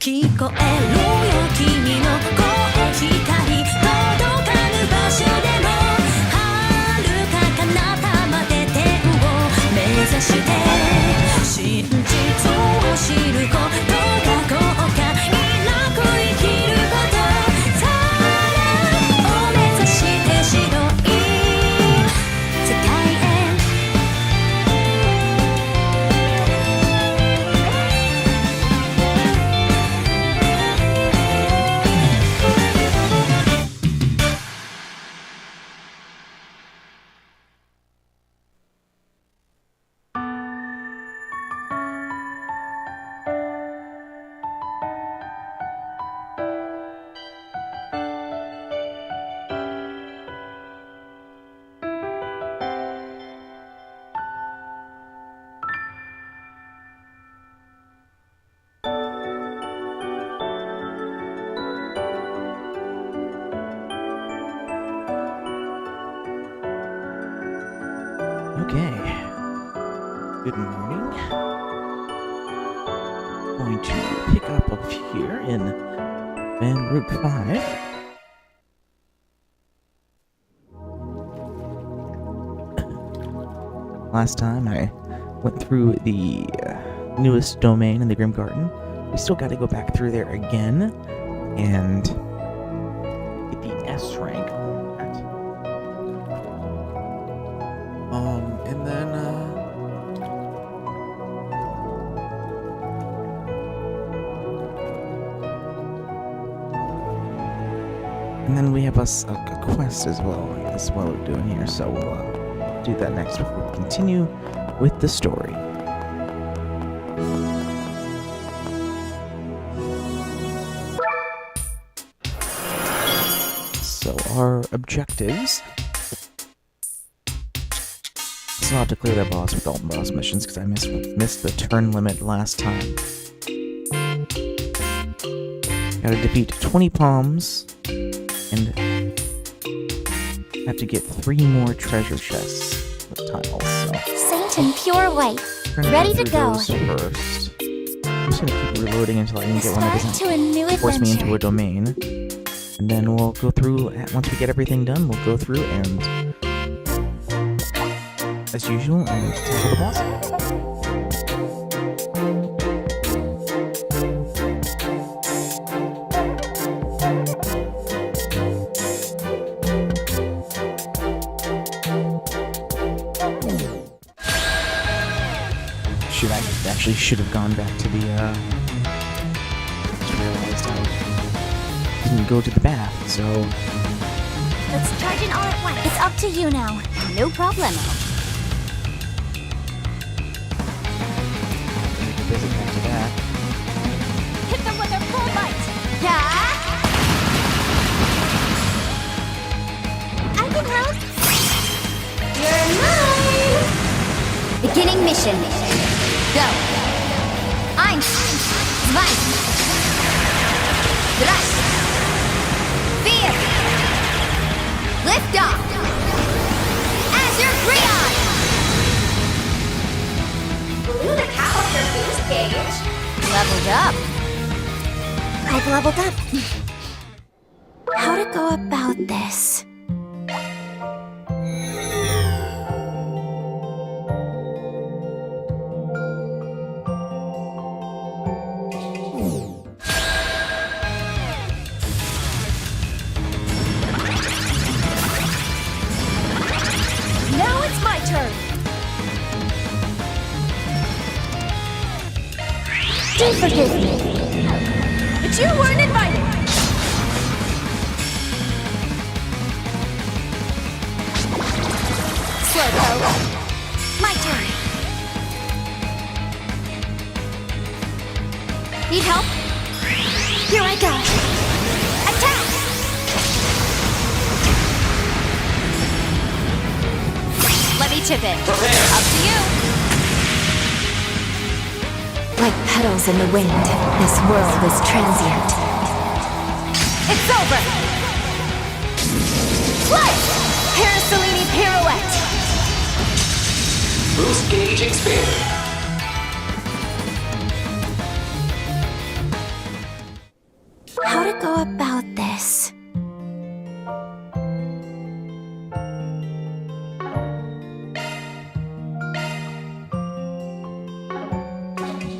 聞こえるよ君の声光届かぬ場所でも遥か彼方まで天を目指して真実を知ることが後悔なく生きることさらを目指して白い世界へOkay. Good morning. Going to pick up here in Van Route 5. Last time I went through the newest domain in the Grim Garden. We still got to go back through there again and get the S rank on that. And then we have a quest as well we're doing here, so we'll do that next before we continue with the story. So our objectives. Still have to clear that boss with all boss missions because I missed the turn limit last time. Gotta defeat 20 palms and have to get 3 more treasure chests with tiles. So Saint in pure white, ready to go. First. I'm just gonna keep reloading until I can get one that Start to a doesn't new force me into adventure. a domain. And then we'll go through, once we get everything done, we'll go through and, as usual, and tackle the boss. Should have gone back to the, just realized I didn't go to the bath, so... Let's charge in all at once. It's up to you now. No problem. Visit back to that. Hit them with their full might. Yeah. I can help. You're mine. Beginning mission. Go. Eins, zwei, drei, vier. Lift off. Azure Freon. Blew the cap off your boost gauge. Leveled up. I've leveled up. How to go about this? Do forgive me. But you weren't invited. Slow-mo. My turn. Need help? Here I go. Attack! Let me tip it. Up to you. Like petals in the wind, this world is transient. It's over! Flight! Parasolini pirouette! Boost gauge expanded. How to go about this?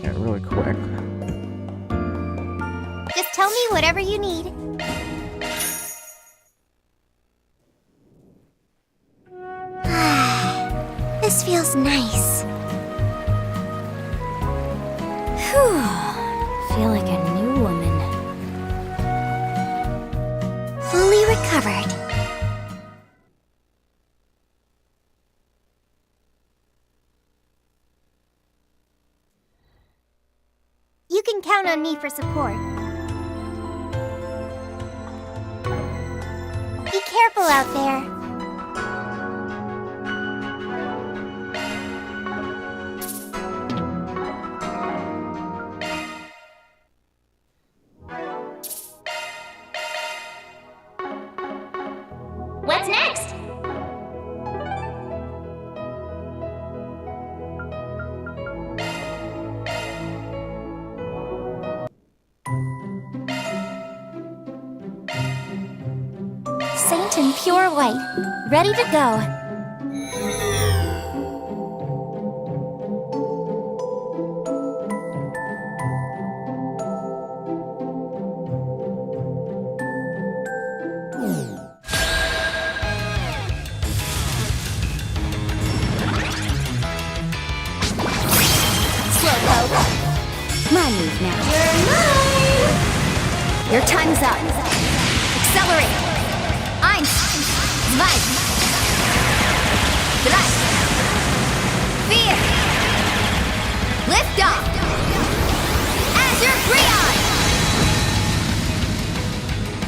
Yeah, really quick. Just tell me whatever you need. This feels nice. Whew. Feel like a new woman. Fully recovered. You can count on me for support. Be careful out there. What's next? Saint in pure white, ready to go. My move now. You're mine! Your time's up. Accelerate. Eins, zwei, drei, vier. Lift off. Azure Freon!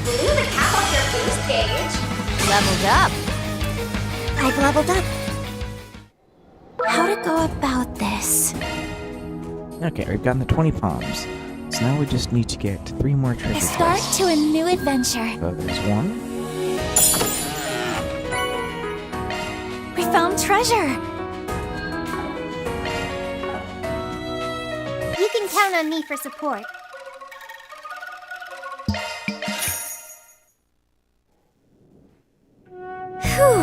Blew the cap off your boost gauge. Leveled up. I've leveled up. How to go about this? Okay, we've gotten the 20 palms. So now we just need to get 3 more treasure A start chests. to a new adventure. So there's one. We found treasure. You can count on me for support. Whew.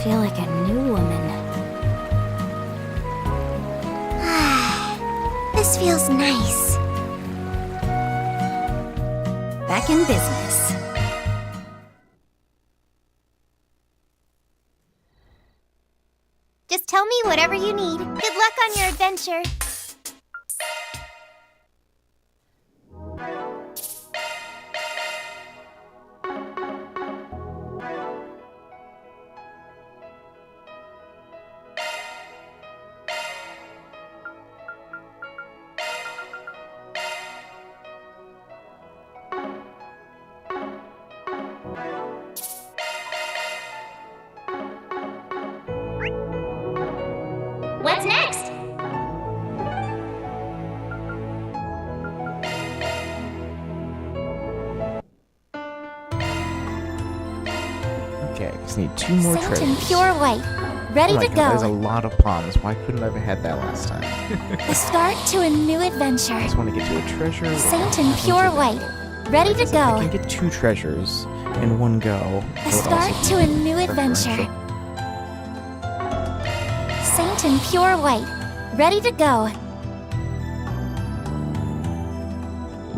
Feel like a new woman. This feels nice. Back in business. Just tell me whatever you need. Good luck on your adventure. What's next? Okay, just need 2 more Saint treasures. in pure white, ready Oh my to God, there's a go. lot of palms. Why couldn't I have had that last time? The start to a new adventure. I just want to get to a treasure. Saint in pure white, ready to I can go. get 2 treasures in one go. The start to a new adventure. Saint in pure white, ready to go.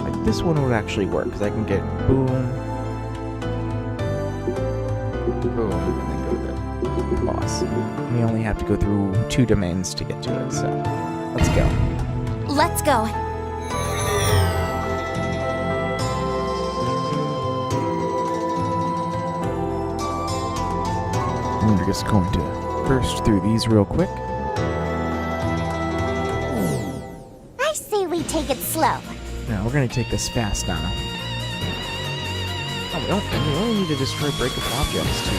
Like, this one would actually work, because I can get boom, boom, and then go to the boss. And we only have to go through 2 domains to get to it, so let's go. Let's go. And we're just going to burst through these real quick. I say we take it slow. Now, we're going to take this fast now. Oh, we don't. We only need to destroy breakable objects to do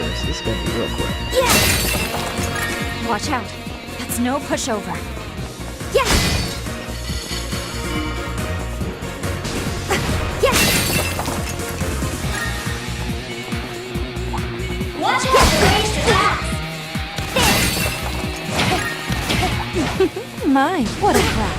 this. This is going to be real quick. Yeah! Watch out. That's no pushover. Yeah! Yeah! Watch out! Raise your ass! My, what a crap.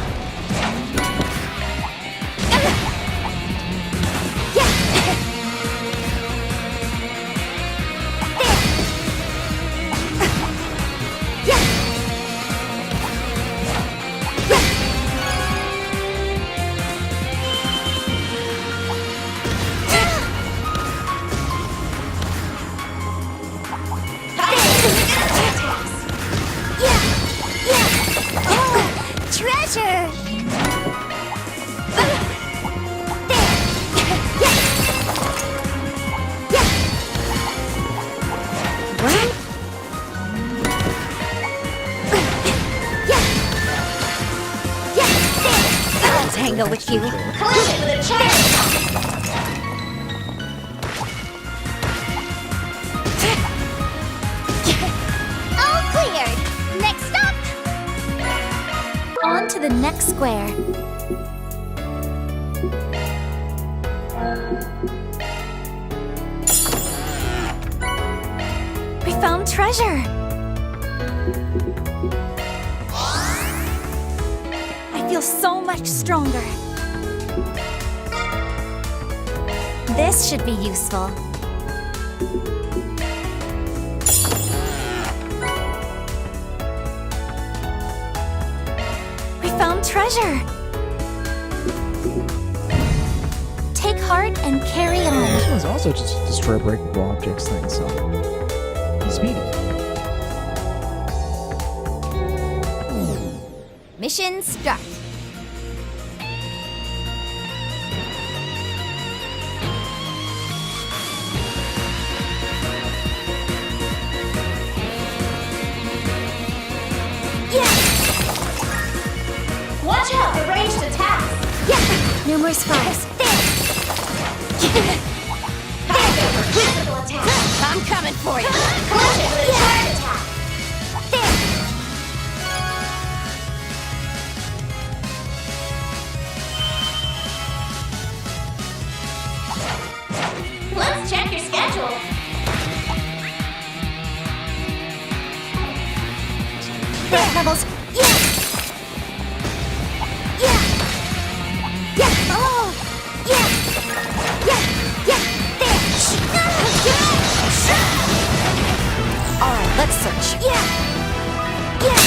tango with you. Collision with a charge attack. All cleared. Next up. On to the next square. We found treasure. I feel so much stronger. This should be useful. We found treasure. Take heart and carry on. This one's also just destroy breakable objects thing, so speedy. Mission start. Watch out for ranged attacks. Yeah, no more spies. Physical attack. I'm coming for you. Collision with a charge attack. Let's check your schedule. Threat levels. Yeah. Yeah. Yeah. Oh. Yeah. Yeah. Yeah. There. All right, let's search. Yeah. Yeah.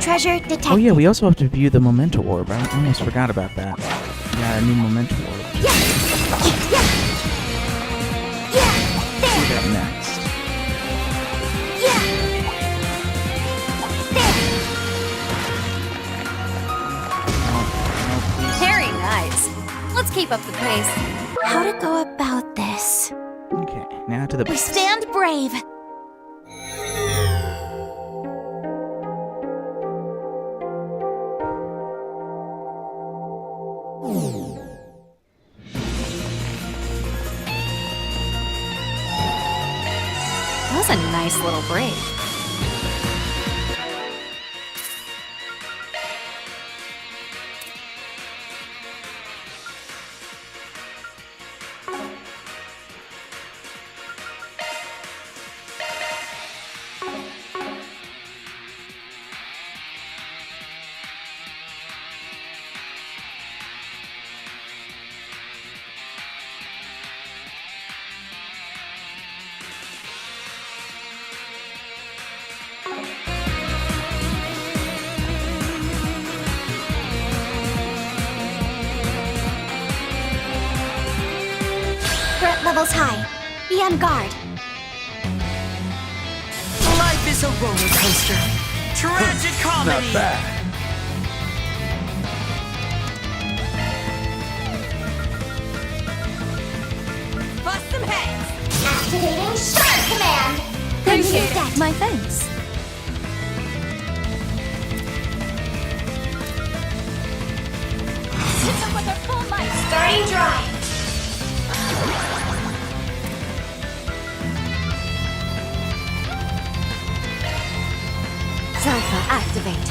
Treasure detected. Oh yeah, we also have to view the memento orb. I almost forgot about that. Yeah, a new memento orb. Yeah. Yeah. Yeah. Do There. that next. Yeah. There. Very nice. Let's keep up the pace. How to go about this? Okay, now to the We stand brave. That was a nice little break. Threat levels high. Be on guard. Life is a roller coaster. Tragic comedy. Not bad. Bust some heads. Activating Shark Command. Appreciate that. My thanks. Hit them with their full might. Starting dry. Cypher activate.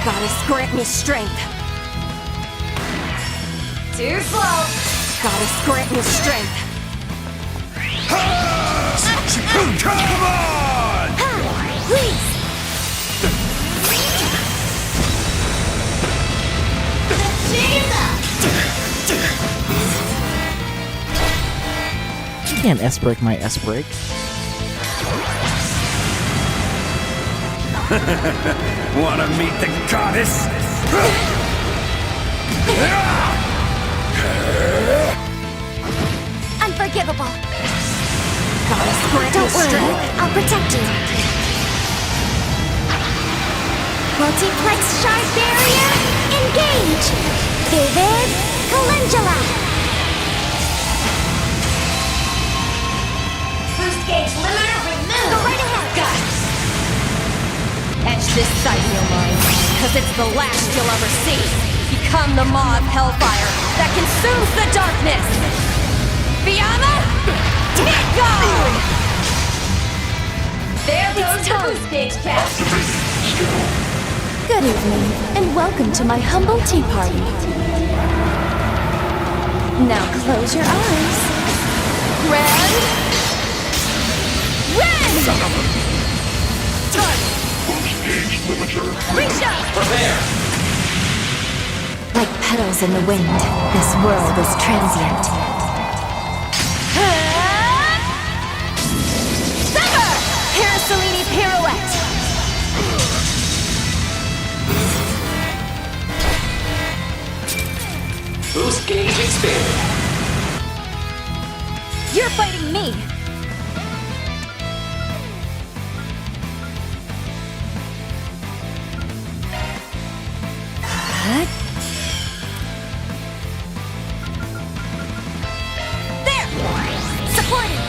Goddess, grant me strength. Too slow. Goddess, grant me strength. Come on! Please. You can't S-break my S-break. Wanna meet the goddess? Unforgivable. Goddess, grant me strength. I'll protect you. Multiplex shard barrier, engage! Vivid Calendula! Boost gauge limiter removed. Go right ahead! Got it. Etch this sight in your mind, cause it's the last you'll ever see. Become the maw of hellfire that consumes the darkness. Fiamma, Nico! There goes the boost gauge cap. Good evening, and welcome to my humble tea party. Now close your eyes. Red! Reach up! Prepare! Like petals in the wind, this world is transient. Sever! Parasolini pirouette! Boost gauge expanded. You're fighting me! There! Supported!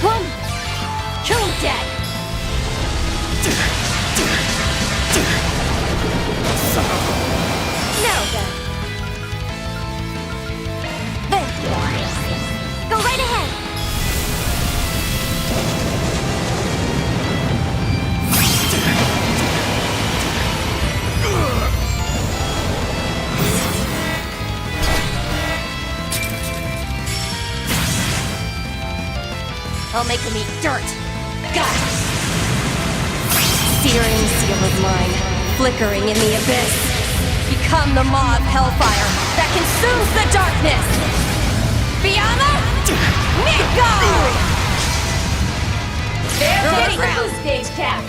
Boom! Kill dead! Now then. Go right ahead! I'll make them eat dirt. Got it. Searing seal of mine, flickering in the abyss. Become the maw of hellfire that consumes the darkness. Fiamma, Nico! There goes Getting the out. boost gauge cap.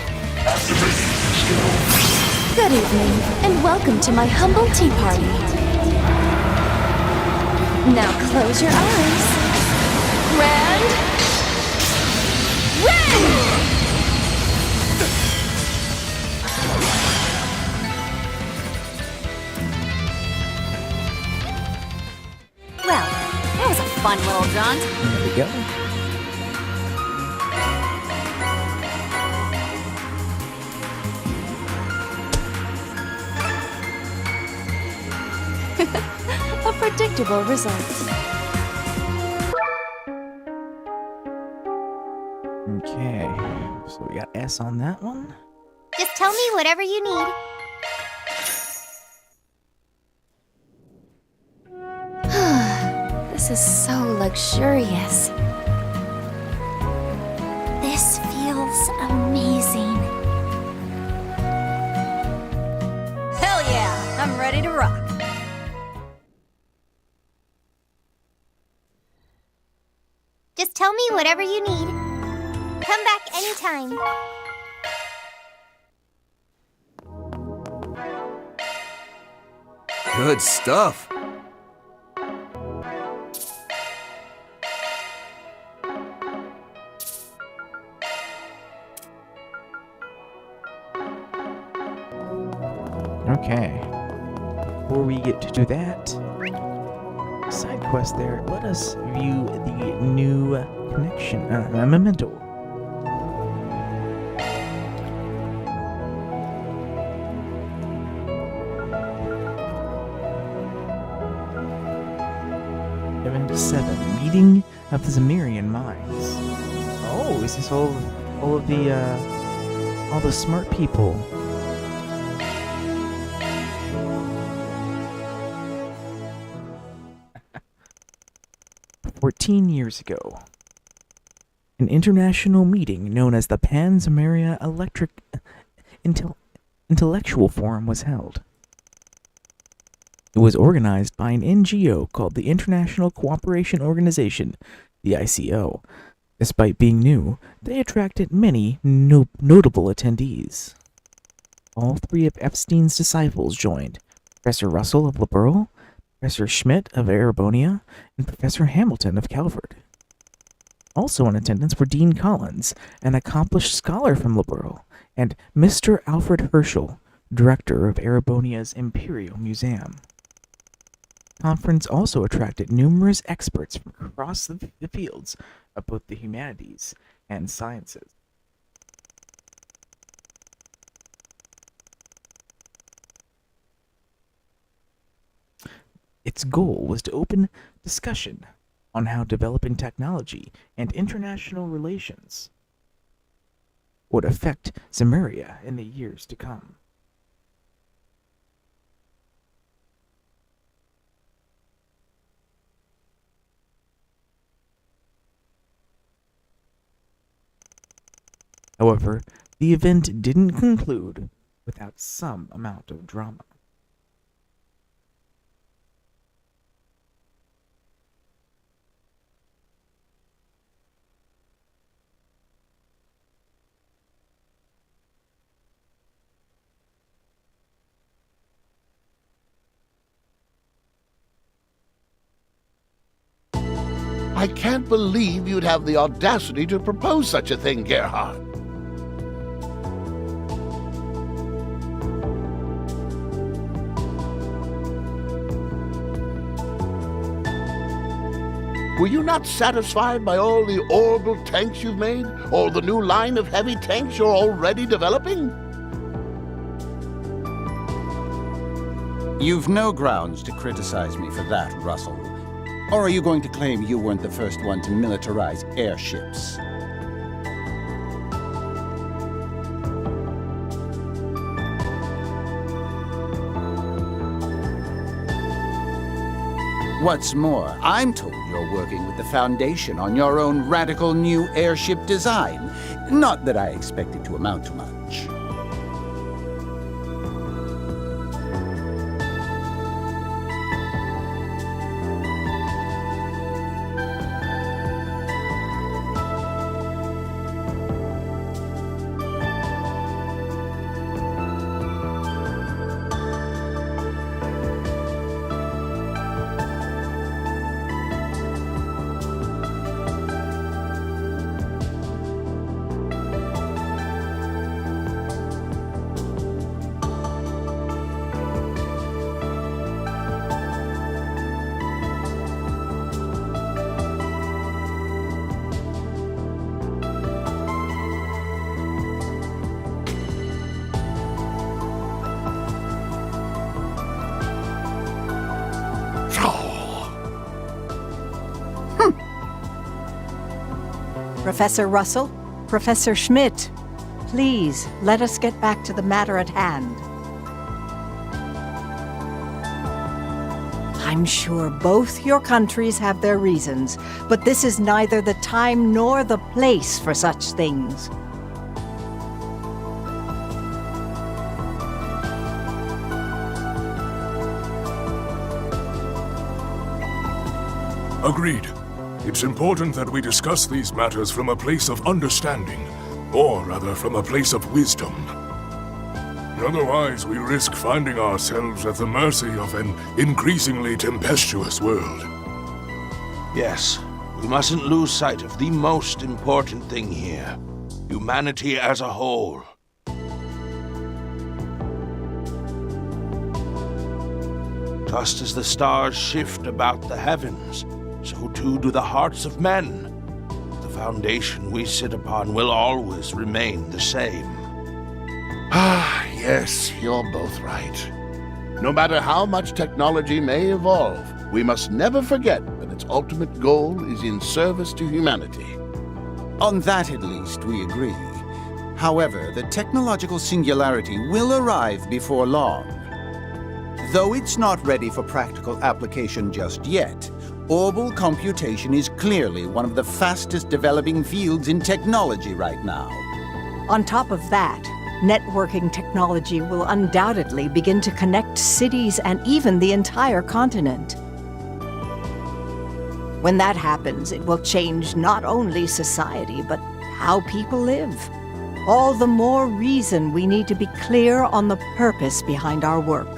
Good evening, and welcome to my humble tea party. Now close your eyes. Grand Win! Well, that was a fun little jaunt. There we go. A predictable result. Okay, so we got S on that one. Just tell me whatever you need. This is so luxurious. This feels amazing. Hell yeah, I'm ready to rock. Just tell me whatever you need. Come back anytime. Good stuff. Okay. Before we get to do that, side quest there, let us view the new connection, memento. Event 7, meeting of the Zamirian minds. Oh, is this all of the, all the smart people? 14 years ago, an international meeting known as the Pan-Samaria Intellectual Forum was held. It was organized by an NGO called the International Cooperation Organization, the ICO. Despite being new, they attracted many notable attendees. All three of Epstein's disciples joined: Professor Russell of Liberal, Professor Schmidt of Erebonia, and Professor Hamilton of Calvert. Also in attendance were Dean Collins, an accomplished scholar from Loughborough, and Mr. Alfred Herschel, director of Erebonia's Imperial Museum. The conference also attracted numerous experts from across the fields of both the humanities and sciences. Its goal was to open discussion on how developing technology and international relations would affect Zemuria in the years to come. However, the event didn't conclude without some amount of drama. I can't believe you'd have the audacity to propose such a thing, Gerhard. Were you not satisfied by all the orbital tanks you've made? Or the new line of heavy tanks you're already developing? You've no grounds to criticize me for that, Russell. Or are you going to claim you weren't the first one to militarize airships? What's more, I'm told you're working with the Foundation on your own radical new airship design. Not that I expect it to amount to much. Professor Russell, Professor Schmidt, please let us get back to the matter at hand. I'm sure both your countries have their reasons, but this is neither the time nor the place for such things. Agreed. It's important that we discuss these matters from a place of understanding, or rather from a place of wisdom. Otherwise, we risk finding ourselves at the mercy of an increasingly tempestuous world. Yes, we mustn't lose sight of the most important thing here. Humanity as a whole. Just as the stars shift about the heavens, so too do the hearts of men. The foundation we sit upon will always remain the same. Ah, yes, you're both right. No matter how much technology may evolve, we must never forget that its ultimate goal is in service to humanity. On that, at least, we agree. However, the technological singularity will arrive before long. Though it's not ready for practical application just yet, orbital computation is clearly one of the fastest developing fields in technology right now. On top of that, networking technology will undoubtedly begin to connect cities and even the entire continent. When that happens, it will change not only society, but how people live. All the more reason we need to be clear on the purpose behind our work.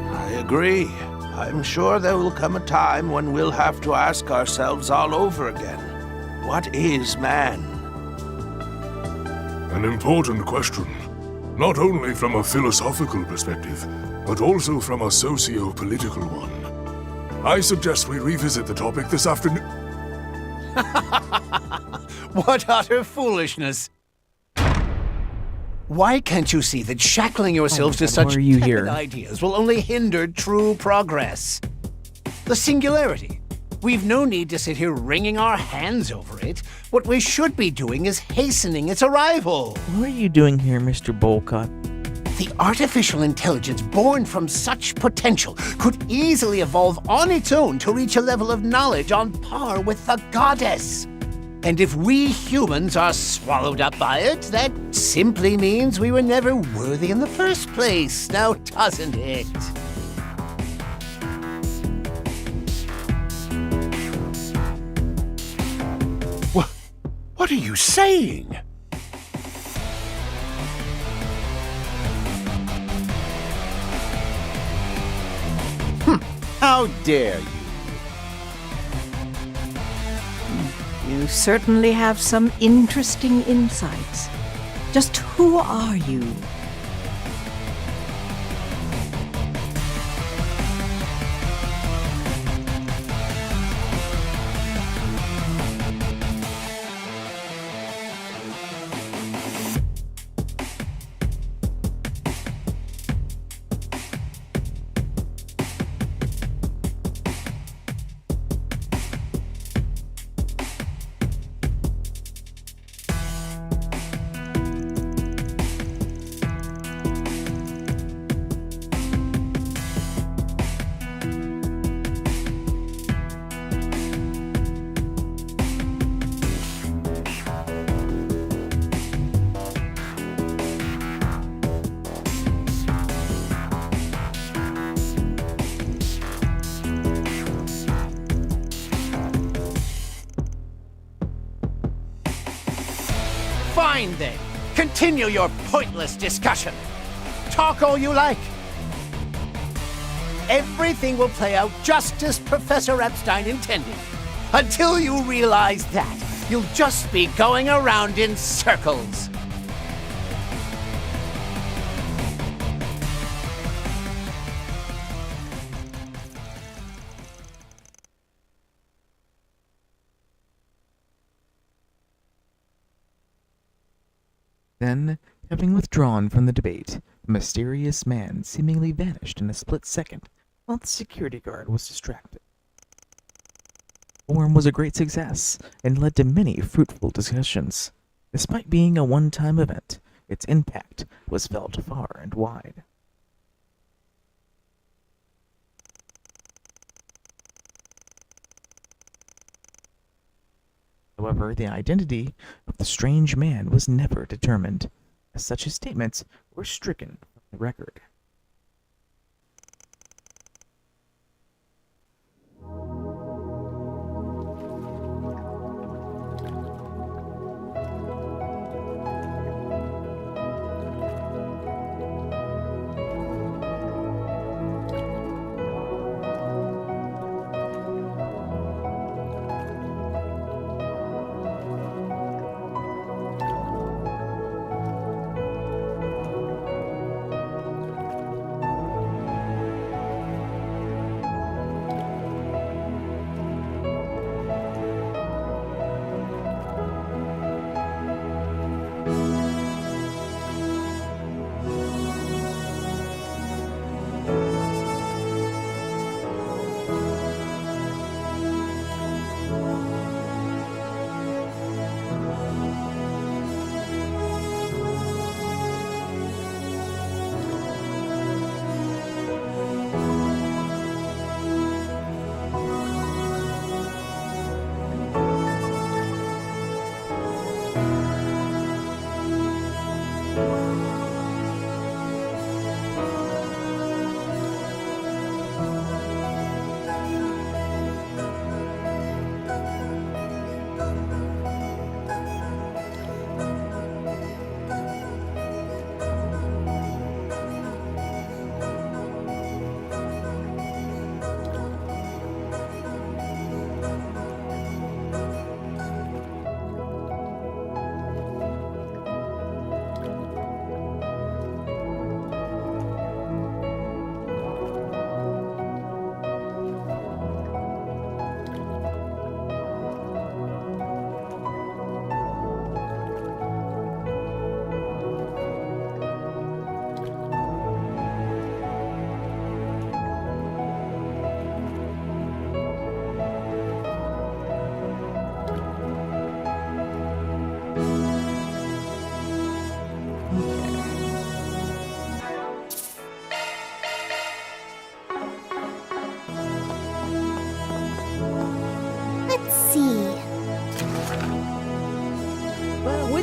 I agree. I'm sure there will come a time when we'll have to ask ourselves all over again. What is man? An important question. Not only from a philosophical perspective, but also from a socio-political one. I suggest we revisit the topic this afternoon. What utter foolishness! Why can't you see that shackling yourselves to such tepid ideas will only hinder true progress? The singularity. We've no need to sit here wringing our hands over it. What we should be doing is hastening its arrival. What are you doing here, Mr. Bolcott? The artificial intelligence born from such potential could easily evolve on its own to reach a level of knowledge on par with the goddess. And if we humans are swallowed up by it, that simply means we were never worthy in the first place, now doesn't it? What are you saying? How dare you? You certainly have some interesting insights. Just who are you? Fine then. Continue your pointless discussion. Talk all you like. Everything will play out just as Professor Epstein intended. Until you realize that, you'll just be going around in circles. Then, having withdrawn from the debate, the mysterious man seemingly vanished in a split second, while the security guard was distracted. The forum was a great success, and led to many fruitful discussions. Despite being a one-time event, its impact was felt far and wide. However, the identity of the strange man was never determined, as such his statements were stricken from the record.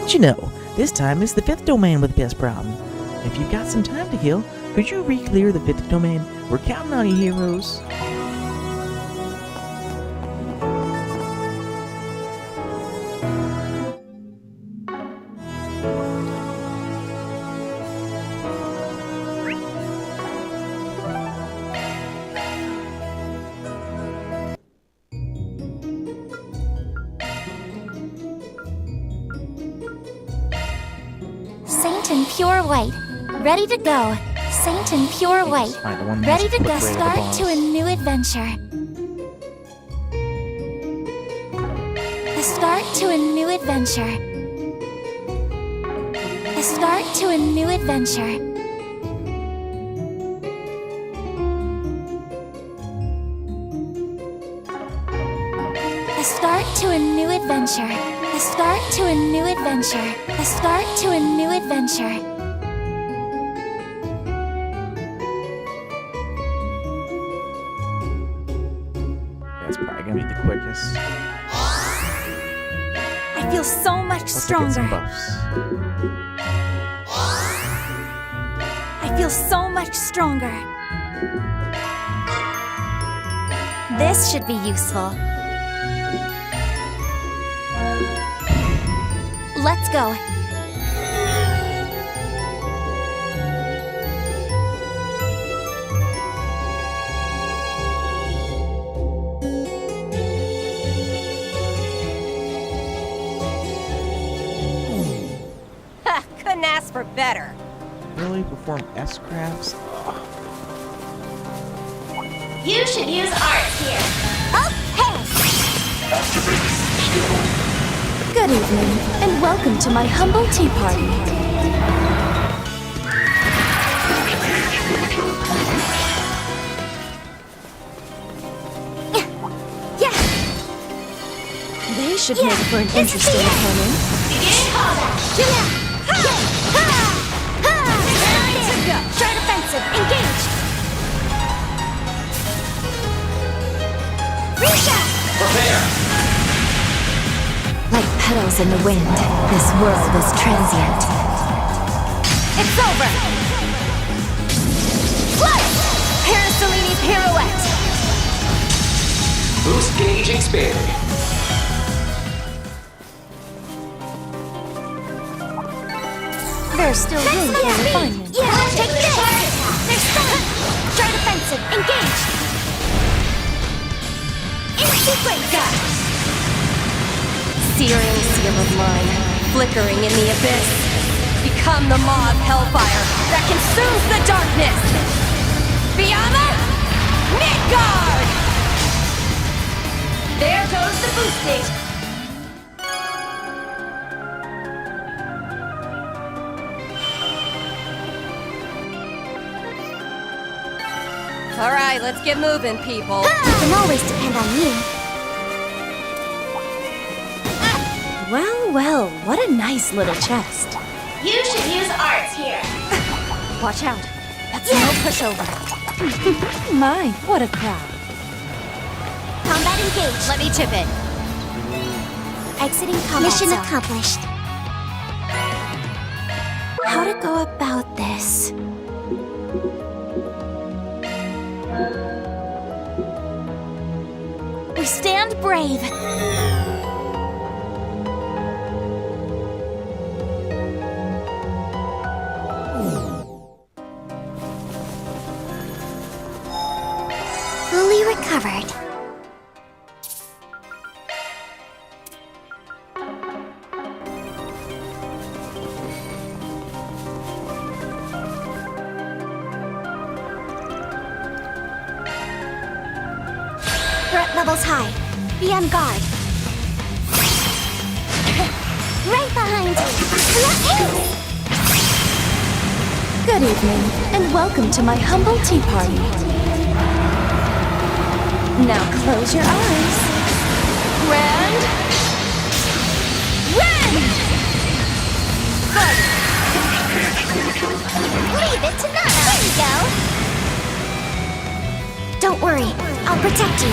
Wouldn't you know, this time is the 5th domain with this problem. If you've got some time to kill, could you re-clear the 5th domain? We're counting on you, heroes. Saint in pure white, ready to go. Saint in pure white, Find the one ready to that's go. quick ray of the Start to a boss. new adventure. The start to a new adventure. The start to a new adventure. The start to a new adventure. The start to a new adventure. The start to a new adventure. That's probably gonna be the quickest. I feel so much Let's get some stronger. buffs. I feel so much stronger. This should be useful. Let's go. Couldn't ask for better. Really? Perform S-crafts? You should use arts here. Good evening, and welcome to my humble tea party. Yeah. They should make for an interesting opponent. Begin combat. Ready to go. Start offensive. Engage. Risha! Prepare! Like petals in the wind, this world is transient. It's over! Flight! Parasolini pirouette! Boost gauge expanded. There's still room for refinement. Yeah, take this! There's stun! Start offensive. Engage! In sequence! Searing seal of mine, flickering in the abyss. Become the maw of hellfire that consumes the darkness. Fiamma, Midgard! There goes the boost gauge. All right, let's get moving, people. You can always depend on me. Well, well, what a nice little chest. You should use arts here. Watch out. That's no pushover. My, what a crowd. Combat engaged. Let me tip it. Exiting combat Mission accomplished. How to go about this? We stand brave. Fully recovered. Threat levels high. Be on guard. Right behind you. Good evening, and welcome to my humble tea party. Now close your eyes. Grand Rend! Leave it to Nana. There you go. Don't worry, I'll protect you.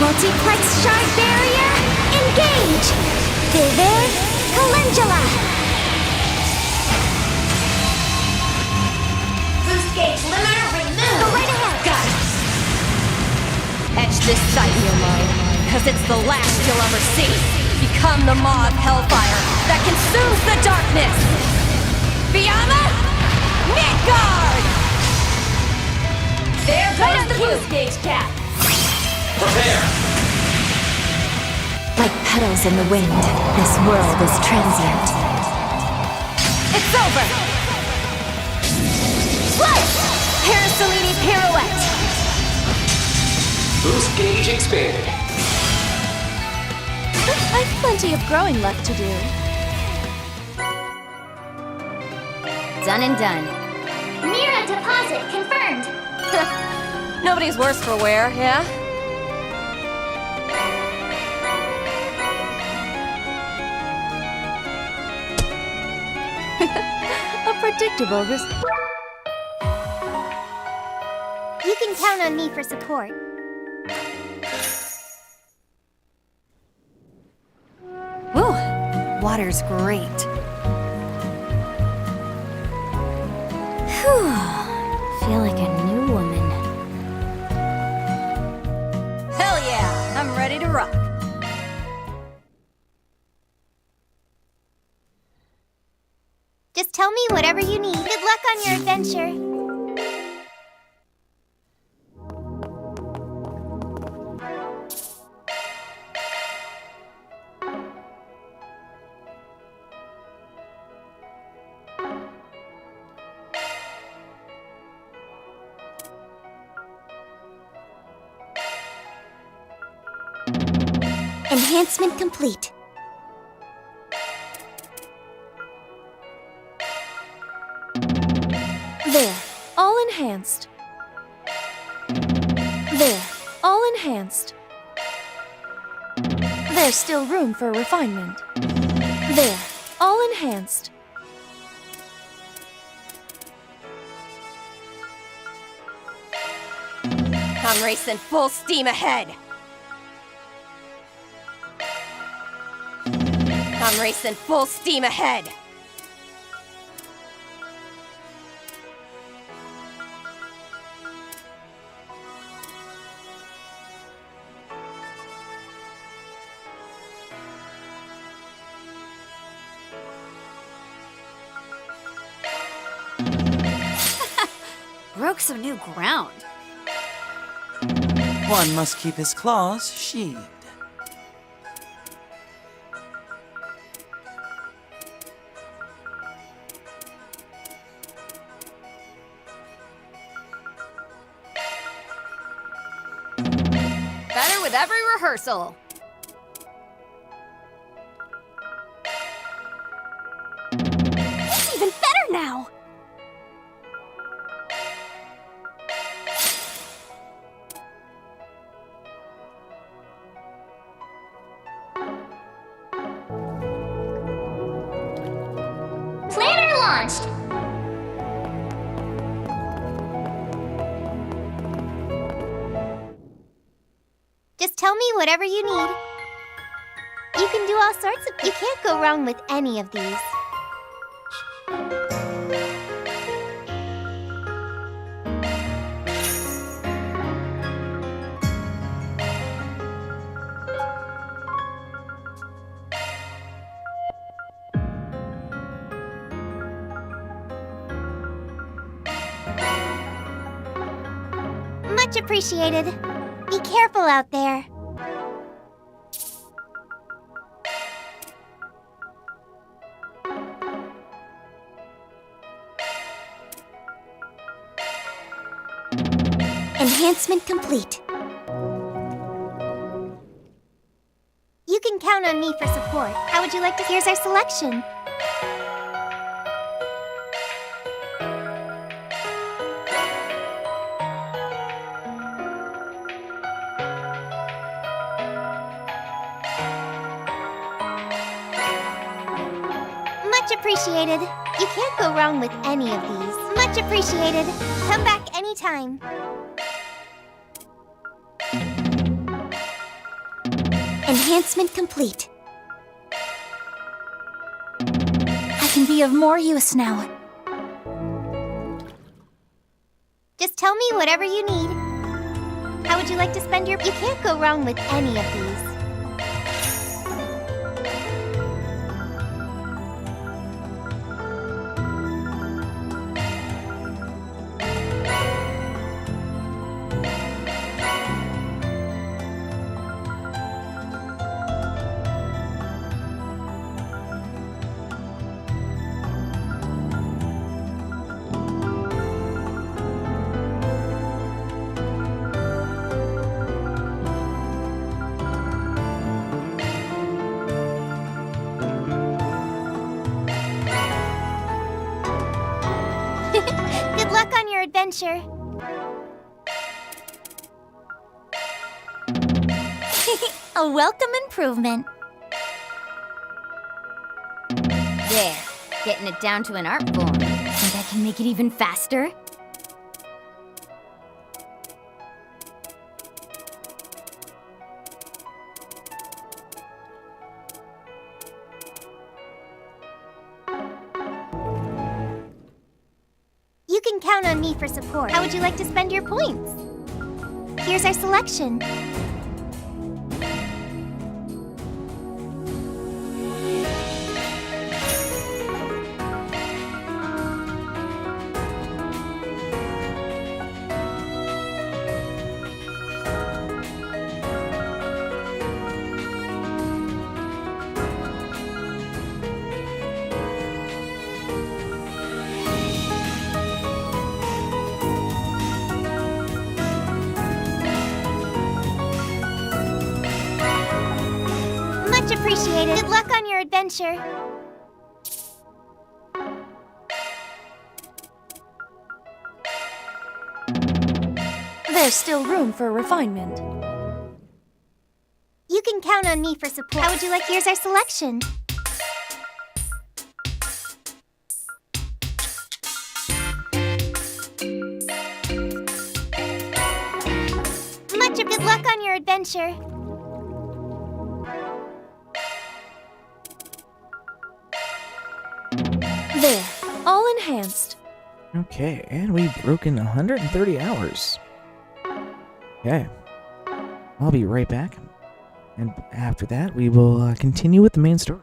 Multiplex shard barrier, Engage! Vivid Calendula! Boost gauge limiter removed! Go right ahead! Got it! Etch this sight in your mind, because it's the last you'll ever see. Become the maw of hellfire that consumes the darkness! Fiamma! Midgard! There goes the boost gauge cap! Prepare! Like petals in the wind, this world is transient. It's over! Slice! Parasolini pirouette! Boost gauge expanded. I've plenty of growing left to do. Done and done. Mira deposit confirmed. Nobody's worse for wear, yeah? A predictable You can count on me for support. Woo! Water's great. Whew. Feel like a new woman. Hell yeah! I'm ready to rock. Just tell me whatever you need. Good luck on your adventure. Enhancement complete. There, all enhanced. There, all enhanced. There's still room for refinement. There, all enhanced. I'm racing full steam ahead. I'm racing full steam ahead. Broke some new ground. One must keep his claws sheathed. Better with every rehearsal. It's even better now. Planner launched! Just tell me whatever you need. You can do all sorts of... You can't go wrong with any of these. Much appreciated. Be careful out there. Enhancement complete. You can count on me for support. How would you like to... Here's our selection. Much appreciated. You can't go wrong with any of these. Much appreciated. Come back anytime. Enhancement complete. I can be of more use now. Just tell me whatever you need. How would you like to spend your... You can't go wrong with any of these. Good luck on your adventure. A welcome improvement. There, getting it down to an art form. Think I can make it even faster? You can count on me for support. How would you like to spend your points? Here's our selection. Much appreciated. Good luck on your adventure. There's still room for refinement. You can count on me for support. How would you like? Here's our selection. Good luck on your adventure. There, all enhanced. Okay, and we've broken 130 hours. Okay. I'll be right back. And after that, we will continue with the main story.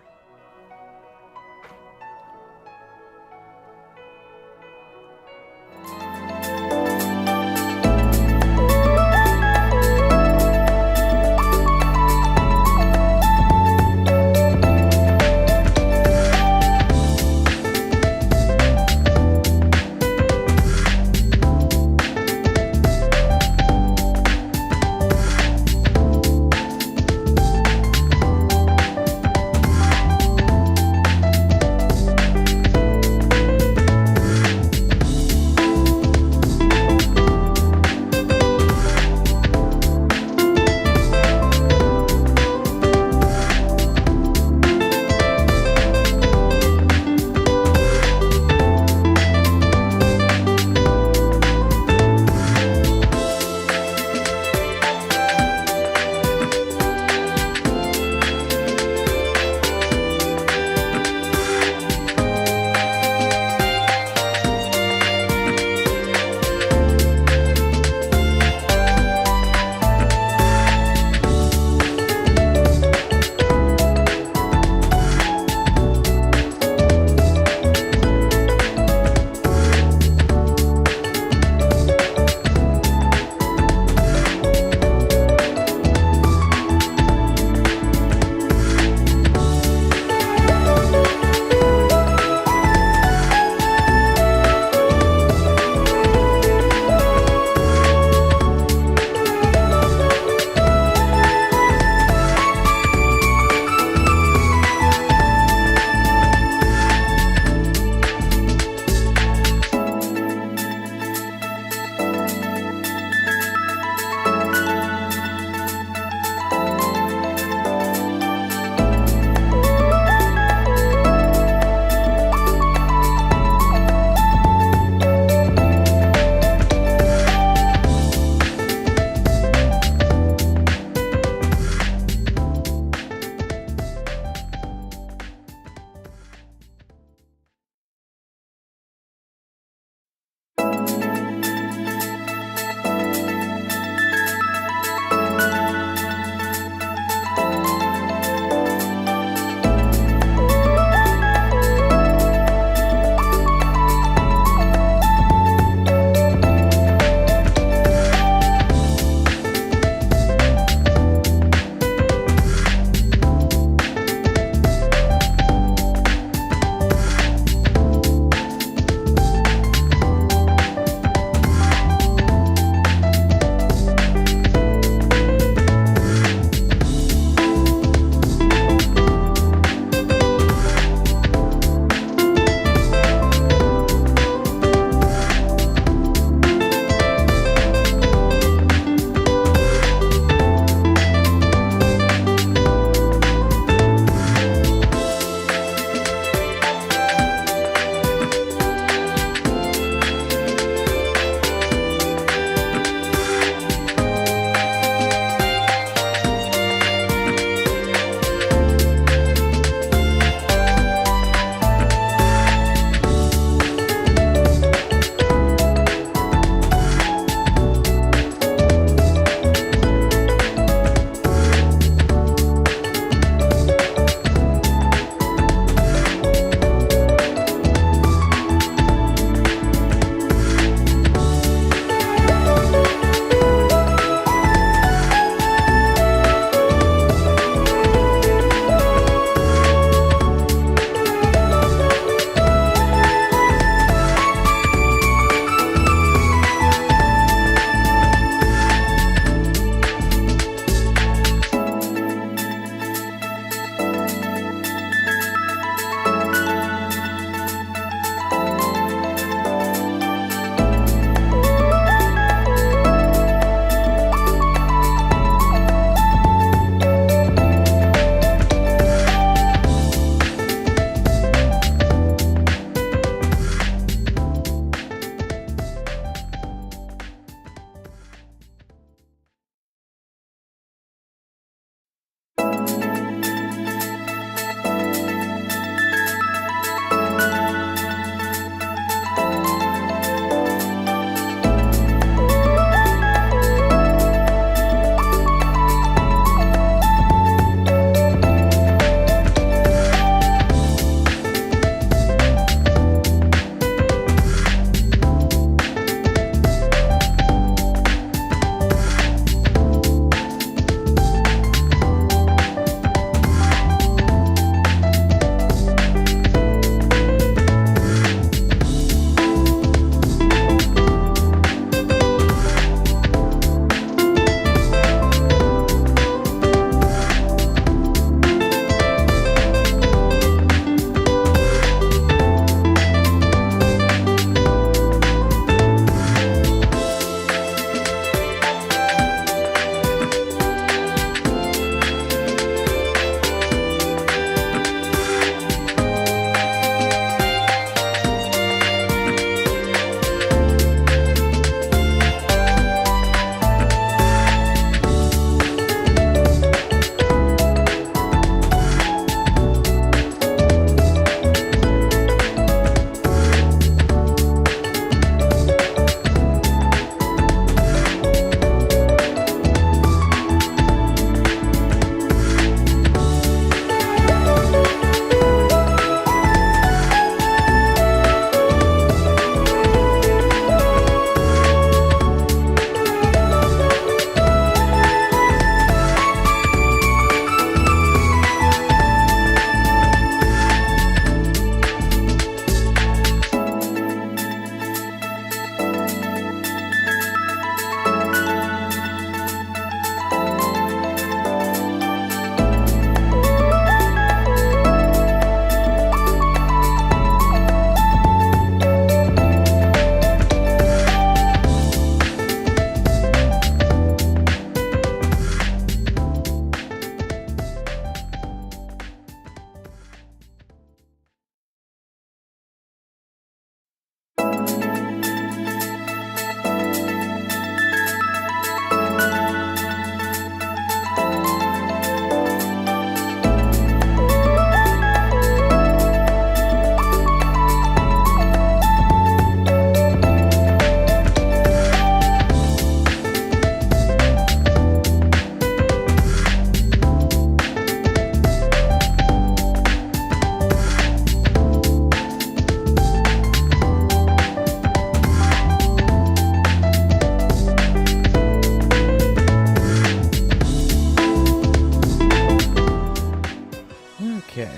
Okay.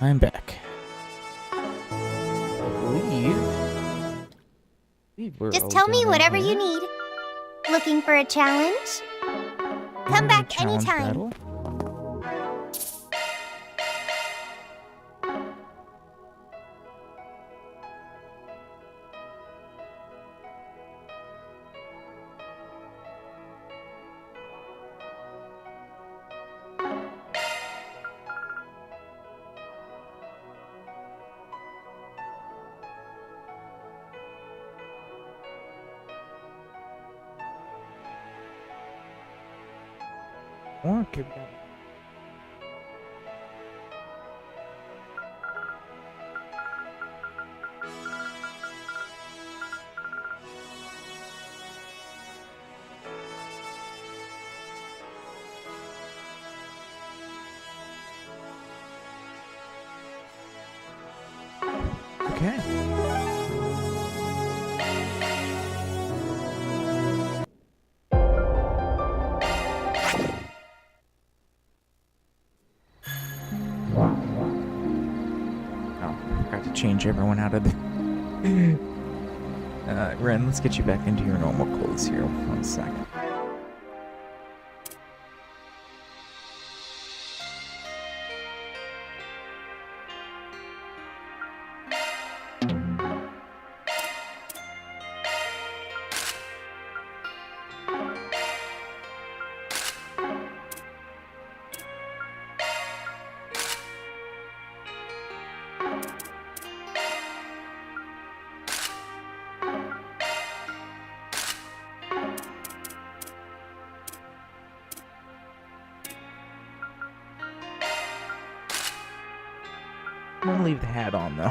I'm back. I believe we're Just all tell me done in whatever here. you need. Looking for a challenge? Come back Challenge anytime. battle. Okay. Okay. To change everyone out of the Ren, let's get you back into your normal clothes here. 1 sec. I'm gonna leave the hat on though.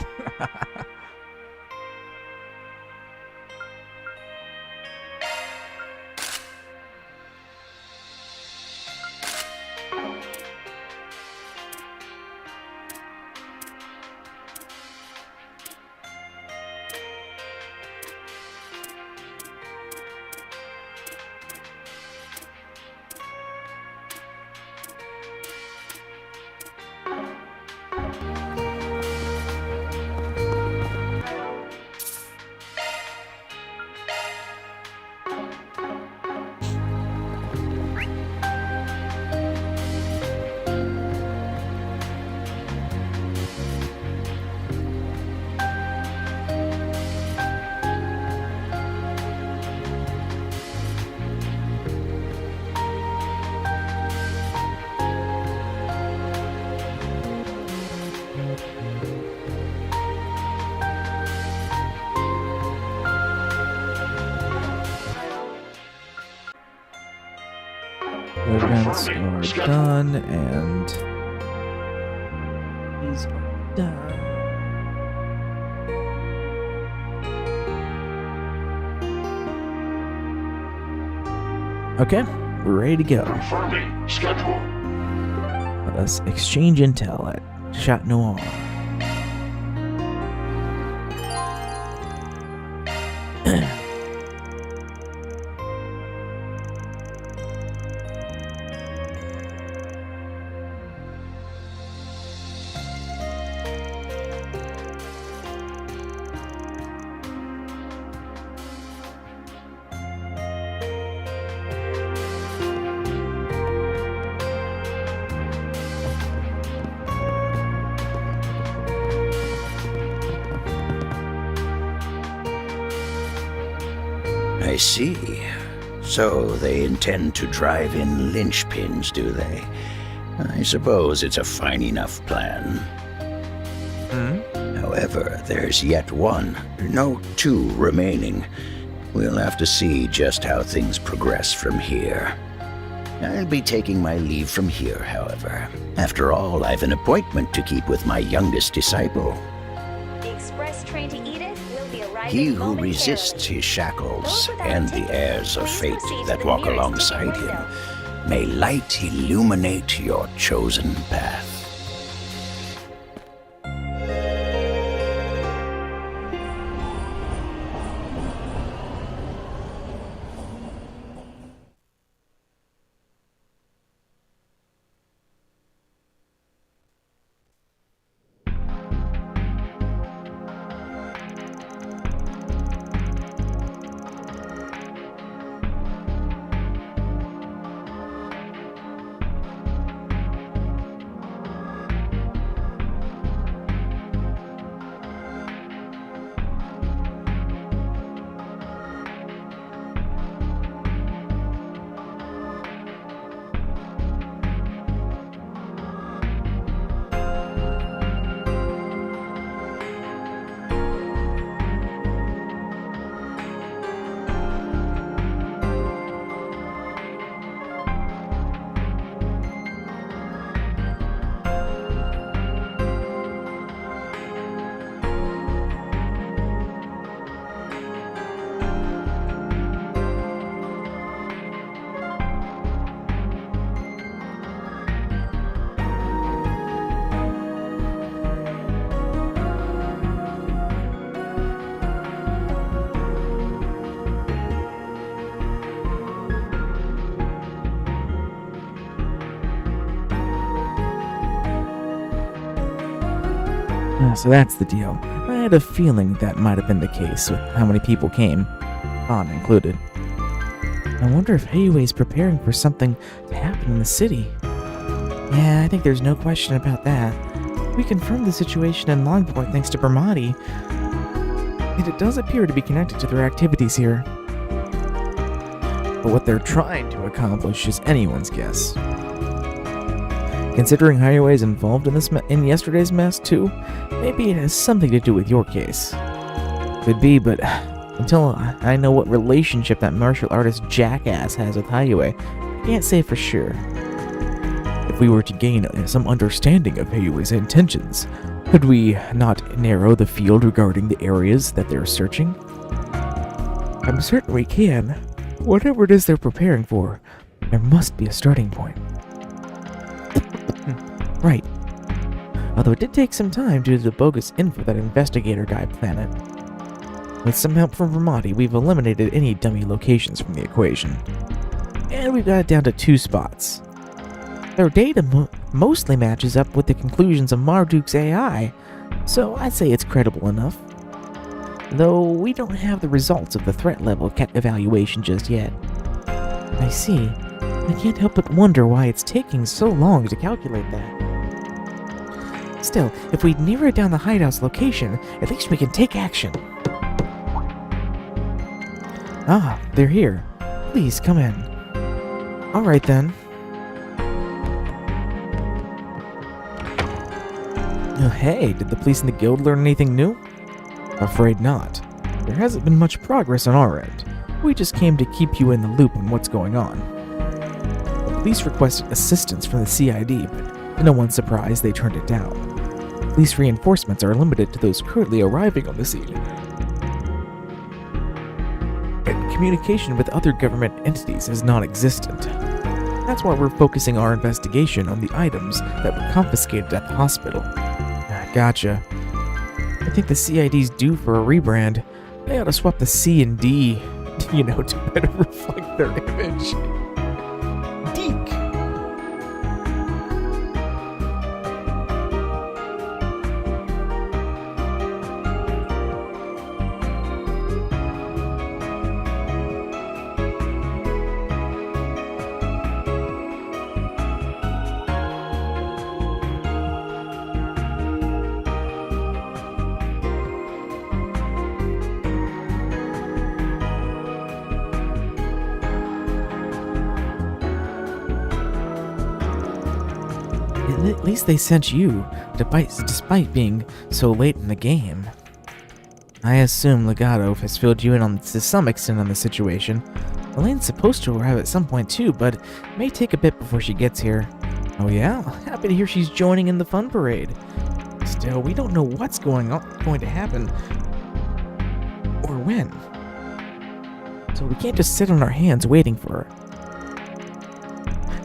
Events are done, and these are done. Okay, we're ready to go. Confirming schedule. Let us exchange intel at Chat Noir. I see. So they intend to drive in linchpins, do they? I suppose it's a fine enough plan. However, there's yet one, no, two remaining. We'll have to see just how things progress from here. I'll be taking my leave from here, however. After all, I've an appointment to keep with my youngest disciple. The express train to Edith will be arriving He who momentarily. resists his shackles Those without and the tickets, heirs of please fate proceed to that the walk nearest alongside ticket him, window. may light illuminate your chosen path. So that's the deal. I had a feeling that might have been the case with how many people came, Han included. I wonder if Heiwei's preparing for something to happen in the city. Yeah, I think there's no question about that. We confirmed the situation in Longport thanks to Brahmati, and it does appear to be connected to their activities here. But what they're trying to accomplish is anyone's guess. Considering Heiwei is involved in in yesterday's mess too, maybe it has something to do with your case. Could be, but until I know what relationship that martial artist jackass has with Heiwei, I can't say for sure. If we were to gain some understanding of Heiwei's intentions, could we not narrow the field regarding the areas that they're searching? I'm certain we can. Whatever it is they're preparing for, there must be a starting point. Right. Although it did take some time due to the bogus info that investigator guy planted. With some help from Ramadi, we've eliminated any dummy locations from the equation. And we've got it down to 2 spots. Their data mostly matches up with the conclusions of Marduk's AI, so I'd say it's credible enough. Though we don't have the results of the threat level evaluation just yet. I see. I can't help but wonder why it's taking so long to calculate that. Still, if we narrow down the hideout's location, at least we can take action. Ah, they're here. Please, come in. Alright then. Oh, hey, did the police in the guild learn anything new? Afraid not. There hasn't been much progress on our end. We just came to keep you in the loop on what's going on. The police requested assistance from the CID, but to no one's surprise, they turned it down. Police reinforcements are limited to those currently arriving on the scene. And communication with other government entities is non-existent. That's why we're focusing our investigation on the items that were confiscated at the hospital. Gotcha. I think the CID's due for a rebrand. They ought to swap the C and D, to better reflect their image. Deke. At least they sent you, despite being so late in the game. I assume Legato has filled you in to some extent on the situation. Elaine's supposed to arrive at some point too, but it may take a bit before she gets here. Oh yeah? Happy to hear she's joining in the fun parade. Still, we don't know what's going to happen, or when. So we can't just sit on our hands waiting for her.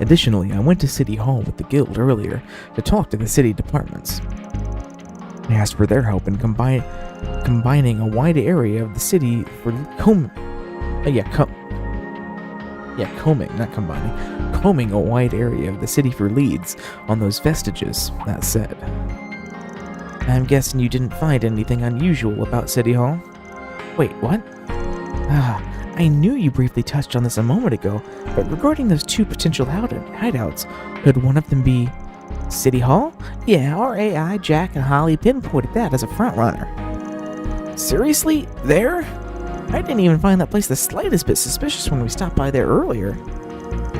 Additionally, I went to City Hall with the guild earlier to talk to the city departments. I asked for their help in combining a wide area of the city for combing a wide area of the city for leads on those vestiges. That said, I'm guessing you didn't find anything unusual about City Hall? Wait, what? I knew you briefly touched on this a moment ago, but regarding those 2 potential hideouts, could one of them be City Hall? Yeah, our AI, Jack, and Holly pinpointed that as a front-runner. Seriously? There? I didn't even find that place the slightest bit suspicious when we stopped by there earlier.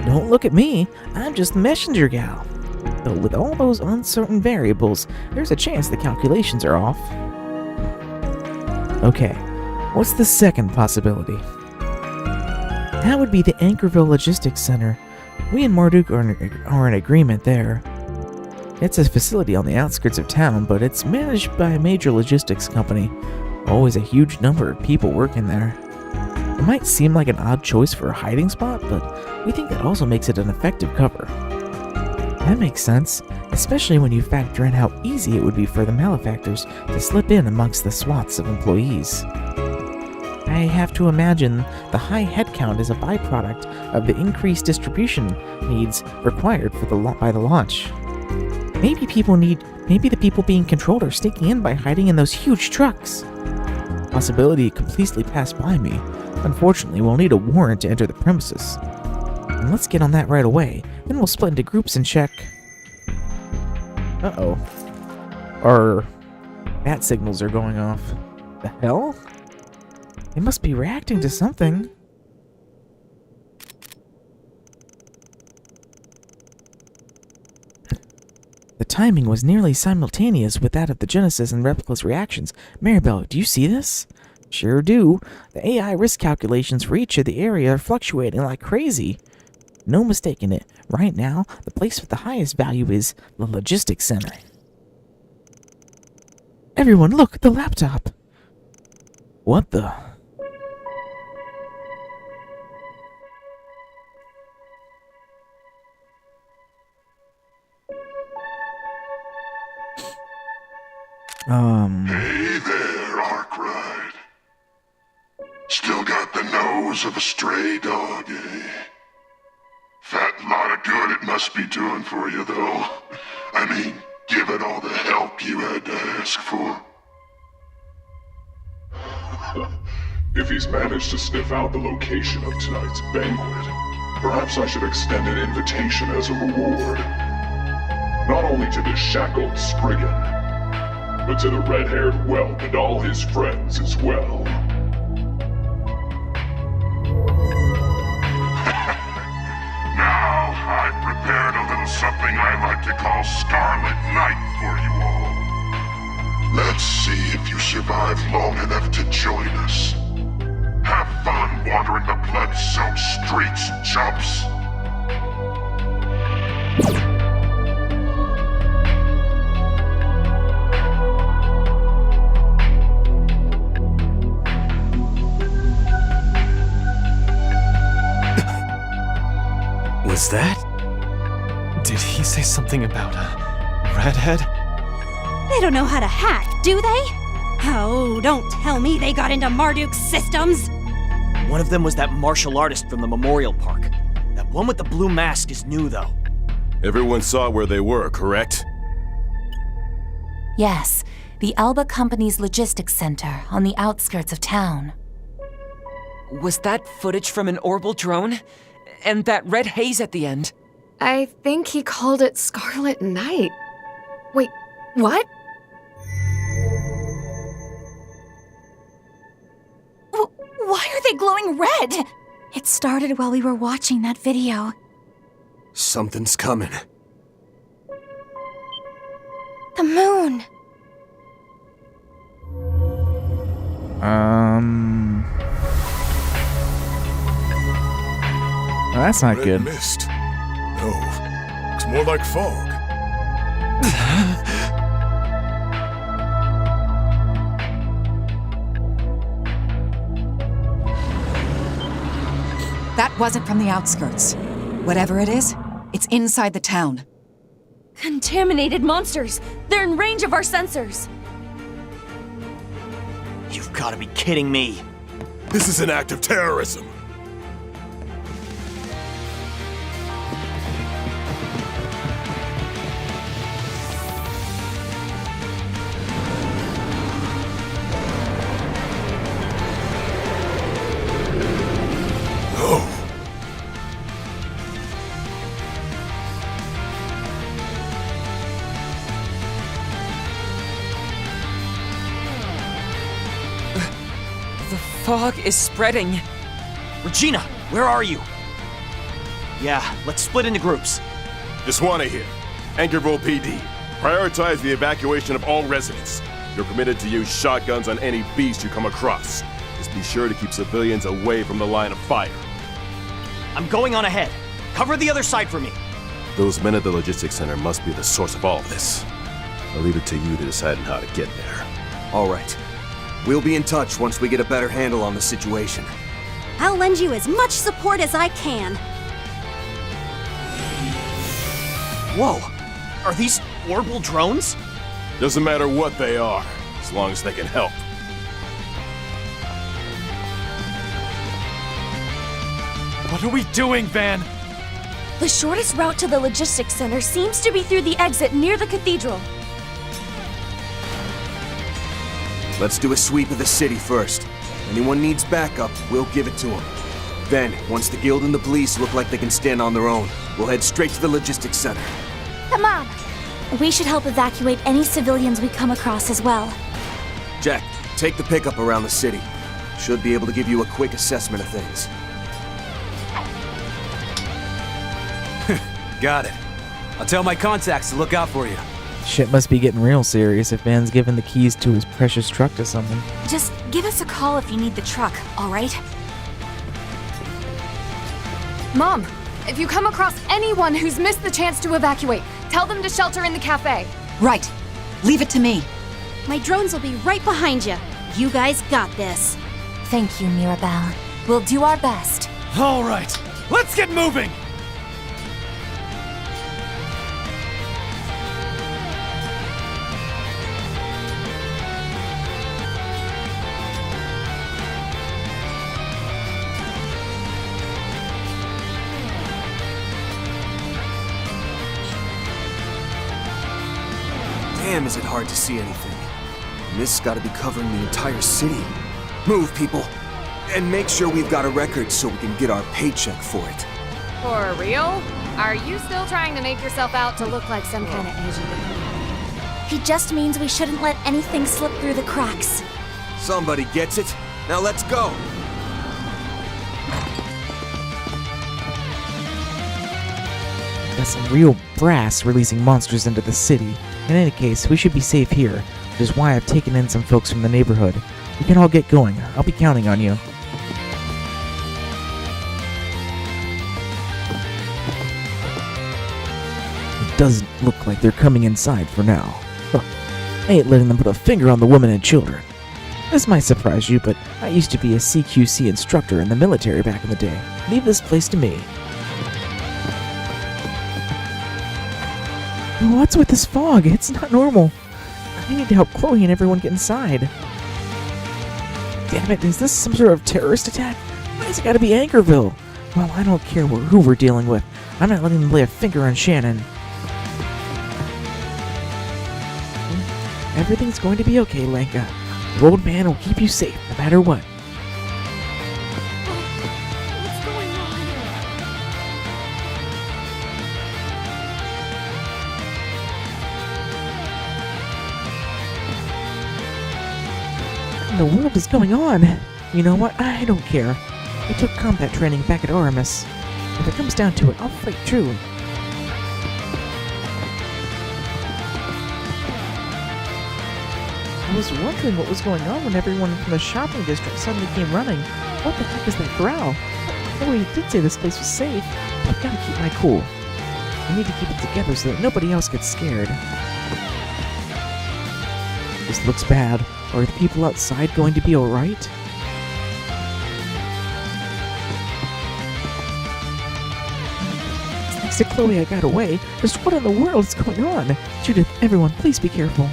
Don't look at me, I'm just the messenger gal. Though with all those uncertain variables, there's a chance the calculations are off. Okay, what's the second possibility? That would be the Anchorville Logistics Center. We and Marduk are in agreement there. It's a facility on the outskirts of town, but it's managed by a major logistics company. Always a huge number of people working there. It might seem like an odd choice for a hiding spot, but we think that also makes it an effective cover. That makes sense, especially when you factor in how easy it would be for the malefactors to slip in amongst the swaths of employees. I have to imagine the high headcount is a byproduct of the increased distribution needs required for by the launch. Maybe the people being controlled are sneaking in by hiding in those huge trucks. Possibility completely passed by me. Unfortunately, we'll need a warrant to enter the premises. And let's get on that right away. Then we'll split into groups and check. Uh-oh. Our bat signals are going off. The hell? They must be reacting to something. The timing was nearly simultaneous with that of the Genesis and Replica's reactions. Maribel, do you see this? Sure do. The AI risk calculations for each of the area are fluctuating like crazy. No mistaking it. Right now, the place with the highest value is the logistics center. Everyone, look, the laptop. What the? Hey there, Arkwright. Still got the nose of a stray dog, eh? Fat lot of good it must be doing for you, though. I mean, given all the help you had to ask for. If he's managed to sniff out the location of tonight's banquet, perhaps I should extend an invitation as a reward. Not only to this shackled Spriggan, but to the red-haired whelp and all his friends as well. Now, I've prepared a little something I like to call Scarlet Night for you all. Let's see if you survive long enough to join us. Have fun wandering the blood-soaked streets, chumps. Was that? Did he say something about a redhead? They don't know how to hack, do they? Oh, don't tell me they got into Marduk's systems! One of them was that martial artist from the Memorial Park. That one with the blue mask is new, though. Everyone saw where they were, correct? Yes, the Alba Company's logistics center on the outskirts of town. Was that footage from an orbital drone? And that red haze at the end? I think he called it Scarlet Night. Wait, what? Why are they glowing red? It started while we were watching that video. Something's coming. The moon. Oh, that's not Red good. Mist. No, it's more like fog. That wasn't from the outskirts. Whatever it is, it's inside the town. Contaminated monsters! They're in range of our sensors! You've got to be kidding me. This is an act of terrorism. Fog is spreading. Regina, where are you? Yeah, let's split into groups. Just wanna hear. Anchorville PD, prioritize the evacuation of all residents. You're permitted to use shotguns on any beast you come across. Just be sure to keep civilians away from the line of fire. I'm going on ahead. Cover the other side for me. Those men at the logistics center must be the source of all of this. I'll leave it to you to decide on how to get there. All right. We'll be in touch once we get a better handle on the situation. I'll lend you as much support as I can. Whoa! Are these orbital drones? Doesn't matter what they are, as long as they can help. What are we doing, Van? The shortest route to the logistics center seems to be through the exit near the cathedral. Let's do a sweep of the city first. Anyone needs backup, we'll give it to them. Then, once the guild and the police look like they can stand on their own, we'll head straight to the logistics center. Come on! We should help evacuate any civilians we come across as well. Jack, take the pickup around the city. Should be able to give you a quick assessment of things. Got it. I'll tell my contacts to look out for you. Shit must be getting real serious if Van's giving the keys to his precious truck to someone. Just give us a call if you need the truck, alright? Mom, if you come across anyone who's missed the chance to evacuate, tell them to shelter in the cafe. Right. Leave it to me. My drones will be right behind you. You guys got this. Thank you, Mirabelle. We'll do our best. All right, let's get moving! Damn, is it hard to see anything. Mist's gotta be covering the entire city. Move, people. And make sure we've got a record so we can get our paycheck for it. For real? Are you still trying to make yourself out to look like some kind of agent? He just means we shouldn't let anything slip through the cracks. Somebody gets it. Now let's go. Got some real brass releasing monsters into the city. In any case, we should be safe here, which is why I've taken in some folks from the neighborhood. We can all get going. I'll be counting on you. It doesn't look like they're coming inside for now. Huh. I ain't letting them put a finger on the women and children. This might surprise you, but I used to be a CQC instructor in the military back in the day. Leave this place to me. What's with this fog? It's not normal. I need to help Chloe and everyone get inside. Damn it, is this some sort of terrorist attack? Why's it gotta be Anchorville? Well, I don't care who we're dealing with. I'm not letting them lay a finger on Shannon. Everything's going to be okay, Lenka. The old man will keep you safe, no matter what. What in the world is going on? You know what? I don't care. I took combat training back at Aramis. If it comes down to it, I'll fight true. I was wondering what was going on when everyone from the shopping district suddenly came running. What the heck is that growl? Chloe did say this place was safe, but I've got to keep my cool. I need to keep it together so that nobody else gets scared. This looks bad. Are the people outside going to be alright? Thanks to Chloe, I got away. Just what in the world is going on? Judith, everyone, please be careful.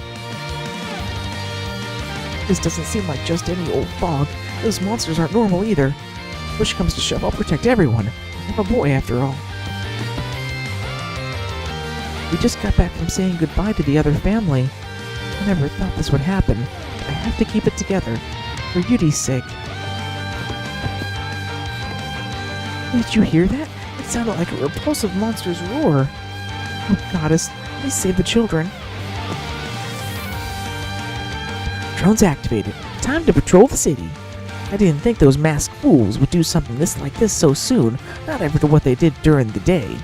This doesn't seem like just any old fog. Those monsters aren't normal either. Push comes to shove, I'll protect everyone. I'm a boy after all. We just got back from saying goodbye to the other family. I never thought this would happen. I have to keep it together, for Yudi's sake. Did you hear that? It sounded like a repulsive monster's roar. Oh, goddess, please save the children. Drones activated. Time to patrol the city. I didn't think those masked fools would do something like this so soon, not after what they did during the day.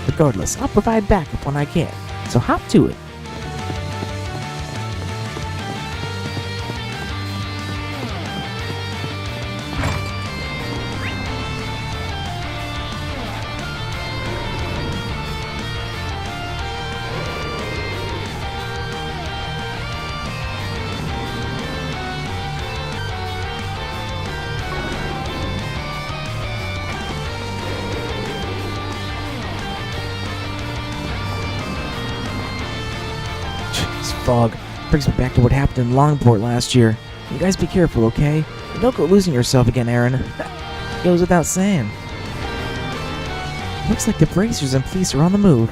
Regardless, I'll provide backup when I can, so hop to it. Fog brings me back to what happened in Longport last year. You guys be careful, okay? And don't go losing yourself again, Aaron. Goes without saying. Looks like the bracers and police are on the move.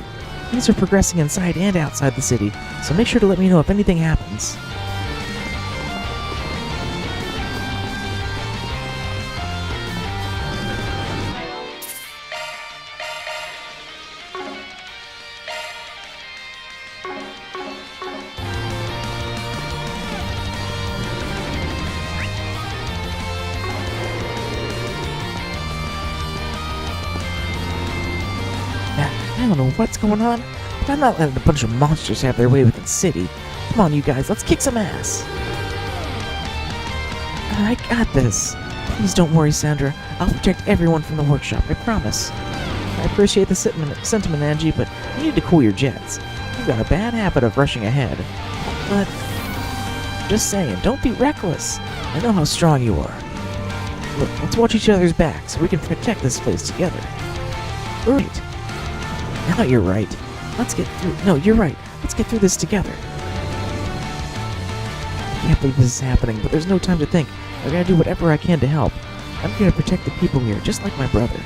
Things are progressing inside and outside the city, so make sure to let me know if anything happens. I don't know what's going on, but I'm not letting a bunch of monsters have their way within the city. Come on, you guys, let's kick some ass. I got this. Please don't worry, Sandra. I'll protect everyone from the workshop, I promise. I appreciate the sentiment, Angie, but you need to cool your jets. You've got a bad habit of rushing ahead. But, just saying, don't be reckless. I know how strong you are. Look, let's watch each other's backs so we can protect this place together. Right. Now you're right. Let's get through. No, you're right. Let's get through this together. I can't believe this is happening, but there's no time to think. I gotta do whatever I can to help. I'm gonna protect the people here, just like my brother.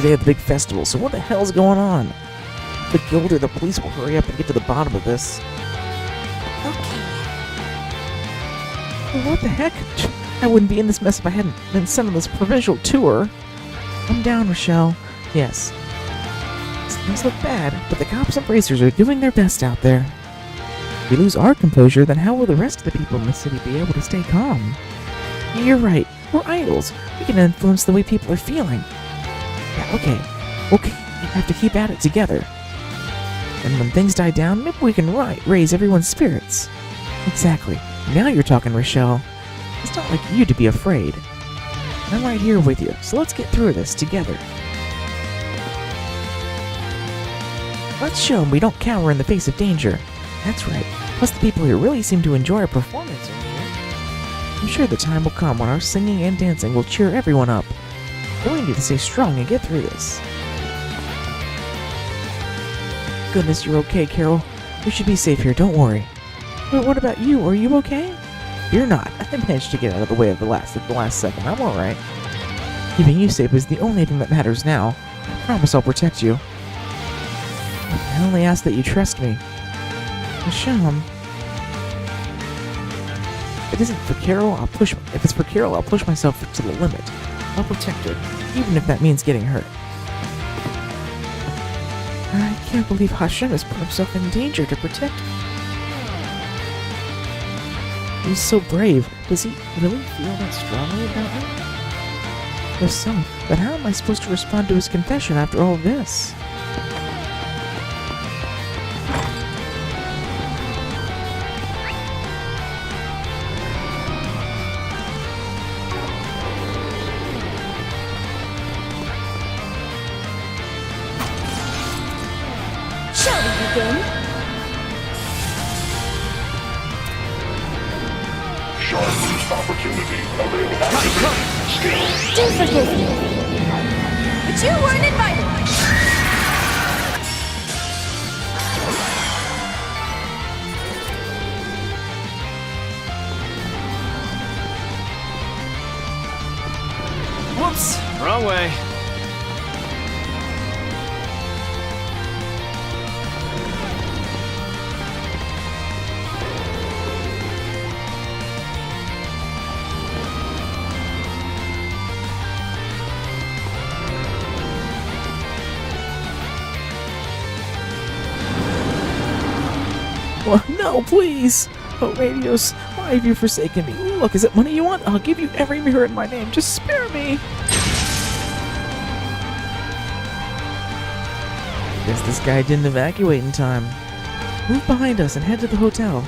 They have the big festival, so what the hell's going on? The guild or the police will hurry up and get to the bottom of this. Okay. What the heck? I wouldn't be in this mess if I hadn't been sent on this provincial tour. I'm down, Rochelle. Yes. Things look bad, but the cops and bracers are doing their best out there. If we lose our composure, then how will the rest of the people in the city be able to stay calm? You're right. We're idols. We can influence the way people are feeling. Yeah, okay. We have to keep at it together. And when things die down, maybe we can raise everyone's spirits. Exactly. Now you're talking, Rochelle. It's not like you to be afraid. I'm right here with you, so let's get through this together. Let's show them we don't cower in the face of danger. That's right. Plus the people here really seem to enjoy our performance over here. I'm sure the time will come when our singing and dancing will cheer everyone up. But we need to stay strong and get through this. Goodness, you're okay, Carol. We should be safe here, don't worry. But what about you? Are you okay? You're not. I managed to get out of the way at the last second. I'm alright. Keeping you safe is the only thing that matters now. I promise I'll protect you. I only ask that you trust me. Michelle, if it isn't for Carol, if it's for Carol, I'll push myself to the limit. I'll protect her, even if that means getting hurt. I can't believe Hashem has put himself in danger to protect me. He's so brave. Does he really feel that strongly about me? If so, then how am I supposed to respond to his confession after all this? Shall we begin? Sharpest opportunity available. Do forgive me. But you weren't invited! Whoops! Wrong way. Well, no, please! Oh, Radios, why have you forsaken me? Look, is it money you want? I'll give you every mirror in my name. Just spare me! Guess this guy didn't evacuate in time. Move behind us and head to the hotel.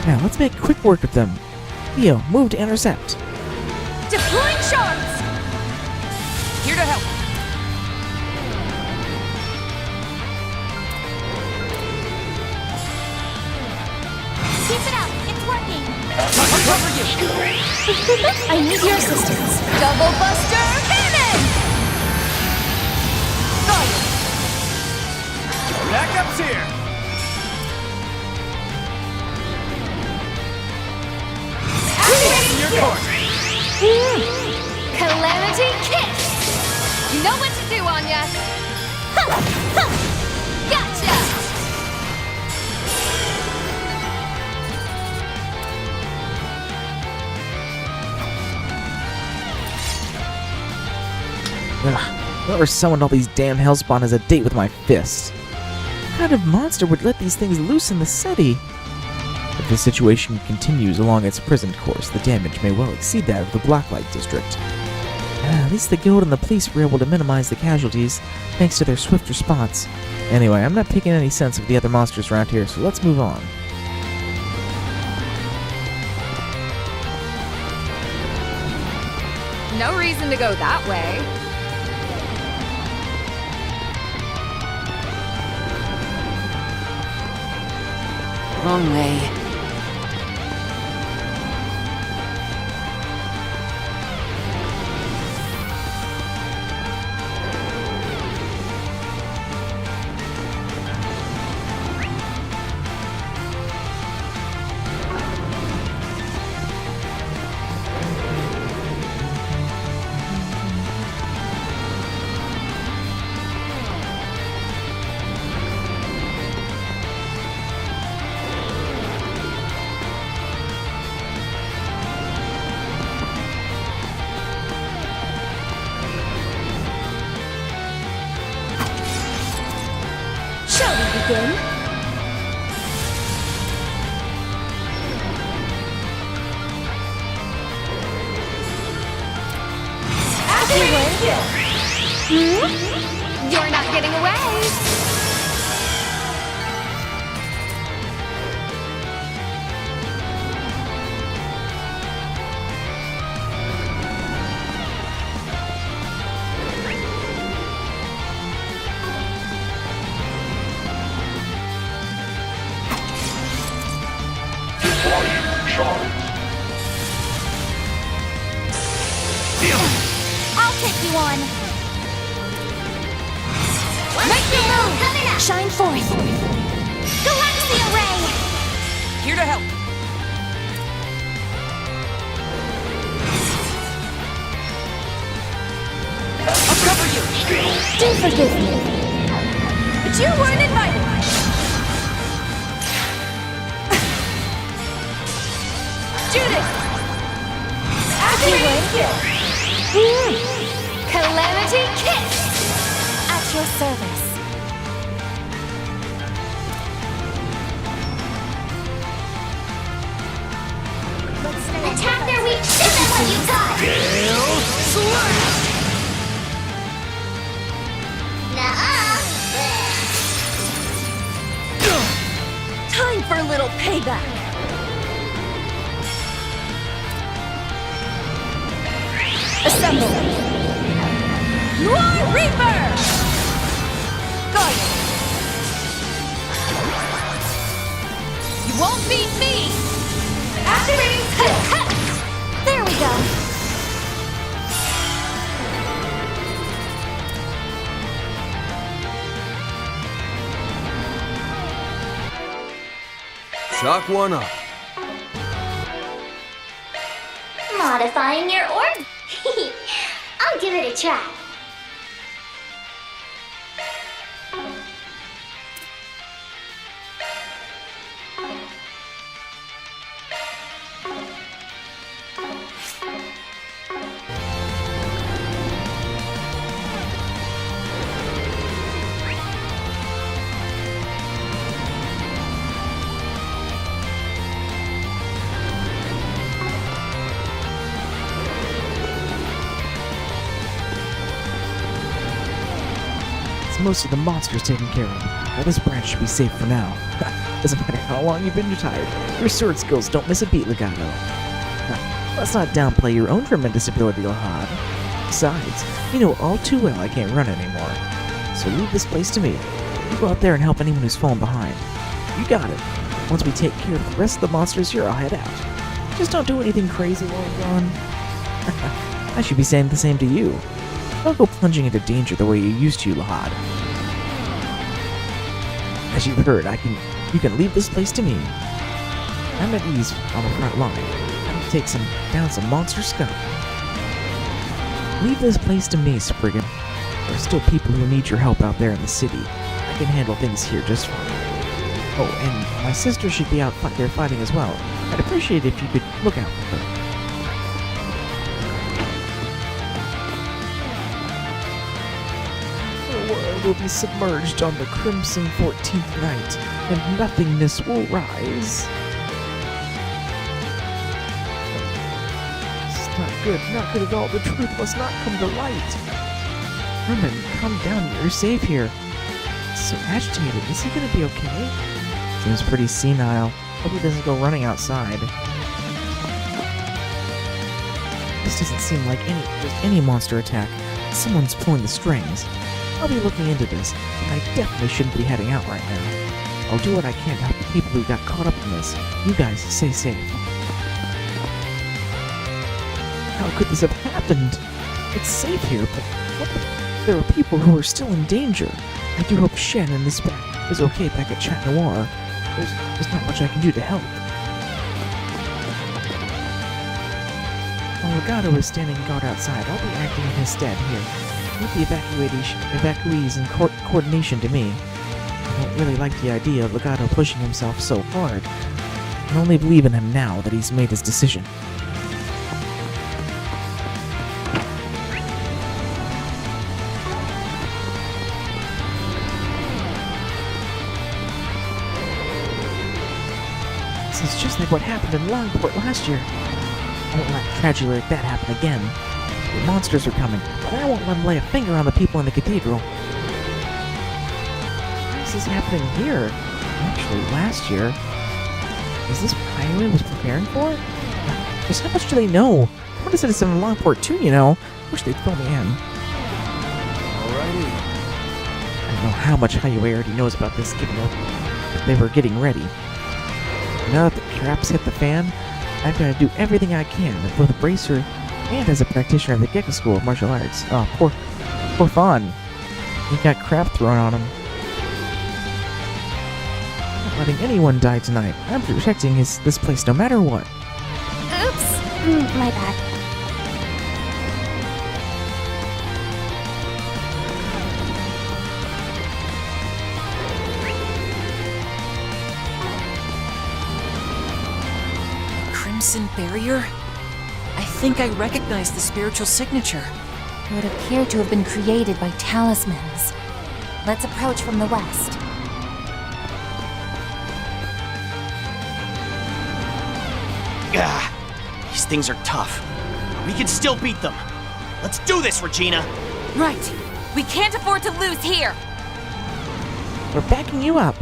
Now, let's make quick work of them. Theo, move to intercept. Deploying shards! Here to help. Keep it up. It's working. I'll cover you. I need your assistance. Double Buster Cannon! Fire! Backup's here! court! Calamity Kiss! You know what to do, Anya! Gotcha! Ugh, whoever summoned all these damn hellspawn has a date with my fists. What kind of monster would let these things loose in the city? If the situation continues along its present course, the damage may well exceed that of the Blacklight District. At least the guild and the police were able to minimize the casualties, thanks to their swift response. Anyway, I'm not picking any sense of the other monsters around here, so let's move on. No reason to go that way. Wrong way. Begin. You're not getting away! I'll take you on. Make your move. Shine forth. Galaxia Ray. Here to help. I'll cover you. Do forgive me. But you weren't invited. Judith! Calamity Kiss! At your service. Attack their weak. This is what you got. Gale Slash! Time for a little payback! Assemble! Noir Reaper! Guardian! You won't beat me! Activating skill! There we go. Chalk one up. Modifying your orb. I'll give it a try. Most of the monsters taken care of. Now this branch should be safe for now. Doesn't matter how long you've been retired, your sword skills don't miss a beat, Legato. Let's not downplay your own tremendous ability, Lahad. Besides, you know all too well I can't run anymore. So leave this place to me. You go out there and help anyone who's fallen behind. You got it. Once we take care of the rest of the monsters here, I'll head out. Just don't do anything crazy while I'm gone. I should be saying the same to you. Don't go plunging into danger the way you used to, Lahad. As you've heard, you can leave this place to me. I'm at ease on the front line. I'm take down some monster scum. Leave this place to me, Spriggan. There are still people who need your help out there in the city. I can handle things here just fine. Oh, and my sister should be out there fighting as well. I'd appreciate it if you could look out for her. The world will be submerged on the crimson 14th night, and nothingness will rise. It's not good at all. The truth must not come to light. Herman, calm down. You're safe here. He's so agitated. Is he gonna be okay? Seems pretty senile. Hope he doesn't go running outside. This doesn't seem like any monster attack. Someone's pulling the strings. I'll be looking into this, and I definitely shouldn't be heading out right now. I'll do what I can to help the people who got caught up in this. You guys, stay safe. How could this have happened? It's safe here, but there are people who are still in danger. I do hope Shannon is okay back at Chat Noir. There's not much I can do to help. While Legato is standing guard outside, I'll be acting in his stead here. Leave the evacuees and coordination to me. I don't really like the idea of Legato pushing himself so hard. I can only believe in him now that he's made his decision. This is just like what happened in Longport last year. I won't let a tragedy like that happen again. The monsters are coming, but I won't let them lay a finger on the people in the cathedral. Why is this happening here? Actually, last year. Is this what Highway was preparing for? Just how much do they know? What is it in Longport too, you know? Wish they'd fill me in. Alrighty. I don't know how much Highway already knows about this, given that they were getting ready. Now that the traps hit the fan, I've got to do everything I can, both a bracer and as a practitioner at the Gecko School of Martial Arts. Oh, poor Fawn. He got crap thrown on him. I'm not letting anyone die tonight. I'm protecting this place no matter what. Oops. My bad. Crimson barrier? I think I recognize the spiritual signature. It would appear to have been created by talismans. Let's approach from the west. These things are tough. We can still beat them. Let's do this, Regina! Right. We can't afford to lose here. We're backing you up.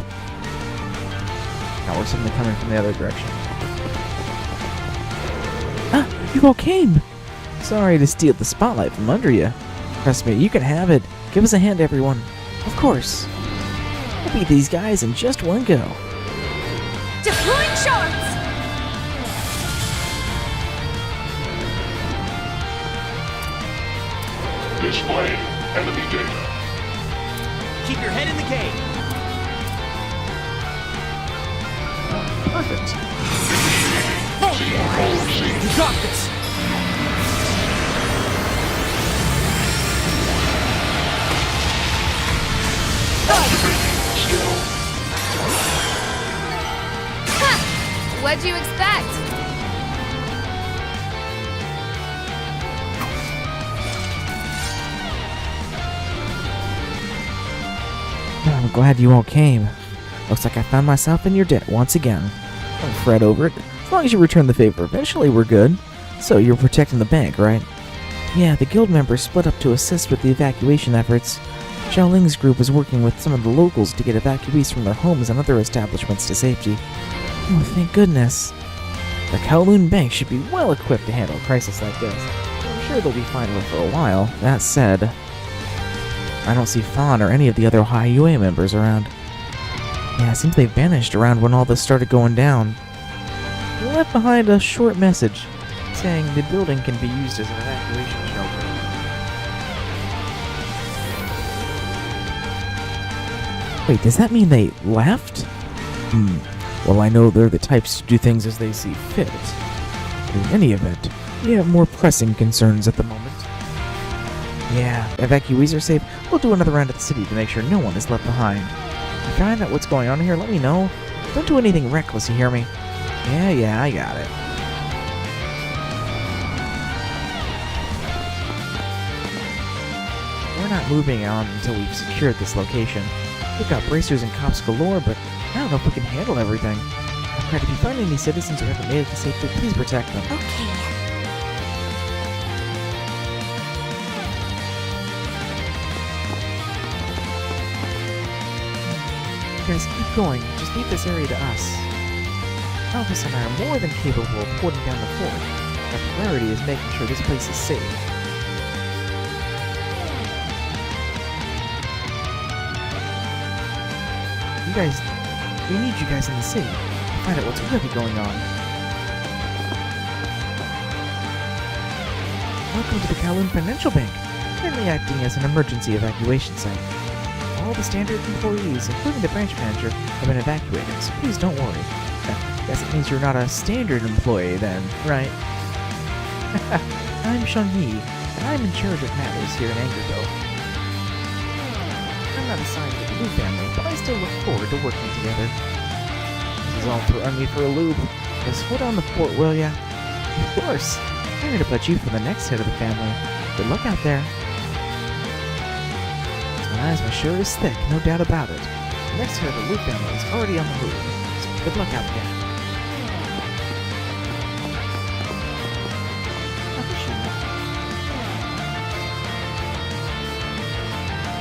Now we're suddenly coming from the other direction. You all came! Sorry to steal the spotlight from under you. Trust me, you can have it. Give us a hand, everyone. Of course. We'll beat these guys in just one go. Deploying shards! Display enemy data. Keep your head in the game. Perfect. You got this! Ha! What'd you expect? I'm glad you all came. Looks like I found myself in your debt once again. Don't fret over it. As long as you return the favor, eventually we're good. So, you're protecting the bank, right? Yeah, the guild members split up to assist with the evacuation efforts. Zhao Ling's group is working with some of the locals to get evacuees from their homes and other establishments to safety. Oh, thank goodness. The Kowloon Bank should be well equipped to handle a crisis like this. I'm sure they'll be fine with it for a while. That said, I don't see Fawn or any of the other High UA members around. Yeah, it seems they vanished around when all this started going down. They left behind a short message saying the building can be used as an evacuation shelter. Wait, does that mean they left? Well, I know they're the types to do things as they see fit. In any event, we have more pressing concerns at the moment. Yeah, evacuees are safe. We'll do another round of the city to make sure no one is left behind. If you find out what's going on here, let me know. Don't do anything reckless, you hear me? Yeah, I got it. We're not moving on until we've secured this location. We've got bracers and cops galore, but I don't know if we can handle everything. Alright, if you find any citizens who haven't made it to safety, please protect them. Okay. You guys keep going. Just leave this area to us. Elvis and I are more than capable of holding down the fort. Our priority is making sure this place is safe. We need you guys in the city to find out what's really going on. Welcome to the Kowloon Financial Bank, currently acting as an emergency evacuation site. All the standard employees, including the branch manager, have been evacuated, so please don't worry. I guess it means you're not a standard employee then, right? I'm Shang-Yi, and I'm in charge of matters here in Angerville. I'm not assigned to the Blue family, but I still look forward to working together. This is all throwing me for a loop. Just hold on the fort, will ya? Of course. I'm going to put you for the next head of the family. Good luck out there. My eyes, my shirt is thick, no doubt about it. The next head of the Blue family is already on the move, so good luck out there.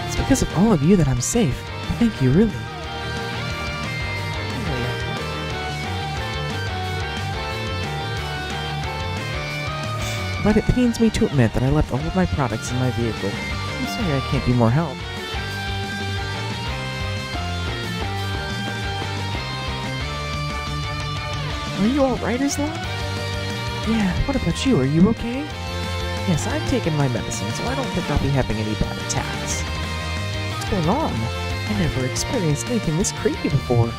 It's because of all of you that I'm safe. Thank you, really. But it pains me to admit that I left all of my products in my vehicle. I'm sorry I can't be more help. Are you alright, Islam? Yeah, what about you? Are you okay? Yes, I've taken my medicine, so I don't think I'll be having any bad attacks. What's going on? I never experienced anything this creepy before.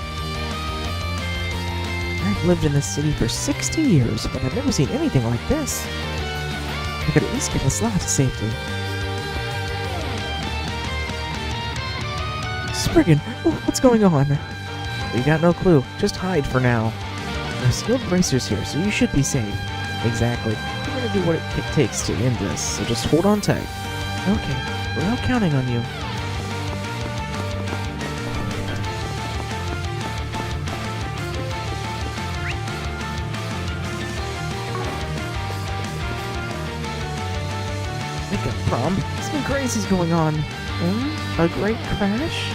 I've lived in this city for 60 years, but I've never seen anything like this. I could at least get us lot to safety. Spriggan, what's going on? We got no clue. Just hide for now. There are skilled bracers here, so you should be safe. Exactly. We're gonna do what it takes to end this, so just hold on tight. Okay, we're all counting on you. Prom, something crazy's going on. A great crash?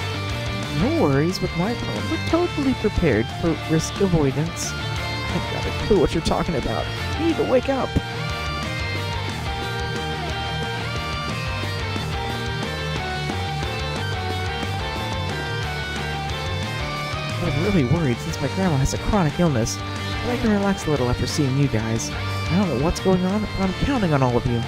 No worries, with my prom, we're totally prepared for risk avoidance. I've got a clue what you're talking about. You need to wake up. I'm really worried since my grandma has a chronic illness, but I can relax a little after seeing you guys. I don't know what's going on, but I'm counting on all of you.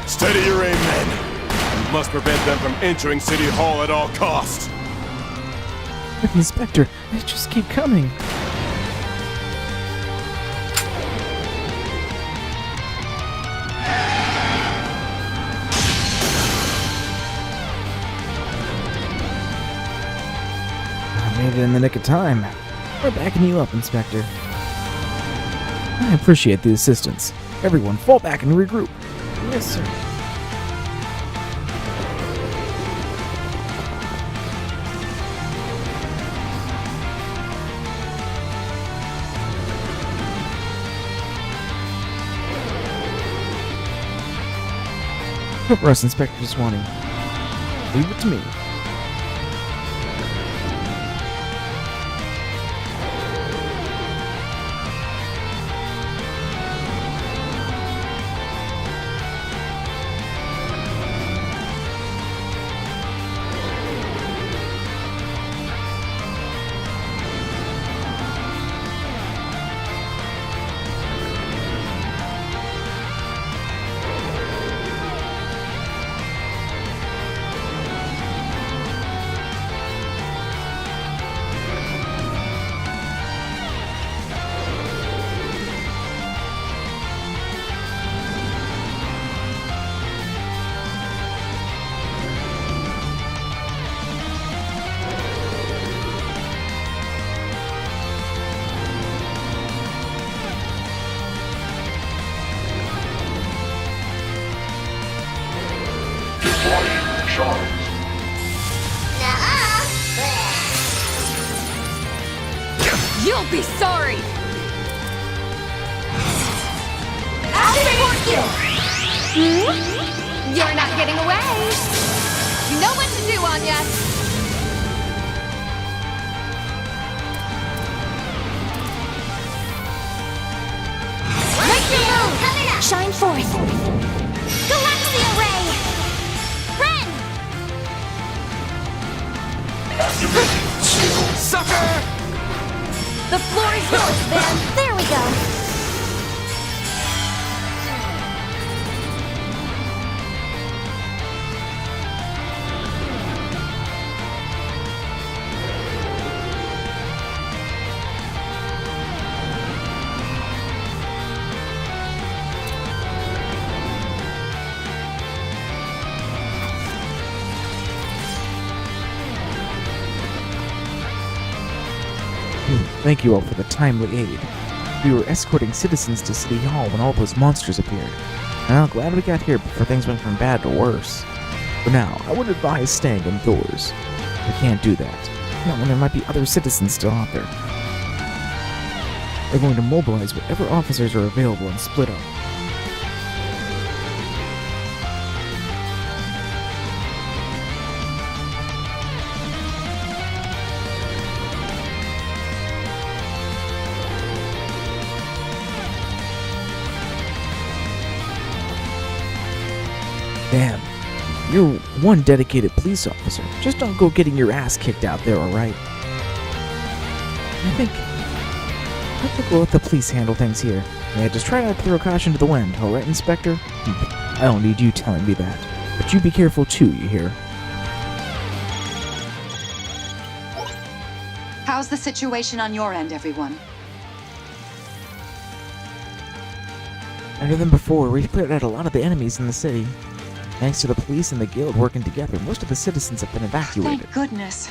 Steady your aim, men. We must prevent them from entering City Hall at all costs. But Inspector, they just keep coming. I made it in the nick of time. We're backing you up, Inspector. I appreciate the assistance. Everyone, fall back and regroup. Yes, sir. Hope Russ, Inspector Swanee. Leave it to me. You'll be sorry! Activate you! You're not getting away! You know what to do, Anya! Make your move! Shine forth! Galaxia Ray! Ren! Sucker! The floor is yours, Van! There we go! Thank you all for the timely aid. We were escorting citizens to City Hall when all those monsters appeared. Well, glad we got here before things went from bad to worse. For now, I would advise staying indoors. We can't do that. Not when there might be other citizens still out there. We're going to mobilize whatever officers are available and split up. Damn, you're one dedicated police officer. Just don't go getting your ass kicked out there, alright? I think we'll let the police handle things here. Yeah, just try not to throw caution to the wind, alright, Inspector? I don't need you telling me that. But you be careful too, you hear? How's the situation on your end, everyone? Better than before, we've cleared out a lot of the enemies in the city. Thanks to the police and the guild working together, most of the citizens have been evacuated. Thank goodness.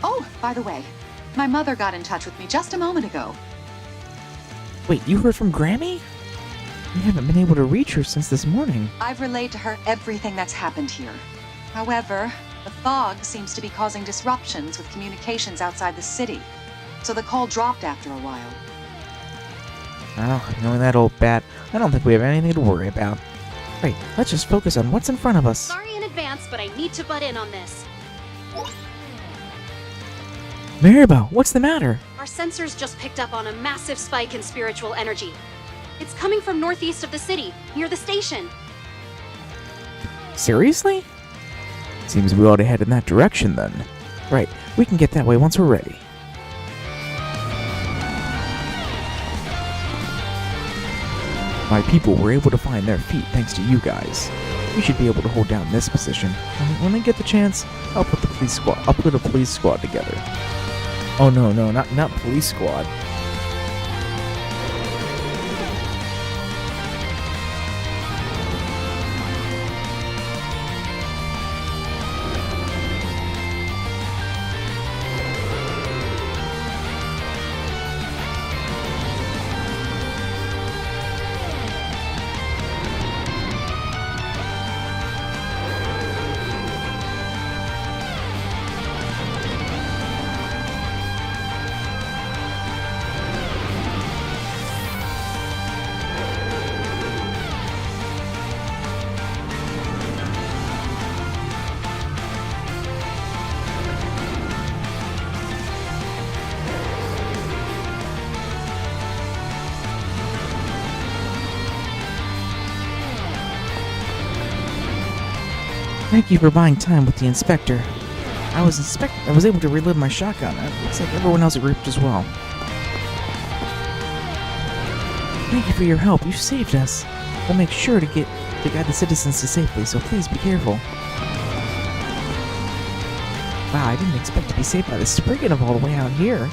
Oh, by the way, my mother got in touch with me just a moment ago. Wait, you heard from Grammy? We haven't been able to reach her since this morning. I've relayed to her everything that's happened here. However, the fog seems to be causing disruptions with communications outside the city, so the call dropped after a while. Well, knowing that old bat, I don't think we have anything to worry about. Right, let's just focus on what's in front of us. Sorry in advance, but I need to butt in on this. Maribel, what's the matter? Our sensors just picked up on a massive spike in spiritual energy. It's coming from northeast of the city, near the station. Seriously? Seems we ought to head in that direction then. Right, we can get that way once we're ready. My people were able to find their feet thanks to you guys. We should be able to hold down this position. When I get the chance, I'll put a police squad together. Oh no, not police squad. Thank you for buying time with the inspector. I was able to relive my shotgun. It looks like everyone else agreed as well. Thank you for your help. You saved us. We'll make sure to guide the citizens to safely, so please be careful. Wow, I didn't expect to be saved by the Spriggan all the way out here.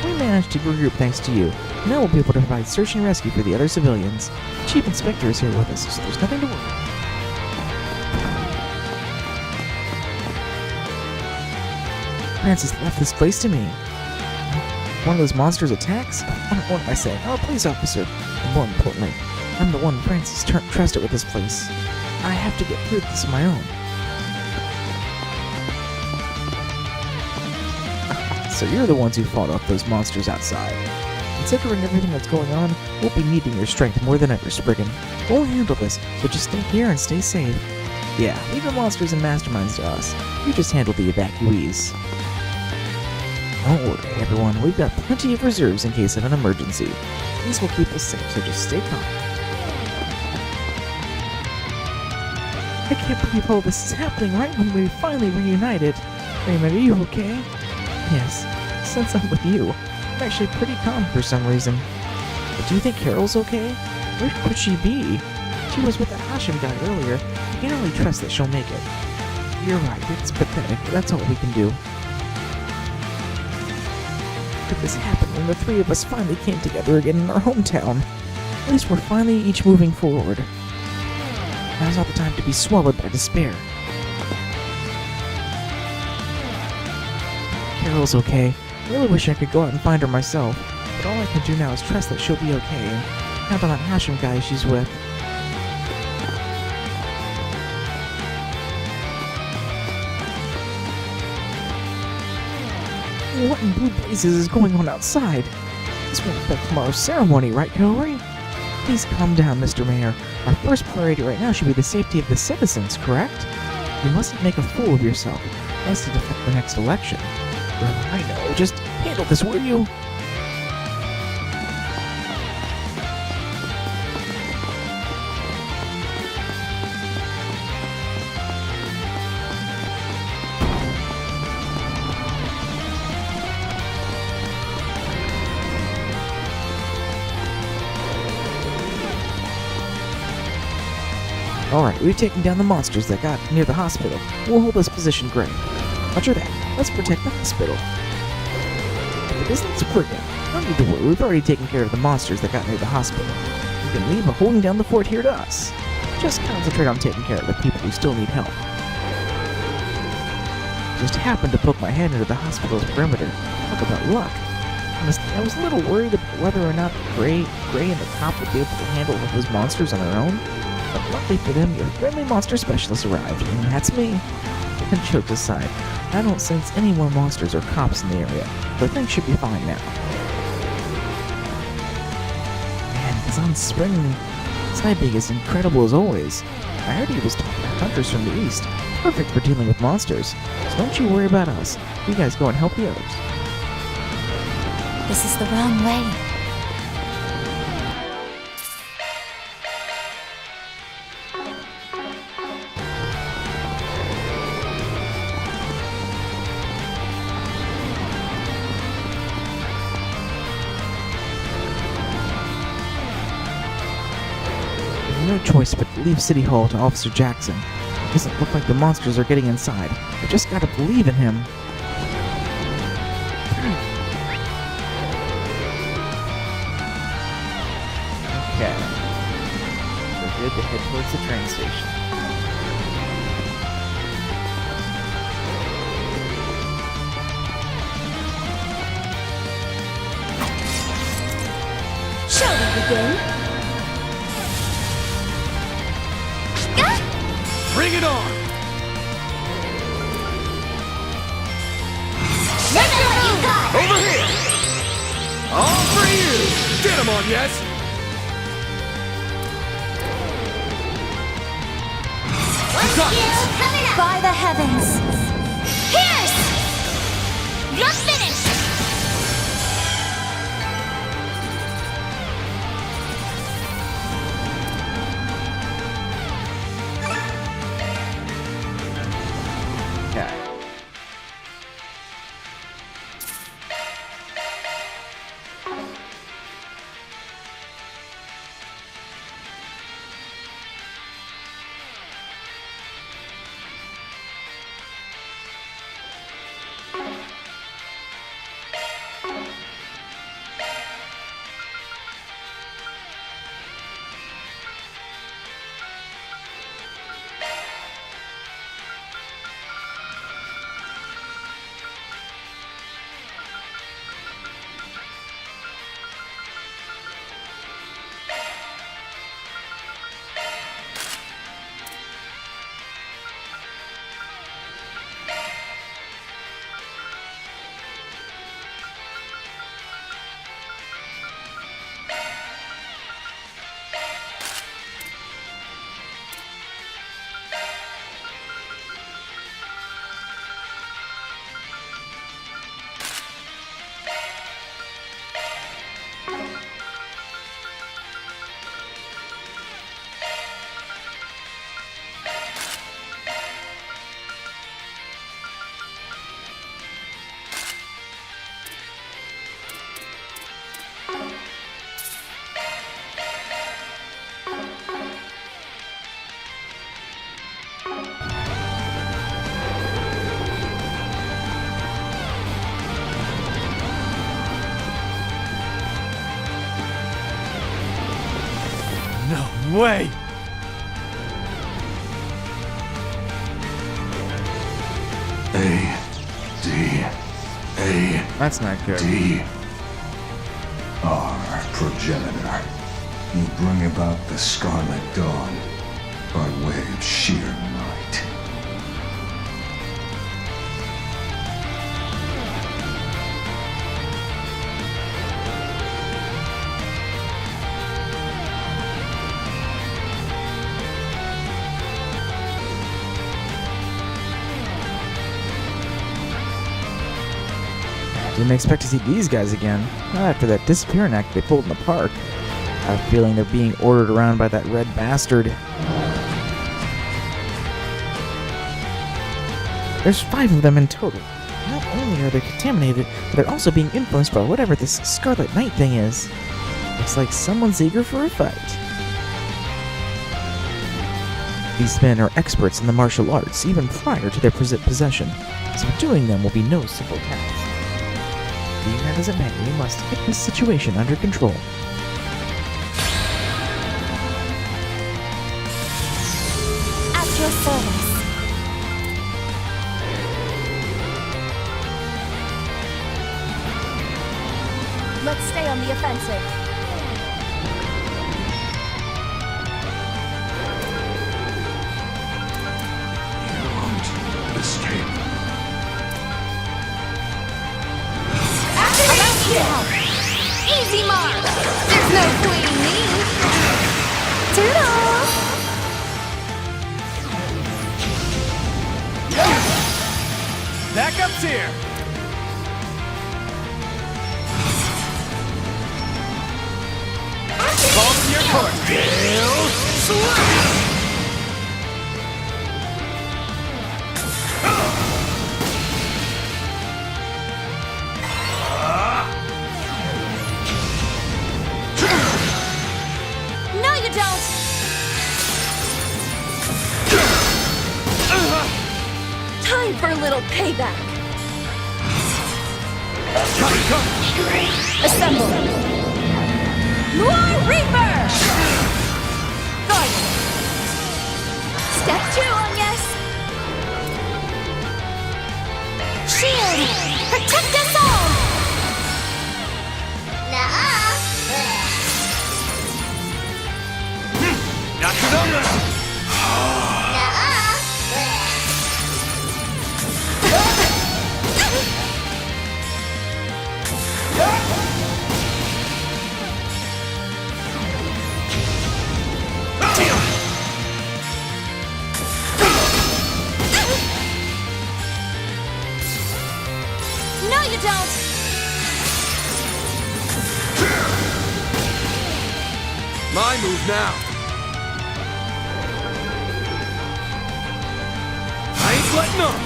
We managed to regroup thanks to you. Now we'll be able to provide search and rescue for the other civilians. The Chief Inspector is here with us, so there's nothing to worry about. Francis left this place to me. One of those monsters attacks? What did I say? I'm a police officer. And more importantly, I'm the one Francis trusted with this place. I have to get through this on my own. So you're the ones who fought off those monsters outside. Considering everything that's going on, we'll be needing your strength more than ever, Spriggan. We'll handle this, so just stay here and stay safe. Yeah, leave the monsters and masterminds to us. You just handle the evacuees. Don't worry, everyone. We've got plenty of reserves in case of an emergency. These will keep us safe, so just stay calm. I can't believe all this is happening right when we finally reunited. Raymond, are you okay? Yes, since I'm with you, I'm actually pretty calm for some reason. But do you think Carol's okay? Where could she be? She was with the Hashem guy earlier. You can only trust that she'll make it. You're right, it's pathetic, but that's all we can do. Could this happen when the three of us finally came together again in our hometown? At least we're finally each moving forward. Now's not the time to be swallowed by despair. Carol's okay. I really wish I could go out and find her myself, but all I can do now is trust that she'll be okay and count on that Hashem guy she's with. What in blue blazes is going on outside? This won't affect tomorrow's ceremony, right, Hillary? Please calm down, Mr. Mayor. Our first priority right now should be the safety of the citizens, correct? You mustn't make a fool of yourself, lest it affect the next election. Well, I know. Just handle this, will you? Alright, we've taken down the monsters that got near the hospital. We'll hold this position great. Roger that. Let's protect the hospital. If it isn't Spriggan, no need to worry. We've already taken care of the monsters that got near the hospital. You can leave holding down the fort here to us. Just concentrate on taking care of the people who still need help. Just happened to poke my head into the hospital's perimeter. Talk about luck. Honestly, I was a little worried about whether or not Gray and the cop would be able to handle those monsters on their own. But luckily for them, your friendly monster specialist arrived, and that's me. And jokes aside, I don't sense any more monsters or cops in the area, so things should be fine now. Man, Kazan's spring Side is incredible as always. I heard he was talking to hunters from the east, perfect for dealing with monsters. So don't you worry about us. You guys go and help the others. This is the wrong way. No choice but to leave City Hall to Officer Jackson. It doesn't look like the monsters are getting inside. I just gotta believe in him. Okay. We're good to head towards the train station. Shall we begin? Bring it on! Over here! All for you! Get him on, yes! By the heavens! Pierce! You're finished! No way! That's not good. D. Our progenitor. You bring about the Scarlet Dawn by way of sheer might. Didn't expect to see these guys again. Not after that disappearing act they pulled in the park. I have a feeling they're being ordered around by that red bastard. There's 5 of them in total. Not only are they contaminated, but they're also being influenced by whatever this Scarlet Knight thing is. Looks like someone's eager for a fight. These men are experts in the martial arts, even prior to their possession, so doing them will be no simple task. Being that as it may, we must get this situation under control. At your service. Let's stay on the offensive. Escape. Easy mark! There's no fleeing me! Toodles! Backup's here! Call to your court! Gale Slash! No, you don't! Time for a little payback! Assemble! More Reaper! Guardian! Step 2 on yes! Shield! Protect us all! No, you don't! My move now. I ain't letting up.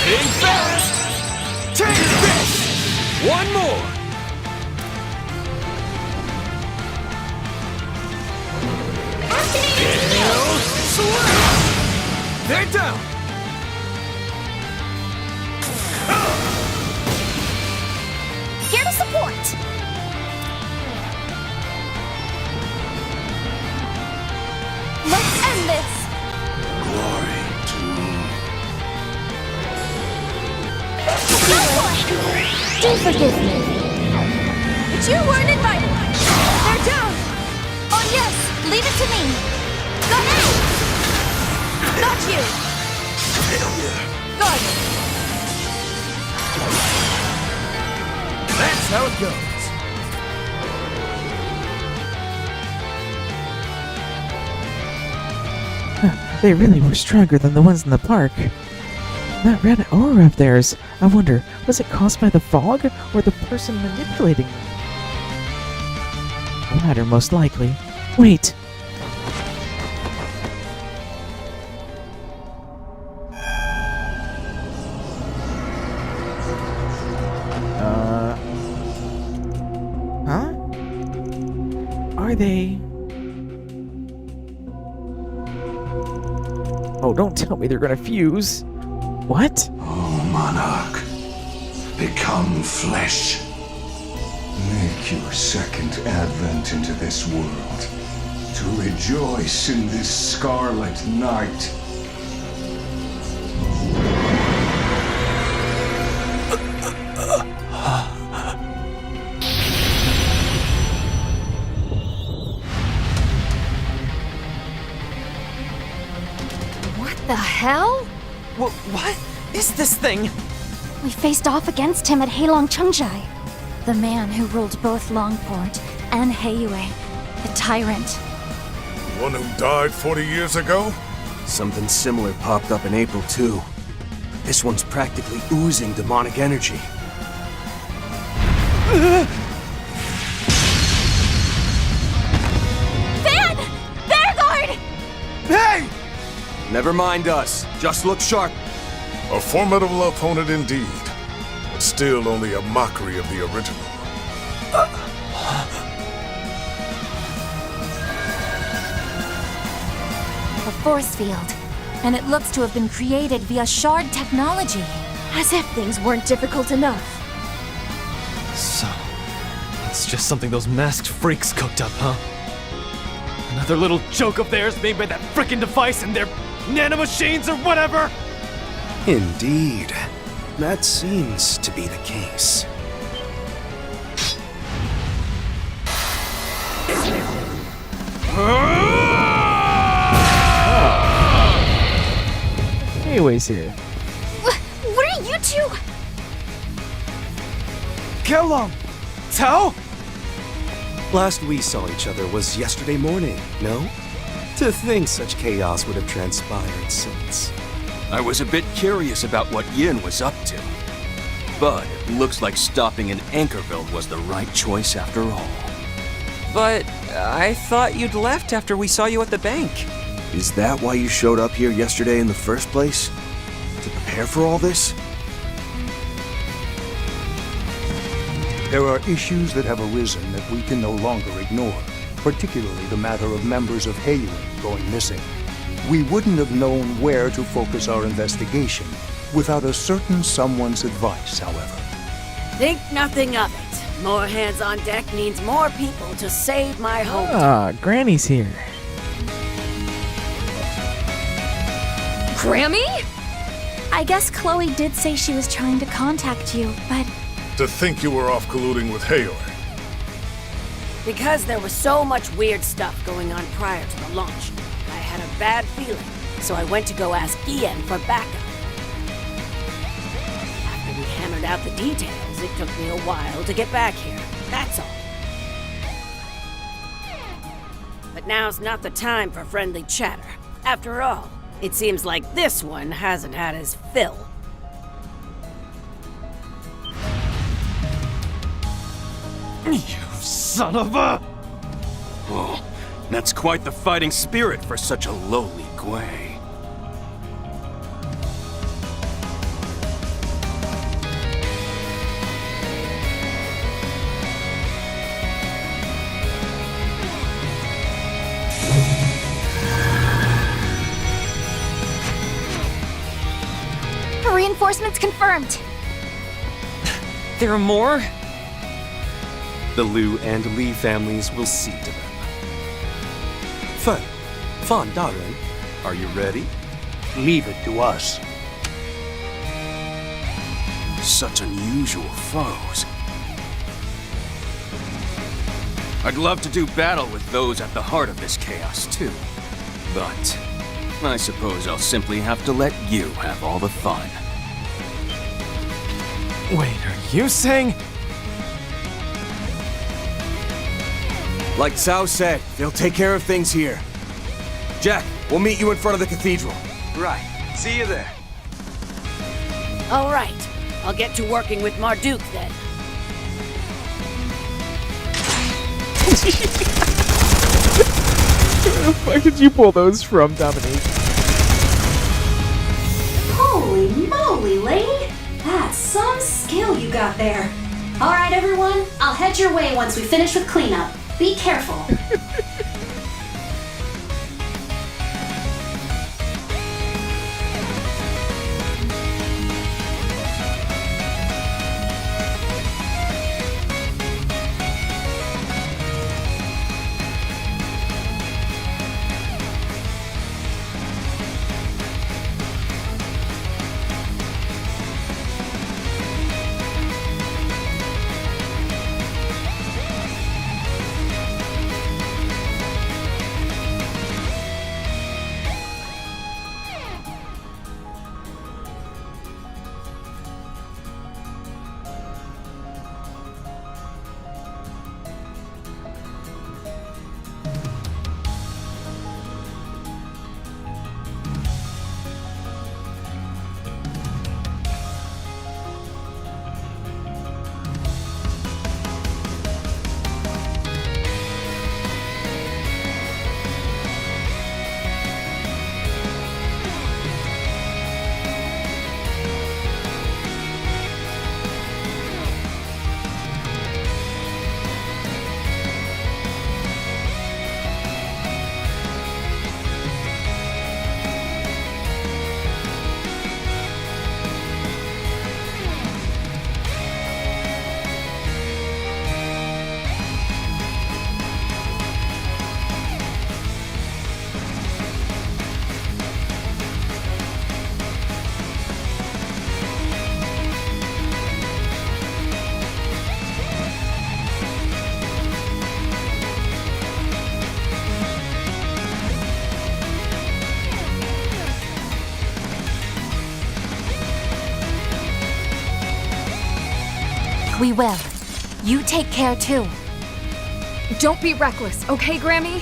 Big fast! Take this! One more! Gale Slash! They're down! Here to support! Let's end this! Do forgive me. But you weren't invited. They're down. Oh yes, leave it to me. Go ahead. Not you. Guardian. That's how it goes. They really were stronger than the ones in the park. That red aura of theirs, I wonder, was it caused by the fog or the person manipulating them? The latter, most likely. Wait! Huh? Are they... Oh, don't tell me they're gonna fuse. What? Oh, Monarch. Become flesh. Make your second advent into this world. To rejoice in this scarlet night. What the hell? What is this thing? We faced off against him at Heilong Chungjai. The man who ruled both Longport and Heiyue. The tyrant. The one who died 40 years ago? Something similar popped up in April, too. This one's practically oozing demonic energy. Van! Bearguard! Hey! Never mind us. Just look sharp. A formidable opponent indeed. But still only a mockery of the original. A force field. And it looks to have been created via shard technology. As if things weren't difficult enough. So, it's just something those masked freaks cooked up, huh? Another little joke of theirs made by that frickin' device and their nanomachines or whatever? Indeed. That seems to be the case. Anyways here. What are you two? Kelong! Tao? Last we saw each other was yesterday morning, no? To think such chaos would have transpired since. I was a bit curious about what Yin was up to. But it looks like stopping in Anchorville was the right choice after all. But I thought you'd left after we saw you at the bank. Is that why you showed up here yesterday in the first place? To prepare for all this? There are issues that have arisen that we can no longer ignore, particularly the matter of members of Heiyue going missing. We wouldn't have known where to focus our investigation without a certain someone's advice, however. Think nothing of it. More hands on deck means more people to save my home. Ah, Granny's here. Grammy? I guess Chloe did say she was trying to contact you, but... To think you were off colluding with Heiyue. Because there was so much weird stuff going on prior to the launch, I had a bad feeling, so I went to go ask Ian for backup. After we hammered out the details, it took me a while to get back here, that's all. But now's not the time for friendly chatter. After all, it seems like this one hasn't had his fill. You son of a... Oh, that's quite the fighting spirit for such a lowly Gwei. Reinforcements confirmed. There are more? The Liu and Li families will see to them. Fan Daren, are you ready? Leave it to us. Such unusual foes. I'd love to do battle with those at the heart of this chaos, too. But I suppose I'll simply have to let you have all the fun. Wait, are you saying... Like Cao said, they'll take care of things here. Jack, we'll meet you in front of the cathedral. Right. See you there. All right. I'll get to working with Marduk then. Where the fuck did you pull those from, Dominique? Holy moly, lady! That's some skill you got there. All right, everyone. I'll head your way once we finish with cleanup. Be careful. We will. You take care too. Don't be reckless, okay, Grammy?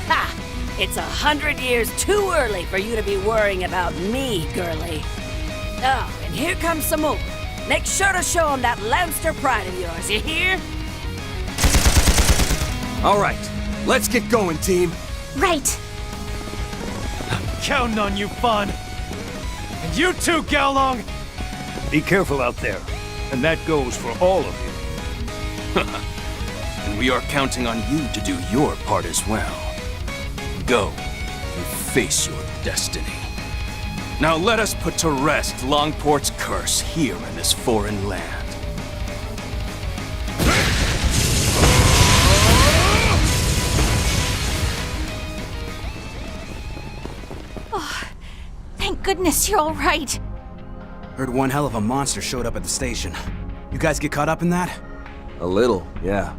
Ha! It's 100 years too early for you to be worrying about me, girlie. Oh, and here comes some more. Make sure to show them that Lancer pride of yours, you hear? All right, let's get going, team. Right. I'm counting on you, Fawn. And you too, Gaolong. Be careful out there. And that goes for all of you. And we are counting on you to do your part as well. Go and face your destiny. Now let us put to rest Longport's curse here in this foreign land. Oh, thank goodness you're all right. Heard one hell of a monster showed up at the station. You guys get caught up in that? A little, yeah.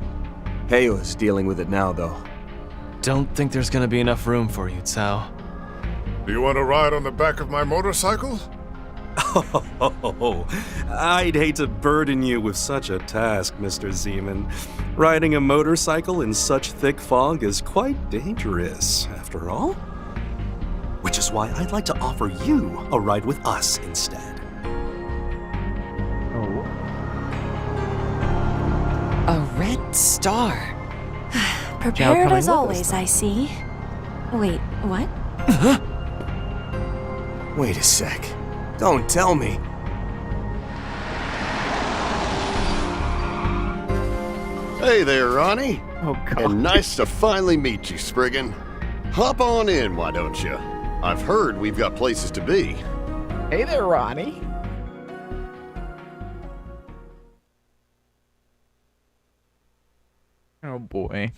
Heyo's dealing with it now, though. Don't think there's gonna be enough room for you, Cao. Do you want to ride on the back of my motorcycle? Oh, I'd hate to burden you with such a task, Mr. Zeman. Riding a motorcycle in such thick fog is quite dangerous, after all. Which is why I'd like to offer you a ride with us instead. A red star. Prepared as always, I see. Wait, what? Wait a sec. Don't tell me. Hey there, Ronnie. Oh, God. And nice to finally meet you, Spriggan. Hop on in, why don't you? I've heard we've got places to be. Hey there, Ronnie. Oh, boy.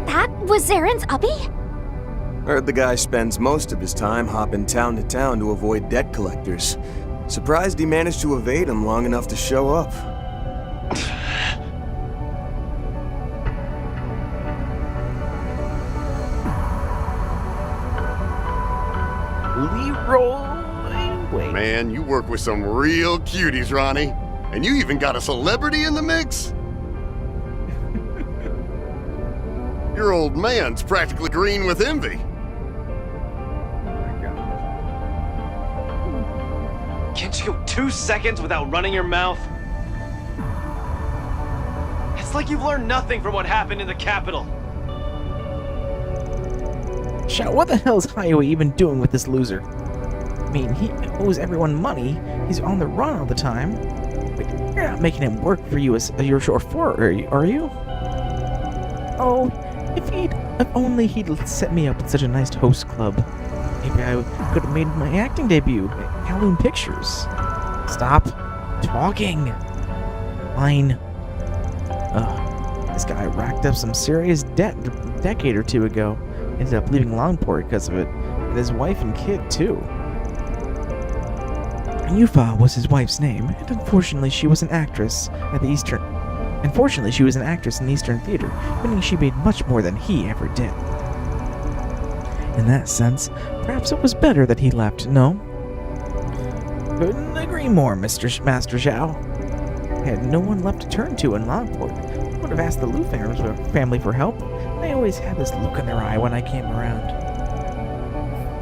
That was Zaren's Uppy? Heard the guy spends most of his time hopping town to town to avoid debt collectors. Surprised he managed to evade them long enough to show up. Leroy. Wait. man, you work with some real cuties, Ronnie. And you even got a celebrity in the mix? Your old man's practically green with envy. Can't you go 2 seconds without running your mouth? It's like you've learned nothing from what happened in the capital. Shadow, what the hell is Highway even doing with this loser? I mean, he owes everyone money. He's on the run all the time. But you're not making him work for you as your chauffeur, are you? Oh, if only he'd set me up with such a nice host club. Maybe I could have made my acting debut at Kowloon Pictures. Stop talking. Fine. This guy racked up some serious debt a decade or two ago. Ended up leaving Longport because of it, and his wife and kid too. Yufa was his wife's name, and unfortunately she was an actress in the Eastern Theater, meaning she made much more than he ever did. In that sense, perhaps it was better that he left, no? Couldn't agree more, Master Zhao. I had no one left to turn to in Longport. I would have asked the Lu family for help. They always had this look in their eye when I came around.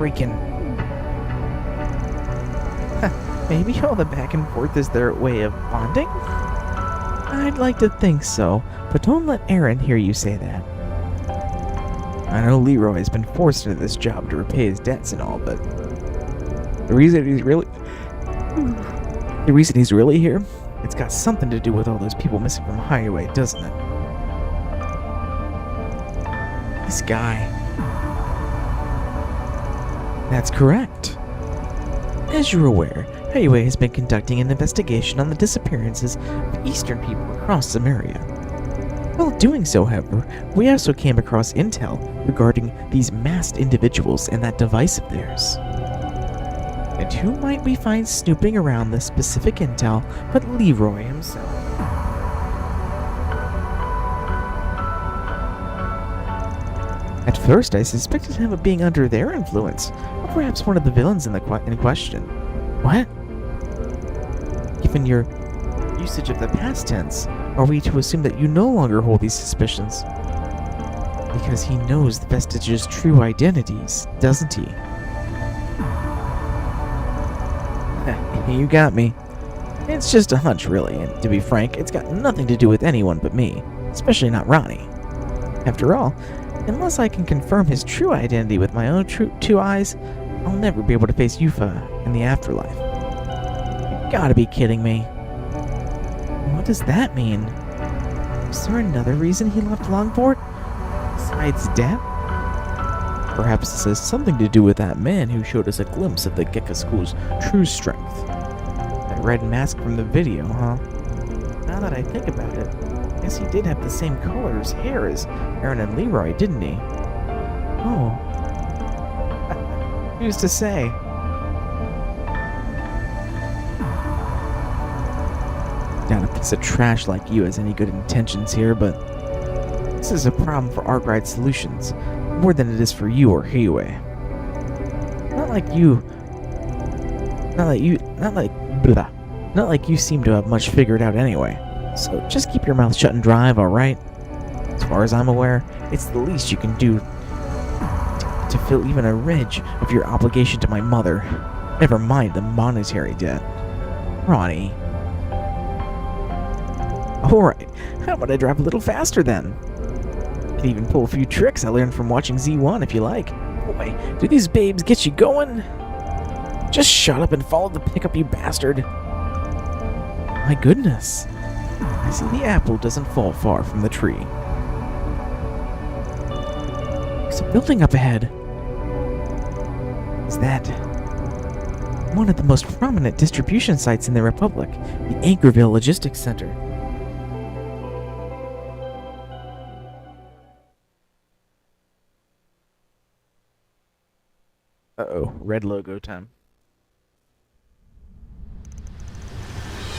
Freaking. Maybe all the back and forth is their way of bonding? I'd like to think so, but don't let Aaron hear you say that. I know Leroy has been forced into this job to repay his debts and all, but the reason he's really here, it's got something to do with all those people missing from Highway, doesn't it? This guy. That's correct. As you're aware, Highway has been conducting an investigation on the disappearances of Eastern people across Samaria. While doing so, however, we also came across intel regarding these masked individuals and that device of theirs. And who might we find snooping around this specific intel but Leroy himself? At first, I suspected him of being under their influence, or perhaps one of the villains in question. What? Given your usage of the past tense, are we to assume that you no longer hold these suspicions? Because he knows the Vestige's true identities, doesn't he? You got me. It's just a hunch, really, and to be frank, it's got nothing to do with anyone but me, especially not Ronnie. After all, unless I can confirm his true identity with my own two eyes, I'll never be able to face Yufa in the afterlife. You gotta be kidding me. What does that mean? Is there another reason he left Longport? Besides death? Perhaps this has something to do with that man who showed us a glimpse of the Gekka School's true strength. That red mask from the video, huh? Now that I think about it, I guess he did have the same color's hair as Aaron and Leroy, didn't he? Oh. Who's to say? Doubt a piece of trash like you has any good intentions here, but this is a problem for Arkwright Solutions, more than it is for you or Highway. Not like you seem to have much figured out anyway. So just keep your mouth shut and drive, alright? As far as I'm aware, it's the least you can do to fill even a ridge of your obligation to my mother. Never mind the monetary debt. Ronnie. Alright, how about I drive a little faster then? Can even pull a few tricks I learned from watching Z1 if you like. Boy, do these babes get you going? Just shut up and follow the pickup, you bastard. My goodness. I see the apple doesn't fall far from the tree. There's a building up ahead. Is that one of the most prominent distribution sites in the Republic, the Anchorville Logistics Center? Uh-oh, red logo time.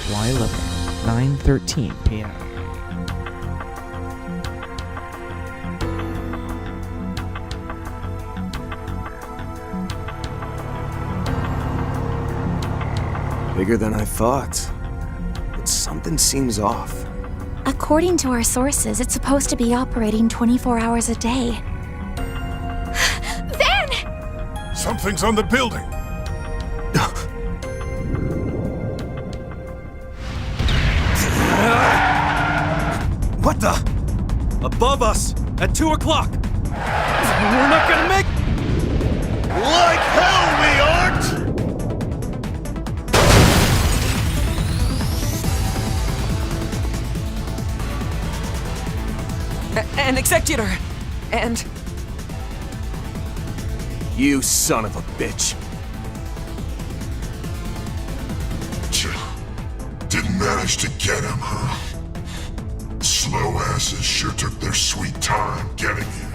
July 11th, 9:13 p.m. bigger than I thought. But something seems off. According to our sources, it's supposed to be operating 24 hours a day. Van! Something's on the building. What the? Above us, at 2 o'clock. We're not gonna make... Like hell we aren't! An executor! And... You son of a bitch. Didn't manage to get him, huh? Slow asses sure took their sweet time getting here,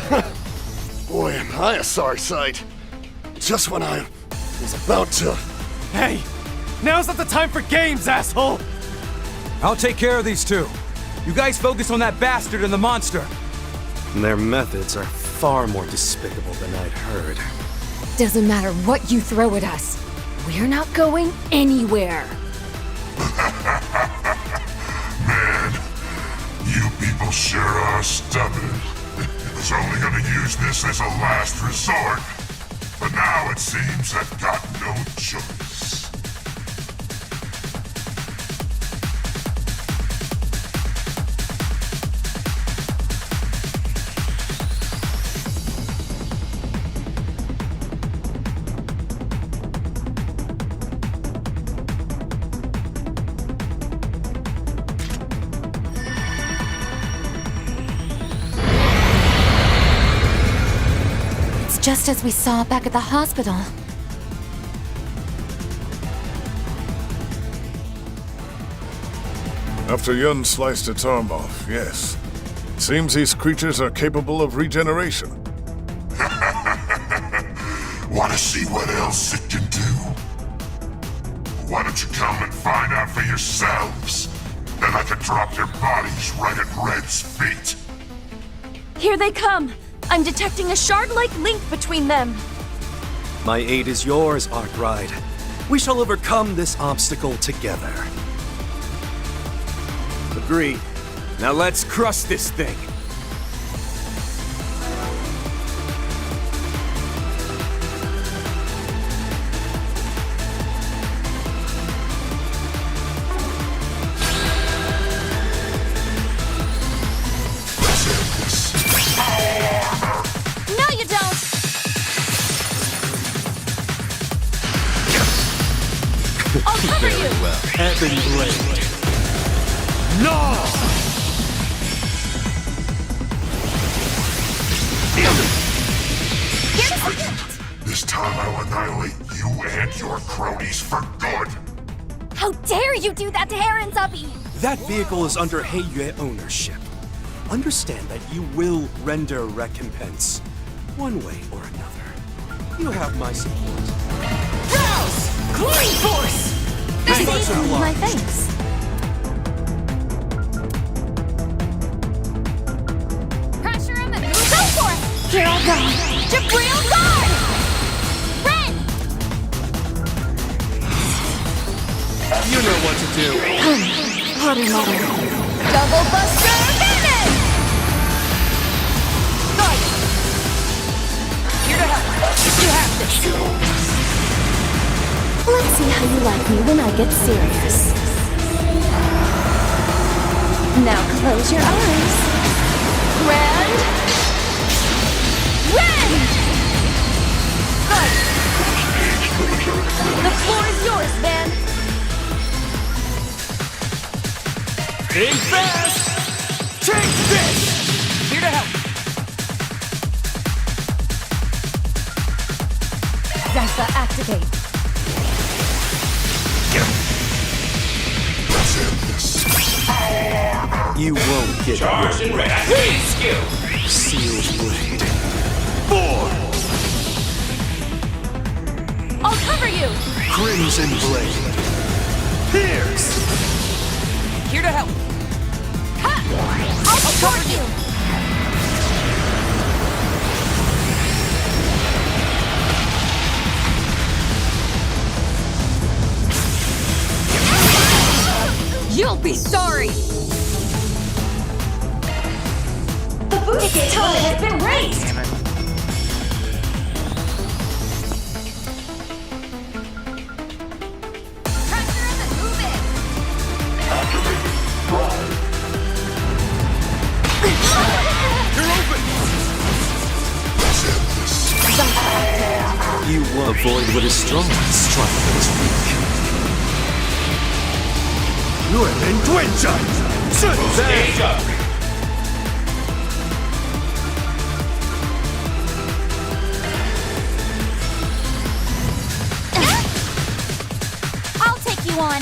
though. Boy, am I a sorry sight. Just when I was about to... Hey! Now's not the time for games, asshole! I'll take care of these two. You guys focus on that bastard and the monster. Their methods are far more despicable than I'd heard. Doesn't matter what you throw at us. We're not going anywhere. Man, you people sure are stubborn. I was only gonna use this as a last resort, but now it seems I've got no choice. Just as we saw back at the hospital. After Yun sliced its arm off, yes. Seems these creatures are capable of regeneration. Want to see what else it can do? Why don't you come and find out for yourselves? Then I can drop your bodies right at Red's feet. Here they come! I'm detecting a shard-like link between them. My aid is yours, Arkride. We shall overcome this obstacle together. Agreed. Now let's crush this thing. Ebon Blade. No! This time I'll annihilate you and your cronies for good. How dare you do that to Aaron Zubby? That vehicle is under Heiyue ownership. Understand that you will render recompense, one way or another. You have my support. Rouse! Clean force! This is my face. Pressure him and move. Go for it! Here I'll go. Jabril guard! Ren! You know what to do. Hotter mother. Double buster finish! Nice! Here to help. You have this. Let's see how you like me when I get serious. Now close your eyes. Grand. Ren! Good. The floor is yours, man. Think fast! Take this! Here to help. Zypha activate. You won't get Charge and ready. Please, skill. Sealed blade. 4. I'll cover you. Crimson blade. Pierce. Here to help. Ha! I'll support you. be sorry! The boost gate limit has been raised! Damn it. Pressure him and move it! You're open! You will avoid what is strong, strike what is weak. Yuan Duanshan! Stage up! I'll take you on.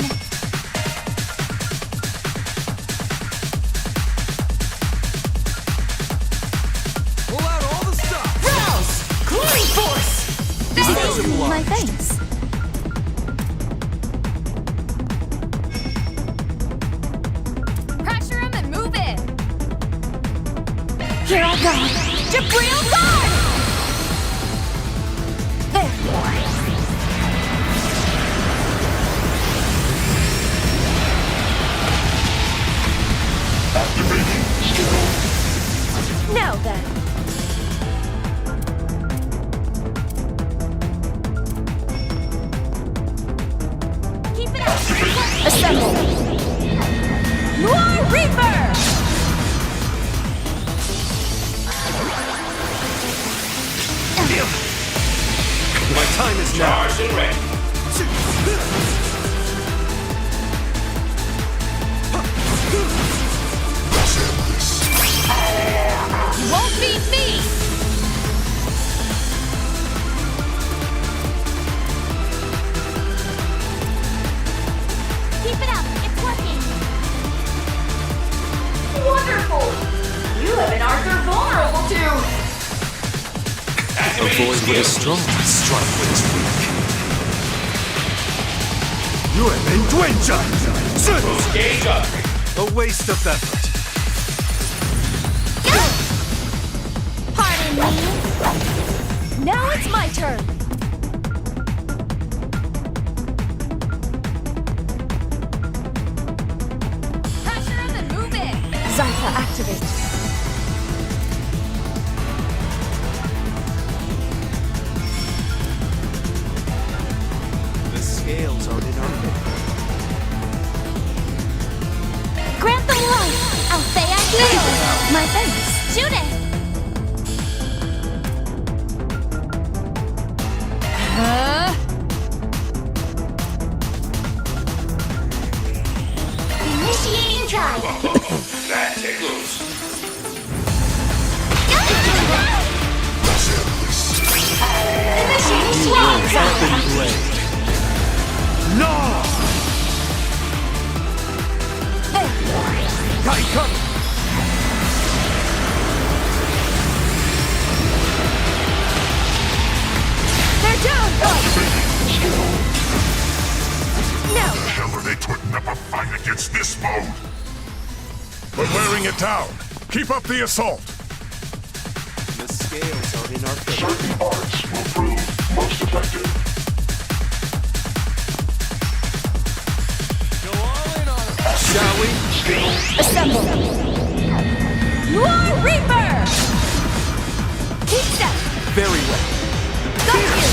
Pull out all the stuff! Rouse! Cooling force! My thanks. Pressure him and move it! Here I go! Jabril guard! Now then. Keep it up! Assemble! Noir Reaper! My time is now! Charged and ready. You won't beat me! Keep it up, it's working! Wonderful! You have an arc they're vulnerable to! Avoid what is strong, strike what is weak. Yuan Duanshan! Gauge up! A waste of effort. Pardon me. Now it's my turn. Pressure him and move it. Zypha activate. The scales are in our favor. Grant them life. Althea heal. My thanks. Shoot it. Initiating drive. That tickles. Initiating swamp zone. No! Kai come! They're down. No. Hell are they putting up a fight against this mode? We're wearing it down. Keep up the assault. The scales are in our favor. Certain arts will prove most effective. Go all in on it. Shall we? Assemble. Noir Reaper. Keep step. Very well. Got you.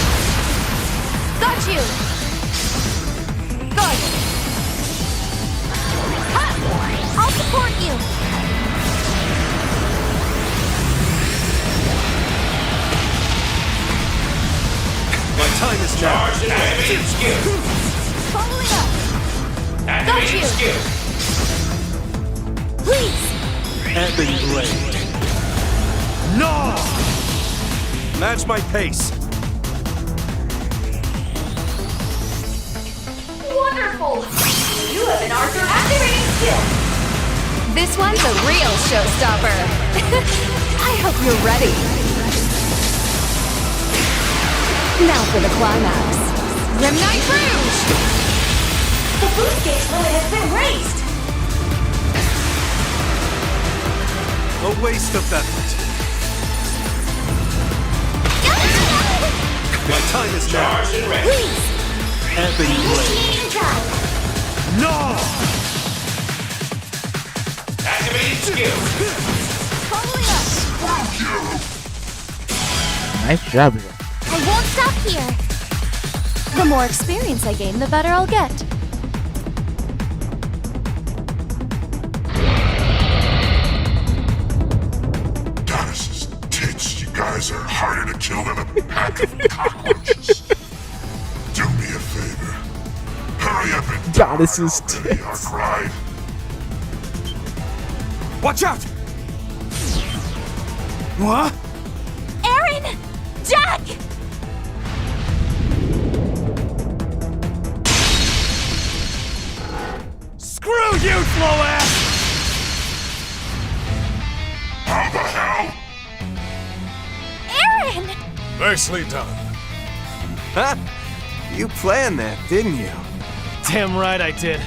Got you. Good. Ha! I'll support you. My time is now. Charged and ready. Skill. Following up. Got Activating you. skill. Please. Ebon blade. No! Match my pace. Wonderful. You have an Arthur activating skill. This one's a real showstopper. I hope you're ready. Now for the climax. Grimnight Rouge! The boost gauge limit has been raised. A waste of effort. My time is now. Charged and ready. Please. Ebon blade. Initiating drive. No! Activating skill. Nice job here. I won't stop here. The more experience I gain, the better I'll get. Goddess's tits, you guys are harder to kill than a pack of cockroaches. Do me a favor. Hurry up and Goddess's die already, tits. Arkwright. Watch out! What? Aaron! Jack! Screw you, slow ass! How the hell? Aaron! Nicely done. Huh? You planned that, didn't you? Damn right I did.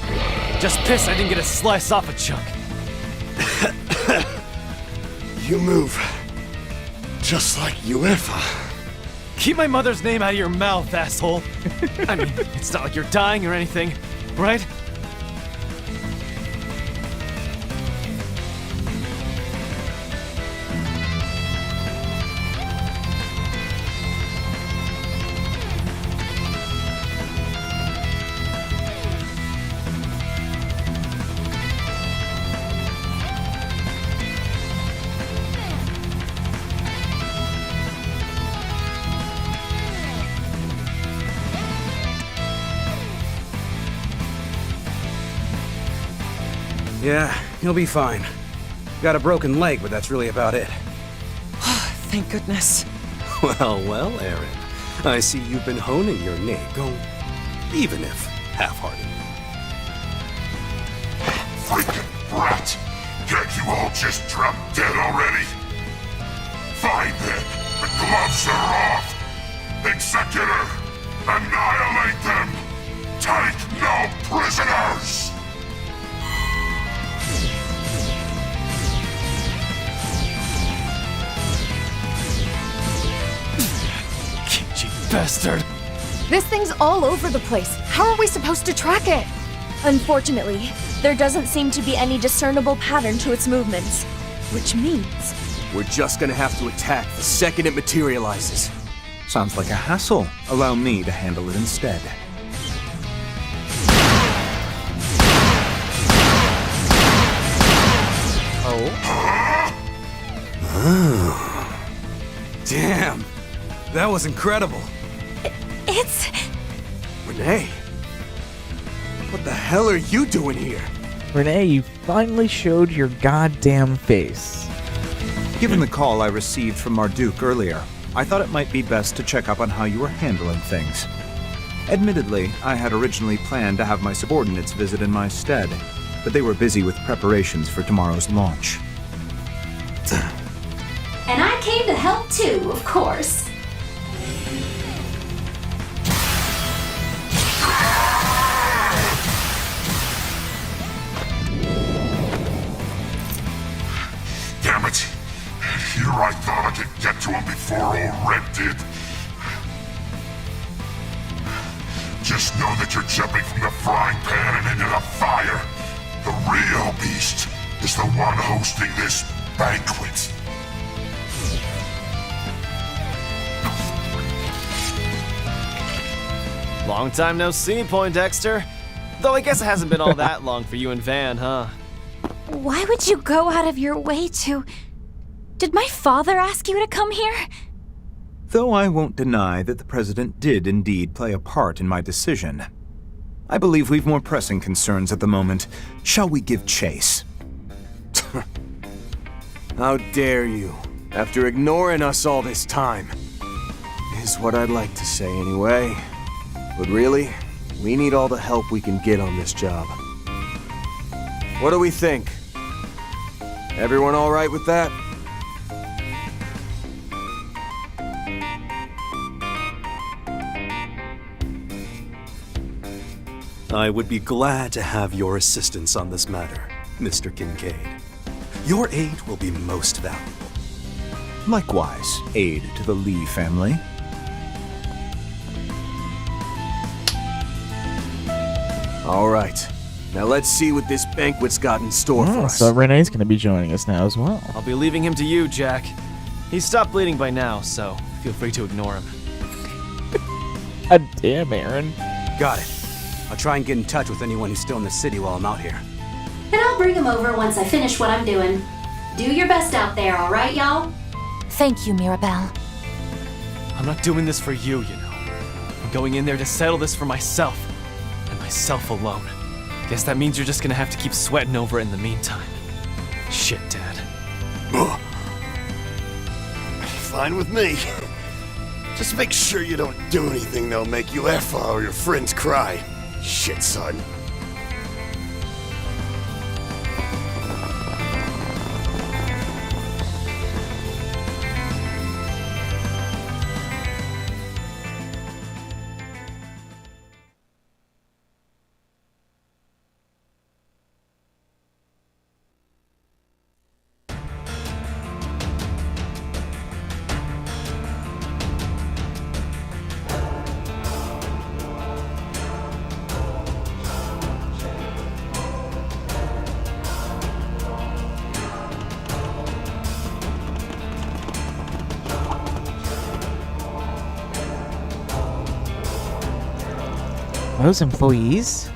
Just pissed I didn't get a slice off a chunk. You move just like UEFA. Keep my mother's name out of your mouth, asshole. I mean, it's not like you're dying or anything, right? Yeah, he'll be fine. Got a broken leg, but that's really about it. Thank goodness. Well, Aaron. I see you've been honing your Nego, even if half-hearted. Freaking brat! Can't you all just drop dead already? Fine then, the gloves are off! Executor, annihilate them! Take no prisoners! Bastard! This thing's all over the place. How are we supposed to track it? Unfortunately, there doesn't seem to be any discernible pattern to its movements. Which means... We're just gonna have to attack the second it materializes. Sounds like a hassle. Allow me to handle it instead. Oh. Damn. That was incredible. It's... Renee. What the hell are you doing here? Renee, you finally showed your goddamn face. Given the call I received from Marduk earlier, I thought it might be best to check up on how you were handling things. Admittedly, I had originally planned to have my subordinates visit in my stead, but they were busy with preparations for tomorrow's launch. And I came to help too, of course. Damn it! Here I thought I could get to him before old Red did. Just know that you're jumping from the frying pan and into the fire. The real beast is the one hosting this banquet. Long time no see, Poindexter. Though I guess it hasn't been all that long for you and Van, huh? Why would you go out of your way to... Did my father ask you to come here? Though I won't deny that the President did indeed play a part in my decision. I believe we've more pressing concerns at the moment. Shall we give chase? How dare you, after ignoring us all this time? Is what I'd like to say anyway. But really, we need all the help we can get on this job. What do we think? Everyone all right with that? I would be glad to have your assistance on this matter, Mr. Kincaid. Your aid will be most valuable. Likewise, aid to the Lee family. All right. Now let's see what this banquet's got in store for us. So Renee's going to be joining us now as well. I'll be leaving him to you, Jack. He's stopped bleeding by now, so feel free to ignore him. God damn, Aaron. Got it. I'll try and get in touch with anyone who's still in the city while I'm out here. And I'll bring him over once I finish what I'm doing. Do your best out there, alright, y'all? Thank you, Mirabelle. I'm not doing this for you, you know. I'm going in there to settle this for myself, and myself alone. Guess that means you're just gonna have to keep sweating over it in the meantime. Shit, Dad. Fine with me. Just make sure you don't do anything that'll make you Effa or your friends cry. Shit, son. Those employees?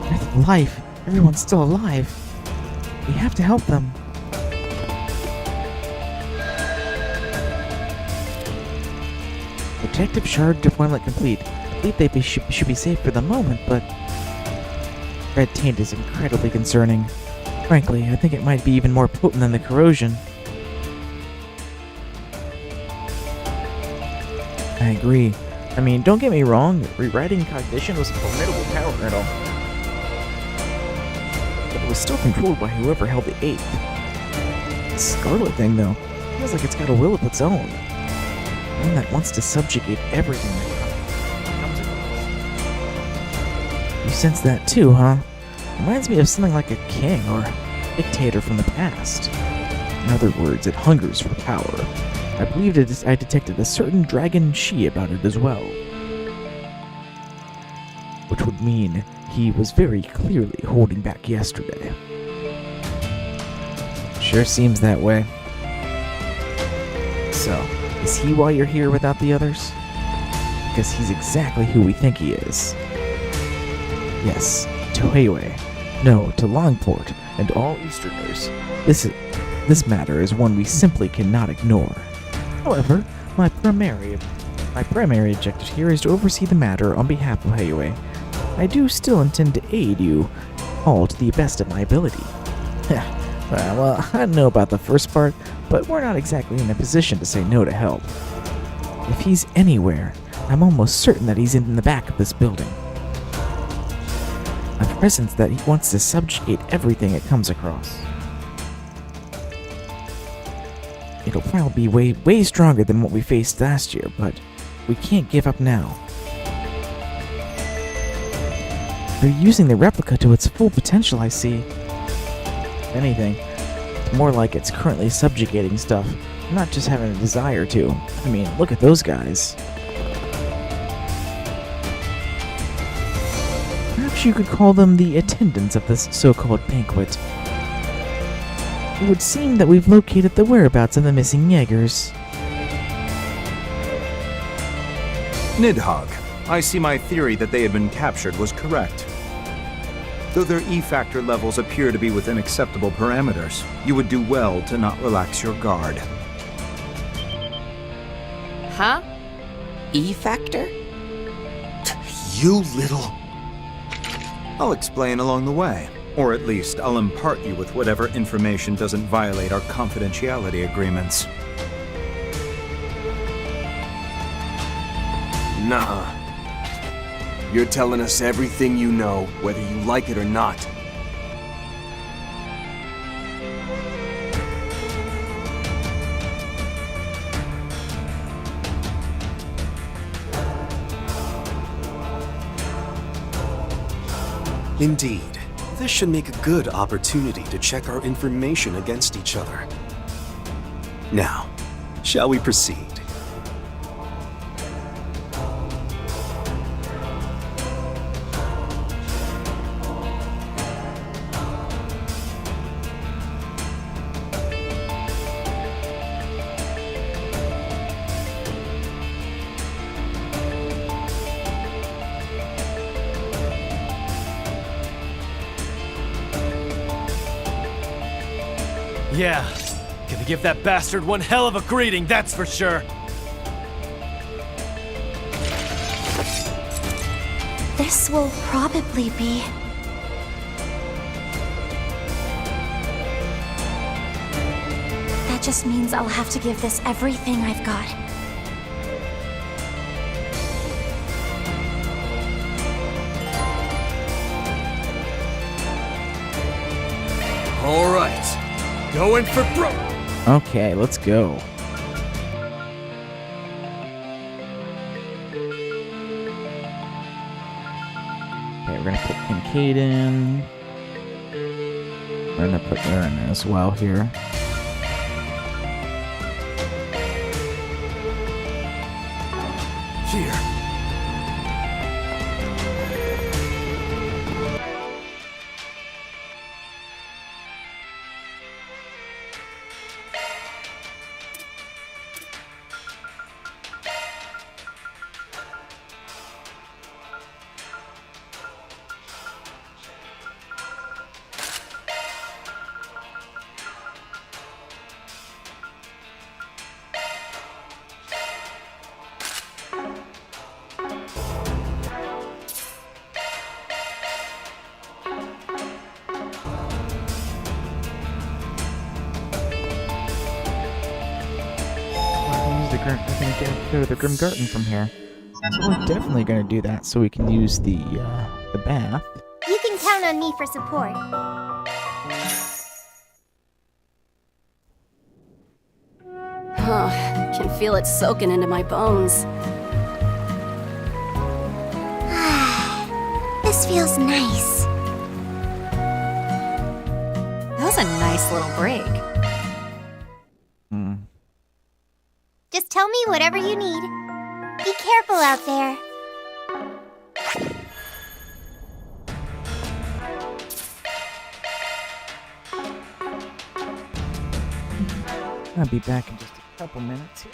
They're alive. Everyone's still alive. We have to help them. Objective shard deployment complete. I believe they should be safe for the moment, but red taint is incredibly concerning. Frankly, I think it might be even more potent than the corrosion. I agree. I mean, don't get me wrong, rewriting cognition was a formidable power hurdle. But it was still controlled by whoever held the 8th. The Scarlet thing, though, feels like it's got a will of its own. One that wants to subjugate everything that comes across. You sense that too, huh? Reminds me of something like a king or a dictator from the past. In other words, it hungers for power. I believe I detected a certain dragon chi about it as well. Which would mean he was very clearly holding back yesterday. Sure seems that way. So, is he why you're here without the others? Because he's exactly who we think he is. Yes, to Heiwei. No, to Longport, and all Easterners. This matter is one we simply cannot ignore. However, my primary objective here is to oversee the matter on behalf of Heiwei. I do still intend to aid you all to the best of my ability. Well, I don't know about the first part, but we're not exactly in a position to say no to help. If he's anywhere, I'm almost certain that he's in the back of this building. A presence that he wants to subjugate everything it comes across. It'll probably be way stronger than what we faced last year, but we can't give up now. They're using the replica to its full potential, I see. If anything, it's more like it's currently subjugating stuff, not just having a desire to. I mean, look at those guys. Perhaps you could call them the attendants of this so-called banquet. It would seem that we've located the whereabouts of the missing Jaegers. Nidhogg, I see my theory that they had been captured was correct. Though their E-factor levels appear to be within acceptable parameters, you would do well to not relax your guard. Huh? E-factor? You little... I'll explain along the way. Or at least, I'll impart you with whatever information doesn't violate our confidentiality agreements. Nah. You're telling us everything you know, whether you like it or not. Indeed. This should make a good opportunity to check our information against each other. Now, shall we proceed? Yeah, gonna give that bastard one hell of a greeting, that's for sure. This will probably be... That just means I'll have to give this everything I've got. All right, going for broke. Okay, let's go. Okay, we're gonna put Kincaid in. We're gonna put Aaron in as well here. Here. Go to the Grim Garden from here. So we're definitely gonna do that so we can use the bath. You can count on me for support. Oh, can feel it soaking into my bones. This feels nice. That was a nice little break. Just tell me whatever you need. Be careful out there. I'll be back in just a couple minutes here.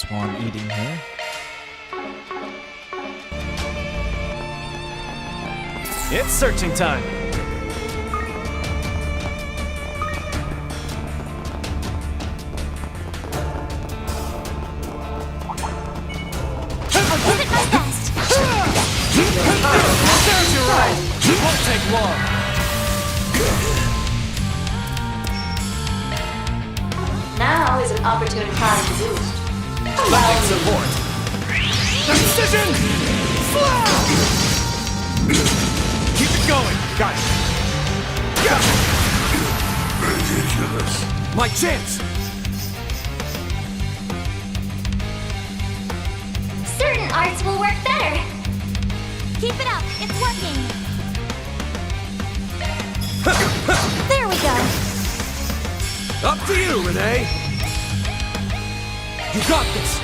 while I'm eating here. It's searching time. There's your right. Won't take long. Now is an opportune time to boost. Lending support. Precision! Slash! Keep it going. Got it. Ridiculous. My chance. Certain arts will work better. Keep it up. It's working. There we go. Up to you, Renee. You got this.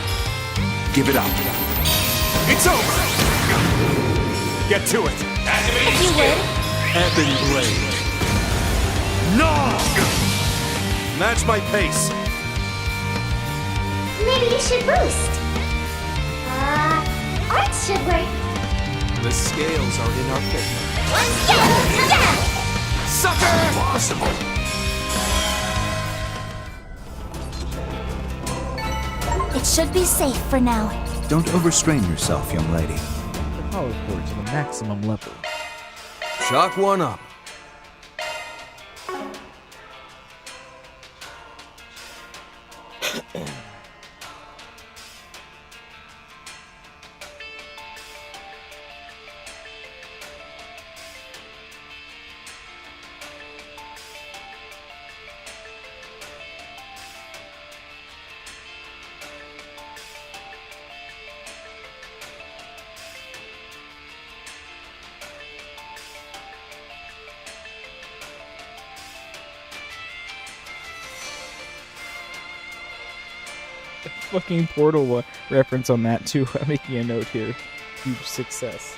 Give it up. It's over. Get to it. If you would. Epic Blade. No! Match my pace. Maybe you should boost. Arts should work. The scales are in our favor. Let's go! Yeah! Sucker! Impossible. It should be safe for now. Don't overstrain yourself, young lady. The power cord to the maximum level. Shock one up. Fucking Portal reference on that too. I'm making a note here. Huge success.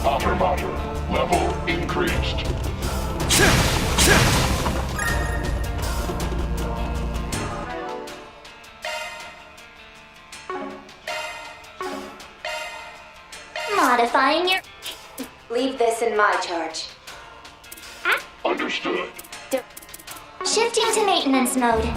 Automata level increased. Modifying your... Leave this in my charge. Understood. Shifting to maintenance mode.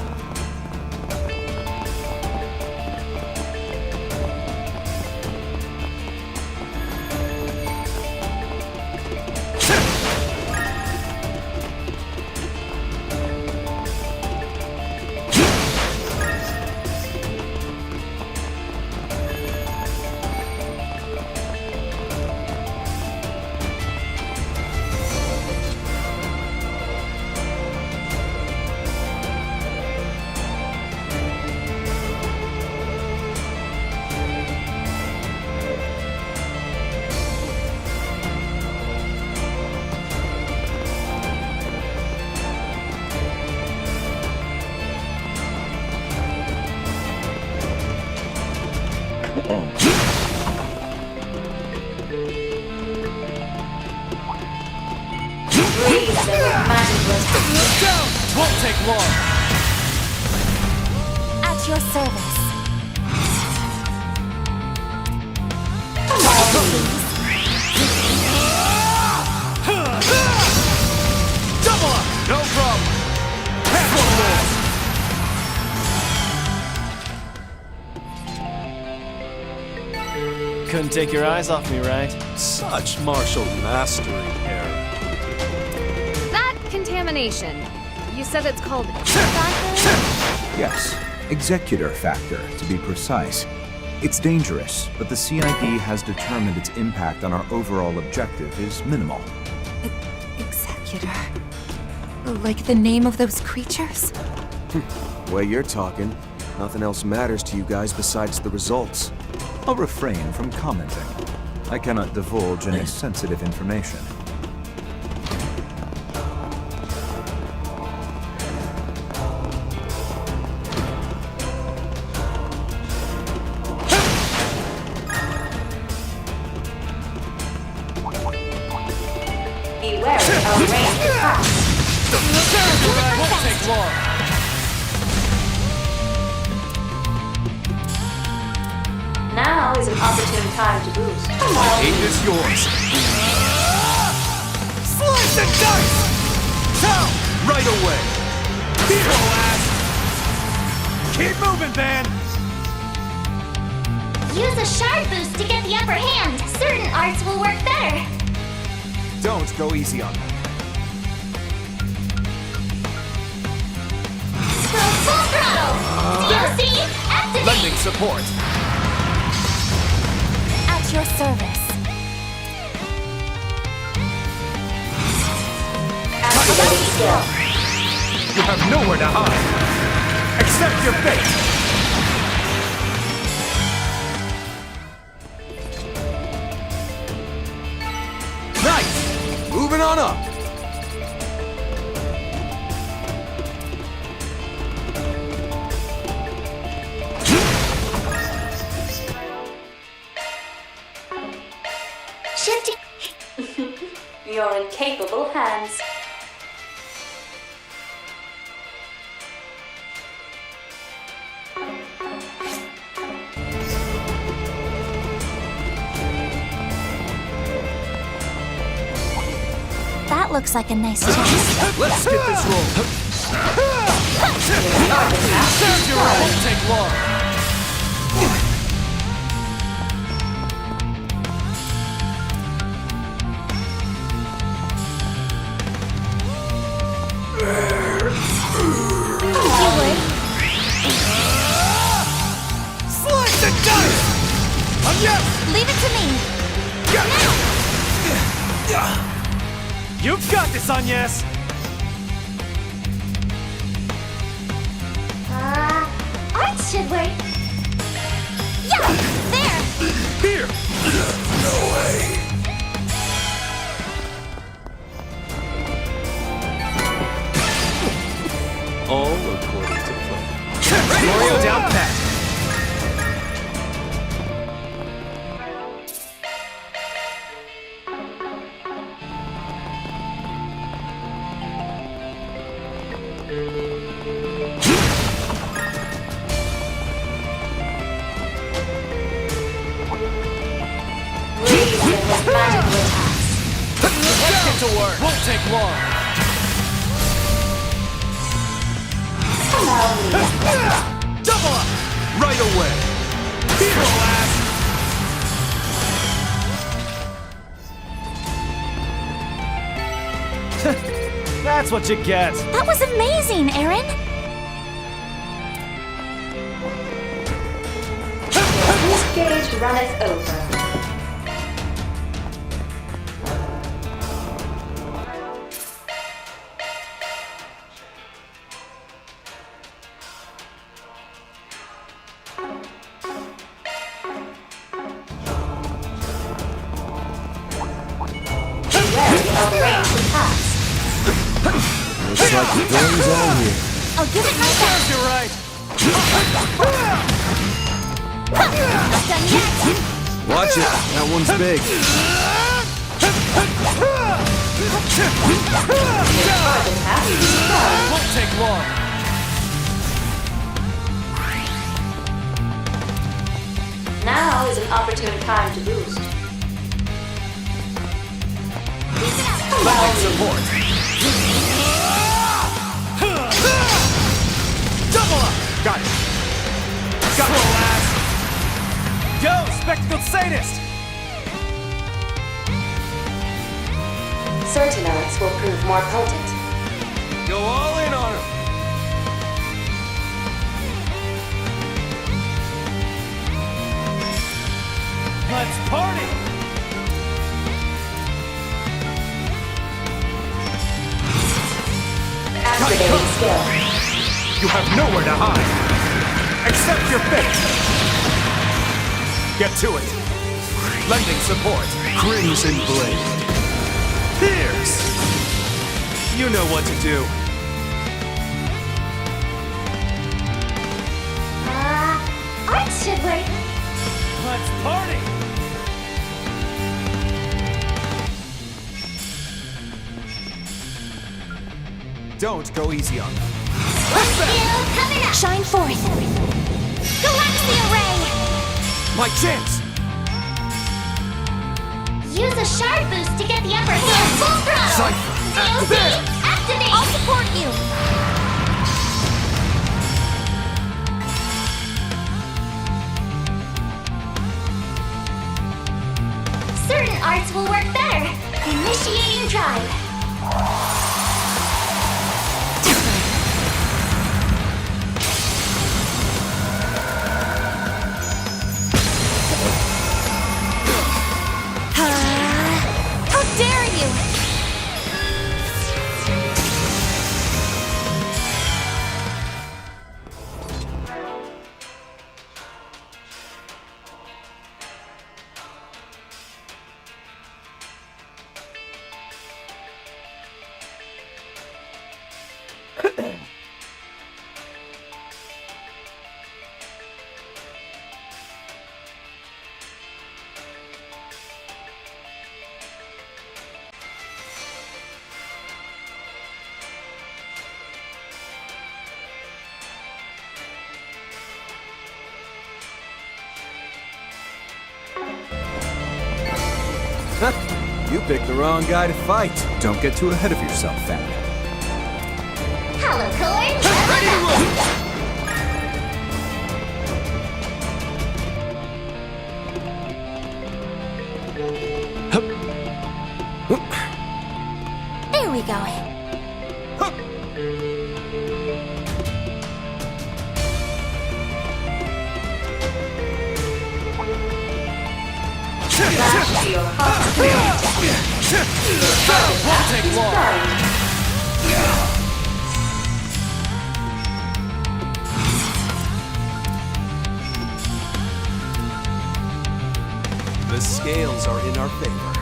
Won't take long. At your service. Double up. No problem. Half more. Couldn't take your eyes off me, right? Such martial mastery, Harry. That contamination. You said it's called... Yes, Executor Factor, to be precise. It's dangerous, but the CID has determined its impact on our overall objective is minimal. Executor. Like the name of those creatures? The way you're talking, nothing else matters to you guys besides the results. I'll refrain from commenting. I cannot divulge any sensitive information. Beware of ranged attacks. Won't take long. Now is an opportune time to boost. Aim is yours. Slice and dice! Down! Right away! Here, ass! Keep moving, man! Use a shard boost to get the upper hand. Certain arts will work better. Don't go easy on them. Full throttle! COC, activate! Lending support. At your service. Activating skill. You have nowhere to hide. Accept your fate. Nice! Moving on up. Shifting. You're in capable hands. That looks like a nice chance. Let's get this rolling. Sound your own. Won't take long. Slice and dice! Yes! Leave it to me. You've got this, Agnes! Arts should work. Yeah, there. Here! No way. All according to plan. Mario down pat. Let's get to work. Won't take long. Double up! Right away! Here, ass! That's what you get. That was amazing, Aaron. This gauge runneth over. Looks like the going's on here. I'll give it my best. You're right. Not done yet. Watch it. That one's big. Won't take long. Now is an opportune time to boost. Lending support. Double up! Got it. Got it, ass. Go, spectacled sadist! Certain arts will prove more potent. Go all in on him! Let's party! Activating skill. You have nowhere to hide! Accept your fate! Get to it! Lending support! Crimson Blade. Pierce! You know what to do. Art should work. Let's party! Don't go easy on them. Skill coming up. Shine forth. Galaxia Ray. My chance! Use a shard boost to get the upper hand. Full throttle. Cypher, DOC, activate. I'll support you. Certain arts will work better. Initiating drive. How dare you! You picked the wrong guy to fight. Don't get too ahead of yourself, Fat. Hello, Corn. Ready to roll! There we go. Match your heart's Won't take long. The scales are in our favor.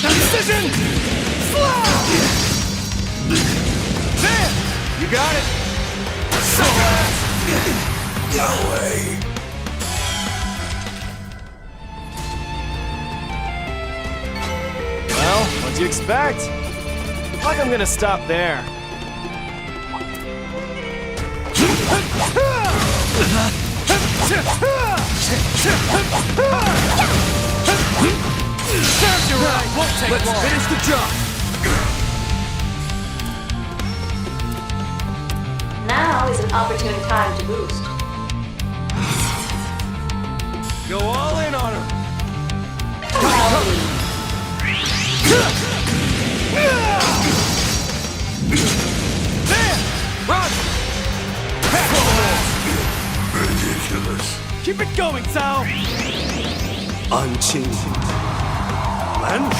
Decision! There! You got it! No way! Well, what'd you expect? Like I'm gonna stop there. Serves you right! Won't take Let's long. finish the job. Now is an opportune time to boost. Go all in on him! There! Run! Ridiculous. Keep it going, Sao. Unchanging. Land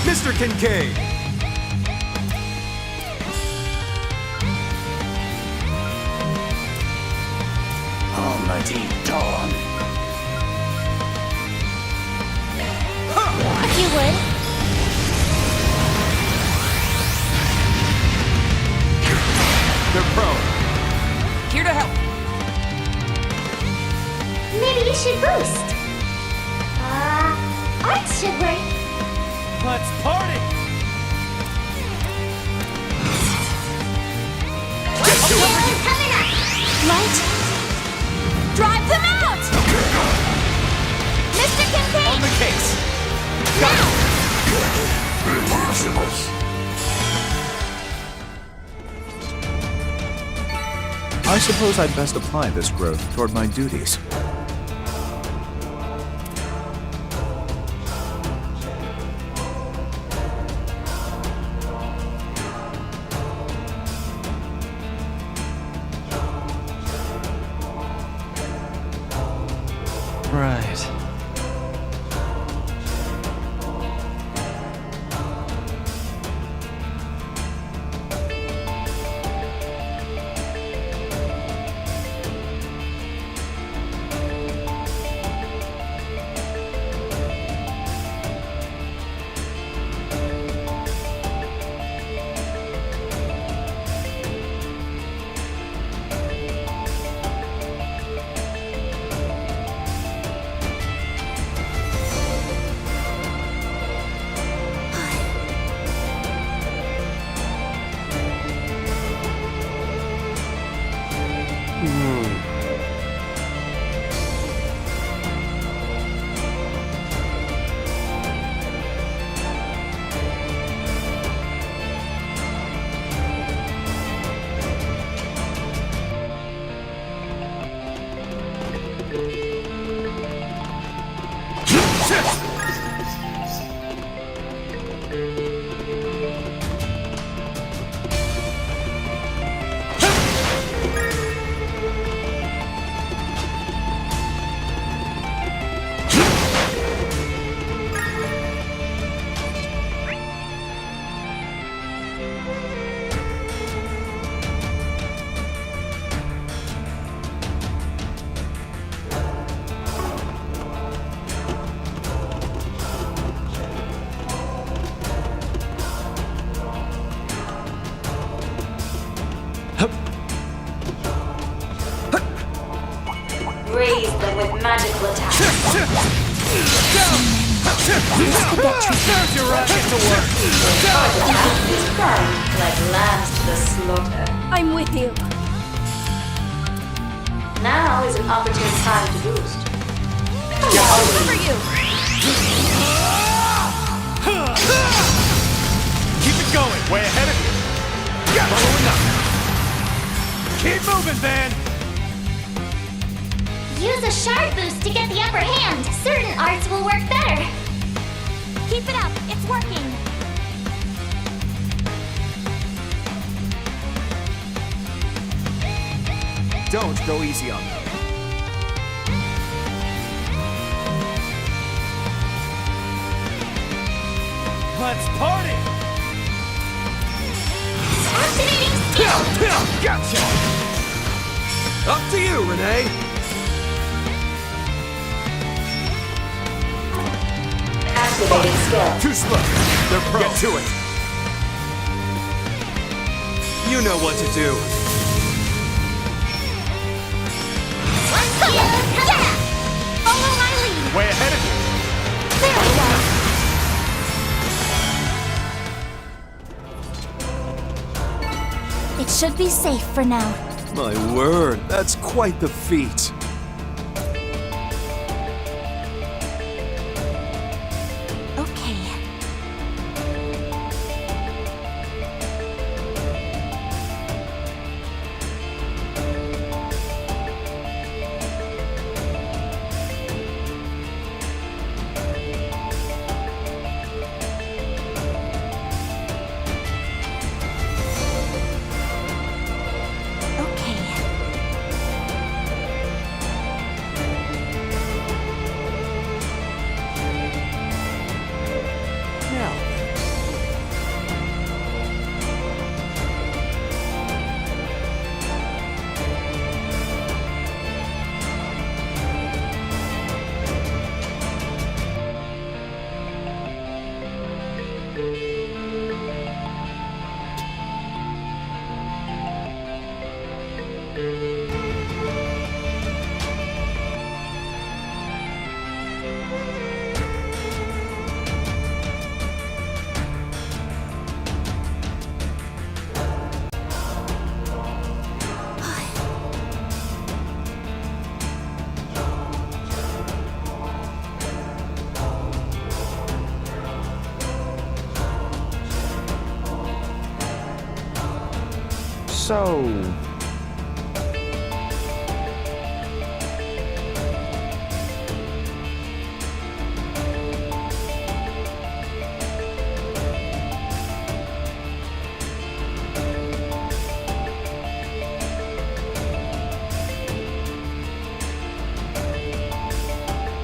Mr. Kincaid! Almighty Dawn. If you would. They're prone. Here to help. Maybe you should boost. Art should work. Let's party. Skill coming up. Light. Drive them out! Mr. Kincaid! On the case. Now! Ridiculous. I suppose I'd best apply this growth toward my duties. Raise them with magical attacks. There's your rocket to work. These crying like lambs to the slaughter. I'm with you. Now is an opportune time to boost. All over you. Keep it going. Way ahead of you. Following up. Keep moving, Van. Use a shard boost to get the upper hand. Certain arts will work better. Keep it up. It's working. Don't go easy on them. Let's party! Activating skill. Gotcha! Up to you, Renee. Activating skill. Too slow. They're pro. Get to it. You know what to do. Let's go. Yeah. Follow my lead. Way ahead of you. There we go. It should be safe for now. My word, that's quite the feat. Okay. So...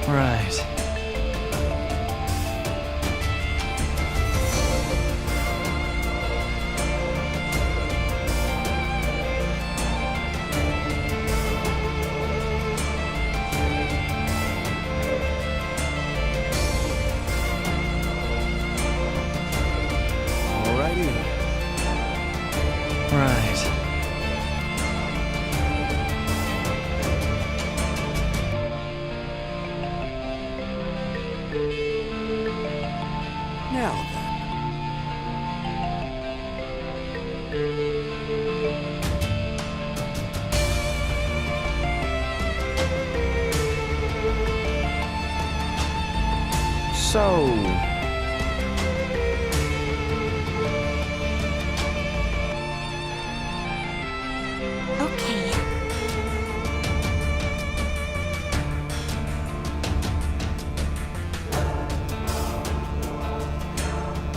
Right. Alrighty. Right. Now then. So... Okay.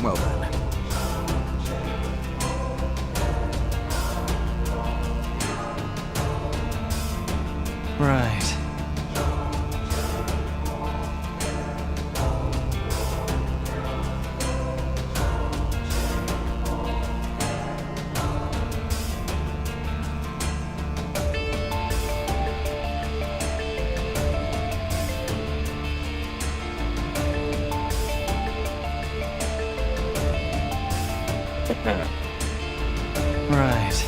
Well, then. Right. Right.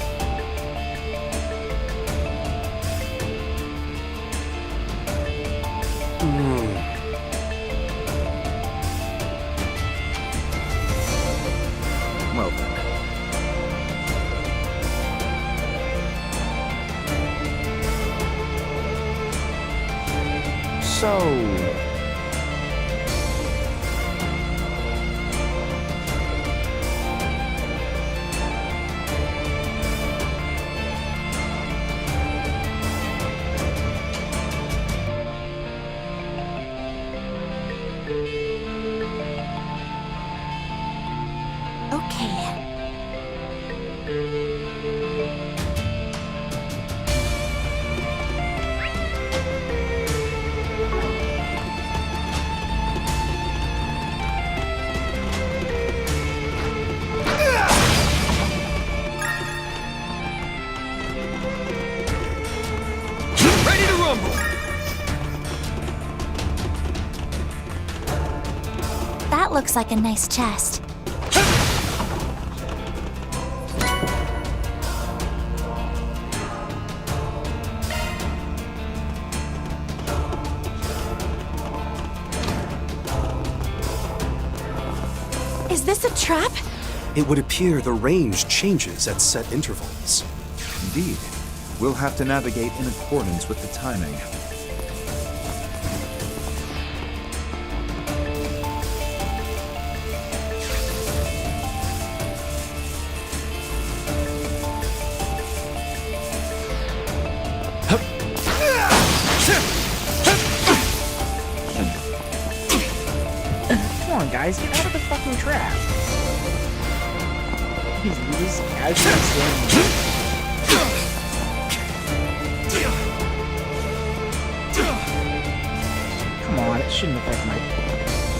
Well then. So... Okay. Ready to rumble! That looks like a nice chest. Is this a trap? It would appear the range changes at set intervals. Indeed. We'll have to navigate in accordance with the timing. Come on, guys, get out of the fucking trap. He's just casually standing there. Come on, it shouldn't affect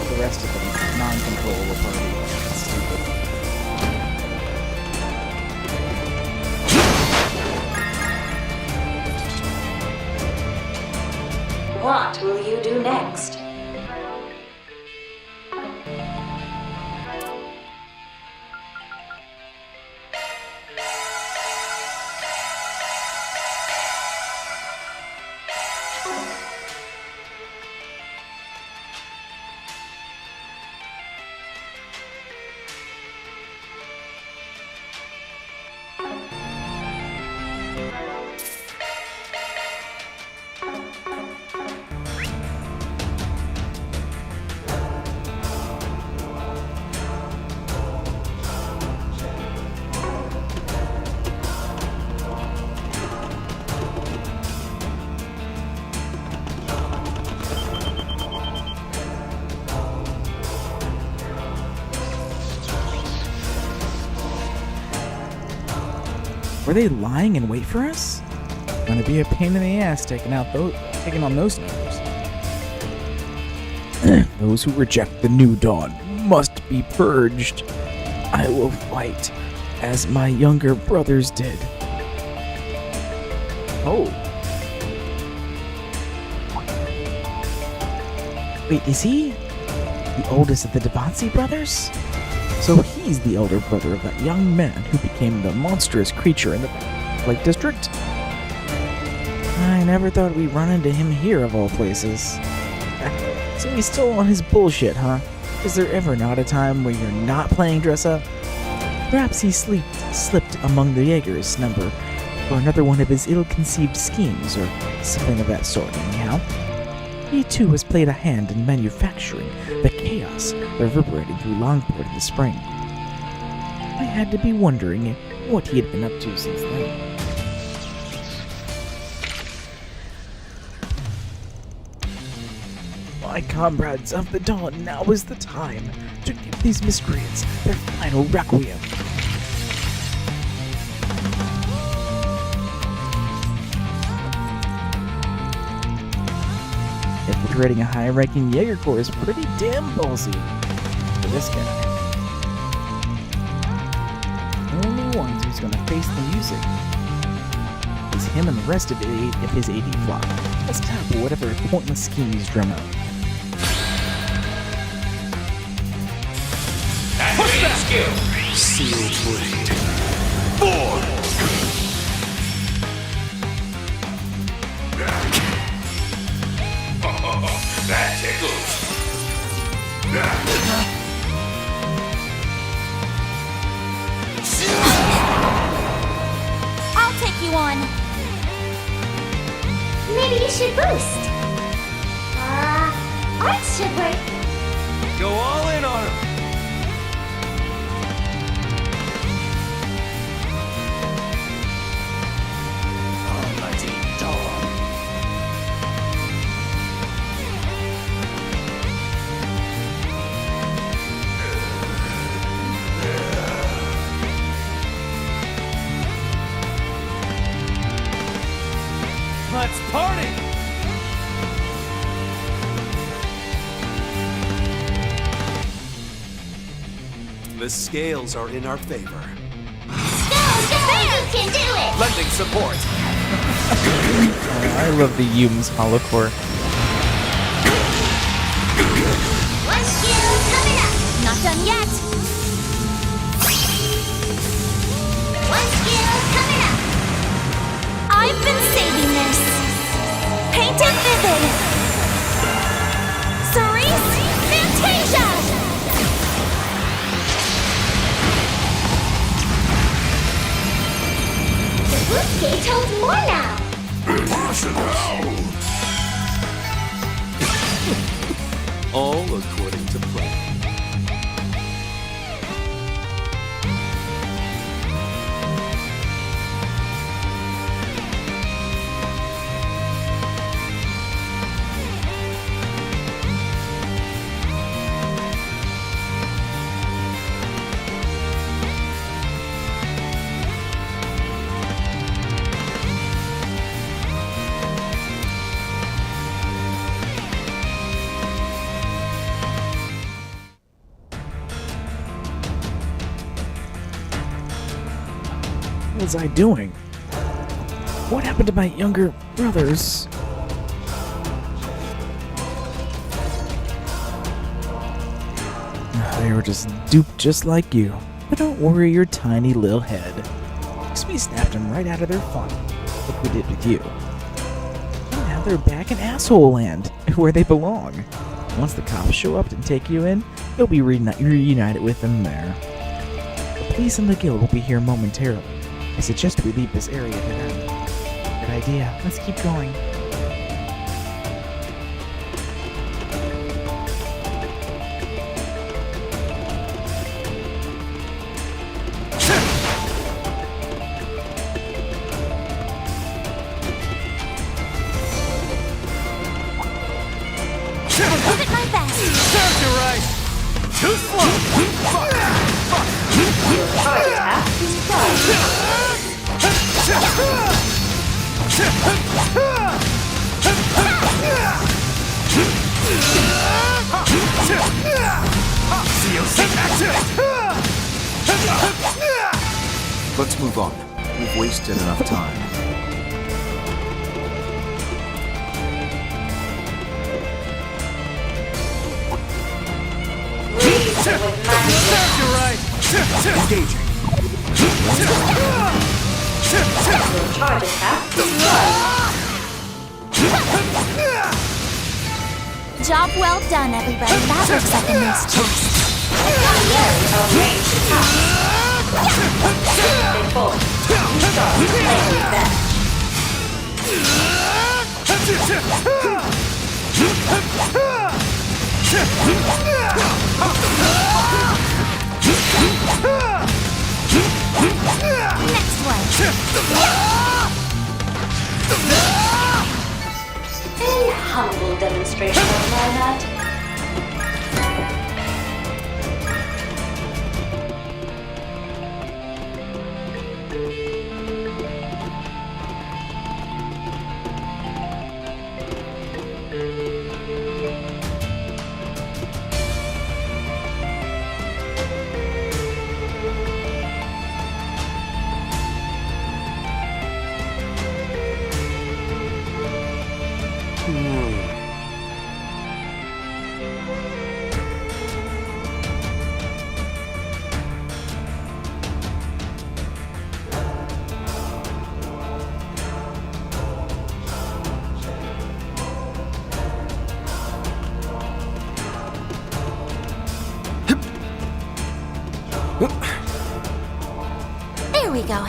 the rest of the non-controllable party. That's stupid. What will you do next? Were they lying in wait for us? Gonna be a pain in the ass taking on those numbers. Those who reject the new dawn must be purged. I will fight as my younger brothers did. Oh. Wait, is he the oldest of the Devansi brothers? So he's the elder brother of that young man who became the monstrous creature in the Lake District? I never thought we'd run into him here of all places. So he's still on his bullshit, huh? Is there ever not a time where you're not playing dress up? Perhaps he slipped among the Jaeger's number for another one of his ill-conceived schemes or something of that sort, anyhow. He too has played a hand in manufacturing the chaos reverberating through Longport in the spring. I had to be wondering what he had been up to since then. My comrades of the dawn, now is the time to give these miscreants their final requiem. Infiltrating a high-ranking Jaeger Corps is pretty damn ballsy for this guy. The only ones who's gonna face the music is him and the rest of his AD flock. Let's topple whatever pointless scheme he's drum up. What's that skill? Sealed blade. 4. That tickles. I'll take you on. Maybe you should boost. Arts should work. Go all in on him. Almighty dog. Let's party! The scales are in our favor. Go! You can do it! Lending support. I love the Yum's holocore. One skill coming up! Not done yet! One skill coming up! I've been saving this! Painted Vivid! Cerise Fantasia! The book gate holds more now! All according to plan. What was I doing? What happened to my younger brothers? They were just duped just like you. But don't worry your tiny little head. Because we snapped them right out of their fun, like we did with you. And now they're back in asshole land, where they belong. Once the cops show up and take you in, you'll be reunited with them there. The police and the guild will be here momentarily. I suggest we leave this area to them. Good idea. Let's keep going. I'll give it my best! Serves you right. Too slow. Your target app is done. Let's move on. We've wasted enough time. Serves you right. Engaging. Your target app is done. Job well done, everybody. That looks like a nice chest. A ranged attack. Default. Start playing back. Next one. A humble demonstration of my art. There we go.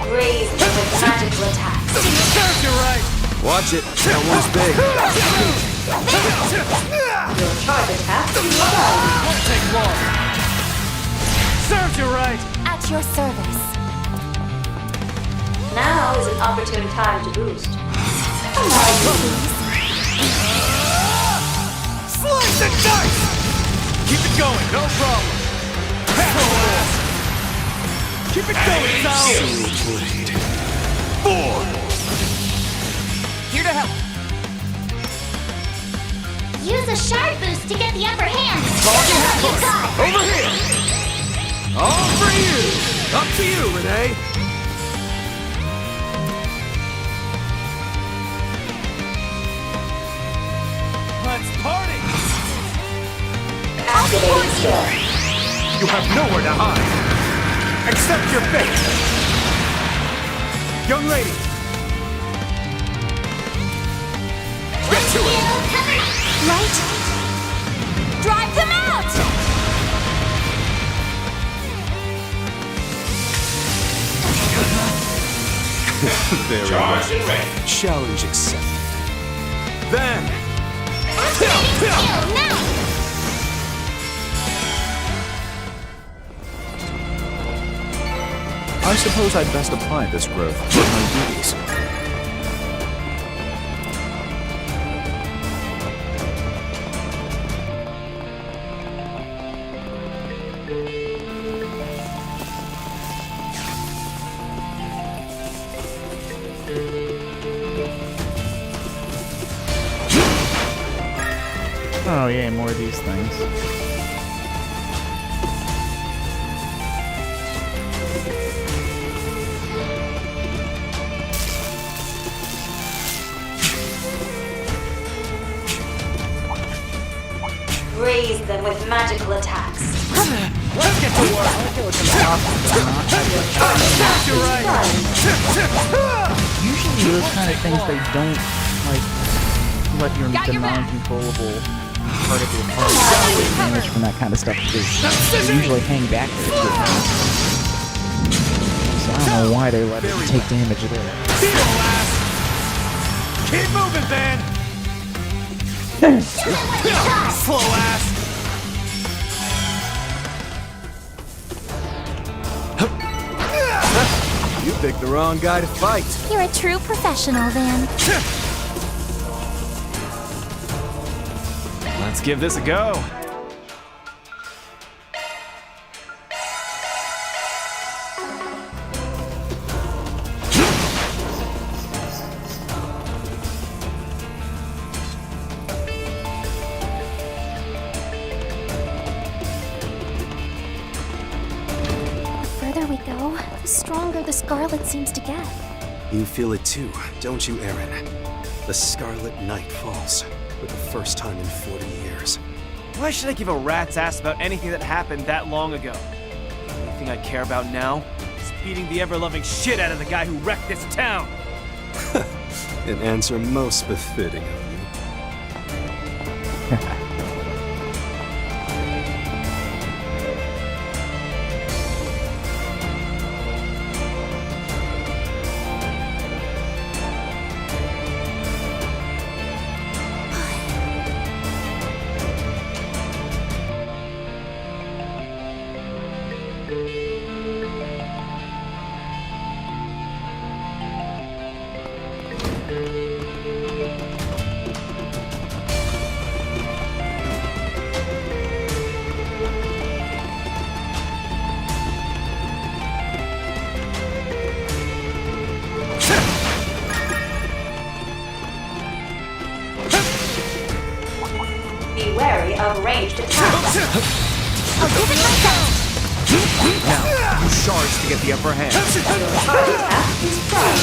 Raise them with magical attacks. Serves you right! Watch it. That one's big. Your charge attack Won't take long. Serves you right! At your service. now is an opportune time to boost. Slice and dice! Keep it going, no problem. Keep it going, Sal! Four! Here to help. Use a shard boost to get the upper hand. Over here! All for you! Up to you, Renee! Let's party! Activating skill. You have nowhere to hide! Accept your fate! Young lady! Get to it! Right? Drive them out! Very Charge well. and ready. Challenge accepted. Then! Now! I suppose I'd best apply this growth to my duties. Oh yeah, more of these things. Raise them with magical attacks. Let's get to work! You're right! Usually those kind of things, they don't, like, let the non-controllable part of your party get damage from that kind of stuff, because they usually hang back there. So I don't know why they let it take damage there. Keep moving, man! Slow ass! You picked the wrong guy to fight. You're a true professional, Van. Let's give this a go. The further we go, the stronger the Scarlet seems to get. You feel it too, don't you, Aaron? The Scarlet Night falls for the first time in 40 years. Why should I give a rat's ass about anything that happened that long ago? The only thing I care about now is beating the ever-loving shit out of the guy who wrecked this town. An answer most befitting of you. ranged attack. I'll give it my best. Now, use shards to get the upper hand. Your heart attack is primed.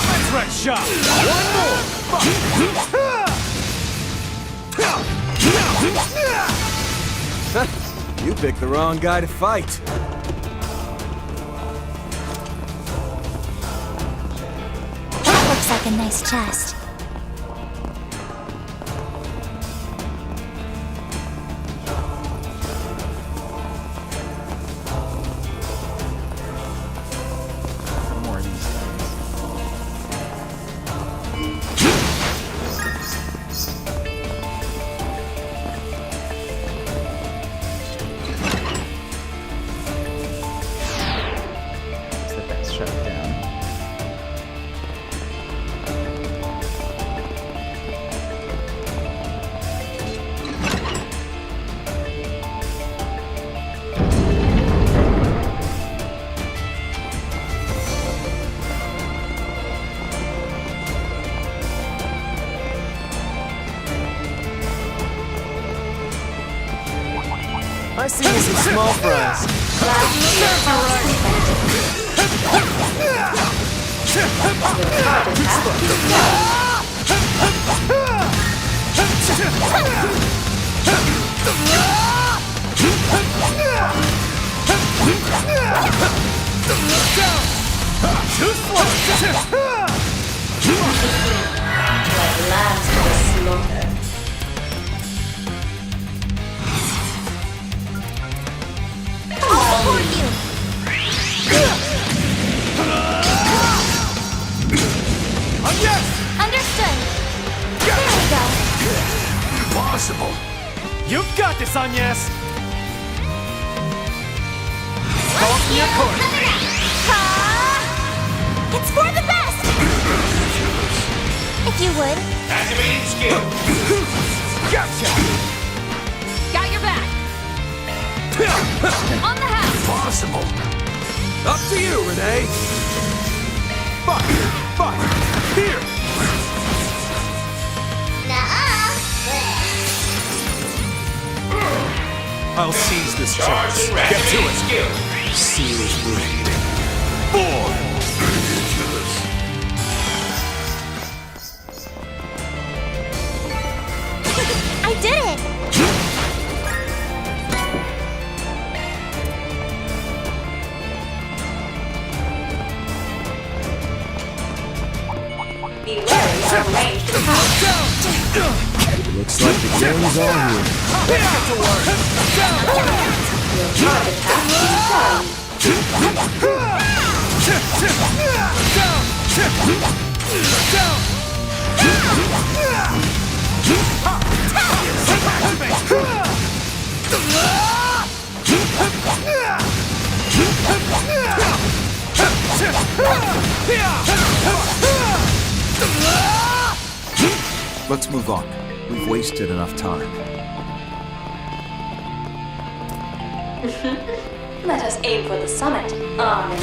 Let's wreck shop! One more! You picked the wrong guy to fight. That looks like a nice chest. More of these things. Let's let that shut down. I see you some small fries. Like lambs to the slaughter. I'll support you. Understood. There we go. Impossible! You've got this, Agnes! Call me a court! It's for the best. If you would. Activating skill. Gotcha! Got your back. On the house. Impossible! Up to you, Renee! Fire! Fire! Here! I'll seize this chance. Get to it! Seal's blade. Four! I did it. Be wary of ranged attack. Looks like the game's on here. Your heart attack is Let's move on. We've wasted enough time. Let us aim for the summit. Arm in arm.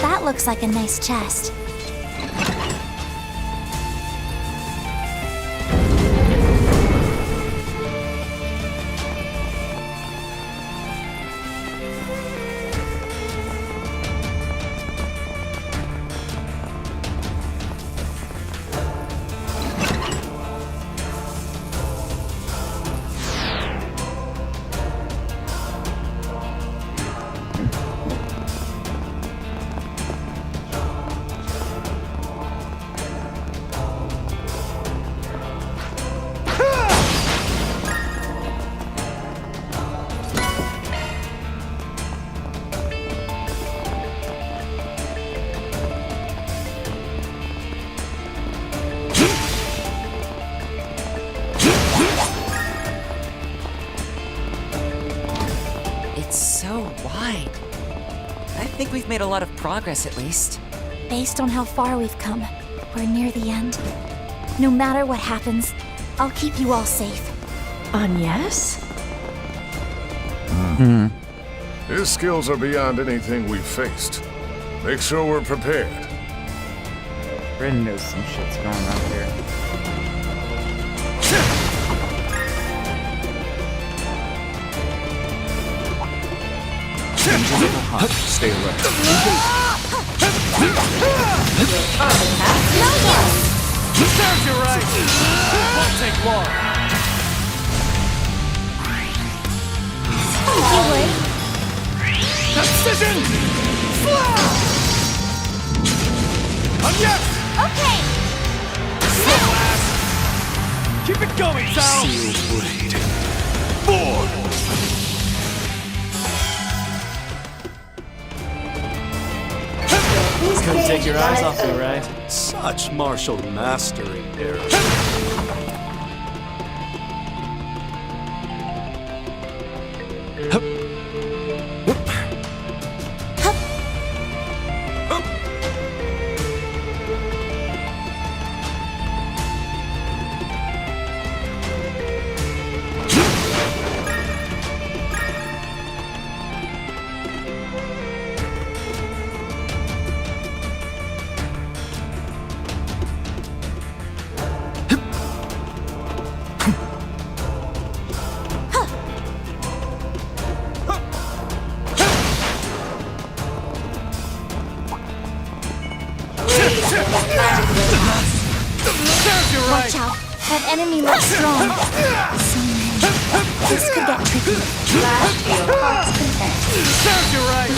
That looks like a nice chest. I think we've made a lot of progress, at least. Based on how far we've come, we're near the end. No matter what happens, I'll keep you all safe. Agnes? His skills are beyond anything we've faced. Make sure we're prepared. Bryn knows some shit's going on here. Stay alert. Serves you right! Won't take long. Precision! Yes! Okay! Slow ass! Keep it going, Sal! Steel blade. Forward! Couldn't take your eyes off me, right? Such martial mastery there. Watch out. That enemy looks strong. So many. This could get tricky. Lash to your heart's content. Serves you right!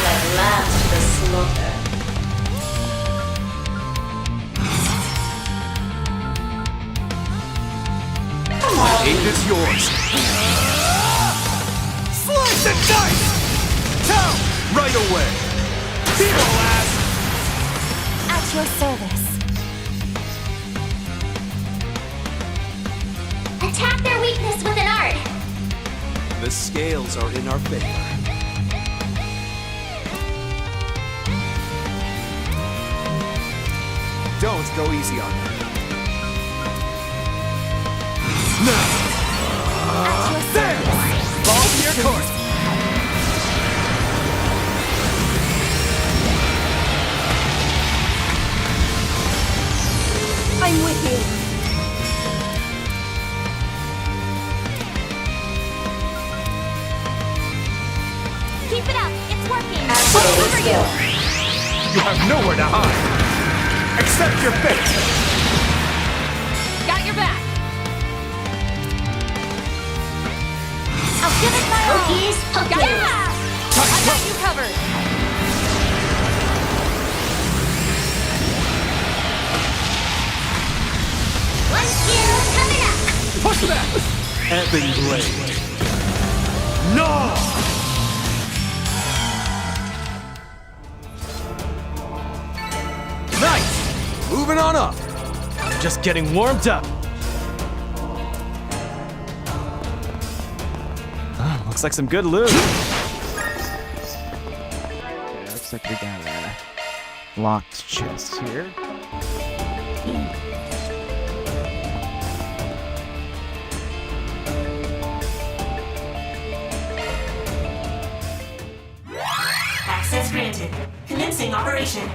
Like lambs to the slaughter. Aid is yours. Slice and dice! Tell! Right away. Demo ass! At your service. Attack their weakness with an art. The scales are in our favor. Don't go easy on them. There! Ball to your court! I'm with you. Keep it up. It's working. Absolute skill. You have nowhere to hide. Accept your fate. Got your back. I'll give it my all. Cookies, pookies. Yeah! I got you covered. One skill coming up. Push back! Epic blade. No! Nice! Moving on up. Just getting warmed up. Looks like some good loot. Okay, looks like we got a locked chest here. Access granted. Commencing operation.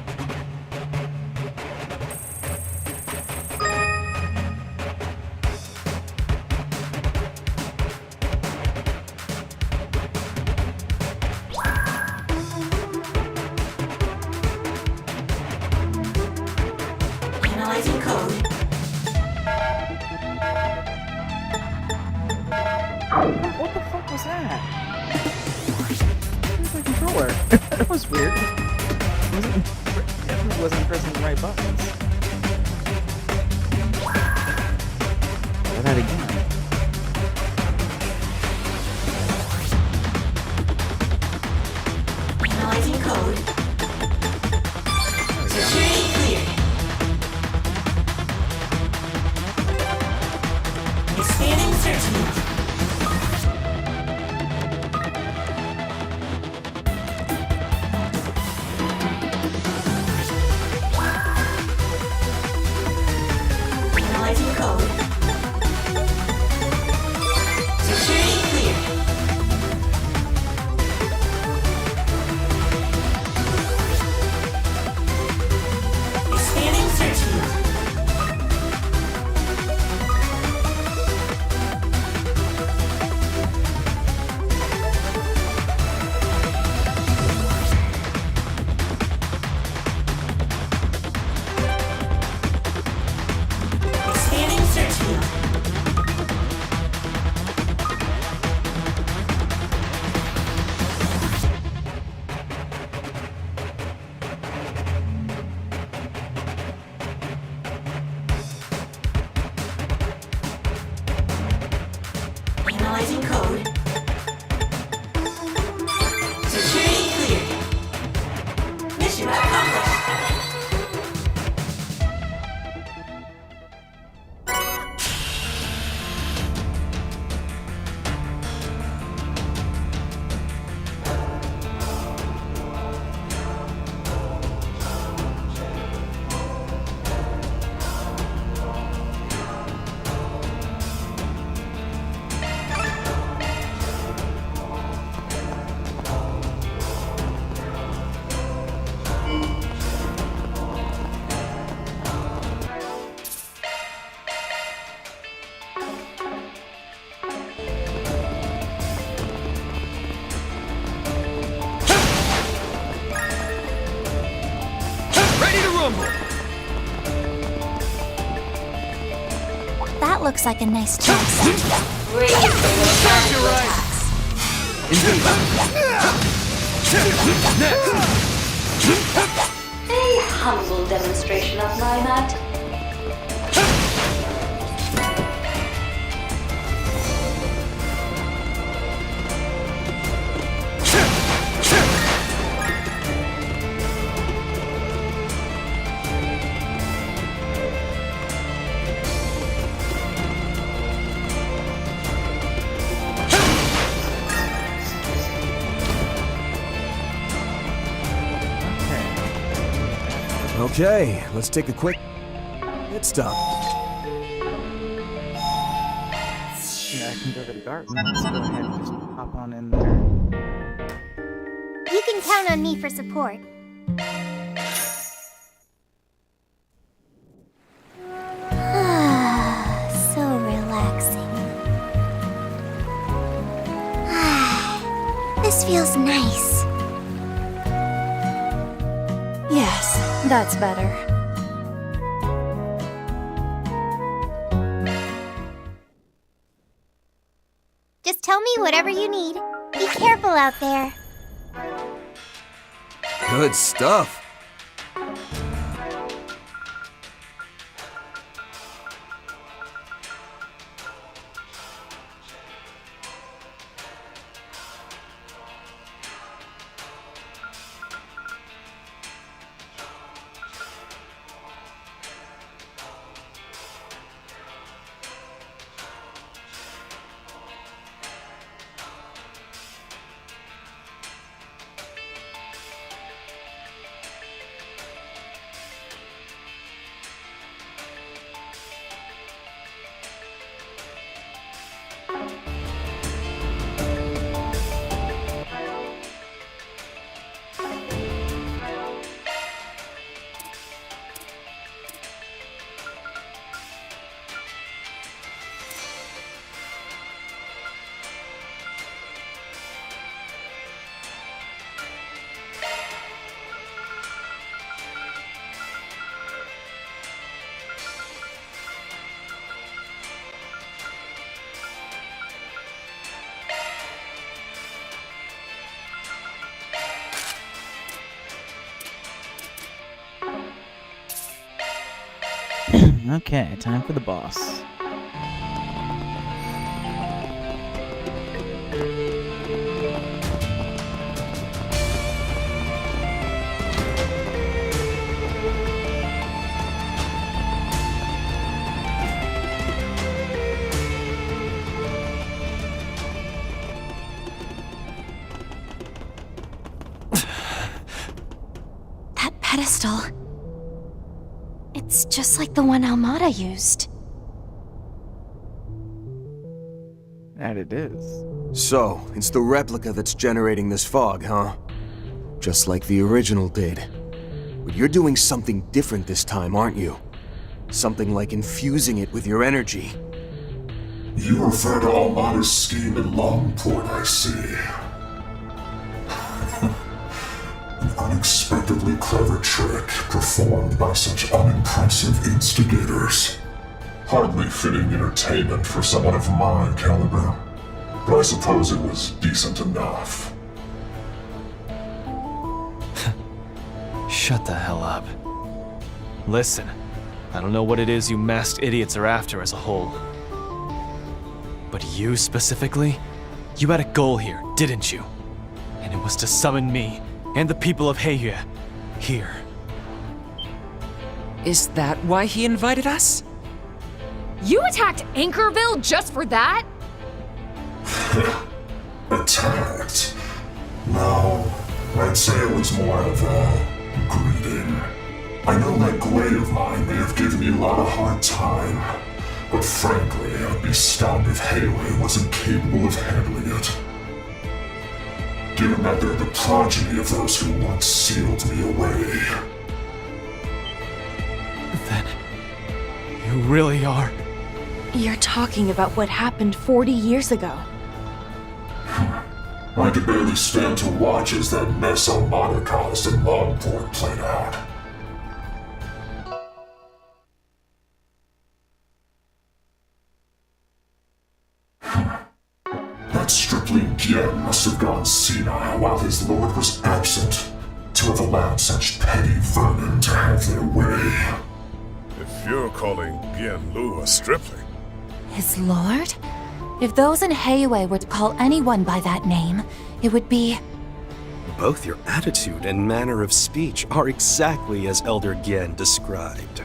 Analyzing code. What the fuck was that? It's my controller. That was weird. Definitely wasn't pressing the right buttons. Try that again. Analyzing code. Security cleared. Expanding search mode. Analyzing code. Rumble! That looks like a nice choice. A humble demonstration of my might. Okay, let's take a quick pit stop. Yeah, I can go to the garden. Let's go ahead and just hop on in there. You can count on me for support. So relaxing. This feels nice. Yes, that's better. Just tell me whatever you need. Be careful out there. Good stuff. Okay, time for the boss. That pedestal. It's just like the one Almada used. That it is. So, it's the replica that's generating this fog, huh? Just like the original did. But you're doing something different this time, aren't you? Something like infusing it with your energy. You refer to Almada's scheme in Longport, I see. An unexpectedly clever trick performed by such unimpressive instigators. Hardly fitting entertainment for someone of my caliber. But I suppose it was decent enough. Shut the hell up. Listen, I don't know what it is you masked idiots are after as a whole. But you specifically? You had a goal here, didn't you? And it was to summon me and the people of Heiyue here. Is that why he invited us? You attacked Anchorville just for that? Attacked? No, I'd say it was more of a greeting. I know that glade of mine may have given you a lot of hard time, but frankly, I'd be stunned if Heiyue wasn't capable of handling it. Given that they're the progeny of those who once sealed me away. Then, you really are. You're talking about what happened 40 years ago. I could barely stand to watch as that mess Almada caused in Longport played out. Gien must have gone senile while his lord was absent, to have allowed such petty vermin to have their way. If you're calling Gien Lu a stripling... His lord? If those in Heiyue were to call anyone by that name, it would be... Both your attitude and manner of speech are exactly as Elder Gien described.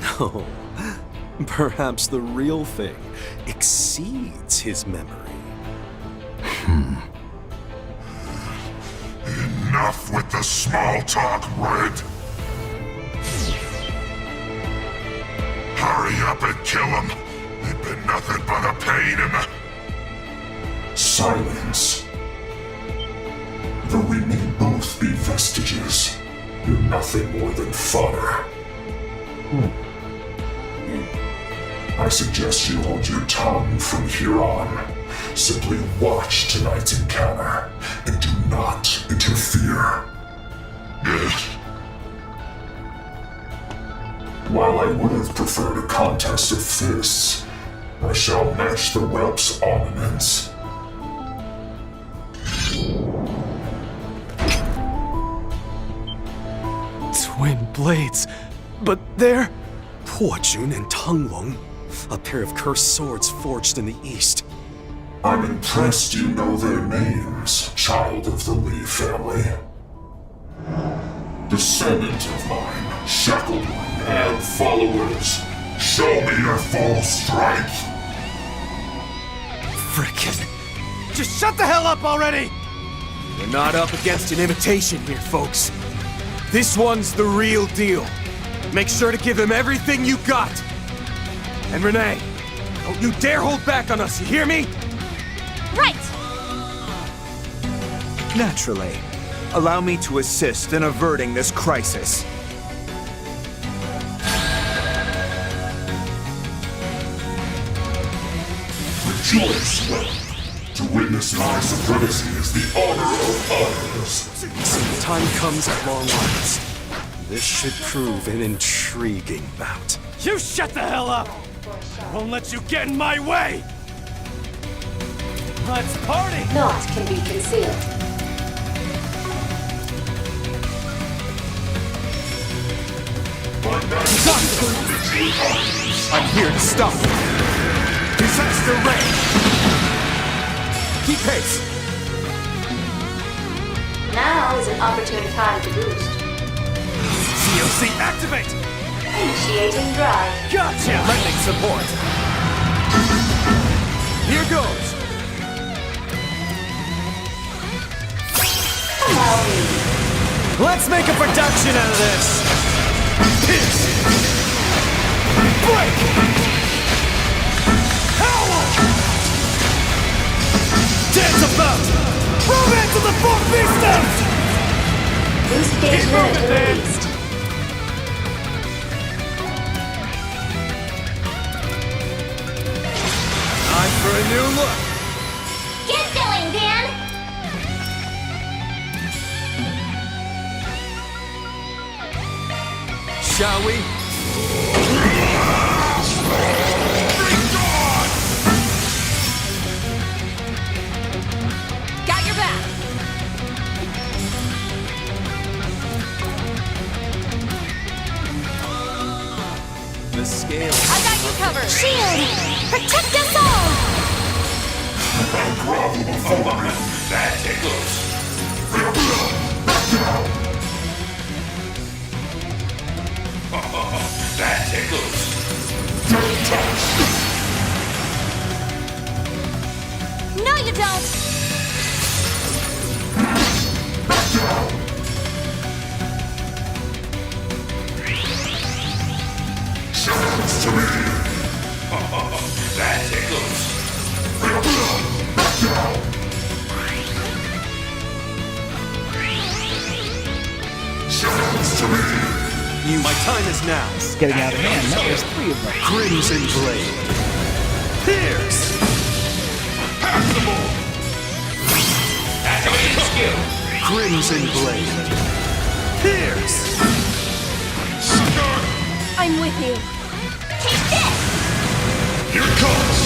No, perhaps the real thing exceeds his memory. Enough with the small talk, Red. Hurry up and kill him. They've been nothing but a pain in the... Silence. Though we may both be vestiges, you're nothing more than fodder. I suggest you hold your tongue from here on. Simply watch tonight's encounter, and do not interfere. While I would have preferred a contest of fists, I shall match the whelp's armaments. Twin blades, but they're... Huojun and Tanglong, a pair of cursed swords forged in the east. I'm impressed you know their names, child of the Li family. Descendant of mine, shackled and followers, show me your full strength. Frickin'. Just shut the hell up already! We're not up against an imitation here, folks. This one's the real deal. Make sure to give him everything you got. And Renee, don't you dare hold back on us, you hear me? Right! Naturally. Allow me to assist in averting this crisis. Rejoice, well. To witness my supremacy is the honor of honors. So the time comes at long last. This should prove an intriguing bout. You shut the hell up! I won't let you get in my way! Let's party! Naught can be concealed. I'm here to stop you. Disaster reign! Keep pace! Now is an opportune time to boost. COC activate! Initiating drive. Gotcha! Lending support. Here goes! Let's make a production out of this! Pierce! Break! Howl! Dance about! Romance of the Four Beastos! Boost gauge limit released. Time for a new look! Get going, Dan! Shall we? Got your back! The scale. I got you covered! Shield! Protect us all! That tickles. That tickles. Don't touch. No, you don't! Sounds to me. That tickles. Sounds to me. My time is now. It's getting out of hand. Now there's 3 of them. Crimson Blade. Pierce! Passable. Activating skill. Crimson Blade. Pierce! I'm with you. Take this! Here it comes.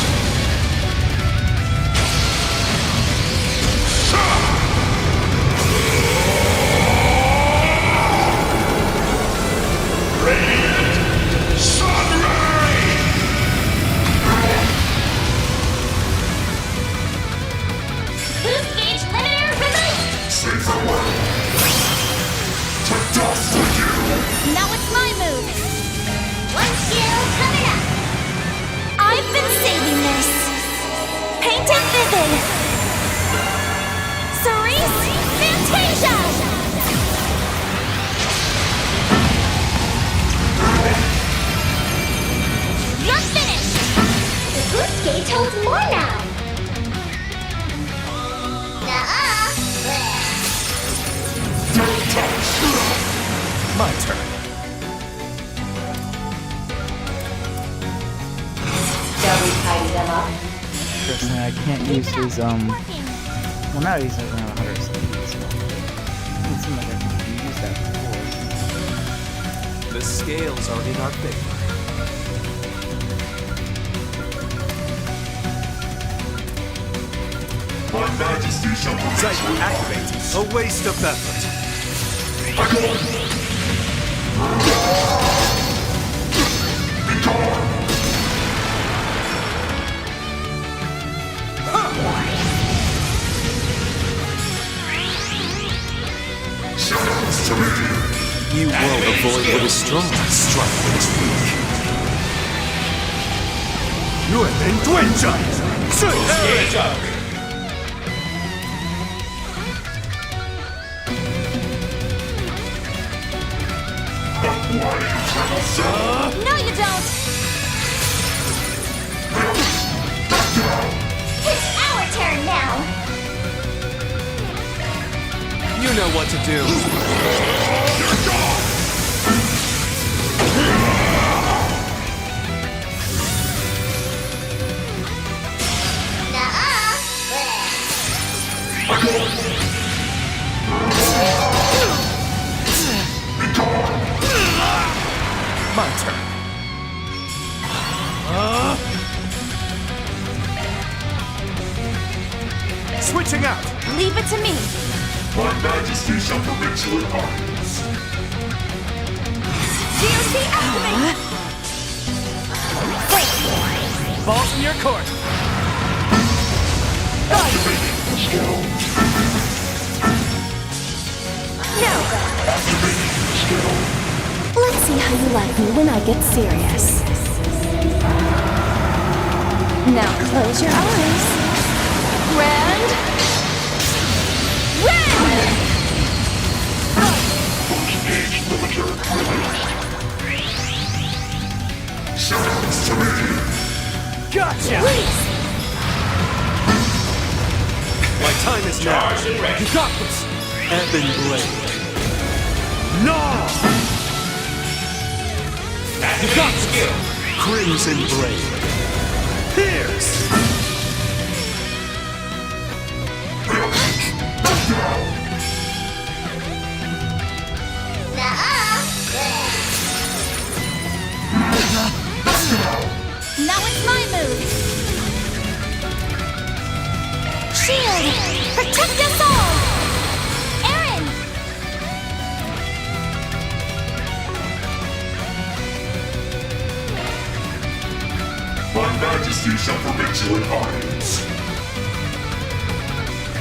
Now it's my move. One skill coming up. I've been saving this. Paint and vivid. Cerise Fantasia. You're finished. The boost gauge holds more now. My turn. Shall we tidy them up? Personally, I can't use his, well, now he's around 100 speed, so it doesn't seem like I can use that before. The scales are in our favor. My majesty shall Titan activate. A waste of effort. You won't avoid what is strong, strike what is weak. No, you don't. It's our turn now. You know what to do. My turn. Switching out. Leave it to me. My majesty shall permit you an audience. DOC activate. Balls in your court. Now let's see how you like me when I get serious. Now close your eyes. Round. Gotcha! My time is now. You got this! Ebon Blade. No! You got this! Crimson Blade. Pierce! Now it's my move. Shield! Protect us all! Aaron! My majesty shall permit you an audience.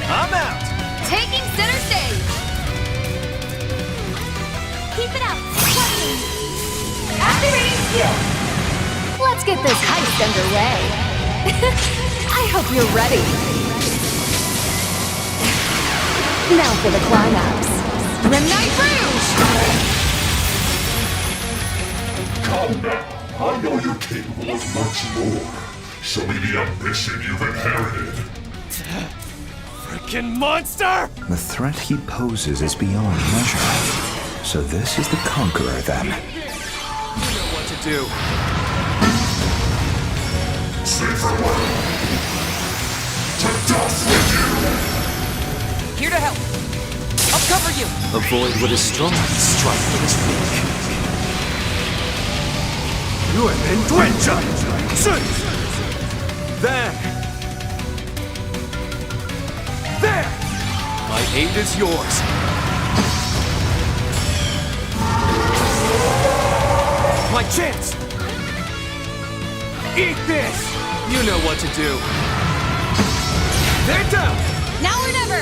I'm out! Taking center stage! Keep it up! Working! Activating skill! Let's get this heist underway. I hope you're ready. Now for the climax. Grim Knight Rouge! Calm down. I know you're capable of much more. Show me the ambition you've inherited. Frickin' monster! The threat he poses is beyond measure. So this is the Conqueror, then. You know what to do. Safer way. To dust with you. Here to help. I'll cover you. Avoid what is strong, strike what is weak. You have been drenched! There! There! My aid is yours. My chance! Eat this! You know what to do. They're down! Now or never!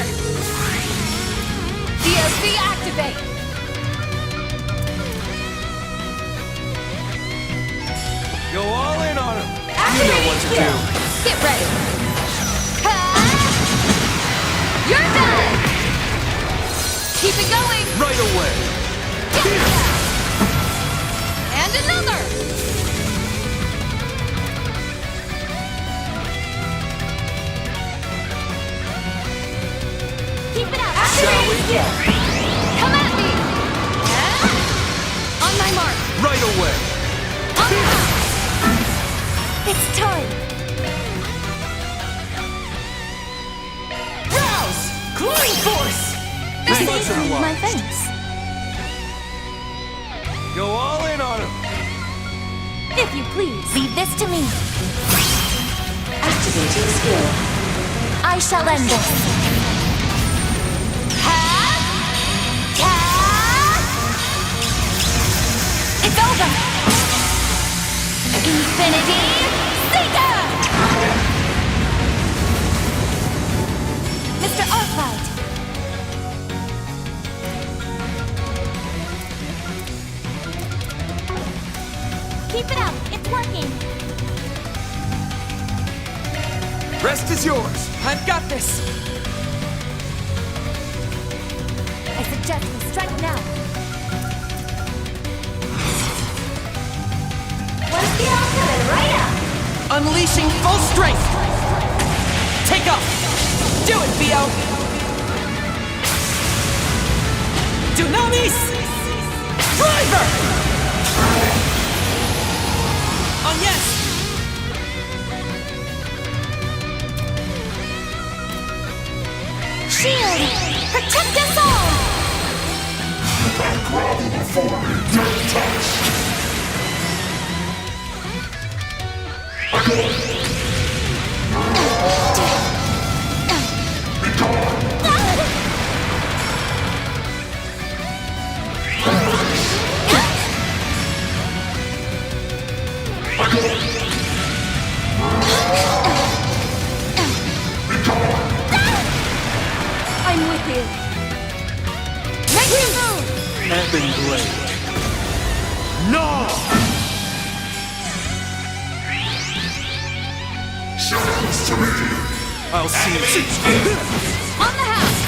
DOC activate! skill. Get ready. You're done. Keep it going. Right away. And another. Keep it up. Shall we? Come at me. On my mark. Right away. On the mark. It's time. Rouse! Cooling force! This Thanks is a lot. my thanks. Go all in on him. If you please. Leave this to me. Activating skill. I shall end this. It's over. Infinity Seeker! Mr. Arclight. Keep it up. It's working. Rest is yours. I've got this. I suggest we strike now. One skill coming right up. Unleashing full strength. Take off. Do it, Theo. Dunamis. Driver. On yes. Shield! Protect us all! Grovel before me, don't touch! Be gone! I'm with you. Make him move! Ebon Blade. No! Silence to me! I'll see you. On the house!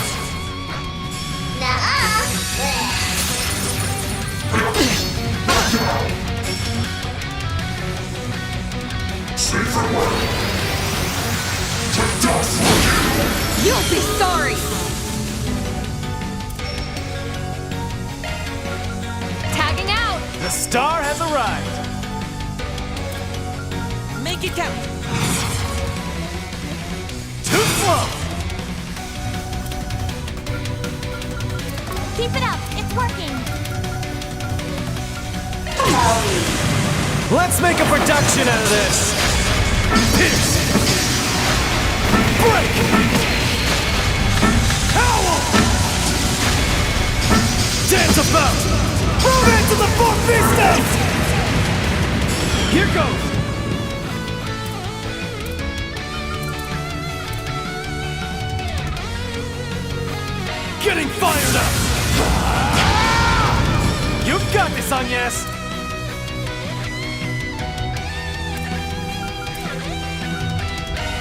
Safer way! To death for you! You'll be sorry! Tagging out! The star has arrived. Make it count. Too slow. Keep it up. It's working. Let's make a production out of this. Pierce. Break. Howl. Dance about. Move into the four pistos. Here goes. Getting fired up. You've got this, Agnes.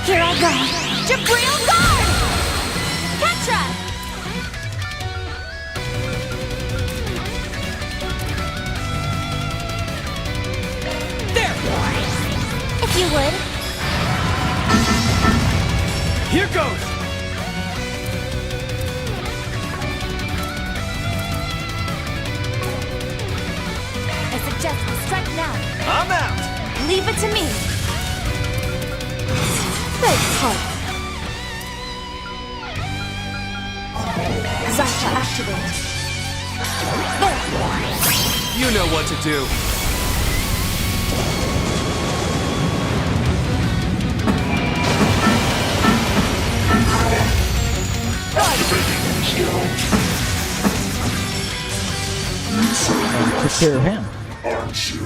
Here I go! Jabril guard! Ketra! There! If you would. Here goes. I suggest we strike now. I'm out. Leave it to me. Big heart. Zasha activate. There. You know what to do. Took care of him. Aren't you?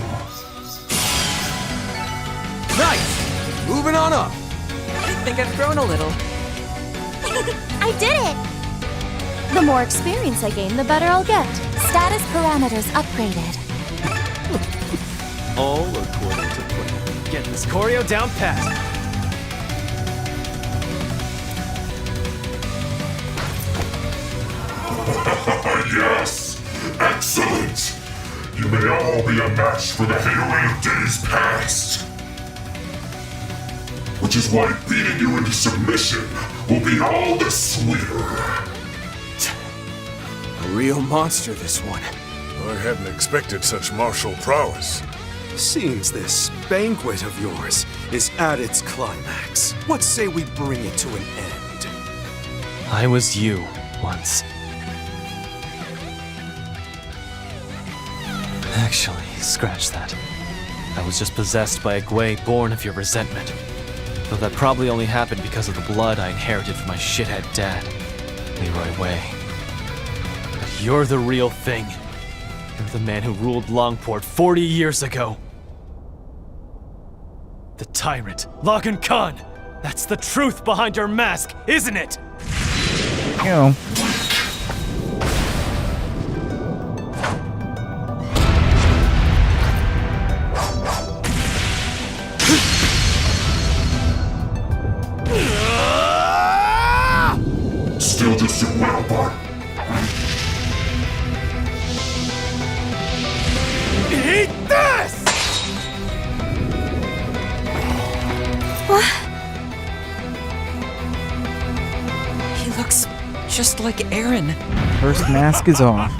Nice! Moving on up. I think I've grown a little. I did it! The more experience I gain, the better I'll get. Status parameters upgraded. All according to plan. Get This choreo down pat. Yes! Excellent! You may all be a match for the Halo of days past. Which is why beating you into submission will be all the sweeter. A real monster, this one. I hadn't expected such martial prowess. Seems this banquet of yours is at its climax. What say we bring it to an end? I was you once. Actually, scratch that. I was just possessed by a Gwei born of your resentment. Though that probably only happened because of the blood I inherited from my shithead dad, Leroy Wei. But you're the real thing. You're the man who ruled Longport 40 years ago. The tyrant, Logan Khan. That's the truth behind your mask, isn't it? Ew. Still just a well, bud. Eat this! What? He looks just like Aaron. First mask is off.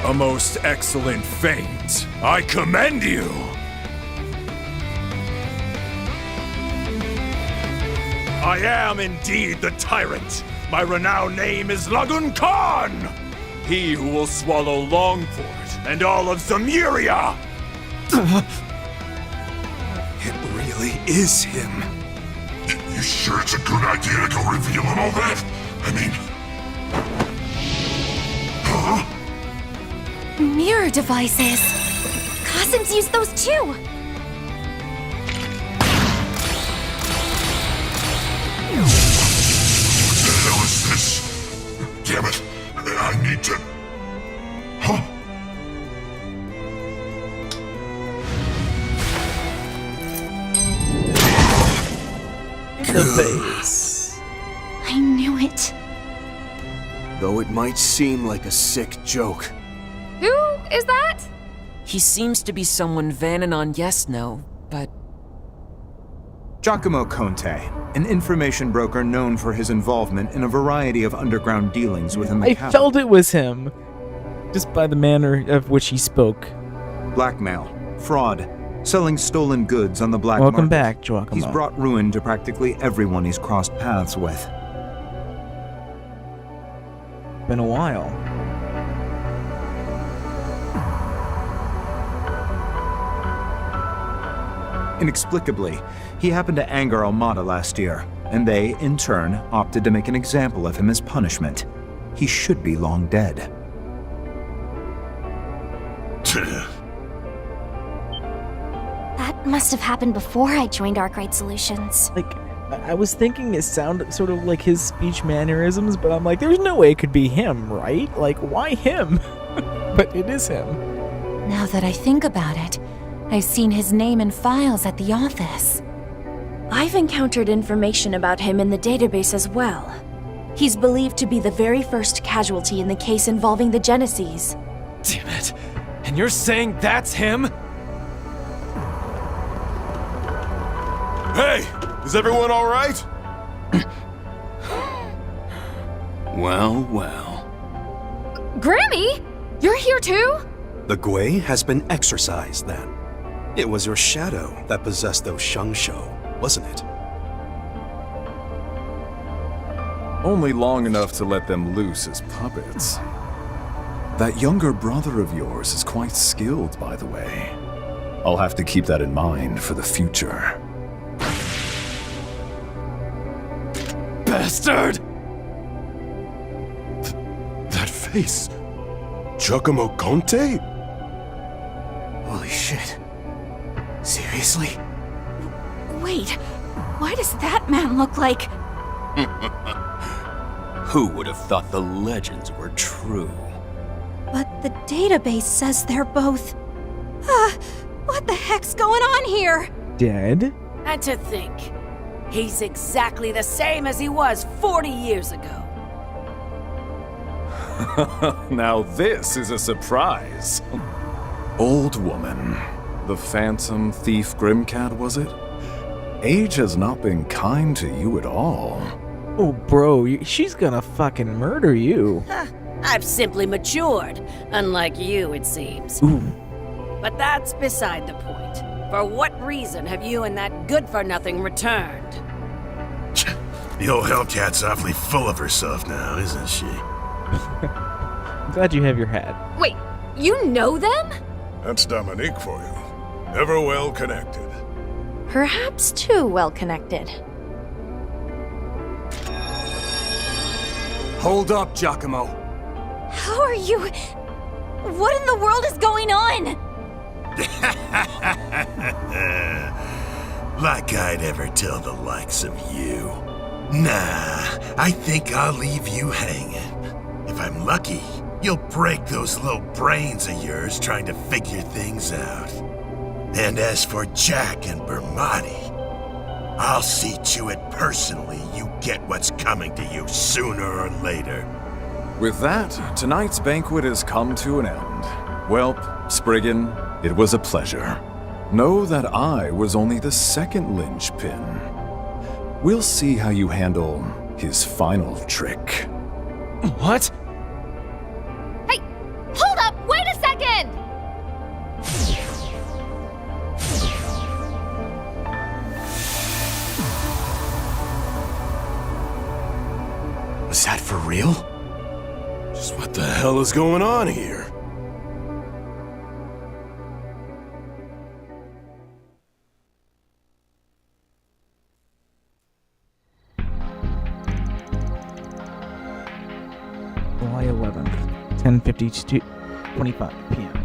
A most excellent feint. I commend you. I am indeed the tyrant. My renowned name is Lagun Khan. He who will swallow Longport and all of Zemuria. It really is him. You sure it's a good idea to go revealing all that? I mean... Huh? Mirror devices. Qasim's used those too. What the hell is this? Damn it. I need to... Huh? The face. I knew it. Though it might seem like a sick joke. Who is that? He seems to be someone Van and on Yes know, but Giacomo Conte, an information broker known for his involvement in a variety of underground dealings within the I capital. felt it was him, just by the manner of which he spoke. Blackmail, fraud, selling stolen goods on the black Welcome market. back, Giacomo. He's brought ruin to practically everyone he's crossed paths with. Been a while. Inexplicably, he happened to anger Almada last year, and they, in turn, opted to make an example of him as punishment. He should be long dead. That must have happened before I joined Arkwright Solutions. Like, I was thinking it sounded sort of like his speech mannerisms, but I'm like, there's no way it could be him, right? Like, why him? But it is him. Now that I think about it, I've seen his name in files at the office. I've encountered information about him in the database as well. He's believed to be the very first casualty in the case involving the Genesees. Damn it. And you're saying that's him? Hey! Is everyone alright? Well, well. Grammy? You're here too? The Gwei has been exorcised then. It was your shadow that possessed those Shengshou, wasn't it? Only long enough to let them loose as puppets. That younger brother of yours is quite skilled, by the way. I'll have to keep that in mind for the future. Bastard! That face. Giacomo Conte? Holy shit. Seriously? Wait, why does that man look like... Who would have thought the legends were true? But the database says they're both... What the heck's going on here? Dead? And to think, he's exactly the same as he was 40 years ago. Now this is a surprise. Old woman. The phantom thief Grimcat, was it? Age has not been kind to you at all. Oh, bro, she's gonna fucking murder you. I've simply matured, unlike you, it seems. Ooh. But that's beside the point. For what reason have you and that good-for-nothing returned? The old Hellcat's awfully full of herself now, isn't she? I'm glad you have your hat. Wait, you know them? That's Dominique for you. Ever well connected. Perhaps too well connected. Hold up, Giacomo. How are you? What in the world is going on? Like I'd ever tell the likes of you. Nah, I think I'll leave you hanging. If I'm lucky, you'll break those little brains of yours trying to figure things out. And as for Jack and Bermati, I'll see to it personally you get what's coming to you sooner or later. With that, tonight's banquet has come to an end. Welp, Spriggan, it was a pleasure. Know that I was only the second linchpin. We'll see how you handle his final trick. What? Hey, hold up! Wait a second! Was that for real? Just what the hell is going on here? July 11th, 10:25 p.m.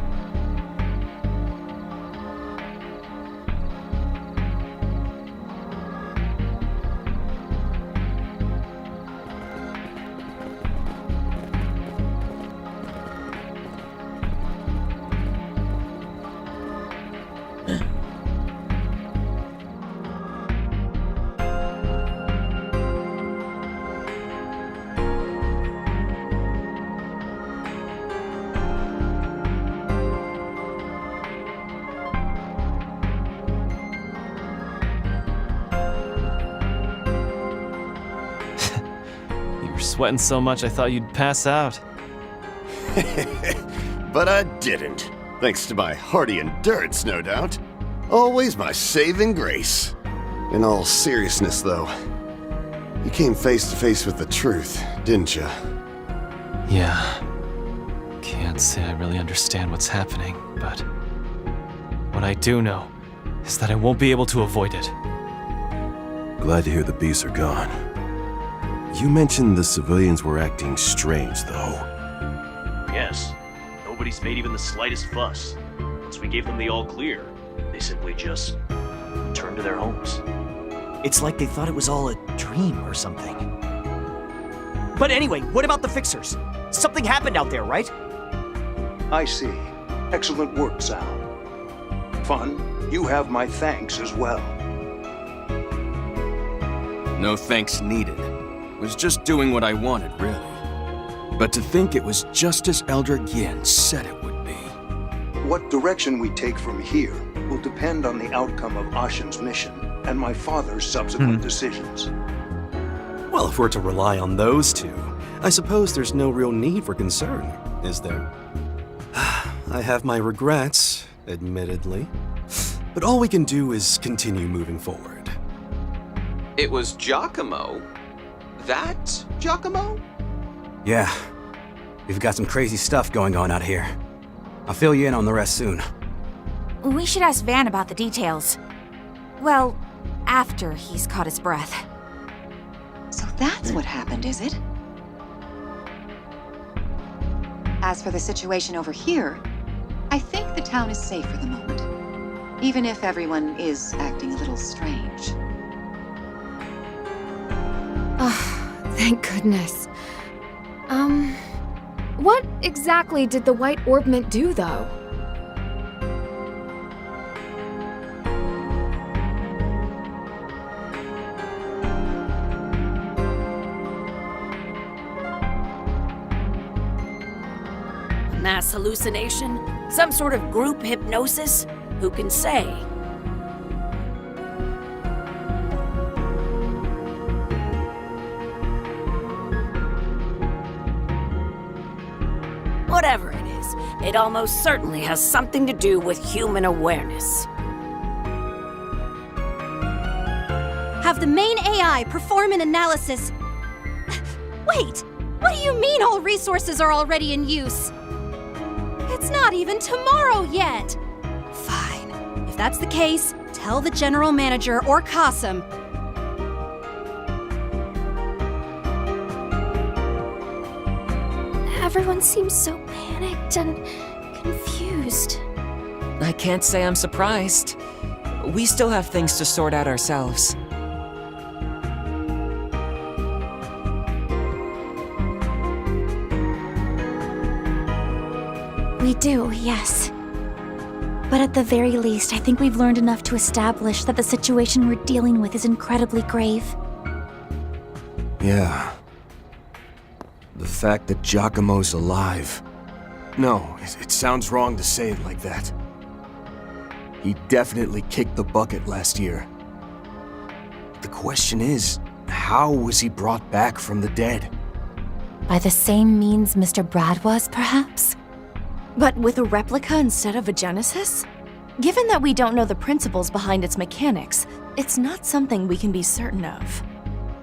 Sweating so much I thought you'd pass out. But I didn't. Thanks to my hearty endurance, no doubt. Always my saving grace. In all seriousness, though, you came face to face with the truth, didn't you? Yeah. Can't say I really understand what's happening, but what I do know is that I won't be able to avoid it. Glad to hear the beasts are gone. You mentioned the civilians were acting strange, though. Yes. Nobody's made even the slightest fuss. Once we gave them the all clear, they simply just returned to their homes. It's like they thought it was all a dream or something. But anyway, what about the fixers? Something happened out there, right? I see. Excellent work, Sal. Fun, you have my thanks as well. No thanks needed. Was just doing what I wanted, really. But to think it was just as Elder Gien said it would be. What direction we take from here will depend on the outcome of Ashen's mission and my father's subsequent decisions. Well, if we're to rely on those two, I suppose there's no real need for concern, is there? I have my regrets, admittedly. But all we can do is continue moving forward. It was Giacomo. That Giacomo? Yeah. We've got some crazy stuff going on out here. I'll fill you in on the rest soon. We should ask Van about the details. Well, after he's caught his breath. So that's what happened, is it? As for the situation over here, I think the town is safe for the moment. Even if everyone is acting a little strange. Thank goodness. What exactly did the White Orbment do, though? mass hallucination? Some sort of group hypnosis? Who can say? Whatever it is, it almost certainly has something to do with human awareness. Have the main AI perform an analysis. Wait, what do you mean all resources are already in use? It's not even tomorrow yet. Fine. If that's the case, tell the general manager or Qasim. Everyone seems so panicked and confused. I can't say I'm surprised. We still have things to sort out ourselves. We do, yes. But at the very least, I think we've learned enough to establish that the situation we're dealing with is incredibly grave. Yeah. The fact that Giacomo's alive. No, it sounds wrong to say it like that. He definitely kicked the bucket last year. The question is, how was he brought back from the dead? By the same means Mr. Brad was, perhaps? But with a replica instead of a Genesis? Given that we don't know the principles behind its mechanics, it's not something we can be certain of.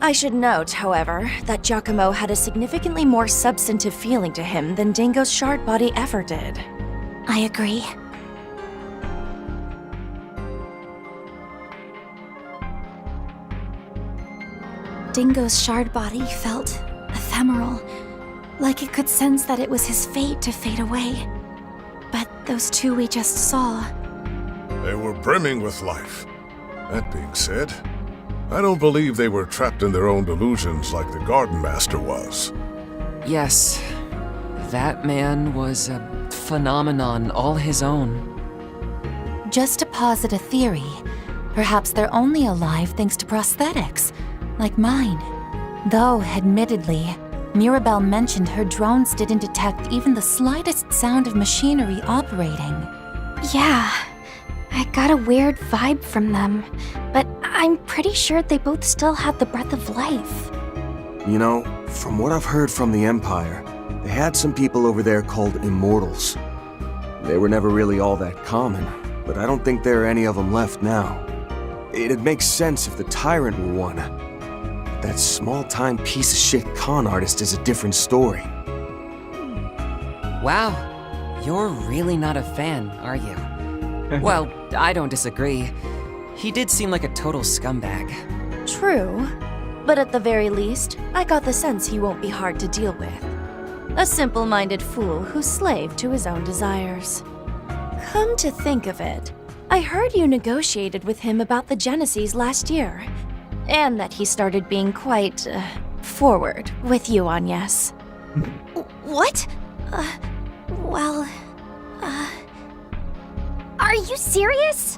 I should note, however, that Giacomo had a significantly more substantive feeling to him than Dingo's shard body ever did. I agree. Dingo's shard body felt ephemeral, like it could sense that it was his fate to fade away. But those two we just saw... They were brimming with life. That being said, I don't believe they were trapped in their own delusions like the Garden Master was. Yes, that man was a phenomenon all his own. Just to posit a theory, perhaps they're only alive thanks to prosthetics, like mine. Though, admittedly, Mirabelle mentioned her drones didn't detect even the slightest sound of machinery operating. Yeah, I got a weird vibe from them, but I'm pretty sure they both still had the breath of life. You know, from what I've heard from the Empire, they had some people over there called Immortals. They were never really all that common, but I don't think there are any of them left now. It'd make sense if the Tyrant were one. But that small-time piece of shit con artist is a different story. Wow, you're really not a fan, are you? Well, I don't disagree. He did seem like a total scumbag. True, but at the very least, I got the sense he won't be hard to deal with. A simple-minded fool who's slave to his own desires. Come to think of it, I heard you negotiated with him about the Genesis last year, and that he started being quite, forward with you, Agnes. What? Are you serious?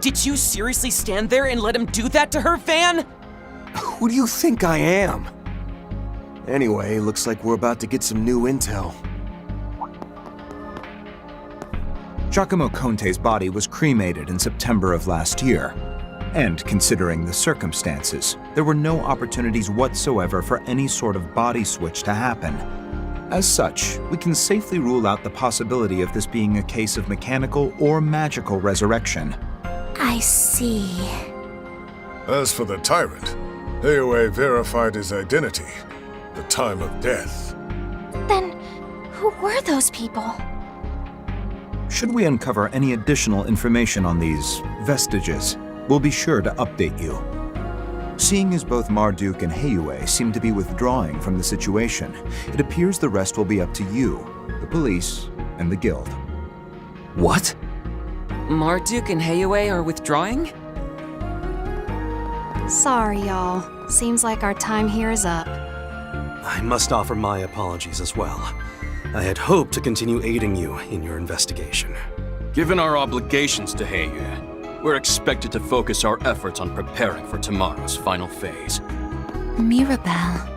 Did you seriously stand there and let him do that to her, Van? Who do you think I am? Anyway, looks like we're about to get some new intel. Giacomo Conte's body was cremated in September of last year. And considering the circumstances, there were no opportunities whatsoever for any sort of body switch to happen. As such, we can safely rule out the possibility of this being a case of mechanical or magical resurrection. I see. As for the Tyrant, AOA verified his identity, the time of death. Then, who were those people? Should we uncover any additional information on these vestiges, we'll be sure to update you. Seeing as both Marduk and Heiyue seem to be withdrawing from the situation, it appears the rest will be up to you, the police, and the guild. What? Marduk and Heiyue are withdrawing? Sorry, y'all. Seems like our time here is up. I must offer my apologies as well. I had hoped to continue aiding you in your investigation. Given our obligations to Heiyue, we're expected to focus our efforts on preparing for tomorrow's final phase. Mirabelle.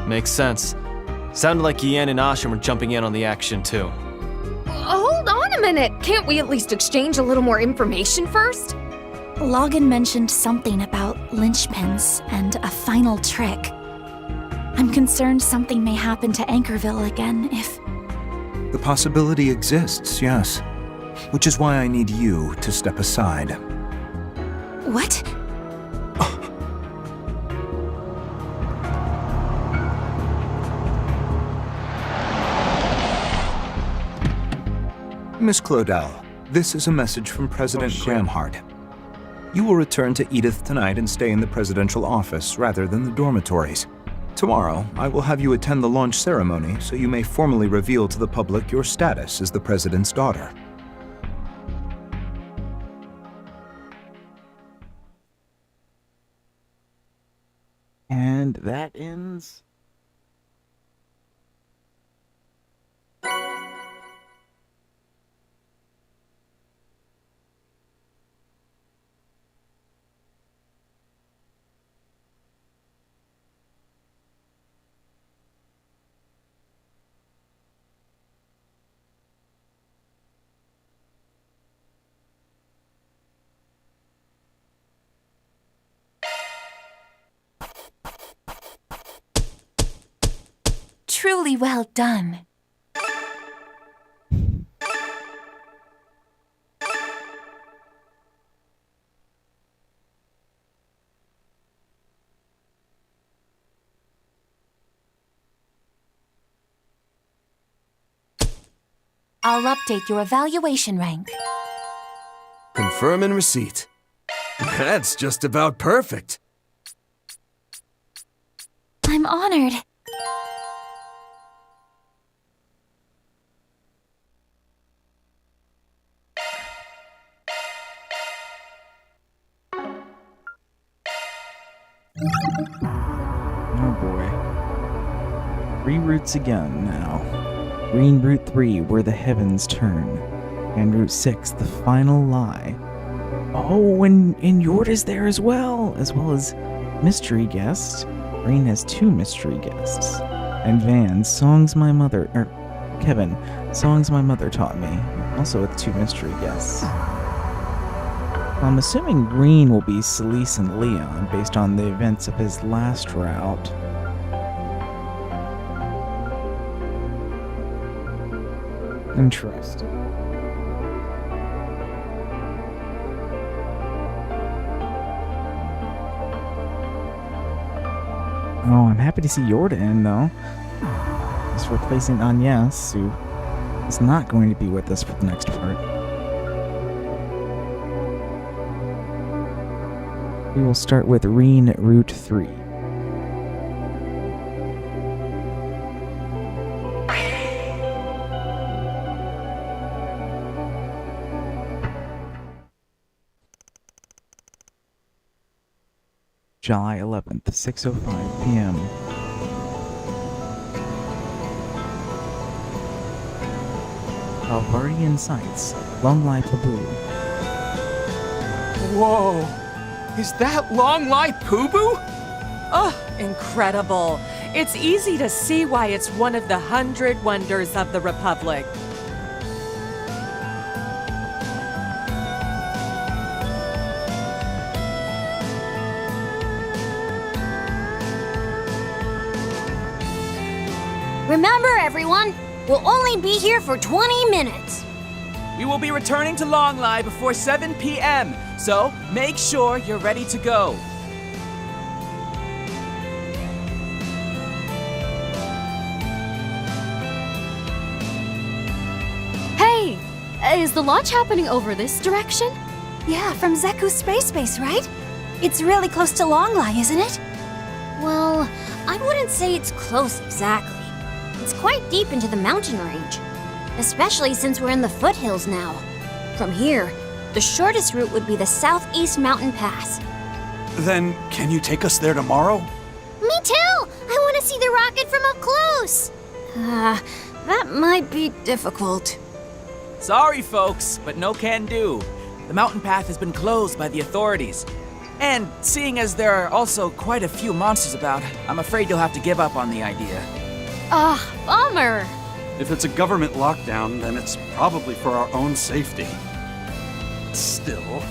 Makes sense. Sounded like Yen and Asham were jumping in on the action, too. Hold on a minute. Can't we at least exchange a little more information first? Logan mentioned something about linchpins and a final trick. I'm concerned something may happen to Anchorville again if... The possibility exists, yes. Which is why I need you to step aside. What? Miss Claudel, this is a message from President Gramhart. You will return to Edith tonight and stay in the presidential office rather than the dormitories. Tomorrow, I will have you attend the launch ceremony so you may formally reveal to the public your status as the president's daughter. And that ends. Truly well done. I'll update your evaluation rank. Confirm and receipt. That's just about perfect. I'm honored. Oh boy. Reroutes again now. Green Route 3, Where the Heavens Turn. And Route 6, The Final Lie. Oh, and Yord is there as well as mystery guest. Green has 2 mystery guests. And Van, Kevin, Songs My Mother Taught Me, also with 2 mystery guests. I'm assuming Green will be Celeste and Leon based on the events of his last route. Interesting. Oh, I'm happy to see Yorda in, though. He's replacing Agnes, who is not going to be with us for the next part. We will start with Reen Route 3. July 11th, 6:05 p.m. Alvardian Sights, Long Life Abu. Whoa! Is that Long Life Poo-Boo? Oh, incredible. It's easy to see why it's one of the 100 wonders of the Republic. Remember, everyone, we'll only be here for 20 minutes. We will be returning to Longlai before 7 p.m., so make sure you're ready to go. Hey, is the launch happening over this direction? Yeah, from Zeku's space base, right? It's really close to Longlai, isn't it? Well, I wouldn't say it's close exactly. It's quite deep into the mountain range, especially since we're in the foothills now. From here, the shortest route would be the Southeast Mountain Pass. Then, can you take us there tomorrow? Me too! I want to see the rocket from up close! That might be difficult. Sorry, folks, but no can do. The mountain path has been closed by the authorities. And seeing as there are also quite a few monsters about, I'm afraid you'll have to give up on the idea. Bummer. If it's a government lockdown, then it's probably for our own safety. Still.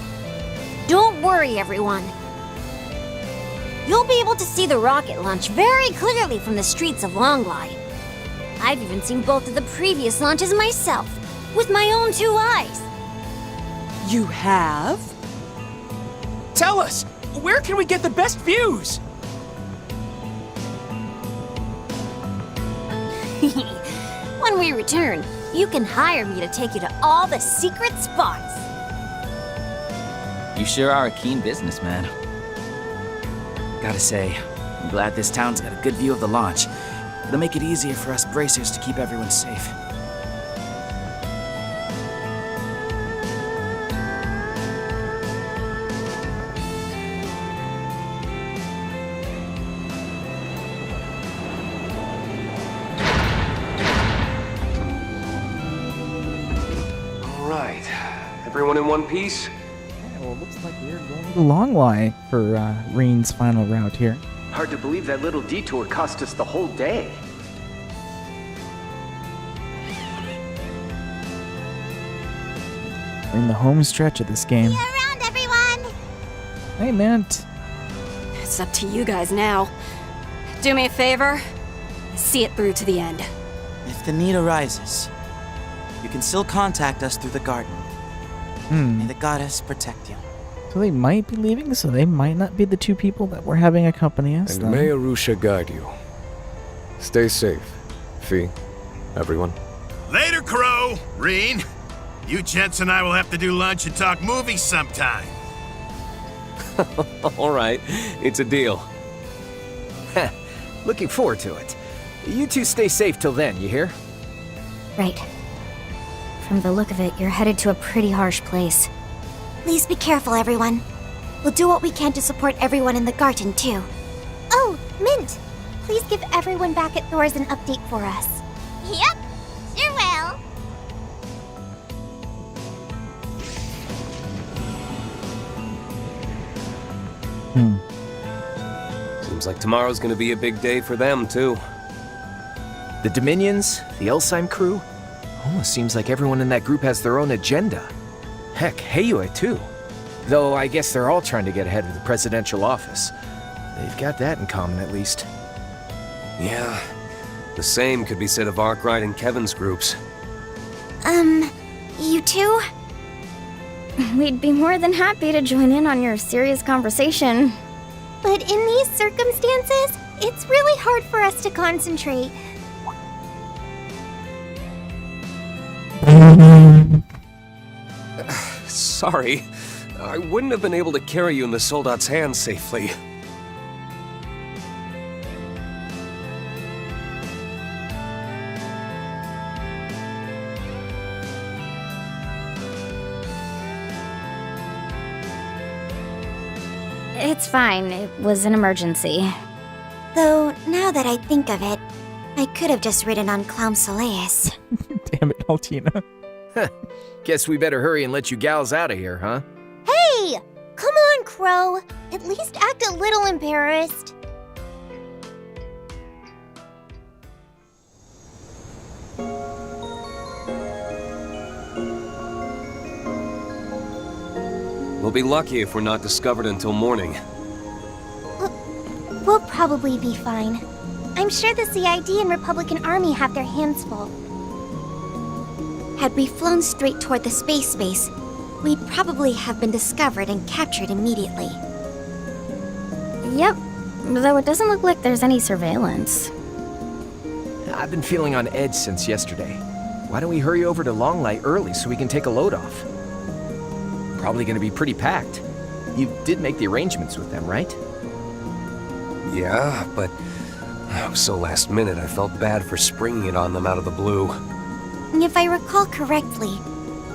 Don't worry, everyone. You'll be able to see the rocket launch very clearly from the streets of Longlai. I've even seen both of the previous launches myself, with my own 2 eyes. You have? Tell us, where can we get the best views? When we return, you can hire me to take you to all the secret spots. You sure are a keen businessman. Gotta say, I'm glad this town's got a good view of the launch. It'll make it easier for us bracers to keep everyone safe. Alright. Everyone in one piece? Yeah, well, it looks like we're going to Longlai for Rain's final route here. Hard to believe that little detour cost us the whole day. We're in the home stretch of this game. See you around, everyone! Hey, Mint. It's up to you guys now. Do me a favor. See it through to the end. If the need arises, you can still contact us through the garden. May the goddess protect you. So they might be leaving, so they might not be the 2 people that we're having accompany us. And may Arusha guide you. Stay safe, Fee, everyone. Later, Crow, Rain. You gents and I will have to do lunch and talk movies sometime. All right, it's a deal. Looking forward to it. You two stay safe till then, you hear? Right. From the look of it, you're headed to a pretty harsh place. Please be careful, everyone. We'll do what we can to support everyone in the garden, too. Oh, Mint! Please give everyone back at Thor's an update for us. Yep, sure will. Seems like tomorrow's gonna be a big day for them, too. The Dominions, the Elsheim crew, almost seems like everyone in that group has their own agenda. Heck, Heiyue too. Though I guess they're all trying to get ahead of the presidential office. They've got that in common, at least. Yeah, the same could be said of Arkwright and Kevin's groups. You two? We'd be more than happy to join in on your serious conversation. But in these circumstances, it's really hard for us to concentrate. Sorry, I wouldn't have been able to carry you in the soldat's hands safely. It's fine. It was an emergency. Though, now that I think of it, I could have just ridden on Clown Soleus. Damn it, Altina. Guess we better hurry and let you gals out of here, huh? Hey! Come on, Crow! At least act a little embarrassed. We'll be lucky if we're not discovered until morning. We'll probably be fine. I'm sure the CID and Republican Army have their hands full. Had we flown straight toward the space base, we'd probably have been discovered and captured immediately. Yep, though it doesn't look like there's any surveillance. I've been feeling on edge since yesterday. Why don't we hurry over to Longlai early so we can take a load off? Probably gonna be pretty packed. You did make the arrangements with them, right? Yeah, but it was so last minute I felt bad for springing it on them out of the blue. If I recall correctly,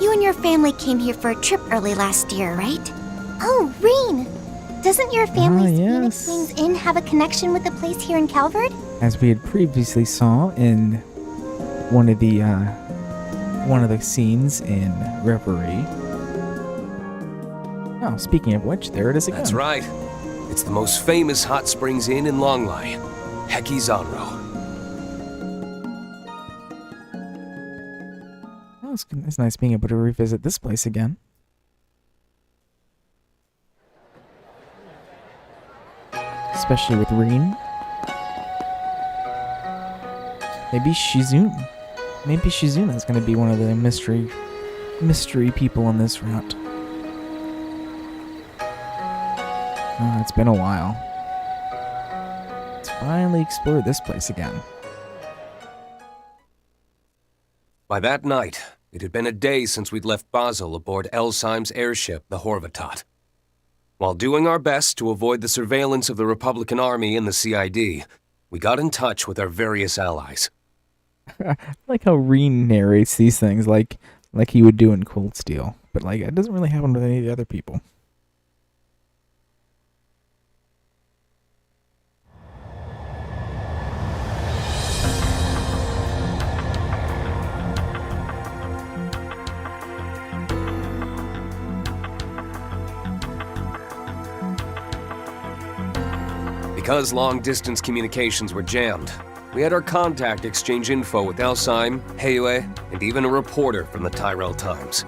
you and your family came here for a trip early last year, right? Oh, Rain! Doesn't your family's Phoenix Wings Inn have a connection with the place here in Calvert? As we had previously saw in one of the scenes in Reverie. Oh, speaking of which, there it is again. That's right. It's the most famous hot springs inn in Longlai, Heki Zanro. it's nice being able to revisit this place again. Especially with Rain. Maybe Shizune. Maybe Shizune is going to be one of the mystery people on this route. Oh, it's been a while. Let's finally explore this place again. By that night, it had been a day since we'd left Basel aboard Elsheim's airship, the Horvatat. While doing our best to avoid the surveillance of the Republican Army and the CID, we got in touch with our various allies. I like how Reen narrates these things like he would do in Cold Steel, but like it doesn't really happen with any of the other people. Because long-distance communications were jammed, we had our contact exchange info with Elsheim, Heue, and even a reporter from the Tyrell Times.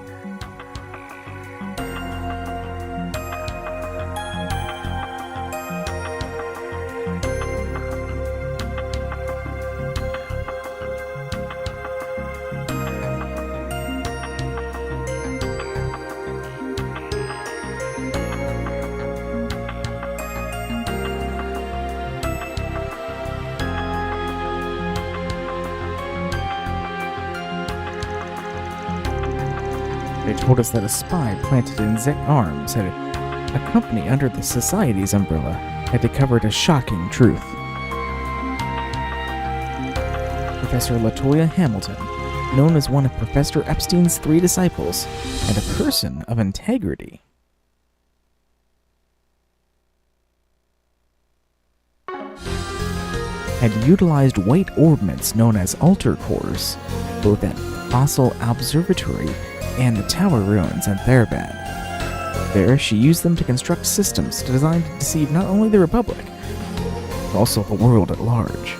They told us that a spy planted in Zek Arms had a company under the Society's umbrella had discovered a shocking truth. Professor Latoya Hamilton, known as one of Professor Epstein's 3 disciples, and a person of integrity. Had utilized white orbments known as altar cores, both at Fossil Observatory and the tower ruins at Therabad. There, she used them to construct systems designed to deceive not only the Republic, but also the world at large.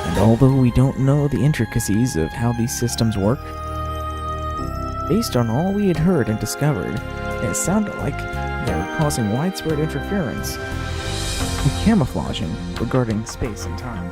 And although we don't know the intricacies of how these systems work, based on all we had heard and discovered, it sounded like they were causing widespread interference and camouflaging regarding space and time.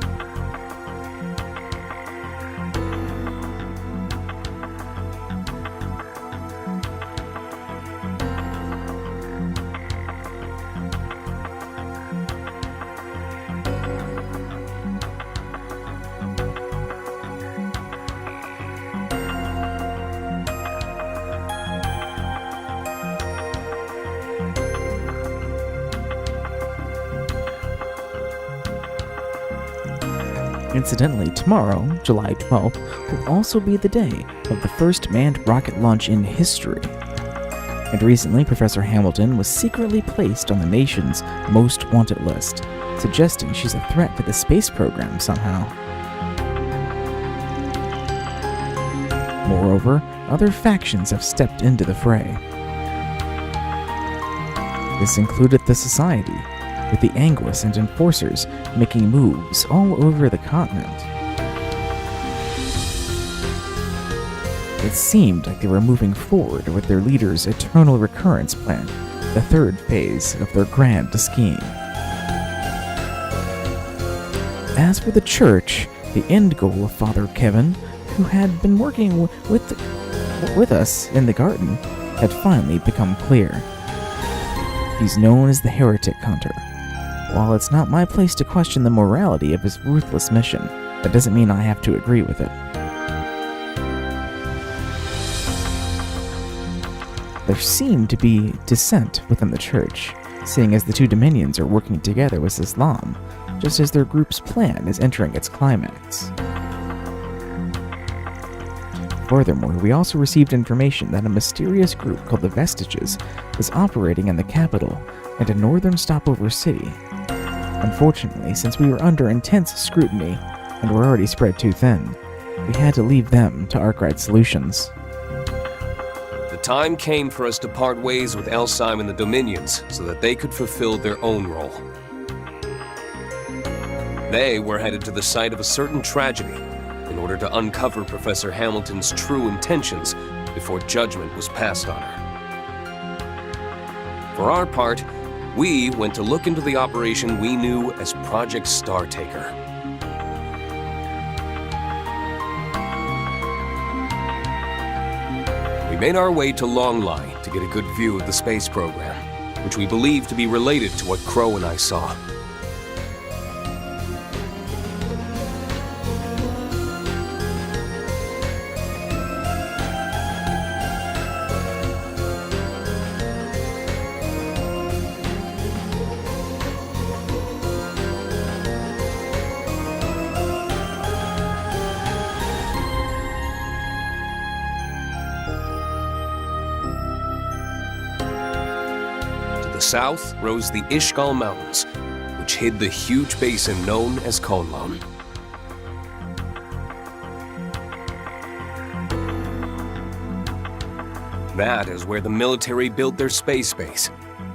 Incidentally, tomorrow, July 12th, will also be the day of the first manned rocket launch in history. And recently, Professor Hamilton was secretly placed on the nation's most wanted list, suggesting she's a threat to the space program somehow. Moreover, other factions have stepped into the fray. This included the Society, with the Anguis and Enforcers making moves all over the continent. It seemed like they were moving forward with their leader's Eternal Recurrence plan, the 3rd phase of their grand scheme. As for the Church, the end goal of Father Kevin, who had been working with us in the garden, had finally become clear. He's known as the Heretic Hunter. While it's not my place to question the morality of his ruthless mission, that doesn't mean I have to agree with it. There seemed to be dissent within the Church, seeing as the 2 dominions are working together with Islam, just as their group's plan is entering its climax. Furthermore, we also received information that a mysterious group called the Vestiges is operating in the capital and a northern stopover city. Unfortunately, since we were under intense scrutiny and were already spread too thin, we had to leave them to Arkwright Solutions. The time came for us to part ways with Elsheim and the Dominions so that they could fulfill their own role. They were headed to the site of a certain tragedy in order to uncover Professor Hamilton's true intentions before judgment was passed on her. For our part, we went to look into the operation we knew as Project Startaker. We made our way to Longline to get a good view of the space program, which we believe to be related to what Crow and I saw. South rose the Ishgal Mountains, which hid the huge basin known as Konlon. That is where the military built their space base,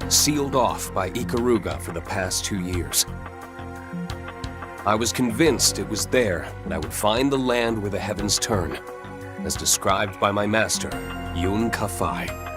sealed off by Ikaruga for the past 2 years. I was convinced it was there that I would find the land where the heavens turn, as described by my master, Yun Kafai.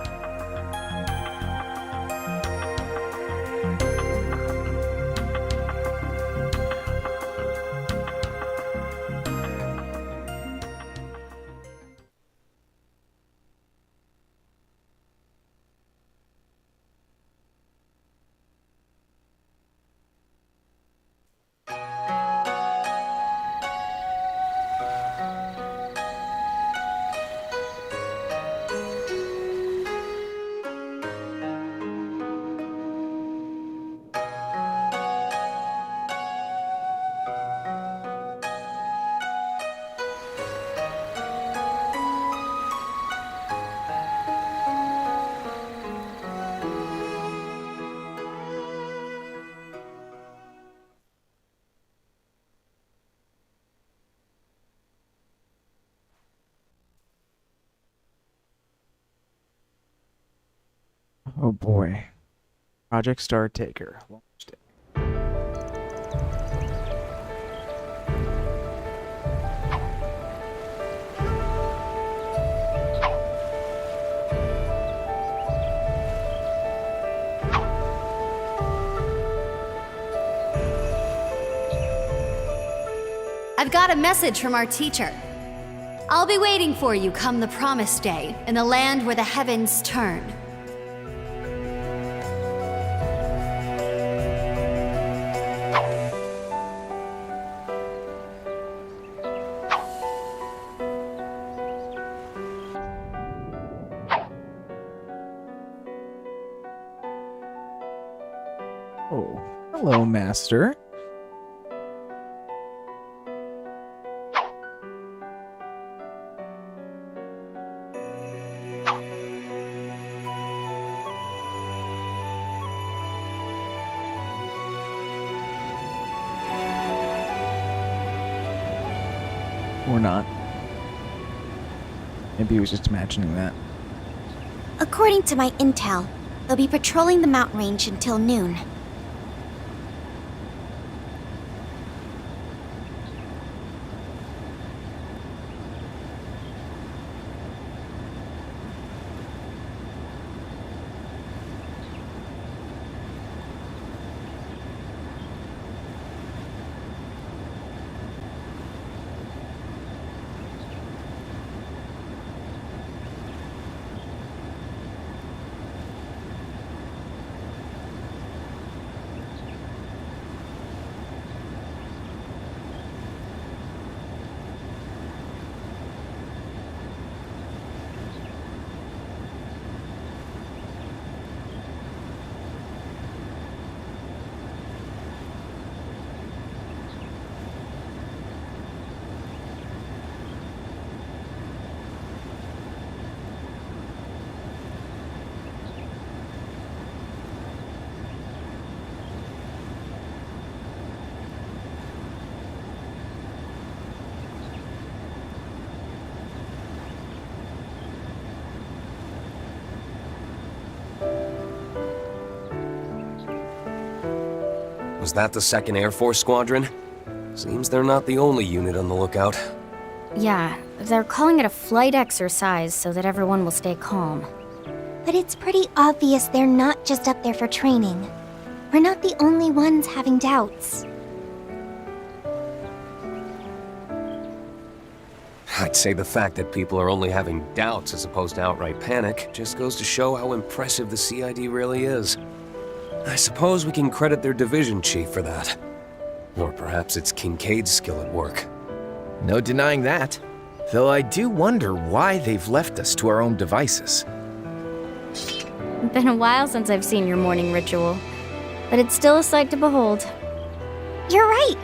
Oh boy. Project Startaker. I've got a message from our teacher. I'll be waiting for you come the promised day in the land where the heavens turn. Oh, hello, Master. Or not. Maybe he was just imagining that. According to my intel, they'll be patrolling the mountain range until noon. Was that the 2nd Air Force Squadron? Seems they're not the only unit on the lookout. Yeah, they're calling it a flight exercise so that everyone will stay calm. But it's pretty obvious they're not just up there for training. We're not the only ones having doubts. I'd say the fact that people are only having doubts as opposed to outright panic just goes to show how impressive the CID really is. I suppose we can credit their division chief for that. Or perhaps it's Kincaid's skill at work. No denying that. Though I do wonder why they've left us to our own devices. Been a while since I've seen your morning ritual, but it's still a sight to behold. You're right.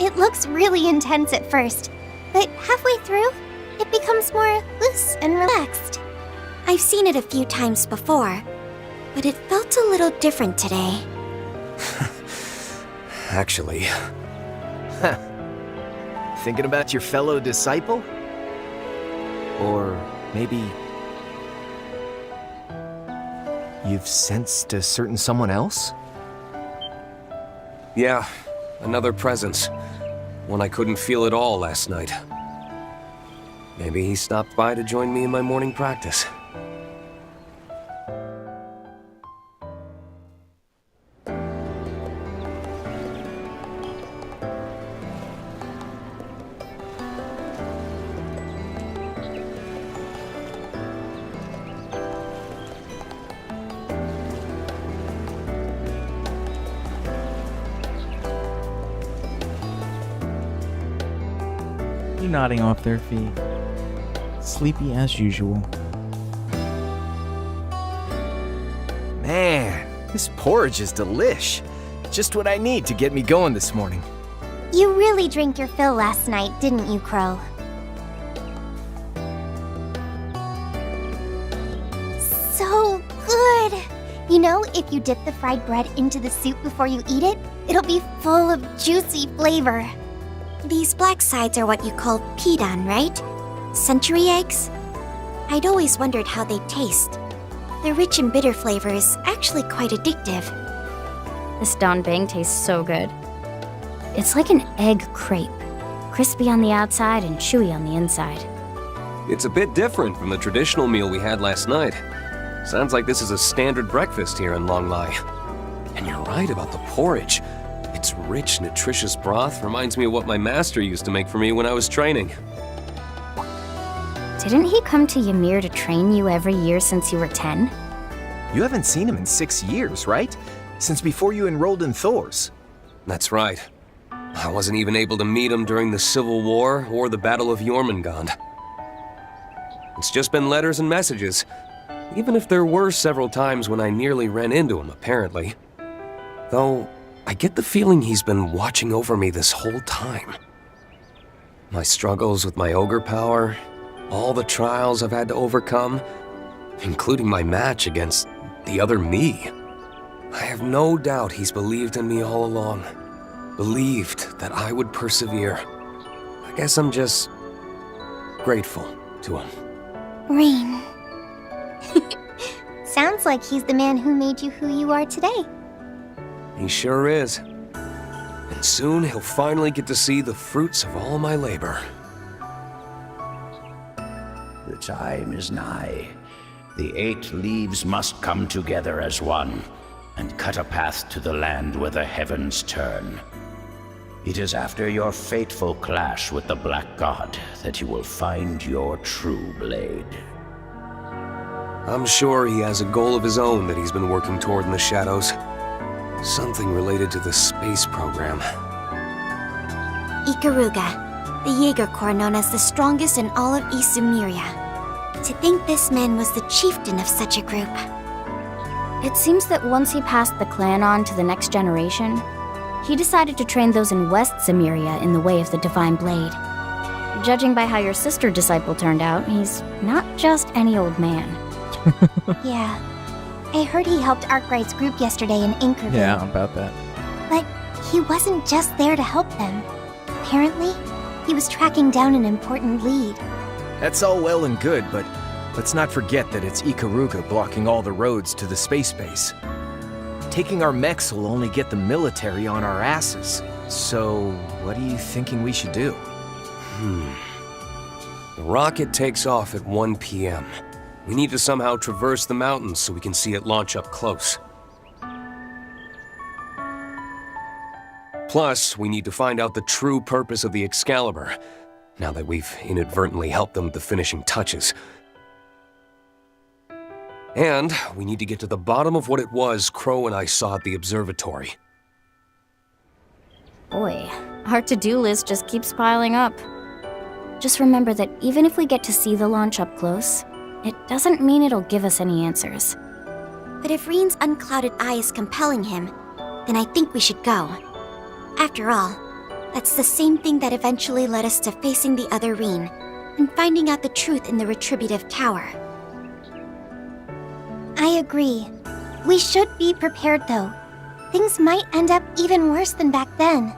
It looks really intense at first, but halfway through, it becomes more loose and relaxed. I've seen it a few times before, but it felt a little different today. Actually. Thinking about your fellow disciple? Or maybe you've sensed a certain someone else? Yeah, another presence. One I couldn't feel at all last night. Maybe he stopped by to join me in my morning practice. You nodding off their feet. Sleepy as usual. Man, this porridge is delish. Just what I need to get me going this morning. You really drank your fill last night, didn't you, Crow? So good! You know, if you dip the fried bread into the soup before you eat it, it'll be full of juicy flavor. These black sides are what you call pidon, right? Century eggs? I'd always wondered how they taste. Their rich and bitter flavor is actually quite addictive. This donbang tastes so good. It's like an egg crepe. Crispy on the outside and chewy on the inside. It's a bit different from the traditional meal we had last night. Sounds like this is a standard breakfast here in Longlai. And you're right about the porridge. Its rich, nutritious broth reminds me of what my master used to make for me when I was training. Didn't he come to Ymir to train you every year since you were 10? You haven't seen him in 6 years, right? Since before you enrolled in Thor's. That's right. I wasn't even able to meet him during the Civil War or the Battle of Jormungand. It's just been letters and messages, even if there were several times when I nearly ran into him, apparently. Though, I get the feeling he's been watching over me this whole time. My struggles with my ogre power, all the trials I've had to overcome, including my match against the other me. I have no doubt he's believed in me all along. Believed that I would persevere. I guess I'm just grateful to him. Rain. Sounds like he's the man who made you who you are today. He sure is. And soon he'll finally get to see the fruits of all my labor. The time is nigh. The 8 leaves must come together as one, and cut a path to the land where the heavens turn. It is after your fateful clash with the Black God that you will find your true blade. I'm sure he has a goal of his own that he's been working toward in the shadows. Something related to the space program. Ikaruga, the Jaeger Corps known as the strongest in all of East Sumeria. To think this man was the chieftain of such a group. It seems that once he passed the clan on to the next generation, he decided to train those in West Sumeria in the way of the Divine Blade. Judging by how your sister disciple turned out, he's not just any old man. Yeah. I heard he helped Arkwright's group yesterday in Anchorville. Yeah, about that. But he wasn't just there to help them. Apparently, he was tracking down an important lead. That's all well and good, but let's not forget that it's Ikaruga blocking all the roads to the space base. Taking our mechs will only get the military on our asses. So, what are you thinking we should do? The rocket takes off at 1 p.m. We need to somehow traverse the mountains so we can see it launch up close. Plus, we need to find out the true purpose of the Excalibur, now that we've inadvertently helped them with the finishing touches. And we need to get to the bottom of what it was Crow and I saw at the observatory. Boy, our to-do list just keeps piling up. Just remember that even if we get to see the launch up close, it doesn't mean it'll give us any answers. But if Reen's unclouded eye is compelling him, then I think we should go. After all, that's the same thing that eventually led us to facing the other Reen and finding out the truth in the Retributive Tower. I agree. We should be prepared, though. Things might end up even worse than back then.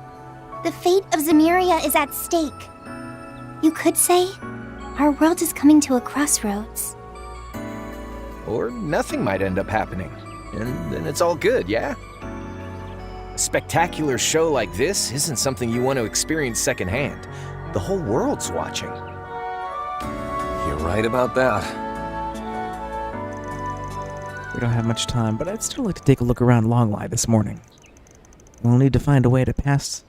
The fate of Zemuria is at stake. You could say, our world is coming to a crossroads. Or nothing might end up happening, and then it's all good, yeah? A spectacular show like this isn't something you want to experience secondhand. The whole world's watching. You're right about that. We don't have much time, but I'd still like to take a look around Longlai this morning. We'll need to find a way past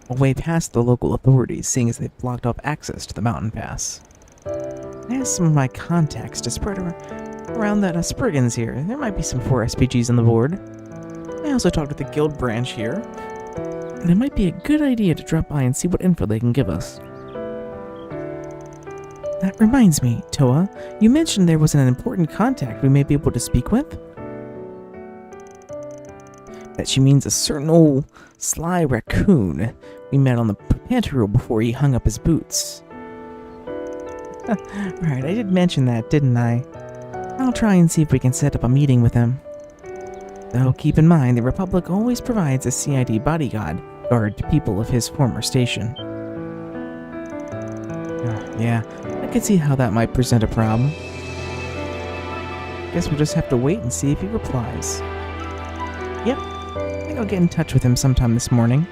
the local authorities, seeing as they've blocked off access to the mountain pass. I asked some of my contacts to spread around that Spriggans here. There might be some 4 SPGs on the board. I also talked with the guild branch here, and it might be a good idea to drop by and see what info they can give us. That reminds me, Toa, you mentioned there was an important contact we may be able to speak with? That she means a certain old sly raccoon we met on the Pantero before he hung up his boots. Right, I did mention that, didn't I? I'll try and see if we can set up a meeting with him. Though keep in mind, the Republic always provides a CID bodyguard to people of his former station. Yeah, I could see how that might present a problem. Guess we'll just have to wait and see if he replies. Yep, I think I'll get in touch with him sometime this morning.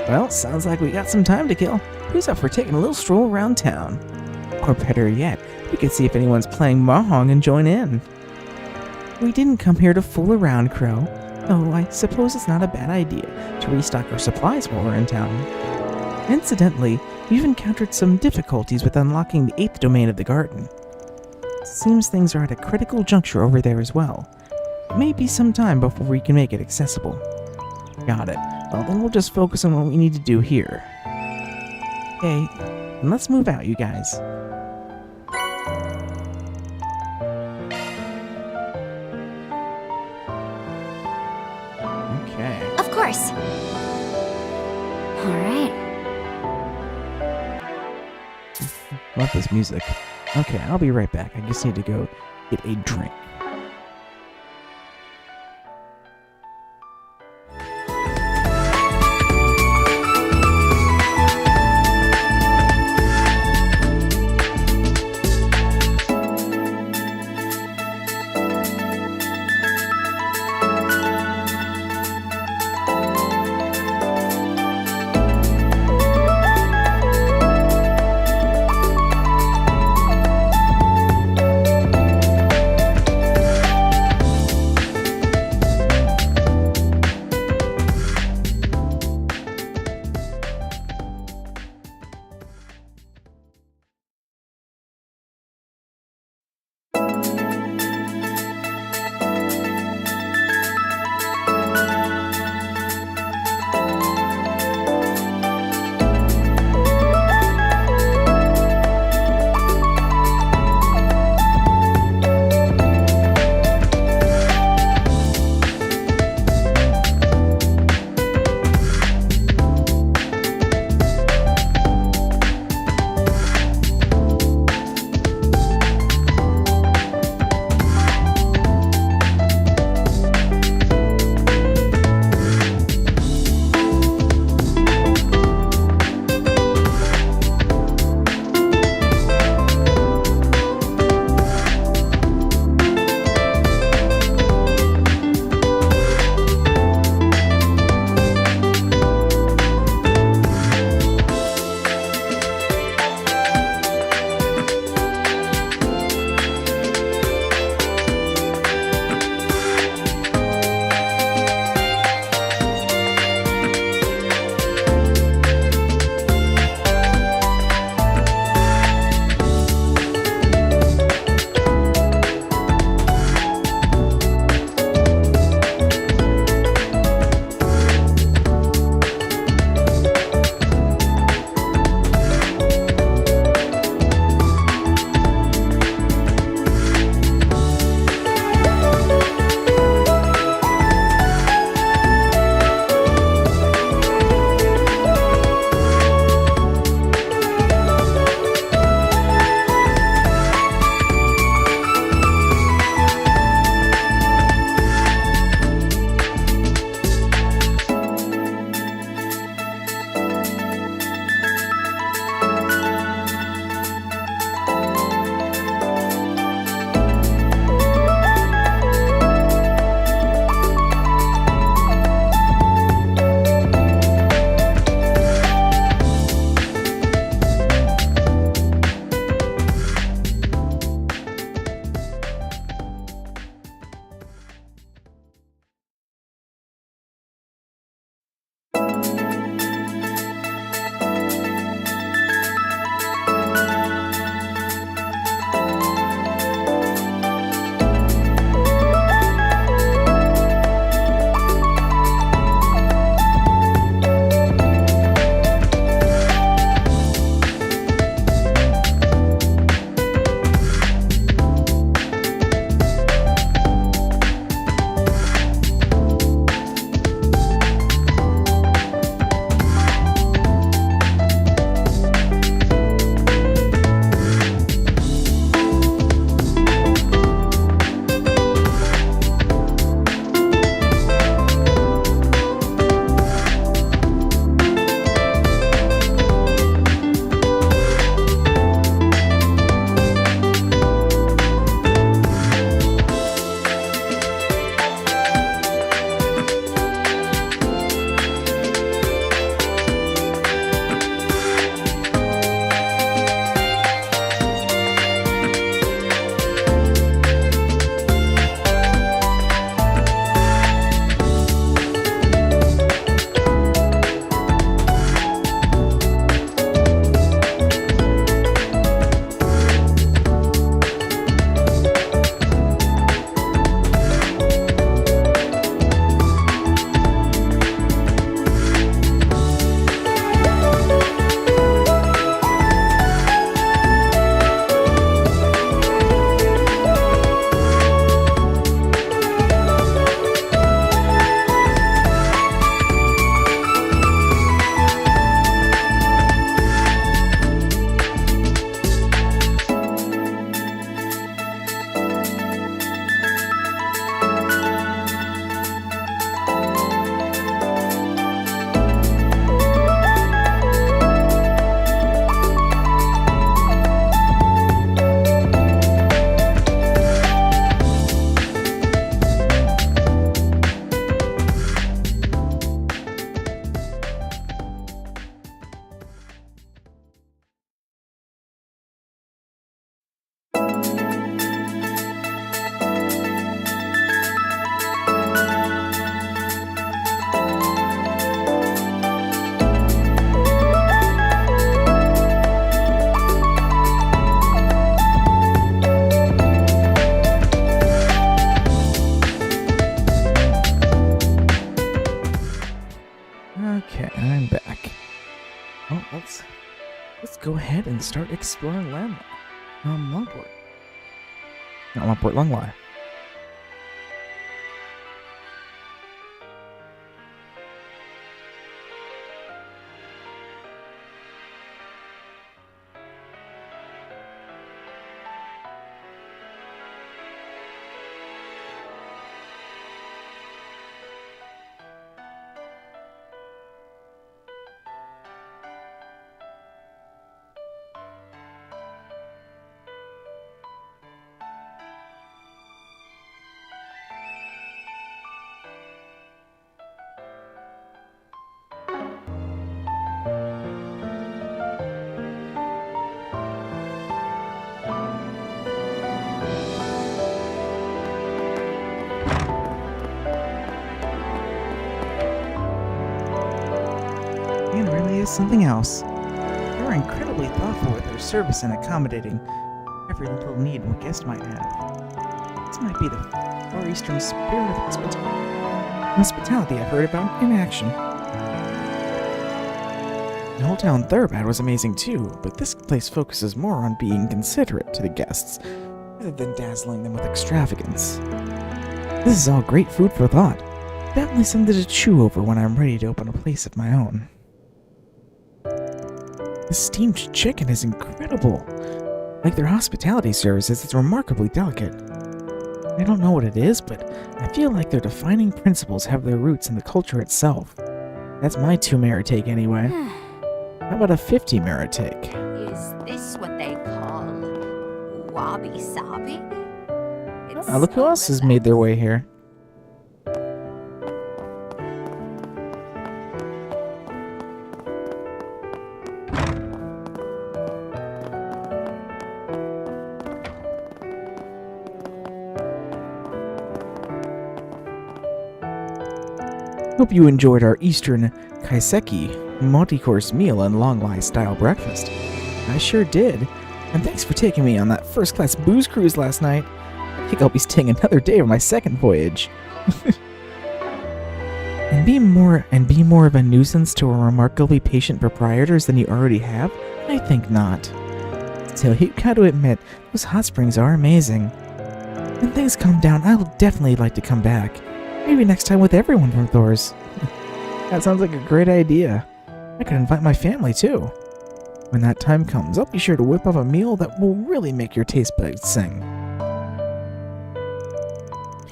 Well, sounds like we got some time to kill. Who's up for taking a little stroll around town? Or better yet, we could see if anyone's playing Mahjong and join in. We didn't come here to fool around, Crow. Oh, I suppose it's not a bad idea to restock our supplies while we're in town. Incidentally, we've encountered some difficulties with unlocking the 8th domain of the garden. Seems things are at a critical juncture over there as well. It may be some time before we can make it accessible. Got it. Well, then we'll just focus on what we need to do here. Okay, and let's move out, you guys. Okay. Of course. All right. Love this music. Okay, I'll be right back. I just need to go get a drink. Well, let's go ahead and start exploring Longport. Not Longport, Longlie. And really is something else. They're incredibly thoughtful with their service and accommodating every little need a guest might have. This might be the Far Eastern spirit of hospitality I've heard about in action. The whole town Thurbad was amazing too, but this place focuses more on being considerate to the guests, rather than dazzling them with extravagance. This is all great food for thought. Definitely something to chew over when I'm ready to open a place of my own. The steamed chicken is incredible. Like their hospitality services, it's remarkably delicate. I don't know what it is, but I feel like their defining principles have their roots in the culture itself. That's my 2-merit take anyway. How about a 50-merit take? Is this what they call wabi-sabi? Look who else has made their way here. Hope you enjoyed our Eastern kaiseki multi-course meal and Longlie style breakfast. I sure did. And thanks for taking me on that first-class booze cruise last night. I think I'll be staying another day on my second voyage. and be more of a nuisance to our remarkably patient proprietors than you already have? I think not. Still, you gotta admit, those hot springs are amazing. When things calm down, I'll definitely like to come back. Maybe next time with everyone from Thor's. That sounds like a great idea. I could invite my family too. When that time comes, I'll be sure to whip up a meal that will really make your taste buds sing.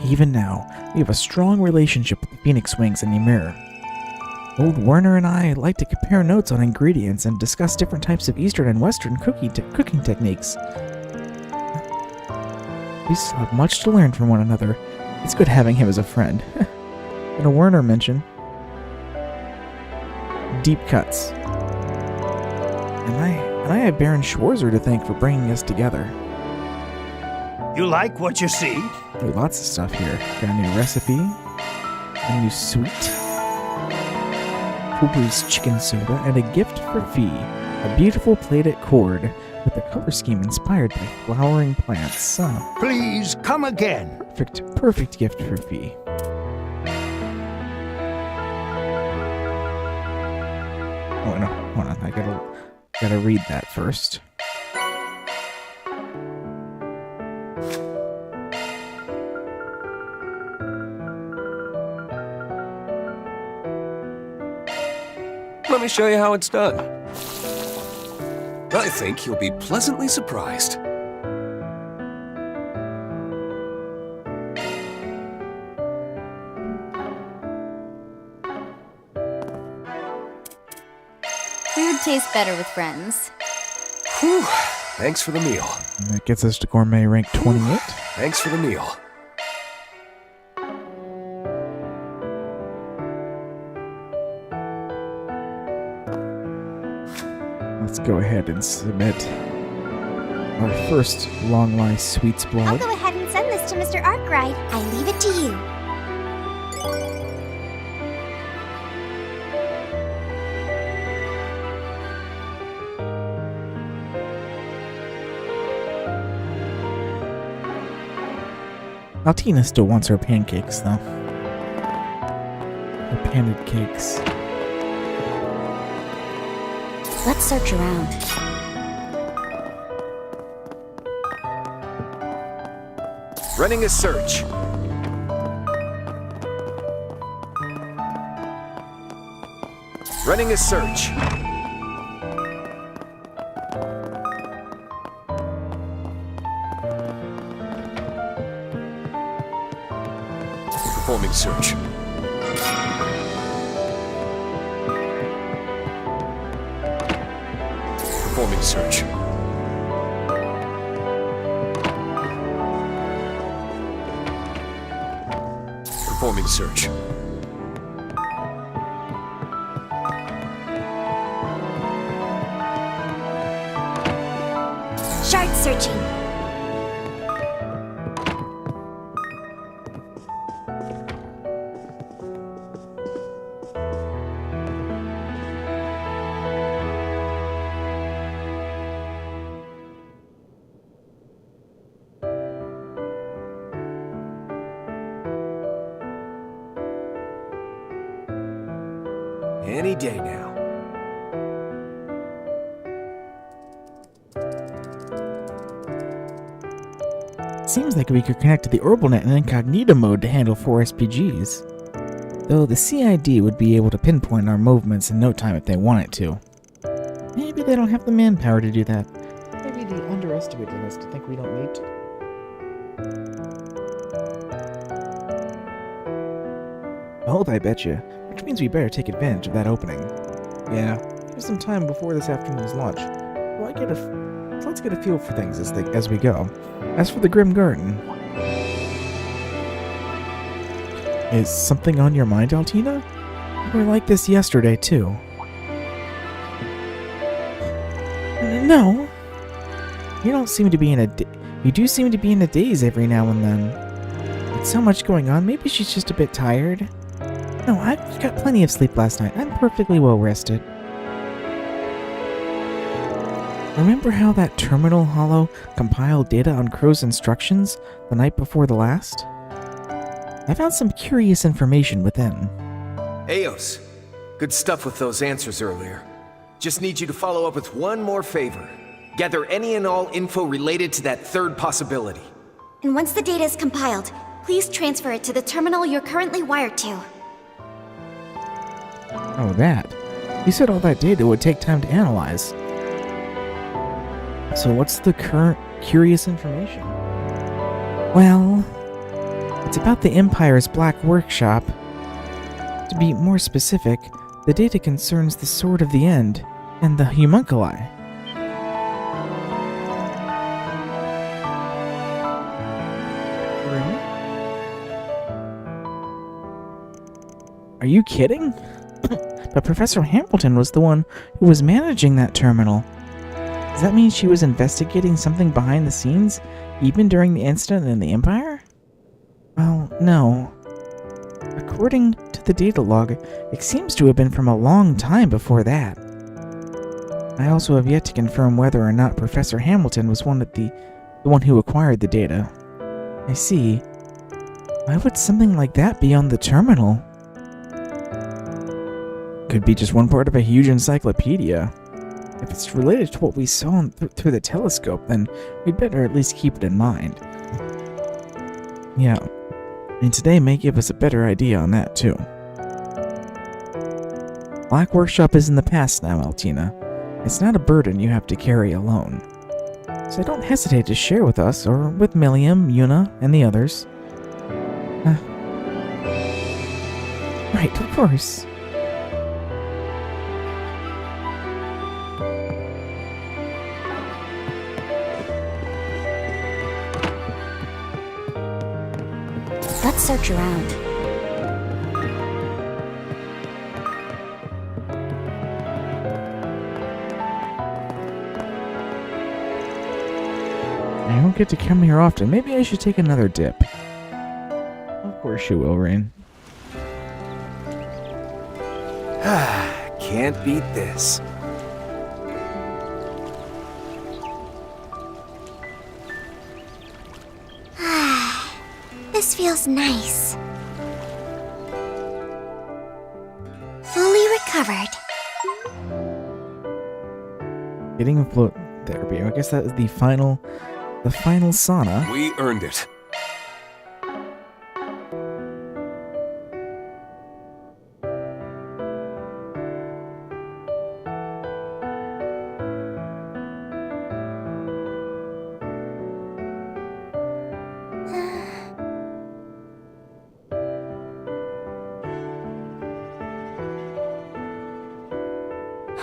Even now, we have a strong relationship with the Phoenix Wings and Ymir. Old Werner and I like to compare notes on ingredients and discuss different types of Eastern and Western cooking techniques. We still have much to learn from one another. It's good having him as a friend. And a Werner mention. Deep cuts. And I have Baron Schwarzer to thank for bringing us together. You like what you see? There's lots of stuff here. Got a new recipe, a new sweet, Kubri's chicken soda, and a gift for Fee, a beautiful plated cord with a color scheme inspired by flowering plants. Please come again. Perfect gift for Fee. Oh no, hold on, I gotta read that first. Let me show you how it's done. I think you'll be pleasantly surprised. Food tastes better with friends. Whew. Thanks for the meal. And that gets us to gourmet rank 28. Thanks for the meal. Let's go ahead and submit our first Longlie Sweets blog. I'll go ahead and send this to Mr. Arkwright. I leave it to you. Altina still wants her pancakes, though. Her pancakes. Let's search around. Running a search. Running a search. Performing search. Performing search. Performing search. Shard searching. Any day now. Seems like we could connect to the OrbitalNet in incognito mode to handle 4 SPGs. Though the CID would be able to pinpoint our movements in no time if they wanted to. Maybe they don't have the manpower to do that. Maybe they underestimated us to think we don't need to. Hold, I betcha. Which means we better take advantage of that opening. Yeah, there's some time before this afternoon's launch. Well, let's get a feel for things as we go. As for the Grim Garden, is something on your mind, Altina? We were like this yesterday too. No, you don't seem to be in a. You do seem to be in a daze every now and then. With so much going on, maybe she's just a bit tired. No, I got plenty of sleep last night. I'm perfectly well rested. Remember how that terminal hollow compiled data on Crow's instructions the night before the last? I found some curious information within. Eos, good stuff with those answers earlier. Just need you to follow up with one more favor. Gather any and all info related to that third possibility. And once the data is compiled, please transfer it to the terminal you're currently wired to. Oh, that. You said all that data would take time to analyze. So what's the current curious information? Well, it's about the Empire's Black Workshop. To be more specific, the data concerns the Sword of the End and the Homunculi. Really? Are you kidding? But Professor Hamilton was the one who was managing that terminal. Does that mean she was investigating something behind the scenes, even during the incident in the Empire? Well, no. According to the data log, it seems to have been from a long time before that. I also have yet to confirm whether or not Professor Hamilton was the one who acquired the data. I see. Why would something like that be on the terminal? Could be just one part of a huge encyclopedia. If it's related to what we saw through the telescope, then we'd better at least keep it in mind. Yeah, and today may give us a better idea on that too. Black Workshop is in the past now, Altina. It's not a burden you have to carry alone. So don't hesitate to share with us, or with Milliam, Yuna, and the others. Right, of course. Let's search around. I don't get to come here often. Maybe I should take another dip. Of course you will, Rain. Can't beat this. This feels nice. Fully recovered. Getting a float therapy. I guess that is the final sauna. We earned it.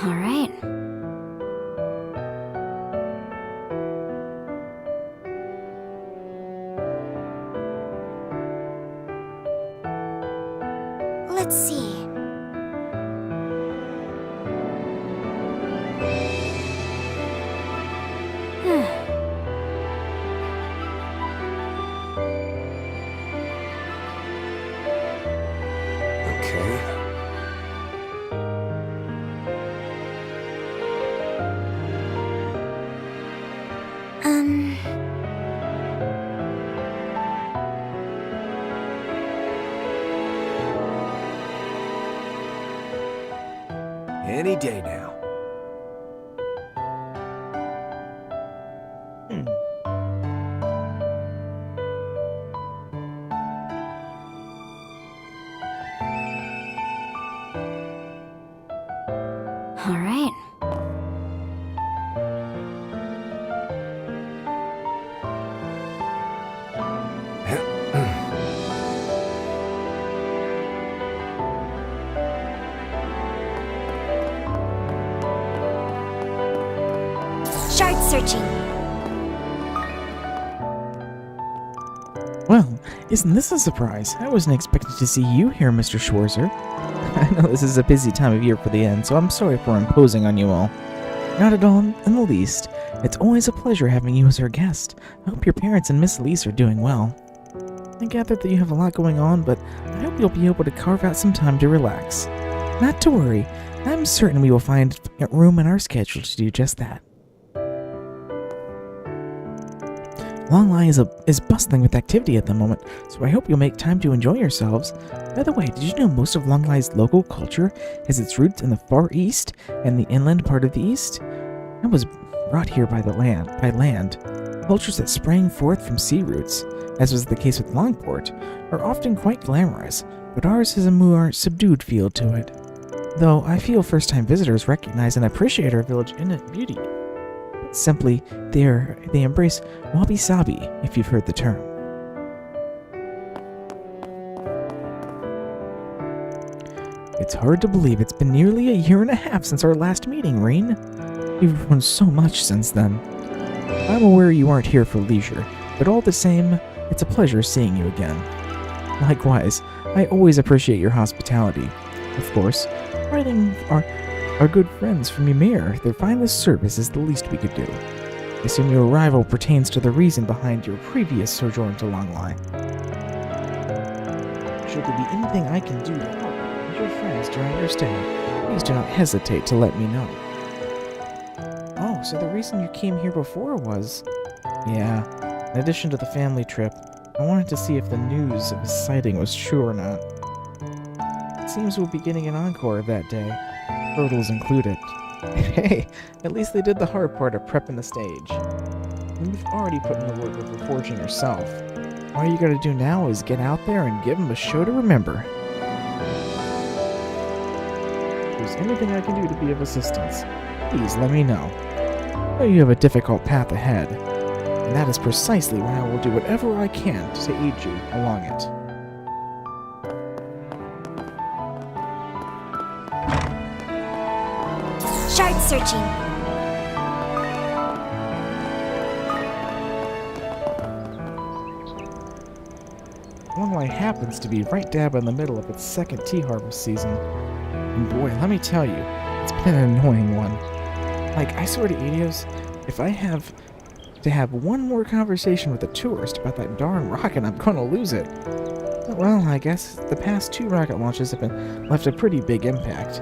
All right. Let's see. Okay. Any day now. All right. Shard searching. Well, isn't this a surprise? I wasn't expecting to see you here, Mr. Schwarzer. I know this is a busy time of year for the inn, so I'm sorry for imposing on you all. Not at all in the least. It's always a pleasure having you as our guest. I hope your parents and Miss Elise are doing well. I gather that you have a lot going on, but I hope you'll be able to carve out some time to relax. Not to worry. I'm certain we will find room in our schedule to do just that. Longlai is bustling with activity at the moment, so I hope you'll make time to enjoy yourselves. By the way, did you know most of Longlai's local culture has its roots in the far east and the inland part of the east? It was brought here by land. Cultures that sprang forth from sea roots, as was the case with Longport, are often quite glamorous, but ours has a more subdued feel to it. Though I feel first-time visitors recognize and appreciate our village in its beauty. Simply, they embrace wabi-sabi, if you've heard the term. It's hard to believe it's been nearly a year and a half since our last meeting, Rain. You've grown so much since then. I'm aware you aren't here for leisure, but all the same, it's a pleasure seeing you again. Likewise, I always appreciate your hospitality. Of course, writing our good friends from Ymir, their finest service is the least we could do. I assume your arrival pertains to the reason behind your previous sojourn to Longlai. Should there be anything I can do to help you and your friends during your stay, please do not hesitate to let me know. Oh, so the reason you came here before was... Yeah, in addition to the family trip, I wanted to see if the news of his sighting was true or not. It seems we'll be getting an encore of that day. Hurdles included. Hey, at least they did the hard part of prepping the stage. And you've already put in the work of reforging yourself. All you gotta do now is get out there and give them a show to remember. If there's anything I can do to be of assistance, please let me know. I know you have a difficult path ahead, and that is precisely why I will do whatever I can to aid you along it. Shard searching. Longlai happens to be right dab in the middle of its second tea harvest season. And boy, let me tell you, it's been an annoying one. Like, I swear to Edios, if I have to have one more conversation with a tourist about that darn rocket, I'm gonna lose it. Well, I guess the past 2 rocket launches have left a pretty big impact.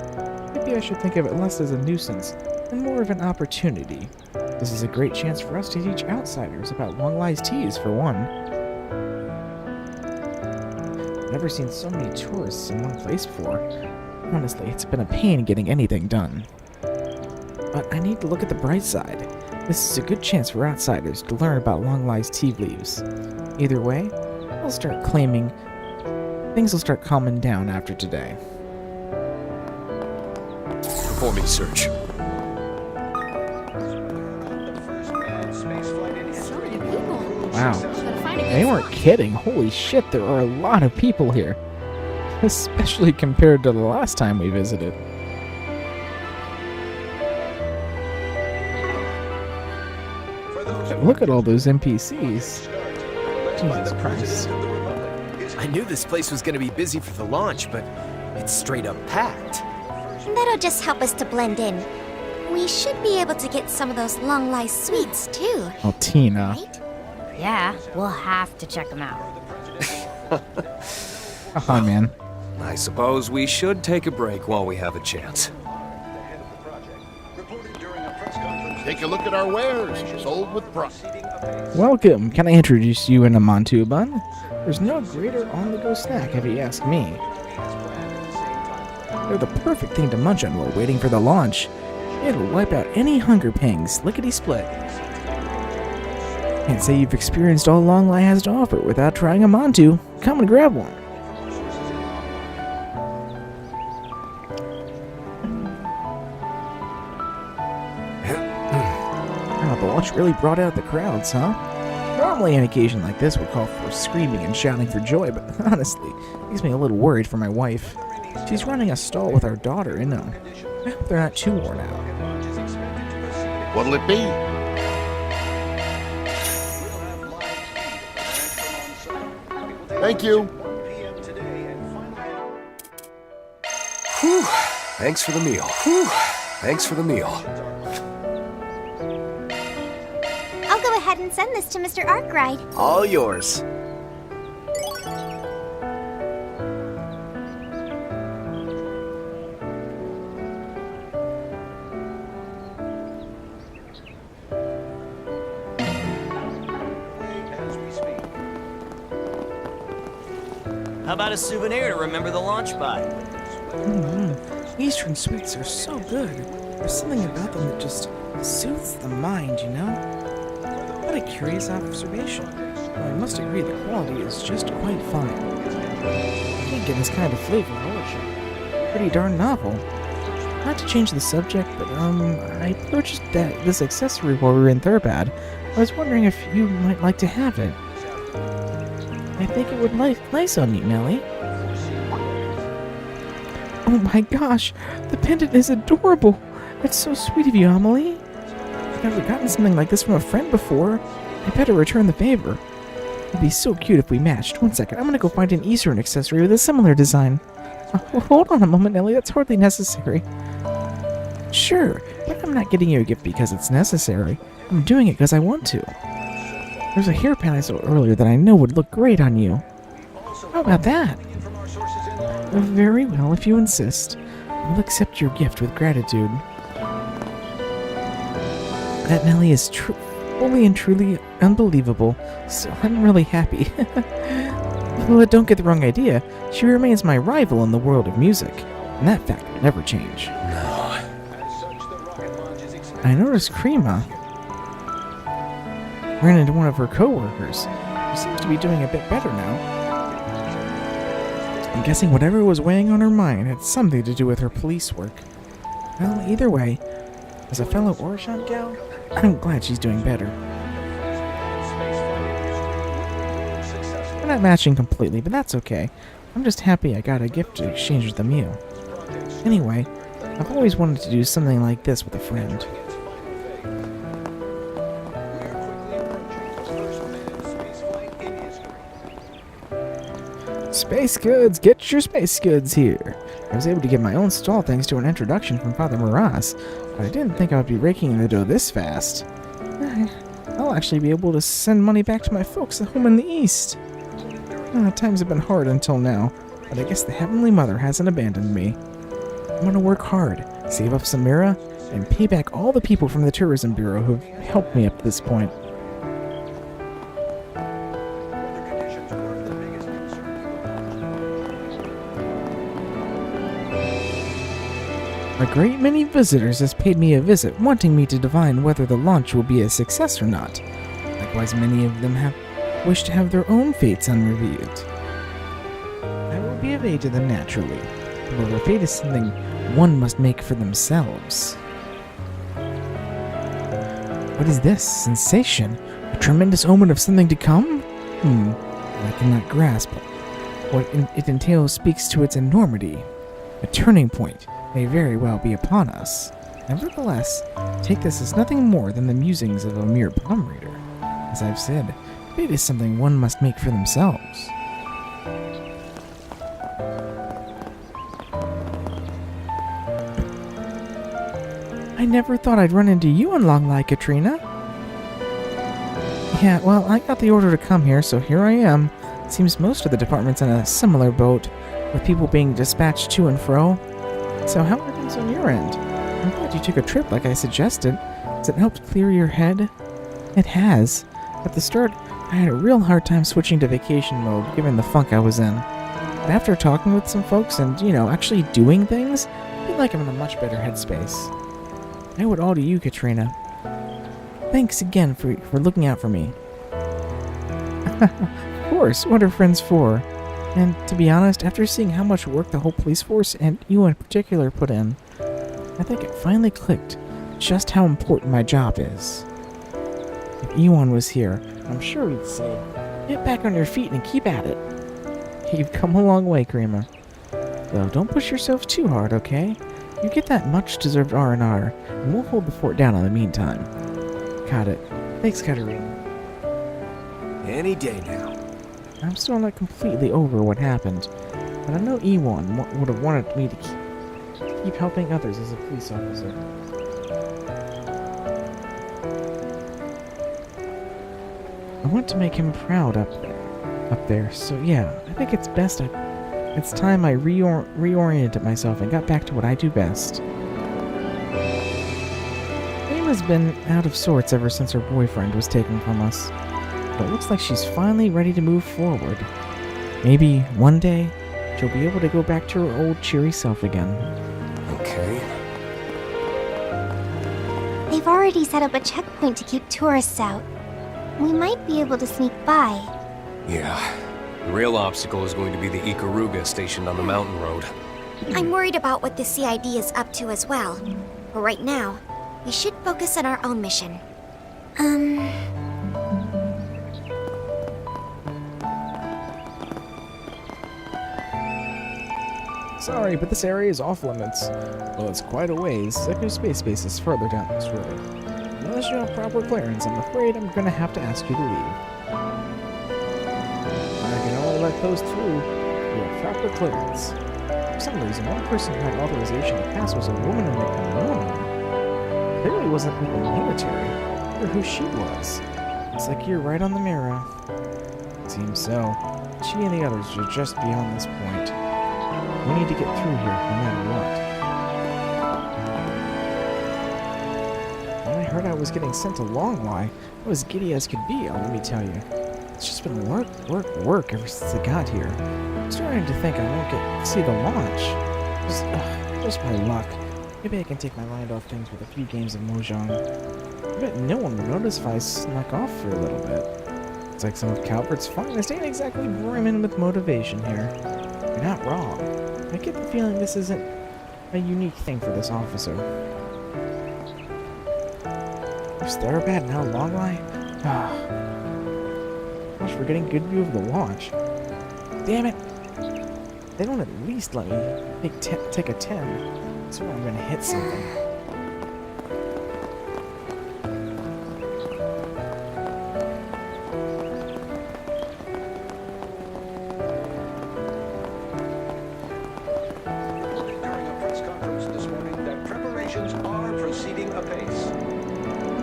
Maybe I should think of it less as a nuisance and more of an opportunity. This is a great chance for us to teach outsiders about Longlai's teas, for one. I've never seen so many tourists in one place before. Honestly, it's been a pain getting anything done. But I need to look at the bright side. This is a good chance for outsiders to learn about Long Lie's tea leaves. Either way, I'll start claiming things will start calming down after today. Performing search. Wow. They weren't kidding. Holy shit, there are a lot of people here. Especially compared to the last time we visited. Look at all those NPCs. Jesus Christ. I knew this place was going to be busy for the launch, but it's straight up packed. That'll just help us to blend in. We should be able to get some of those Long Lie sweets, too. Oh, Tina. Yeah, we'll have to check them out. Oh, man. I suppose we should take a break while we have a chance. Take a look at our wares, sold with pride. Welcome. Can I introduce you in a Mantu bun? There's no greater on-the-go snack if you ask me. They're the perfect thing to munch on while waiting for the launch. It'll wipe out any hunger pangs, lickety-split. Can't say you've experienced all Long Lie has to offer without trying a Mantu. Come and grab one. Wow, the launch really brought out the crowds, huh? Normally an occasion like this would call for screaming and shouting for joy, but honestly, it makes me a little worried for my wife. She's running a stall with our daughter, I hope they're not too worn out. What'll it be? Thank you. Whew. Thanks for the meal. Whew. Thanks for the meal. I'll go ahead and send this to Mr. Arkwright. All yours. How about a souvenir to remember the launch by? Eastern sweets are so good. There's something about them that just soothes the mind, you know? What a curious observation. Though I must agree the quality is just quite fine. I can't get this kind of flavor in Orchard. Pretty darn novel. Not to change the subject, but I purchased this accessory while we were in Thurbad. I was wondering if you might like to have it. I think it would look nice on you, Nellie. Oh my gosh, the pendant is adorable. That's so sweet of you, Amelie. I've never gotten something like this from a friend before. I better return the favor. It'd be so cute if we matched. One second, I'm gonna go find an Eastern accessory with a similar design. Hold on a moment, Nellie, that's hardly necessary. Sure, but I'm not getting you a gift because it's necessary. I'm doing it because I want to. There's a hairpin I saw earlier that I know would look great on you. How about that? Very well, if you insist. I'll accept your gift with gratitude. That Nellie is fully and truly unbelievable, so I'm really happy. Well, don't get the wrong idea. She remains my rival in the world of music, and that fact will never change. No. I noticed Krima ran into one of her co-workers. She seems to be doing a bit better now. I'm guessing whatever was weighing on her mind had something to do with her police work. Well, either way, as a fellow Orishant gal, I'm glad she's doing better. We're not matching completely, but that's okay. I'm just happy I got a gift to exchange with the Mew. Anyway, I've always wanted to do something like this with a friend. Space goods! Get your space goods here! I was able to get my own stall thanks to an introduction from Father Maras, but I didn't think I would be raking in the dough this fast. I'll actually be able to send money back to my folks at home in the East. Times have been hard until now, but I guess the Heavenly Mother hasn't abandoned me. I'm gonna work hard, save up some Mira, and pay back all the people from the Tourism Bureau who've helped me up to this point. A great many visitors has paid me a visit, wanting me to divine whether the launch will be a success or not. Likewise, many of them have wished to have their own fates unrevealed. I will be of aid to them naturally, but their fate is something one must make for themselves. What is this? Sensation? A tremendous omen of something to come? I cannot grasp. What it entails speaks to its enormity. A turning point may very well be upon us. Nevertheless, take this as nothing more than the musings of a mere palm reader. As I've said, fate is something one must make for themselves. I never thought I'd run into you on Long Lai, Katrina. Yeah, well, I got the order to come here, so here I am. Seems most of the department's in a similar boat, with people being dispatched to and fro. So how are things on your end? I'm glad you took a trip like I suggested. Has it helped clear your head? It has. At the start, I had a real hard time switching to vacation mode, given the funk I was in. But after talking with some folks and, actually doing things, I feel like I'm in a much better headspace. I owe it all to you, Katrina. Thanks again for looking out for me. Of course, what are friends for? And to be honest, after seeing how much work the whole police force, and you in particular, put in, I think it finally clicked just how important my job is. If Ewan was here, I'm sure he'd say, get back on your feet and keep at it. You've come a long way, Creamer. Though don't push yourself too hard, okay? You get that much-deserved R&R, and we'll hold the fort down in the meantime. Got it. Thanks, Katarina. Any day now. I'm still not completely over what happened, but I know Ewan would have wanted me to keep helping others as a police officer. I want to make him proud up there. So yeah, I think it's best it's time I reoriented myself and got back to what I do best. Emma's been out of sorts ever since her boyfriend was taken from us, but it looks like she's finally ready to move forward. Maybe one day she'll be able to go back to her old cheery self again. Okay. They've already set up a checkpoint to keep tourists out. We might be able to sneak by. Yeah. The real obstacle is going to be the Ikaruga stationed on the mountain road. I'm worried about what the CID is up to as well. But right now, we should focus on our own mission. Sorry, but this area is off limits. Well, it's quite a ways. Sector Space Base is further down this road. Unless you have proper clearance, I'm afraid I'm gonna have to ask you to leave. I can only let those through who have proper clearance. For some reason, one person who had authorization to pass was a woman in the Konoha. Clearly wasn't in the military, or who she was. It's like you're right on the mirror. Seems so. She and the others are just beyond this point. We need to get through here, no matter what. When I heard I was getting sent to Long Lai, I was giddy as could be, let me tell you. It's just been work ever since I got here. I'm starting to think I won't get to see the launch. Just my luck. Maybe I can take my mind off things with a few games of Mojang. I bet no one would notice if I snuck off for a little bit. It's like some of Calvert's finest ain't exactly brimming with motivation here. You're not wrong. I get the feeling this isn't a unique thing for this officer. Is Therabad now Long Lai? Gosh, we're getting good view of the launch. Damn it! They don't at least let me take a 10. So I'm gonna hit something.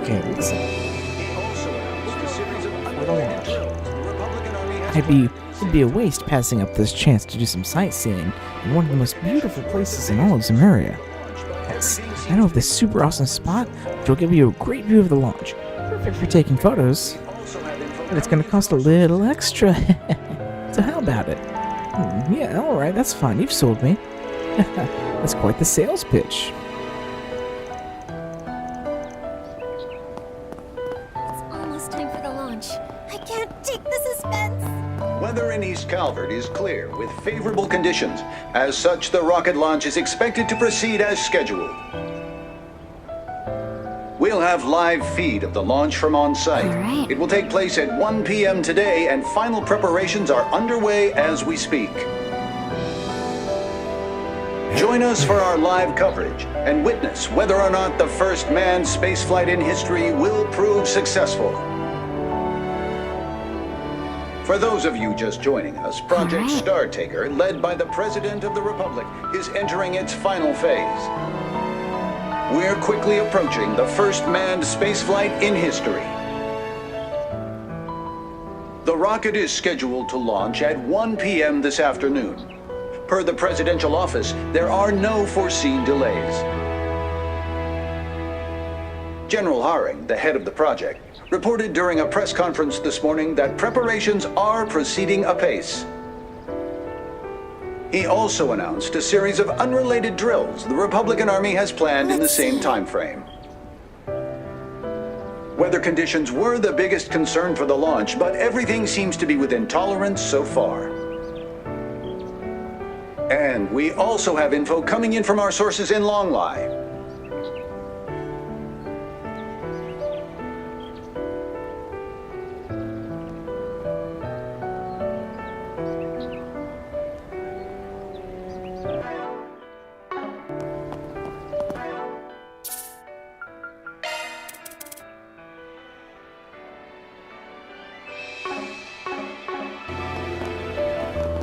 Okay, listen. For the launch. It'd be a waste passing up this chance to do some sightseeing in one of the most beautiful places in all of Zemuria. Yes, I know of this super awesome spot which will give you a great view of the launch. Perfect for taking photos. But it's gonna cost a little extra. So how about it? Yeah, alright, that's fine. You've sold me. That's quite the sales pitch. It's time for the launch. I can't take the suspense. Weather in East Calvert is clear with favorable conditions. As such, the rocket launch is expected to proceed as scheduled. We'll have live feed of the launch from on site. It will take place at 1 p.m. today, and final preparations are underway as we speak. Join us for our live coverage and witness whether or not the first manned spaceflight in history will prove successful. For those of you just joining us, Project Startaker, led by the President of the Republic, is entering its final phase. We're quickly approaching the first manned spaceflight in history. The rocket is scheduled to launch at 1 p.m. this afternoon. Per the presidential office, there are no foreseen delays. General Haring, the head of the project, reported during a press conference this morning that preparations are proceeding apace. He also announced a series of unrelated drills the Republican Army has planned in the same time frame. Weather conditions were the biggest concern for the launch, but everything seems to be within tolerance so far. And we also have info coming in from our sources in Longlai.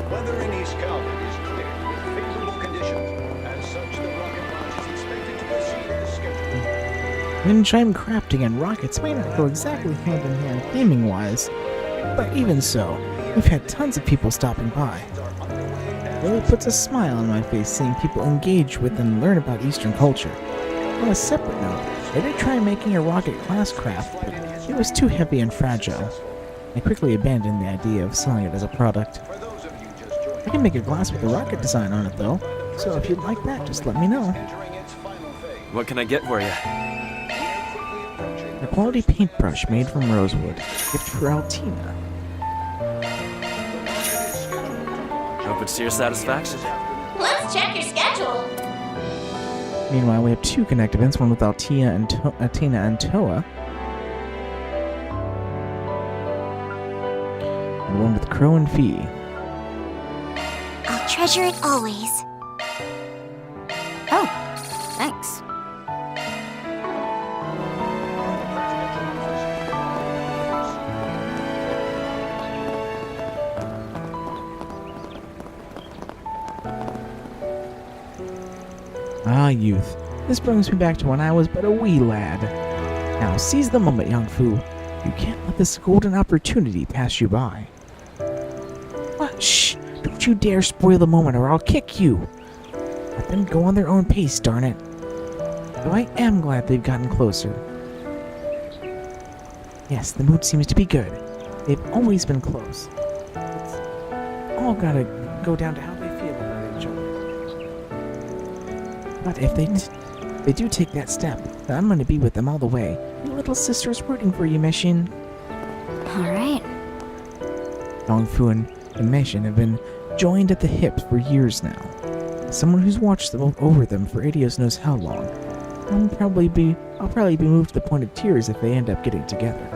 Weather in East Calvert is clear with favorable conditions. As such, the rocket launch is expected to proceed as scheduled. Wind chime crafting and rockets may not go exactly hand in hand theming-wise, but even so, we've had tons of people stopping by. It really puts a smile on my face seeing people engage with and learn about Eastern culture. On a separate note, I did try making a rocket class craft, but it was too heavy and fragile. I quickly abandoned the idea of selling it as a product. I can make a glass with a rocket design on it though, so if you'd like that, just let me know. What can I get for you? A quality paintbrush made from rosewood. Gift for Altina. Hope it's to your satisfaction. Let's check your schedule. Meanwhile, we have two Connect events, one with Altina and Toa. And one with Crow and Fee. I'll treasure it always. Oh, thanks. Ah, youth. This brings me back to when I was but a wee lad. Now seize the moment, young Fu. You can't let this golden opportunity pass you by. What? Shh! Don't you dare spoil the moment or I'll kick you! Let them go on their own pace, darn it. Though I am glad they've gotten closer. Yes, the mood seems to be good. They've always been close. It's all gotta go down to how they feel about each other. But if they do take that step, then I'm gonna be with them all the way. Your little sister's rooting for you, Meshin. Alright. Dongfu and Meshin have been joined at the hip for years now. Someone who's watched them over them for Adios knows how long. I'll probably be moved to the point of tears if they end up getting together.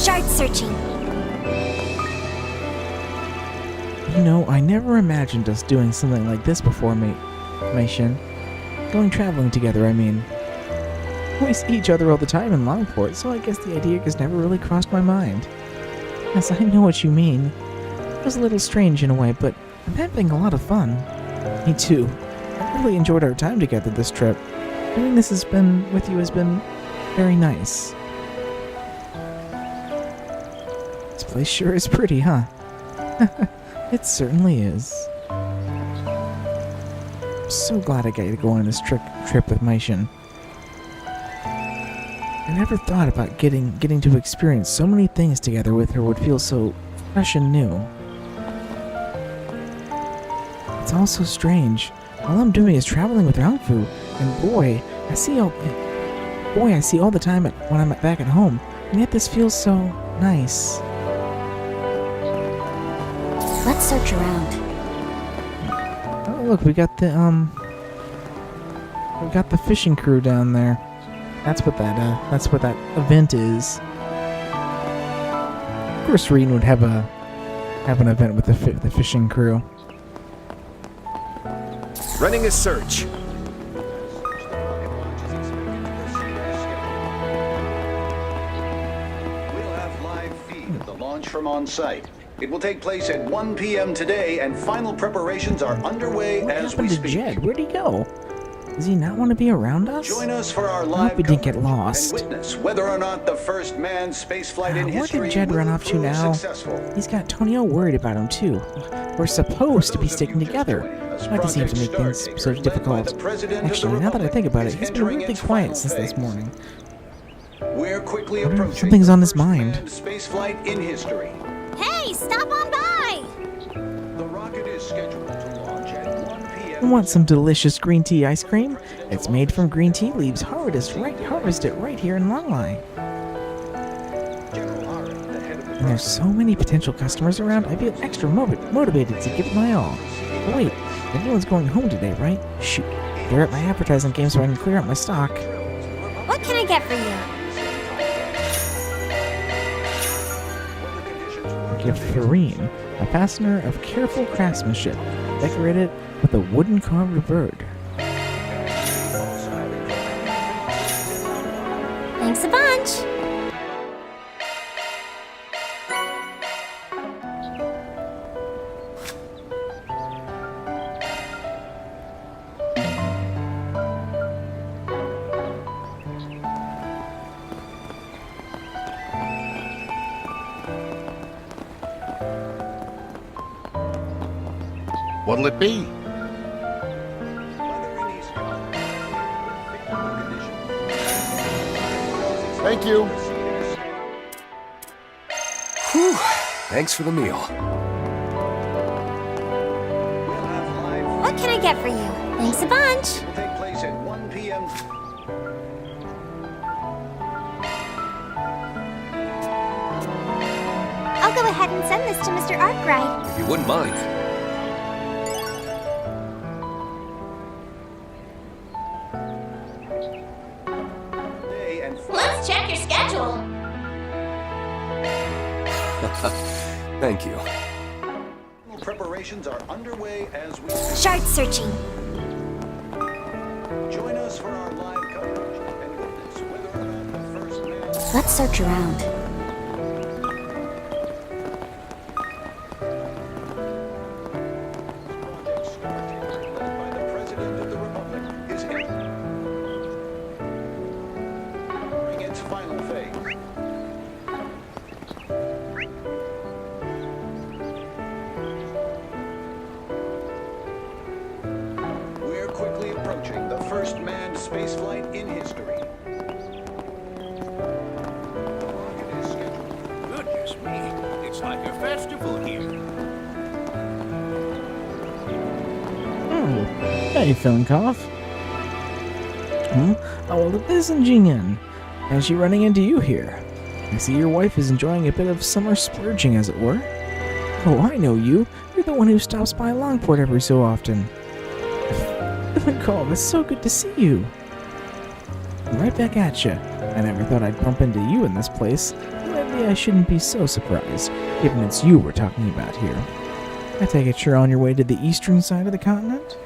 Shard searching. You know, I never imagined us doing something like this before, Meshin. Going traveling together, I mean. We see each other all the time in Longport, so I guess the idea has never really crossed my mind. Yes, I know what you mean. It was a little strange in a way, but I'm having a lot of fun. Me too. I really enjoyed our time together this trip. Doing this with you has been very nice. This place sure is pretty, huh? It certainly is. I'm so glad I got to go on this trip with Meshin. I never thought about getting to experience so many things together with her would feel so fresh and new. It's all so strange. All I'm doing is traveling with Rangfu, and boy, boy I see all the time when I'm back at home, and yet this feels so nice. Let's search around. Oh, look, we got the fishing crew down there. That's what that event is. Of course, Rean would have an event with the fishing crew. Running a search. We'll have live feed of the launch from on site. It will take place at 1 p.m. today, and final preparations are underway as we speak. Jed? Where'd he go? Does he not want to be around us? Join us for our I live hope he didn't get lost. and witness whether or not the first manned spaceflight in Where history did Jed will run off to prove now? successful. He's got Tonio worried about him too. We're supposed to be sticking together. Why does he have to make things so difficult? Actually, now that I think about it, he's been really quiet since this morning. We're quickly approaching Something's on his mind. spaceflight in history. Hey, stop on by! The rocket is scheduled to launch at 1 p.m. Want some delicious green tea ice cream? It's made from green tea leaves harvested right here in Longlai. And there's so many potential customers around, I feel extra motivated to give it my all. But wait, everyone's going home today, right? Shoot, they're at my advertising game so I can clear out my stock. What can I get for you? Gift for Rean, a fastener of careful craftsmanship, decorated with a wooden carved bird. Thanks a bunch. What'll it be? Thank you. Whew. Thanks for the meal. What can I get for you? Thanks a bunch. Will take place at 1 p.m. I'll go ahead and send this to Mr. Arkwright. If you wouldn't mind. Let's check your schedule. Thank you. Preparations are underway as we Start searching. join us for our live coverage and witness whether or not the first man. Let's search around. Its final phase. We're quickly approaching the first manned spaceflight in history. Goodness me, it's like a festival here. Oh, hey, Filmkoff. Oh, well, it is Jingen. And she running into you here. I see your wife is enjoying a bit of summer splurging, as it were. Oh, I know you. You're the one who stops by Longport every so often. Filmkoff, it's so good to see you. I'm right back at you. I never thought I'd bump into you in this place. Maybe I shouldn't be so surprised, given it's you we're talking about here. I take it you're on your way to the eastern side of the continent?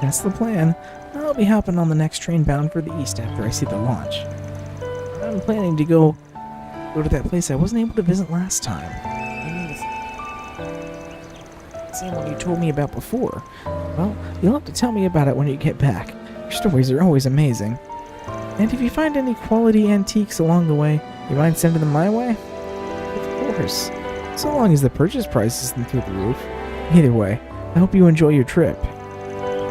That's the plan. I'll be hopping on the next train bound for the east after I see the launch. I'm planning to go to that place I wasn't able to visit last time. Same one you told me about before. Well, you'll have to tell me about it when you get back. Your stories are always amazing. And if you find any quality antiques along the way, you mind sending them my way? Of course. So long as the purchase price isn't through the roof. Either way, I hope you enjoy your trip.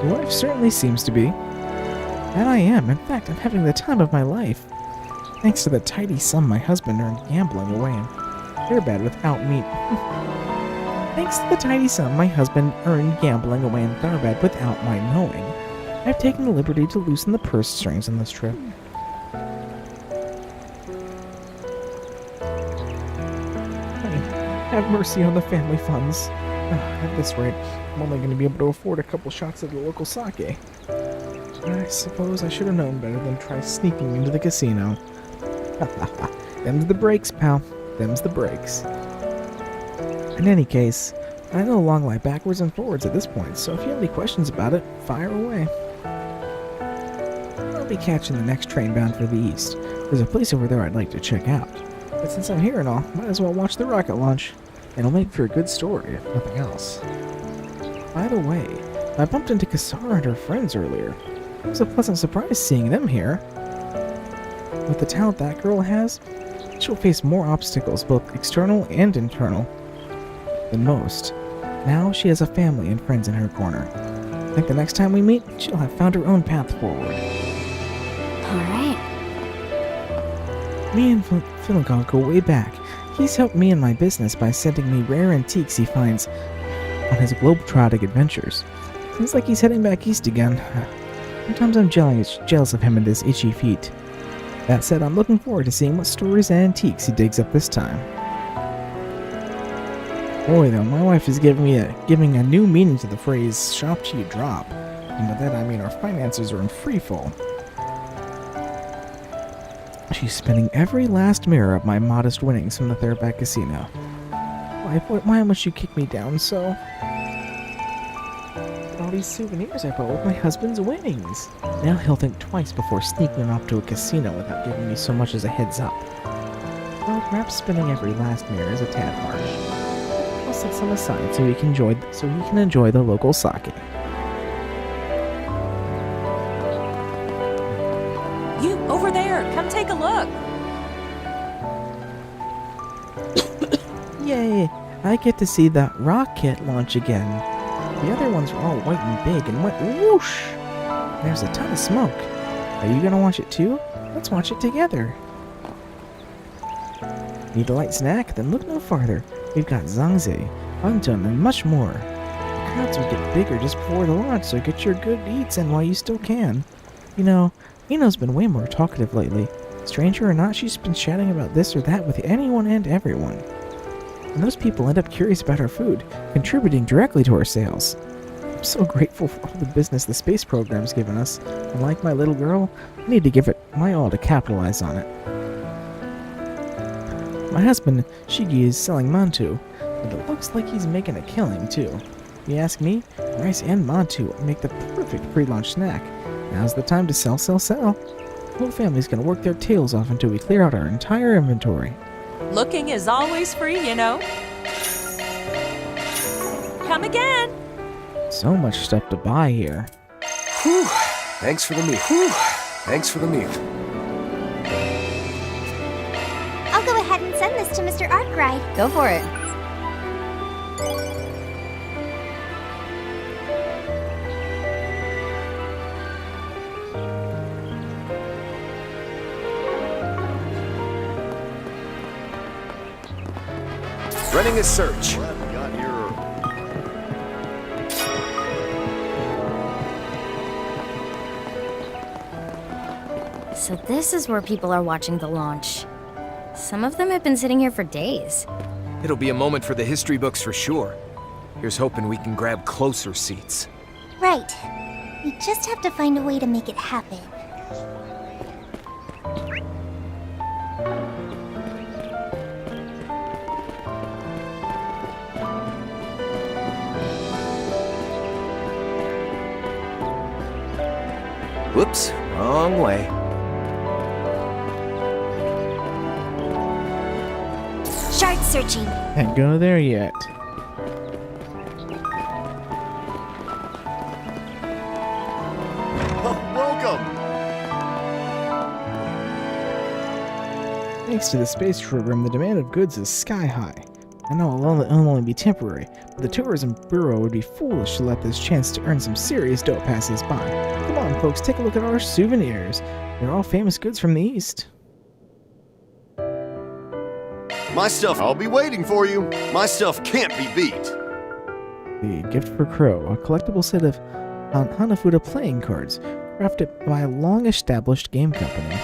Your wife certainly seems to be. And I am. In fact, I'm having the time of my life. Thanks to the tidy sum my husband earned gambling away in Tharbad without me. Thanks to the tidy sum my husband earned gambling away in Tharbad without my knowing, I've taken the liberty to loosen the purse strings on this trip. Have mercy on the family funds. At this rate, I'm only going to be able to afford a couple shots of the local sake. I suppose I should have known better than try sneaking into the casino. Them's the breaks, pal. Them's the breaks. In any case, I know a long lie backwards and forwards at this point, so if you have any questions about it, fire away. I'll be catching the next train bound for the east. There's a place over there I'd like to check out. But since I'm here and all, might as well watch the rocket launch. It'll make for a good story, if nothing else. By the way, I bumped into Cassara and her friends earlier. It was a pleasant surprise seeing them here. With the talent that girl has, she'll face more obstacles, both external and internal, than most. Now she has a family and friends in her corner. I think the next time we meet, she'll have found her own path forward. Alright. Me and Finnegan go way back. He's helped me in my business by sending me rare antiques he finds on his globe-trotting adventures. Seems like he's heading back east again. Sometimes I'm jealous of him and his itchy feet. That said, I'm looking forward to seeing what stories and antiques he digs up this time. Boy, though, my wife is giving a new meaning to the phrase "shop till you drop," and by that I mean our finances are in free fall. She's spending every last mirror of my modest winnings from the Therback Casino. Why must you kick me down so? All these souvenirs I bought with my husband's winnings. Now he'll think twice before sneaking off to a casino without giving me so much as a heads up. Well, perhaps spending every last mirror is a tad harsh. I'll set some aside so he can enjoy the local sake. You, over there! Come take a look! Yay! I get to see the rocket launch again. The other ones are all white and big and went whoosh! There's a ton of smoke. Are you gonna watch it too? Let's watch it together. Need a light snack? Then look no farther. We've got zangzi, wonton, and much more. The crowds will get bigger just before the launch, so get your good eats in while you still can. You know, Ino's been way more talkative lately. Stranger or not, she's been chatting about this or that with anyone and everyone. And those people end up curious about our food, contributing directly to our sales. I'm so grateful for all the business the space program's given us, and like my little girl, I need to give it my all to capitalize on it. My husband, Shigi, is selling mantu, and it looks like he's making a killing too. If you ask me, rice and mantu make the perfect pre-launch snack. Now's the time to sell. The whole family's gonna work their tails off until we clear out our entire inventory. Looking is always free, you know. Come again! So much stuff to buy here. Whew. Thanks for the meal. Thanks for the meal. I'll go ahead and send this to Mr. Arkwright. Go for it. Running a search. So this is where people are watching the launch. Some of them have been sitting here for days. It'll be a moment for the history books for sure. Here's hoping we can grab closer seats. Right. We just have to find a way to make it happen. Whoops, wrong way. Start searching. Can't go there yet. Welcome. Thanks to the space program, the demand of goods is sky high. I know it'll only be temporary, but the Tourism Bureau would be foolish to let this chance to earn some serious dough pass us by. Come on, folks, take a look at our souvenirs. They're all famous goods from the East. My stuff, I'll be waiting for you. My stuff can't be beat. The Gift for Crow, a collectible set of Hanafuda playing cards, crafted by a long-established game company.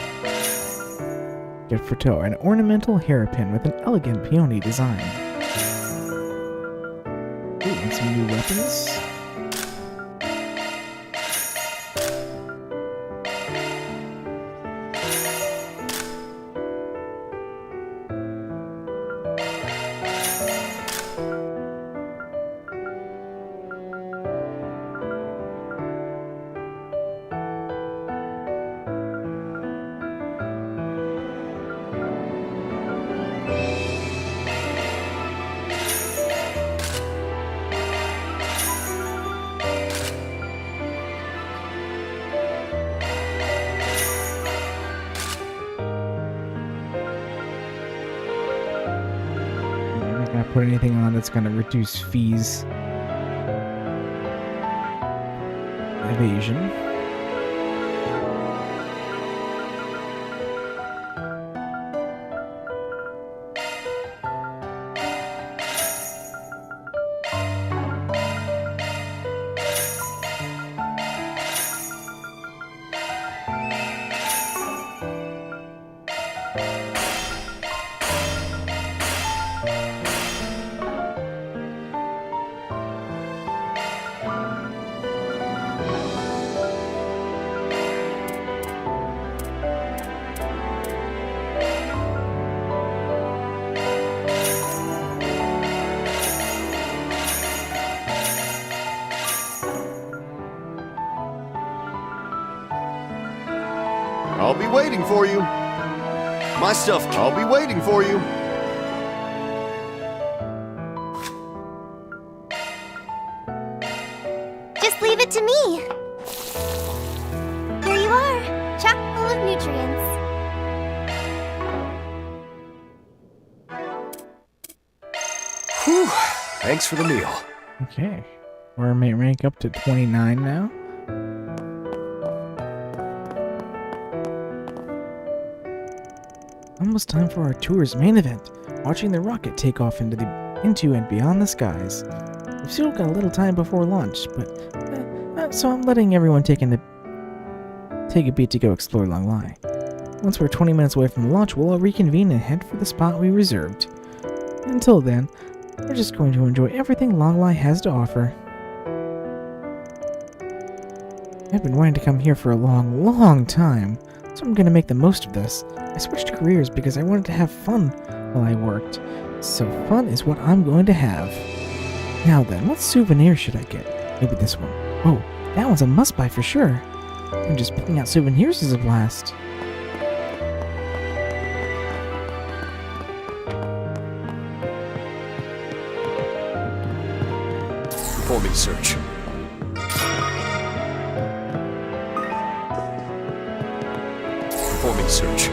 Gift for Toe, an ornamental hairpin with an elegant peony design. some new weapons. Put anything on that's going to reduce fees. Evasion. I'll be waiting for you. My stuff, I'll be waiting for you. Just leave it to me. Here you are, chock full of nutrients. Whew. Thanks for the meal. Okay. We're rank up to 29 now. Almost time for our tour's main event, watching the rocket take off into and beyond the skies. We've still got a little time before launch, but so I'm letting everyone take a beat to go explore Long Lai. Once we're 20 minutes away from launch, we'll all reconvene and head for the spot we reserved. Until then, we're just going to enjoy everything Long Lai has to offer. I've been wanting to come here for a long, long time, so I'm going to make the most of this. I switched careers because I wanted to have fun while I worked, so fun is what I'm going to have. Now then, what souvenir should I get? Maybe this one. Oh, that one's a must-buy for sure. And just picking out souvenirs is a blast. Performing search. Performing search.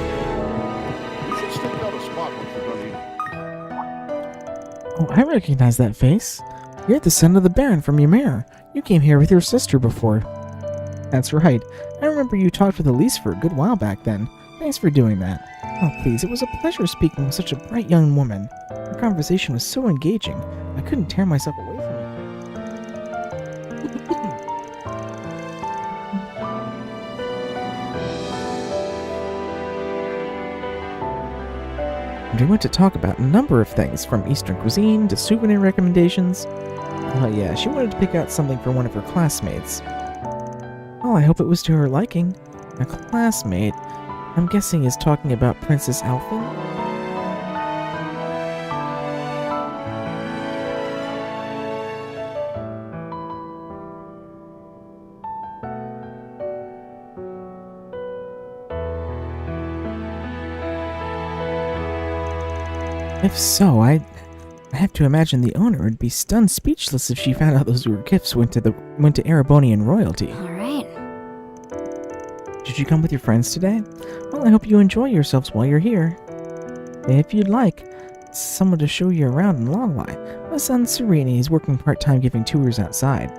Oh, I recognize that face. You're the son of the Baron from Ymir. You came here with your sister before. That's right. I remember you talked with Elise for a good while back then. Thanks for doing that. Oh, please, it was a pleasure speaking with such a bright young woman. Our conversation was so engaging. I couldn't tear myself away from it. And we went to talk about a number of things, from Eastern cuisine to souvenir recommendations. Oh yeah, she wanted to pick out something for one of her classmates. Well, I hope it was to her liking. A classmate, I'm guessing, is talking about Princess Alphen? If so, I have to imagine the owner would be stunned speechless if she found out those gifts went to Erebonian royalty. All right. Did you come with your friends today? Well, I hope you enjoy yourselves while you're here. If you'd like someone to show you around in Long Lai, my son Sereni is working part-time giving tours outside,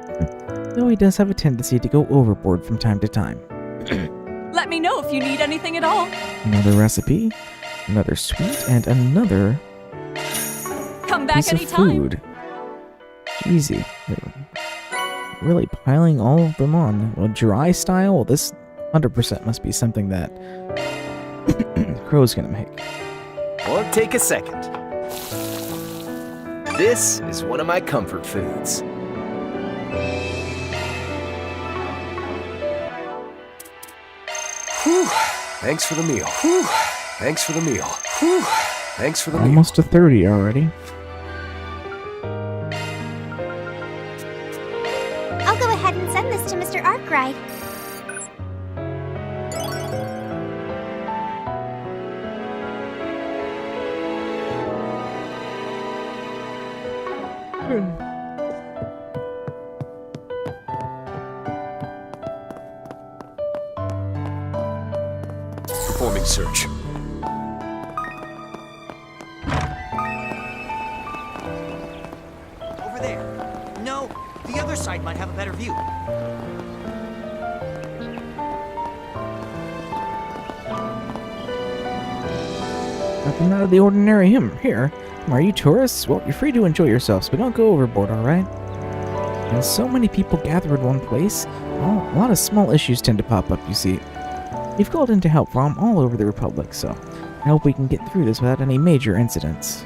though he does have a tendency to go overboard from time to time. Let me know if you need anything at all. Another recipe, another sweet, and another Come back piece of anytime. food. Jeezy. Really piling all of them on. Well, dry style? Well, this 100% must be something that Crow's gonna make. Won't take a second. This is one of my comfort foods. Whew. Thanks for the meal. Whew. Thanks for the meal. Whew. Thanks for the meal. Almost to 30 already. I'll go ahead and send this to Mr. Arkwright. Performing search. Over there. No, the other side might have a better view. Nothing out of the ordinary here. Are you tourists? Well, you're free to enjoy yourselves, but don't go overboard, alright? And so many people gather in one place, well, a lot of small issues tend to pop up, you see. You've called in to help from all over the Republic, so I hope we can get through this without any major incidents.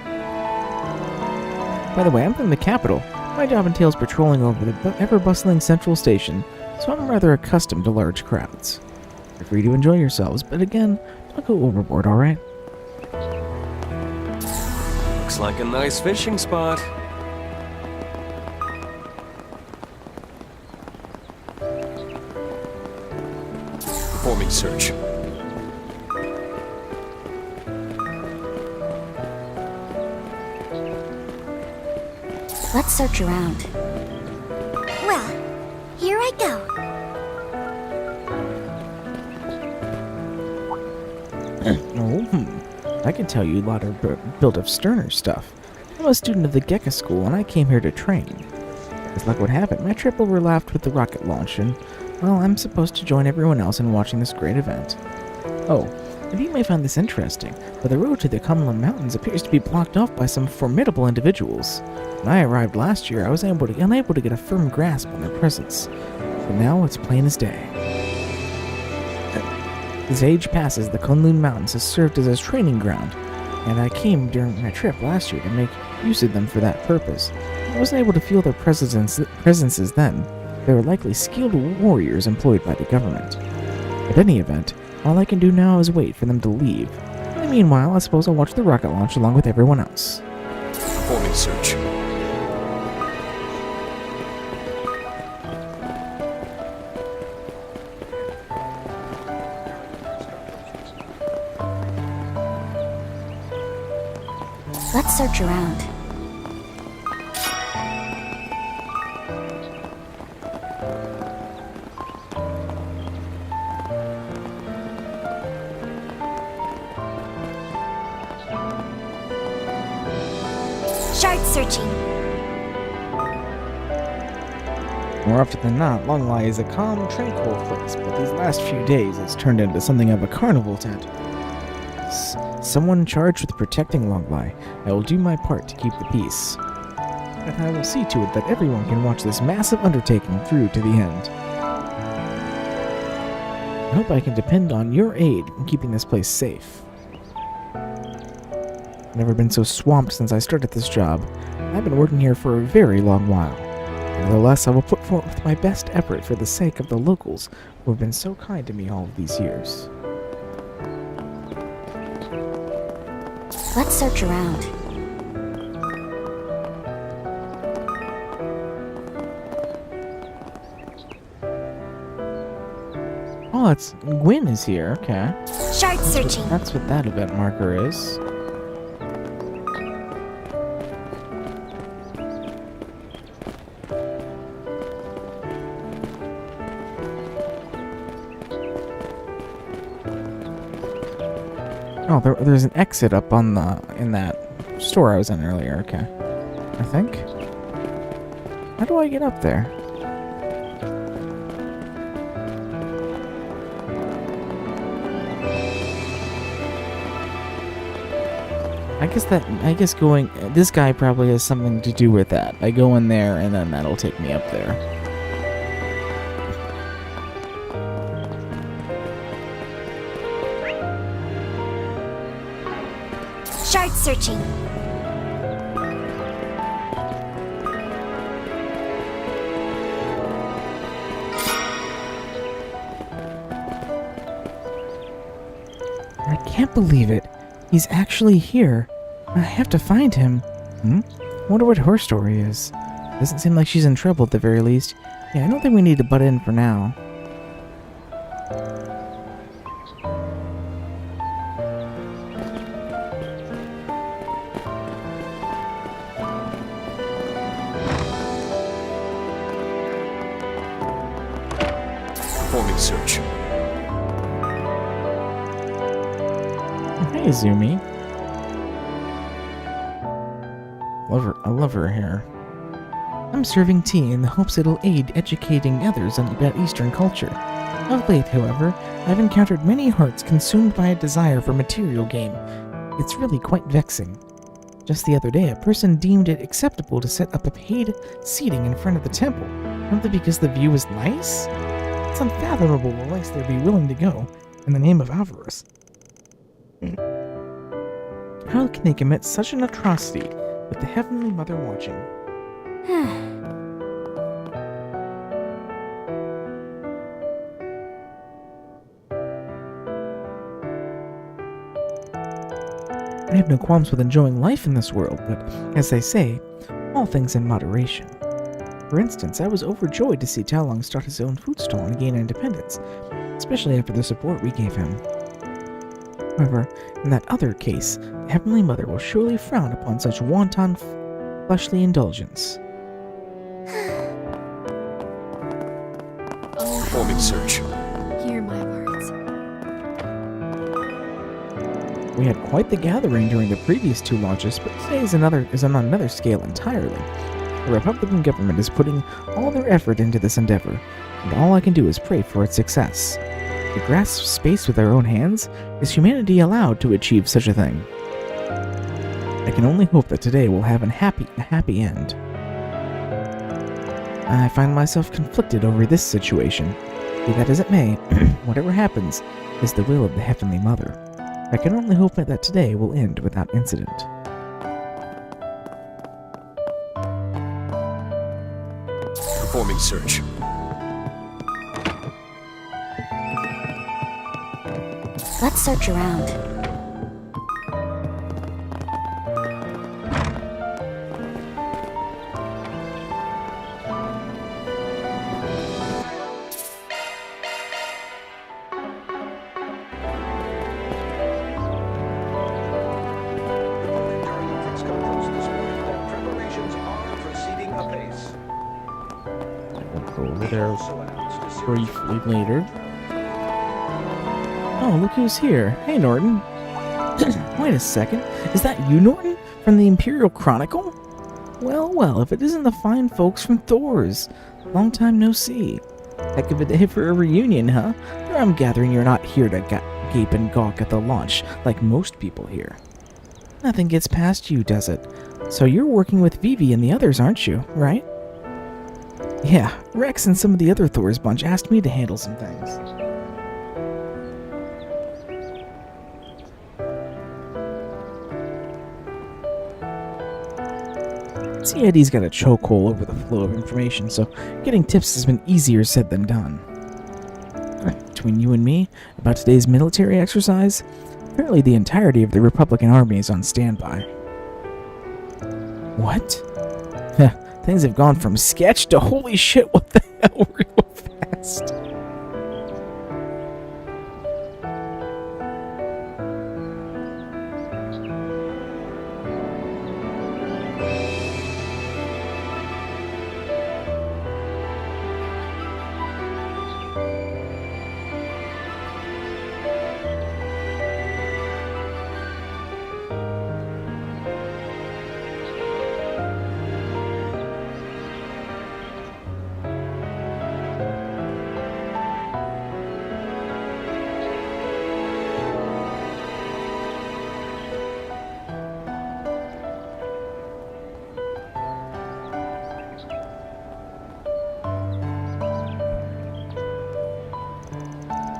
By the way, I'm from the capital. My job entails patrolling over the ever-bustling central station, so I'm rather accustomed to large crowds. You're free to enjoy yourselves, but again, don't go overboard, alright? Looks like a nice fishing spot. Performing search. Let's search around. Well, here I go. I can tell you a lot of built of sterner stuff. I'm a student of the Gekka School, and I came here to train. As luck would have it, my trip overlapped with the rocket launch, and, well, I'm supposed to join everyone else in watching this great event. Oh, and you may find this interesting, but the road to the Cumberland Mountains appears to be blocked off by some formidable individuals. When I arrived last year, I was unable to get a firm grasp on their presence, but now it's plain as day. As age passes, the Kunlun Mountains has served as a training ground, and I came during my trip last year to make use of them for that purpose. I wasn't able to feel their presences then. They were likely skilled warriors employed by the government. At any event, all I can do now is wait for them to leave. In the meanwhile, I suppose I'll watch the rocket launch along with everyone else. Performing search. Let's search around. Shard searching. More often than not, Longlai is a calm, tranquil place, but these last few days it's turned into something of a carnival tent. Someone charged with protecting Longlai. I will do my part to keep the peace. And I will see to it that everyone can watch this massive undertaking through to the end. I hope I can depend on your aid in keeping this place safe. I've never been so swamped since I started this job. I've been working here for a very long while. Nevertheless, I will put forth my best effort for the sake of the locals who have been so kind to me all of these years. Let's search around. Oh, it's Gwyn is here. Okay. Shard searching. That's what that event marker is. Oh, there's an exit up on in that store I was in earlier. Okay, I think. How do I get up there? I guess going. This guy probably has something to do with that. I go in there, and then that'll take me up there. Shard searching. I can't believe it. He's actually here. I have to find him. Wonder what her story is. Doesn't seem like she's in trouble at the very least. Yeah, I don't think we need to butt in for now. Performing search. Hey, Zumi. I love her hair. I'm serving tea in the hopes it'll aid educating others about Eastern culture. Of late, however, I've encountered many hearts consumed by a desire for material gain. It's really quite vexing. Just the other day, a person deemed it acceptable to set up a paid seating in front of the temple, simply because the view was nice? It's unfathomable the lengths they'd be willing to go in the name of avarice. How can they commit such an atrocity with the Heavenly Mother watching? I have no qualms with enjoying life in this world, but, as they say, all things in moderation. For instance, I was overjoyed to see Talong start his own food stall and gain independence, especially after the support we gave him. However, in that other case, the Heavenly Mother will surely frown upon such wanton, fleshly indulgence. Performing search. Hear my words. We had quite the gathering during the previous two launches, but today is on another scale entirely. The Republican government is putting all their effort into this endeavor, and all I can do is pray for its success. To grasp space with our own hands, is humanity allowed to achieve such a thing? I can only hope that today will have a happy end. I find myself conflicted over this situation. Be that as it may, whatever happens is the will of the Heavenly Mother. I can only hope that today will end without incident. Performing search. Let's search around. Over there briefly later. Oh, look who's here. Hey, Norton. Wait a second. Is that you, Norton? From the Imperial Chronicle? Well, well, if it isn't the fine folks from Thor's. Long time no see. Heck of a day for a reunion, huh? Or I'm gathering you're not here to gape and gawk at the launch like most people here. Nothing gets past you, does it? So you're working with Vivi and the others, aren't you, right? Yeah, Rex and some of the other Thor's bunch asked me to handle some things. CID's got a chokehold over the flow of information, so getting tips has been easier said than done. Between you and me, about today's military exercise, apparently the entirety of the Republican army is on standby. What? Things have gone from sketch to holy shit, what the hell, real fast.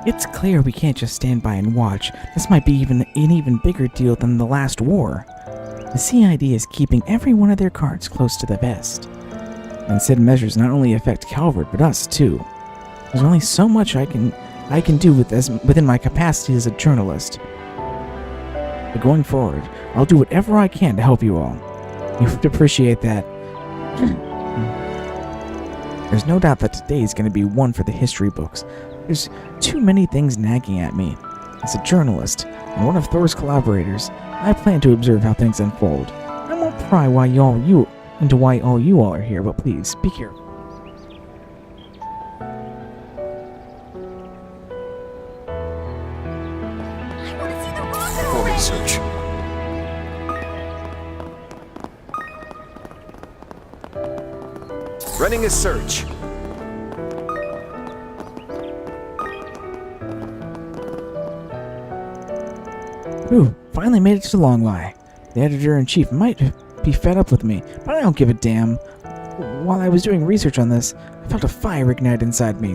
It's clear we can't just stand by and watch. This might be an even bigger deal than the last war. The CID is keeping every one of their cards close to the vest. And said measures not only affect Calvert, but us too. There's only so much I can do within my capacity as a journalist. But going forward, I'll do whatever I can to help you all. You would appreciate that. There's no doubt that today is going to be one for the history books. There's too many things nagging at me. As a journalist and one of Thor's collaborators, I plan to observe how things unfold. I won't pry why all you are here, but please, be careful. Performing search. Running a search. Ooh, finally made it to Longwy. The editor-in-chief might be fed up with me, but I don't give a damn. While I was doing research on this, I felt a fire ignite inside me.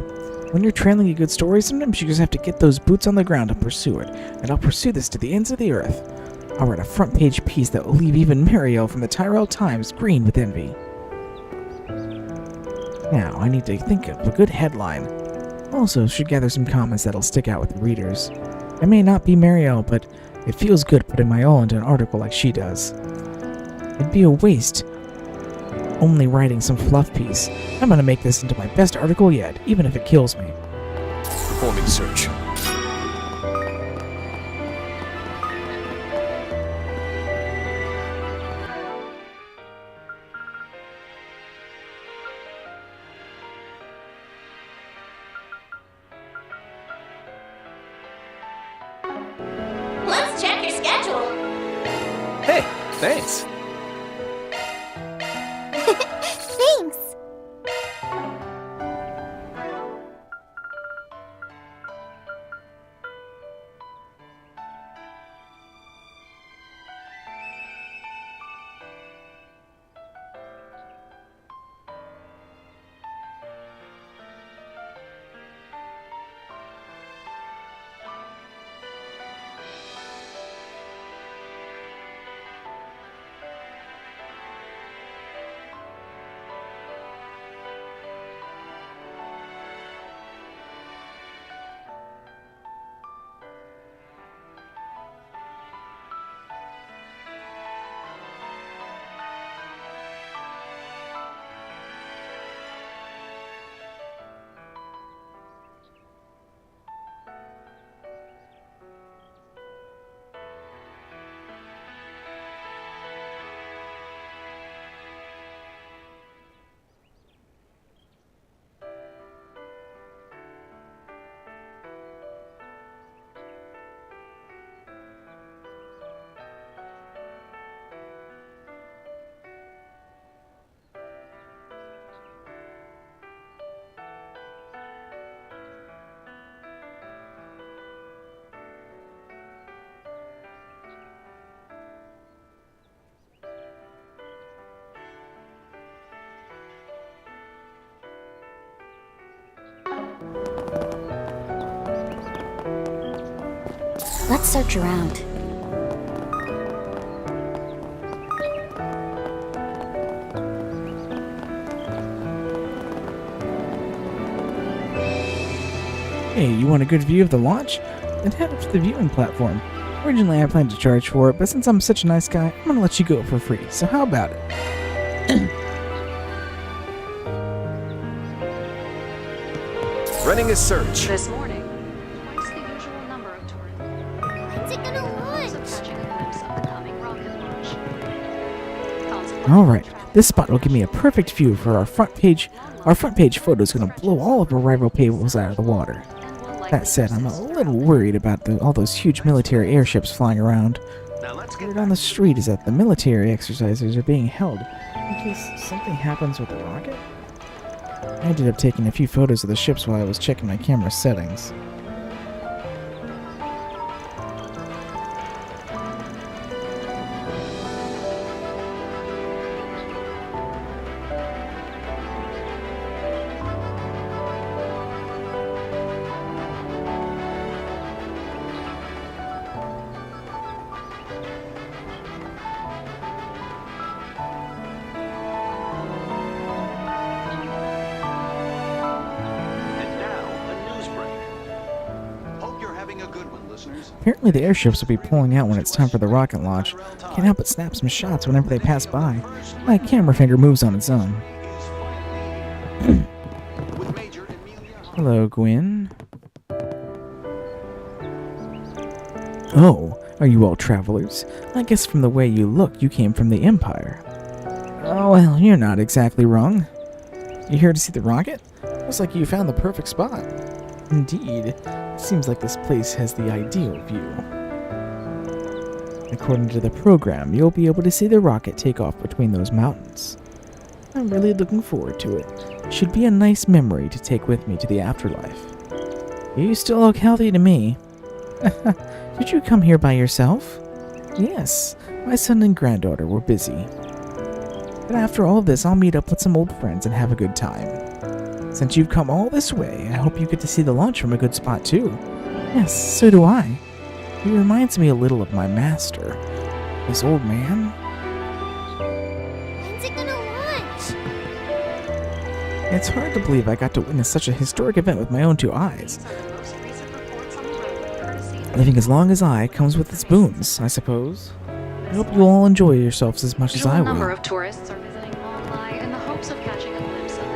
When you're trailing a good story, sometimes you just have to get those boots on the ground and pursue it, and I'll pursue this to the ends of the earth. I'll write a front-page piece that will leave even Mariel from the Tyrell Times green with envy. Now, I need to think of a good headline. Also, should gather some comments that'll stick out with the readers. I may not be Mariel, but it feels good putting my all into an article like she does. It'd be a waste only writing some fluff piece. I'm gonna make this into my best article yet, even if it kills me. Performing search. Let's check your schedule. Hey, thanks. Thanks. Let's search around. Hey, you want a good view of the launch? Then head up to the viewing platform. Originally, I planned to charge for it, but since I'm such a nice guy, I'm gonna let you go for free. So how about it? Running a search. This morning, twice the usual number of tourists. When's it gonna launch? Catching a glimpse of the coming rocket launch. Alright, this spot will give me a perfect view for our front page. Our front page photo is going to blow all of our rival payables out of the water. That said, I'm a little worried about all those huge military airships flying around. Word on the street is that the military exercises are being held in case something happens with the rocket. I ended up taking a few photos of the ships while I was checking my camera settings. Apparently the airships will be pulling out when it's time for the rocket launch. Can't help but snap some shots whenever they pass by. My camera finger moves on its own. Hello, Gwen. Oh, are you all travelers? I guess from the way you look, you came from the Empire. Oh, well, you're not exactly wrong. You here to see the rocket? Looks like you found the perfect spot. Indeed. It seems like this place has the ideal view. According to the program, you'll be able to see the rocket take off between those mountains. I'm really looking forward to it. It should be a nice memory to take with me to the afterlife. You still look healthy to me. Did you come here by yourself? Yes, my son and granddaughter were busy. But after all of this, I'll meet up with some old friends and have a good time. Since you've come all this way, I hope you get to see the launch from a good spot too. Yes, so do I. He reminds me a little of my master. This old man. When's it gonna launch? It's hard to believe I got to witness such a historic event with my own two eyes. Living as long as I comes with its boons, I suppose. I hope you all enjoy yourselves as much as I will. A number of tourists are visiting Longby in the hopes of catching a glimpse of the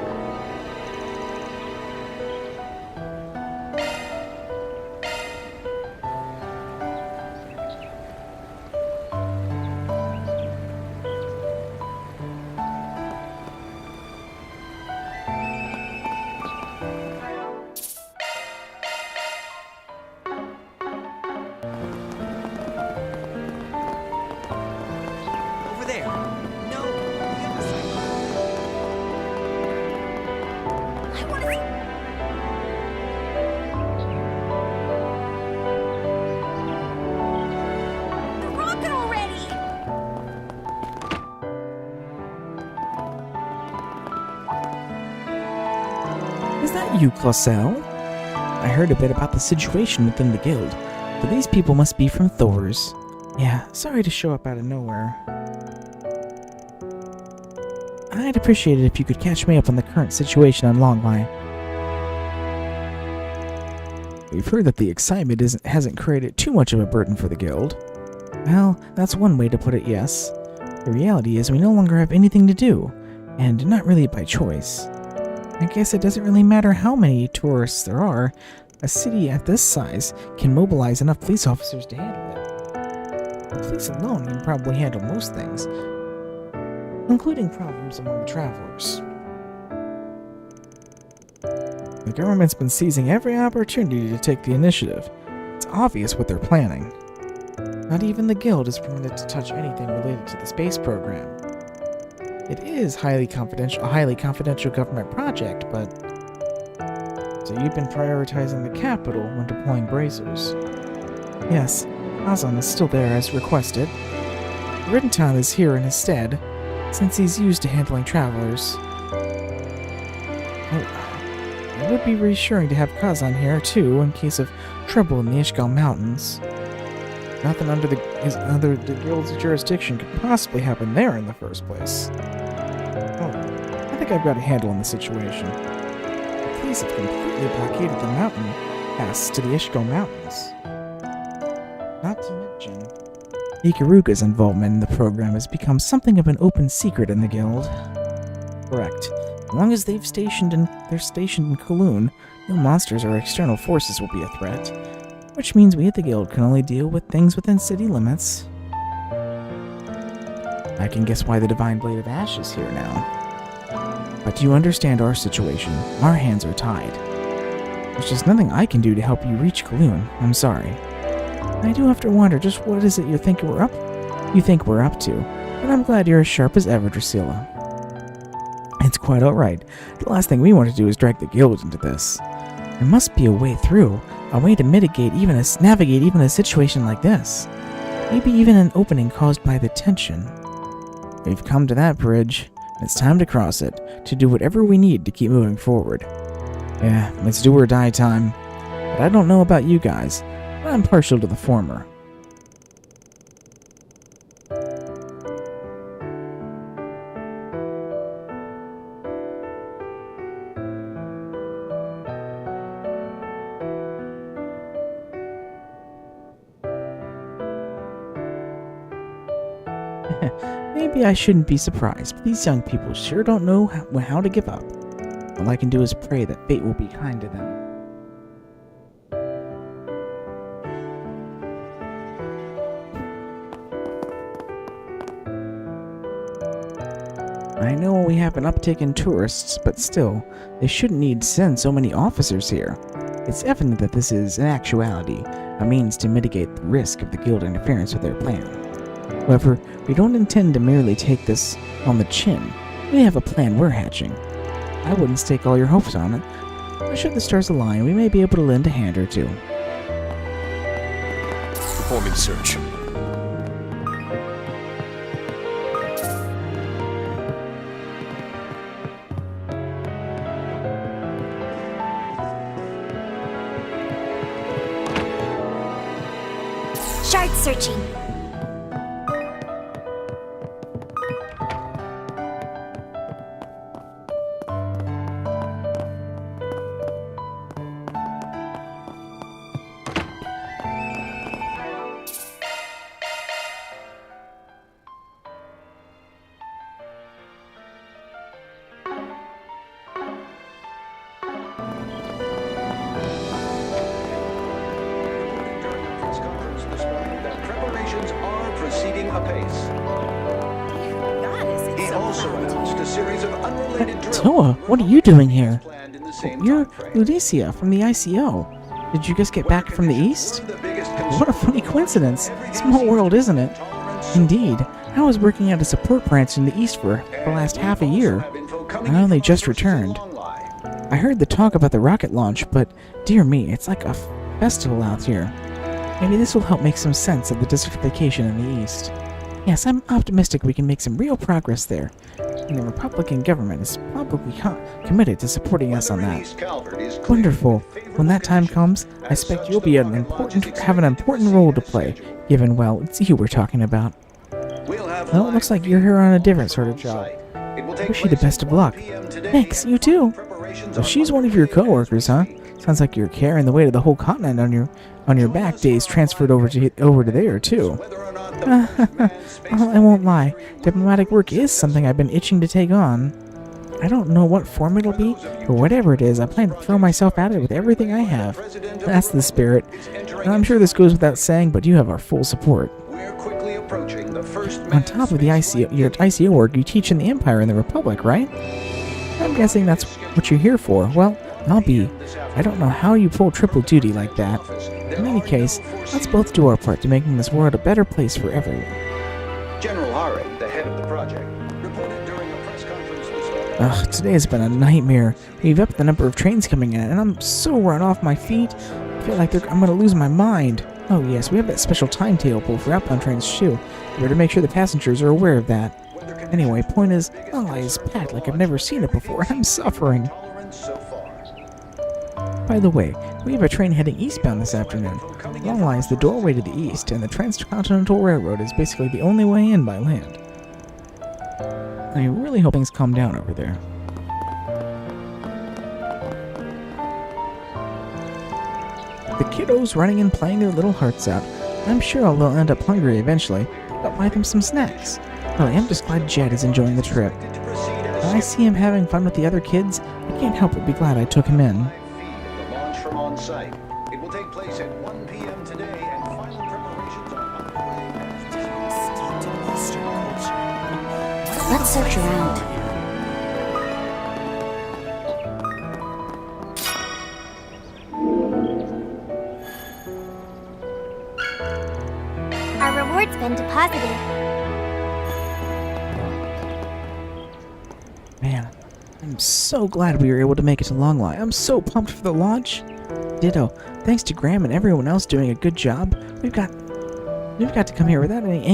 Over there. No. I want to see. The rocket already! Is that you, Clausel? I heard a bit about the situation within the guild, but these people must be from Thor's. Yeah, sorry to show up out of nowhere. I'd appreciate it if you could catch me up on the current situation on Longby. We've heard that the excitement hasn't created too much of a burden for the guild. Well, that's one way to put it, yes. The reality is we no longer have anything to do, and not really by choice. I guess it doesn't really matter how many tourists there are. A city at this size can mobilize enough police officers to handle it. The police alone can probably handle most things, including problems among travelers. The government's been seizing every opportunity to take the initiative. It's obvious what they're planning. Not even the guild is permitted to touch anything related to the space program. It is a highly confidential government project, but... So you've been prioritizing the capital when deploying bracers. Yes, Azan is still there as requested. Riddentown is here in his stead, since he's used to handling travelers. Oh, it would be reassuring to have Kazan here, too, in case of trouble in the Ishgal Mountains. Nothing under the guild's jurisdiction could possibly happen there in the first place. Oh, I think I've got a handle on the situation. The police have completely blockaded the mountain pass to the Ishgal Mountains. Not to mention, Ikaruga's involvement in the program has become something of an open secret in the guild. Correct. As long as they're stationed in Kowloon, no monsters or external forces will be a threat. Which means we at the guild can only deal with things within city limits. I can guess why the Divine Blade of Ash is here now. But do you understand our situation? Our hands are tied. There's just nothing I can do to help you reach Kowloon. I'm sorry. I do have to wonder just what is it you think we're up to, and I'm glad you're as sharp as ever, Drusilla. It's quite alright. The last thing we want to do is drag the guild into this. There must be a way through, a way to navigate even a situation like this. Maybe even an opening caused by the tension. We've come to that bridge, and it's time to cross it, to do whatever we need to keep moving forward. Yeah, it's do or die time. But I don't know about you guys, but I'm partial to the former. Maybe I shouldn't be surprised, but these young people sure don't know how to give up. All I can do is pray that fate will be kind to them. I know we have an uptick in tourists, but still, they shouldn't need to send so many officers here. It's evident that this is, in actuality, a means to mitigate the risk of the guild interference with their plan. However, we don't intend to merely take this on the chin. We have a plan we're hatching. I wouldn't stake all your hopes on it, but should the stars align, we may be able to lend a hand or two. Performing search. Shard searching. Preparations are proceeding apace. He also announced a series of unrelated drills. Toa, what are you doing here? You're Ludicia from the ICO. Did you just get back from the east? What a funny coincidence. Small world, isn't it? Indeed. I was working at a support branch in the east for the last half a year. I only just returned. I heard the talk about the rocket launch, but dear me, it's like a festival out here. Maybe this will help make some sense of the desertification in the east. Yes, I'm optimistic we can make some real progress there, and the Republican government is probably committed to supporting us on that. Wonderful. When that time comes, I expect you'll be have an important role to play, given, well, it's you we're talking about. Well, it looks like you're here on a different sort of job. Wish you the best of luck. Thanks, you too. So she's one of your co-workers, huh? Sounds like you're carrying the weight of the whole continent on your back days transferred over to there, too. Well, I won't lie. Diplomatic work is something I've been itching to take on. I don't know what form it'll be, but whatever it is, I plan to throw myself at it with everything I have. That's the spirit. And I'm sure this goes without saying, but you have our full support. On top of your ICO work, you teach in the Empire and the Republic, right? I'm guessing that's what you're here for. Well, I'll be. I don't know how you pull triple duty like that. In any case, let's both do our part to making this world a better place for everyone. General Haring, the head of the project, reported during a press conference this morning. Ugh, today has been a nightmare. We've upped the number of trains coming in, and I'm so run off my feet. I feel like I'm going to lose my mind. Oh yes, we have that special timetable for outbound trains too. We're to make sure the passengers are aware of that. Anyway, point is, Longlai is packed like I've never seen it before. I'm suffering. By the way, we have a train heading eastbound this afternoon. Longlai is the doorway to the east, and the Transcontinental Railroad is basically the only way in by land. I really hope things calm down over there. The kiddos running and playing their little hearts out. I'm sure they'll end up hungry eventually. I'll buy them some snacks. Really, I'm just glad Jed is enjoying the trip. When I see him having fun with the other kids, I can't help but be glad I took him in. The launch from on site. It will take place at 1 p.m. today, and final preparations are underway. Let's search around. Our reward's been deposited. Man, I'm so glad we were able to make it to Longlai. I'm so pumped for the launch. Ditto. Thanks to Graham and everyone else doing a good job. We've got to come here without any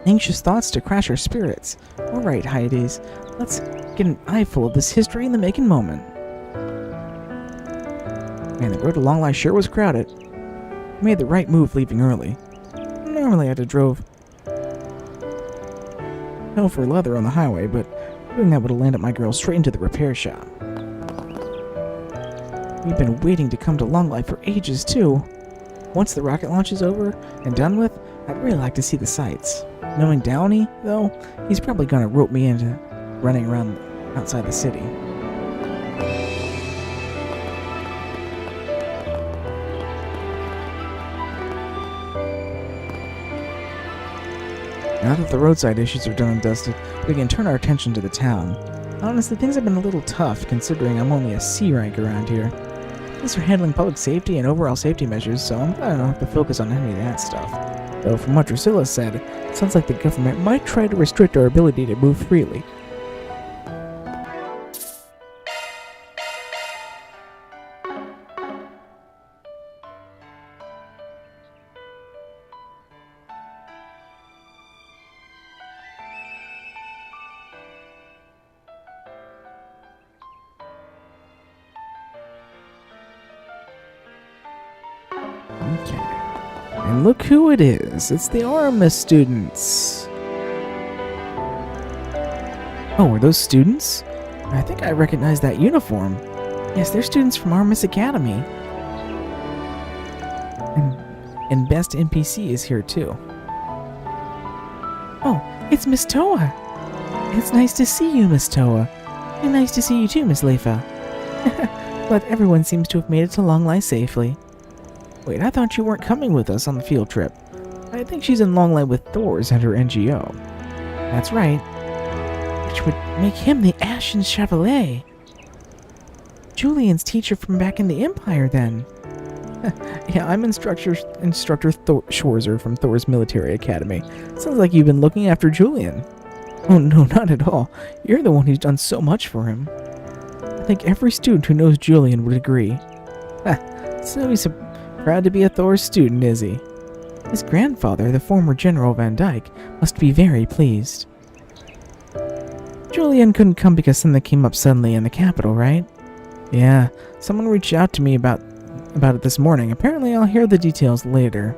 anxious thoughts to crash our spirits. All right, Hyades, let's get an eyeful of this history in the making moment. Man, the road to Longlai sure was crowded. I made the right move leaving early. Normally I'd have drove hell for leather on the highway, but doing that would have landed my girl straight into the repair shop. We've been waiting to come to Longlai for ages, too. Once the rocket launch is over and done with, I'd really like to see the sights. Knowing Downey, though, he's probably gonna rope me into running around outside the city. Now that the roadside issues are done and dusted, we can turn our attention to the town. Honestly, things have been a little tough, considering I'm only a C rank around here. These are handling public safety and overall safety measures, so I don't have to focus on any of that stuff. Though from what Drusilla said, it sounds like the government might try to restrict our ability to move freely. Okay. And look who it is. It's the Armis students. Oh, are those students? I think I recognize that uniform. Yes, they're students from Armis Academy. And Best NPC is here too. Oh, it's Miss Toa. It's nice to see you, Miss Toa. And nice to see you too, Miss Leifa. But everyone seems to have made it to Longlai safely. Wait, I thought you weren't coming with us on the field trip. I think she's in Longlai with Thors and her NGO. That's right. Which would make him the Ashen Chevalier. Julian's teacher from back in the Empire, then. Yeah, I'm Instructor Schwarzer from Thor's Military Academy. Sounds like you've been looking after Julian. Oh no, not at all. You're the one who's done so much for him. I think every student who knows Julian would agree. So he's proud to be a Thor student, is he? His grandfather, the former General Van Dyke, must be very pleased. Julian couldn't come because something came up suddenly in the capital, right? Yeah, someone reached out to me about it this morning. Apparently I'll hear the details later.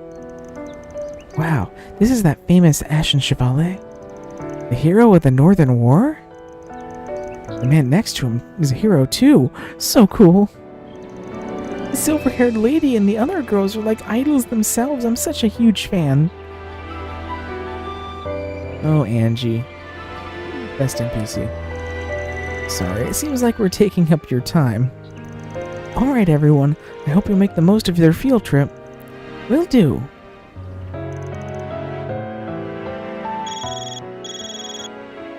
Wow, this is that famous Ashen Chevalier? The hero of the Northern War? The man next to him is a hero too. So cool. The silver-haired lady and the other girls are like idols themselves. I'm such a huge fan. Oh, Angie. Best NPC. Sorry, it seems like we're taking up your time. Alright, everyone. I hope you'll make the most of your field trip. Will do.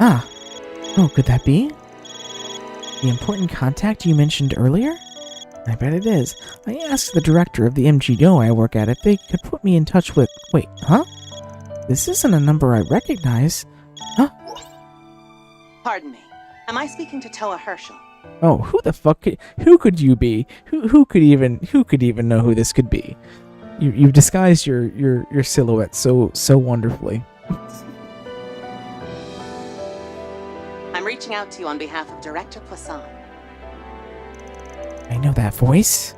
Ah. Oh, could that be? The important contact you mentioned earlier? I bet it is. I asked the director of the MGO I work at if they could put me in touch with... Wait, huh? This isn't a number I recognize. Huh? Pardon me. Am I speaking to Toa Herschel? Oh, who the fuck who could you be? Who could even know who this could be? You've disguised your silhouette so wonderfully. I'm reaching out to you on behalf of Director Poisson. I know that voice.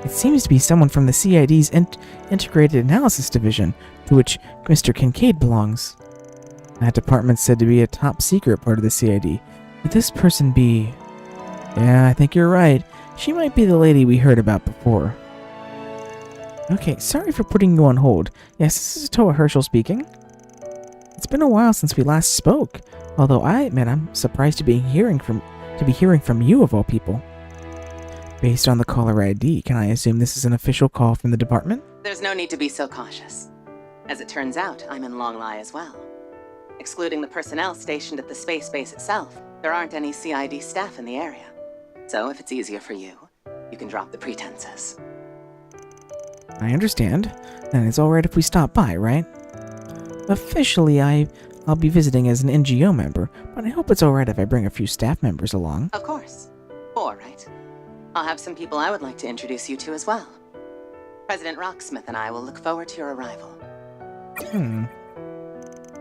It seems to be someone from the CID's Integrated Analysis Division, to which Mr. Kincaid belongs. That department's said to be a top secret part of the CID. Could this person be... Yeah, I think you're right. She might be the lady we heard about before. Okay, sorry for putting you on hold. Yes, this is Toa Herschel speaking. It's been a while since we last spoke, although I admit I'm surprised to be hearing from you of all people. Based on the caller ID, can I assume this is an official call from the department? There's no need to be so cautious. As it turns out, I'm in Longlai as well. Excluding the personnel stationed at the space base itself, there aren't any CID staff in the area. So if it's easier for you, you can drop the pretenses. I understand. Then it's alright if we stop by, right? Officially, I'll be visiting as an NGO member, but I hope it's alright if I bring a few staff members along. Of course. 4, right? I'll have some people I would like to introduce you to as well. President Rocksmith and I will look forward to your arrival.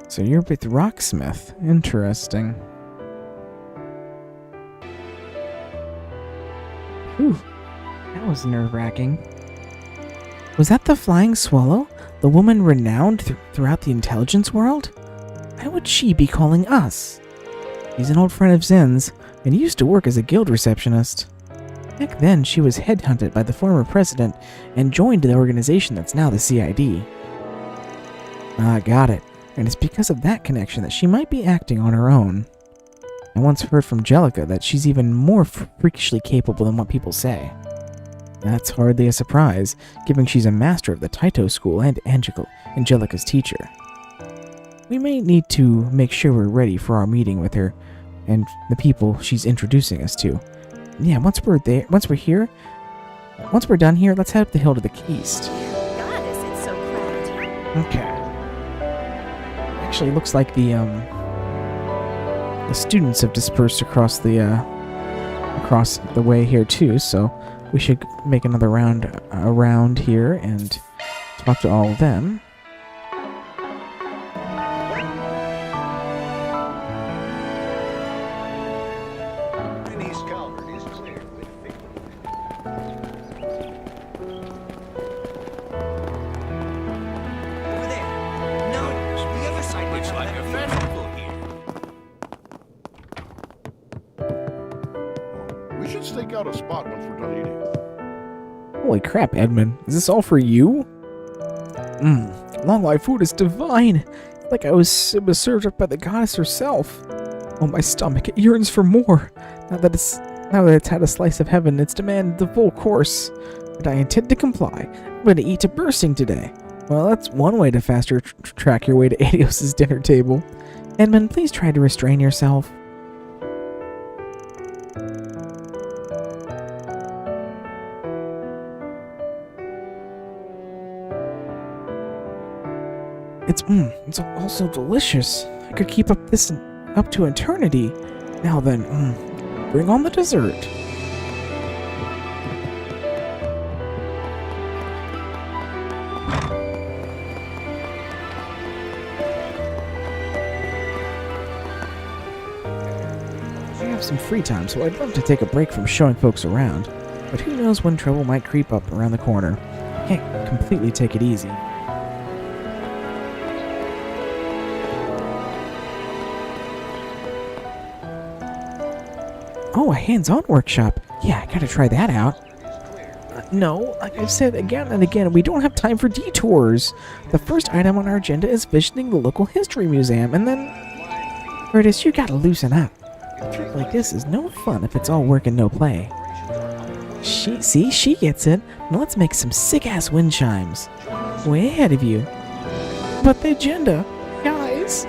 So you're with Rocksmith. Interesting. Whew. That was nerve-wracking. Was that the Flying Swallow? The woman renowned throughout the intelligence world? Why would she be calling us? He's an old friend of Zen's, and used to work as a guild receptionist. Back then, she was headhunted by the former president and joined the organization that's now the CID. Ah, got it. and it's because of that connection that she might be acting on her own. I once heard from Jellica that she's even more freakishly capable than what people say. That's hardly a surprise, given she's a master of the Taito school and Angelica's teacher. We may need to make sure we're ready for our meeting with her and the people she's introducing us to. Yeah, once we're done here, let's head up the hill to the east. Goddess, it's so crowded. Okay. Actually, looks like the students have dispersed across the way here too, so we should make another round around here and talk to all of them. We should stake out a spot once we're done eating. Holy crap, Edmund. Is this all for you? Long life food is divine. Like it was served up by the goddess herself. Oh, my stomach, it yearns for more. Now that it's had a slice of heaven, it's demanded the full course. But I intend to comply. I'm going to eat to bursting today. Well, that's one way to faster track your way to Adios' dinner table. Edmund, please try to restrain yourself. It's also delicious. I could keep up this up to eternity. Now then, bring on the dessert. I have some free time, so I'd love to take a break from showing folks around. But who knows when trouble might creep up around the corner. Can't completely take it easy. Oh, a hands-on workshop. Yeah, I gotta try that out. No, like I've said again and again, we don't have time for detours. The first item on our agenda is visiting the local history museum, and then... Curtis, you gotta loosen up. Like this is no fun if it's all work and no play. She gets it. Now let's make some sick-ass wind chimes. Way ahead of you. But the agenda, guys...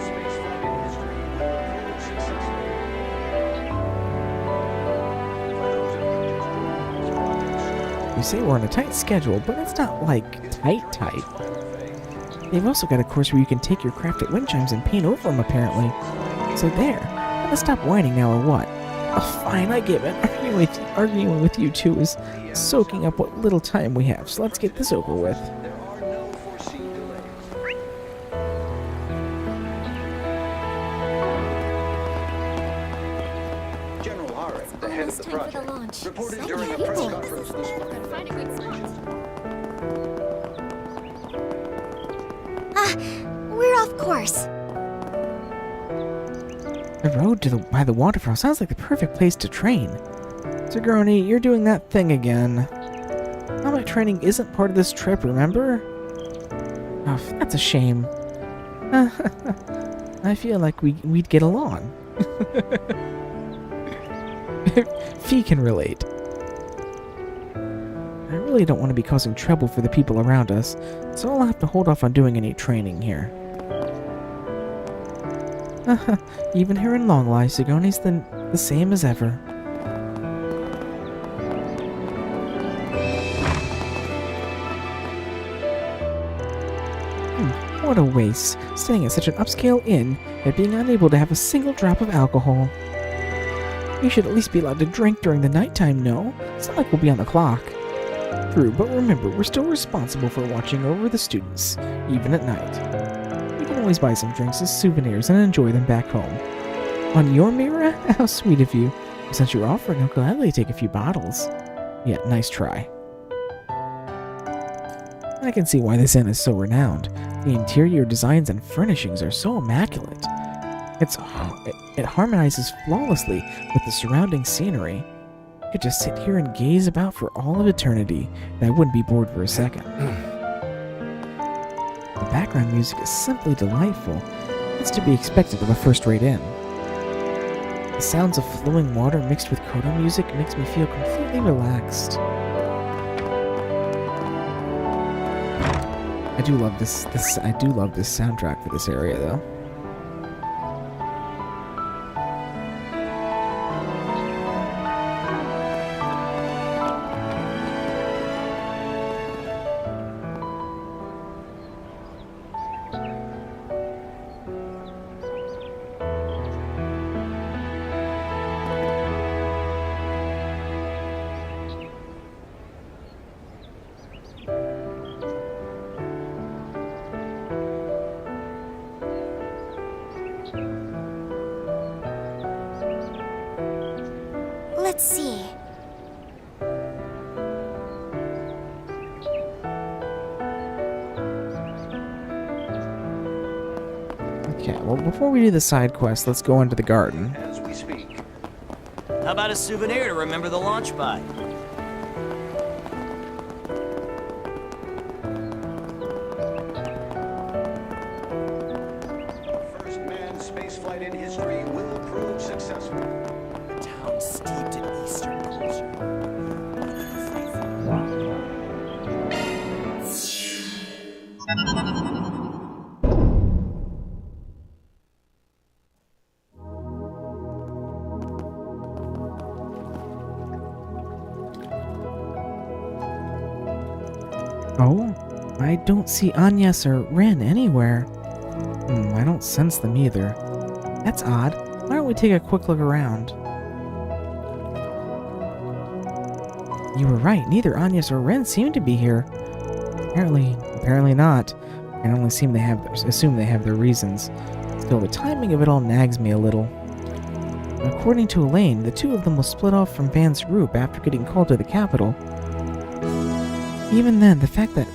You say we're on a tight schedule, but it's not like tight. They've also got a course where you can take your crafted wind chimes and paint over them, apparently. So there. Let's stop whining now, or what? Oh, fine, I give it. Arguing with you two is soaking up what little time we have, so let's get this over with. The head of the project, reported during a press conference this morning. We're off course. The road by the waterfall sounds like the perfect place to train. Sigourney, you're doing that thing again. Combat training isn't part of this trip, remember? Oh, that's a shame. I feel like we'd get along. Fee can relate. I really don't want to be causing trouble for the people around us, so I'll have to hold off on doing any training here. Even here in Longlie, Sigourney's the same as ever. What a waste, staying at such an upscale inn, and being unable to have a single drop of alcohol. You should at least be allowed to drink during the nighttime, no? It's not like we'll be on the clock. True, but remember, we're still responsible for watching over the students, even at night. You can always buy some drinks as souvenirs and enjoy them back home. On your Mira? How sweet of you. Since you're offering, I'll gladly take a few bottles. Yeah, nice try. I can see why this inn is so renowned. The interior designs and furnishings are so immaculate. It harmonizes flawlessly with the surrounding scenery. I could just sit here and gaze about for all of eternity, and I wouldn't be bored for a second. The background music is simply delightful. It's to be expected of a first-rate inn. The sounds of flowing water mixed with coda music makes me feel completely relaxed. I do love this soundtrack for this area, though. Let's see. Okay, well, before we do the side quest, let's go into the garden. As we speak. How about a souvenir to remember the launch by? First manned spaceflight in history will prove successful. A town steeped in Eastern culture. Oh, I don't see Agnes or Ren anywhere. I don't sense them either. That's odd. Why don't we take a quick look around? You were right. Neither Agnes or Ren seem to be here. Apparently not. I can only assume they have their reasons. Still, the timing of it all nags me a little. According to Elaine, the two of them will split off from Van's group after getting called to the capital. Even then, the fact that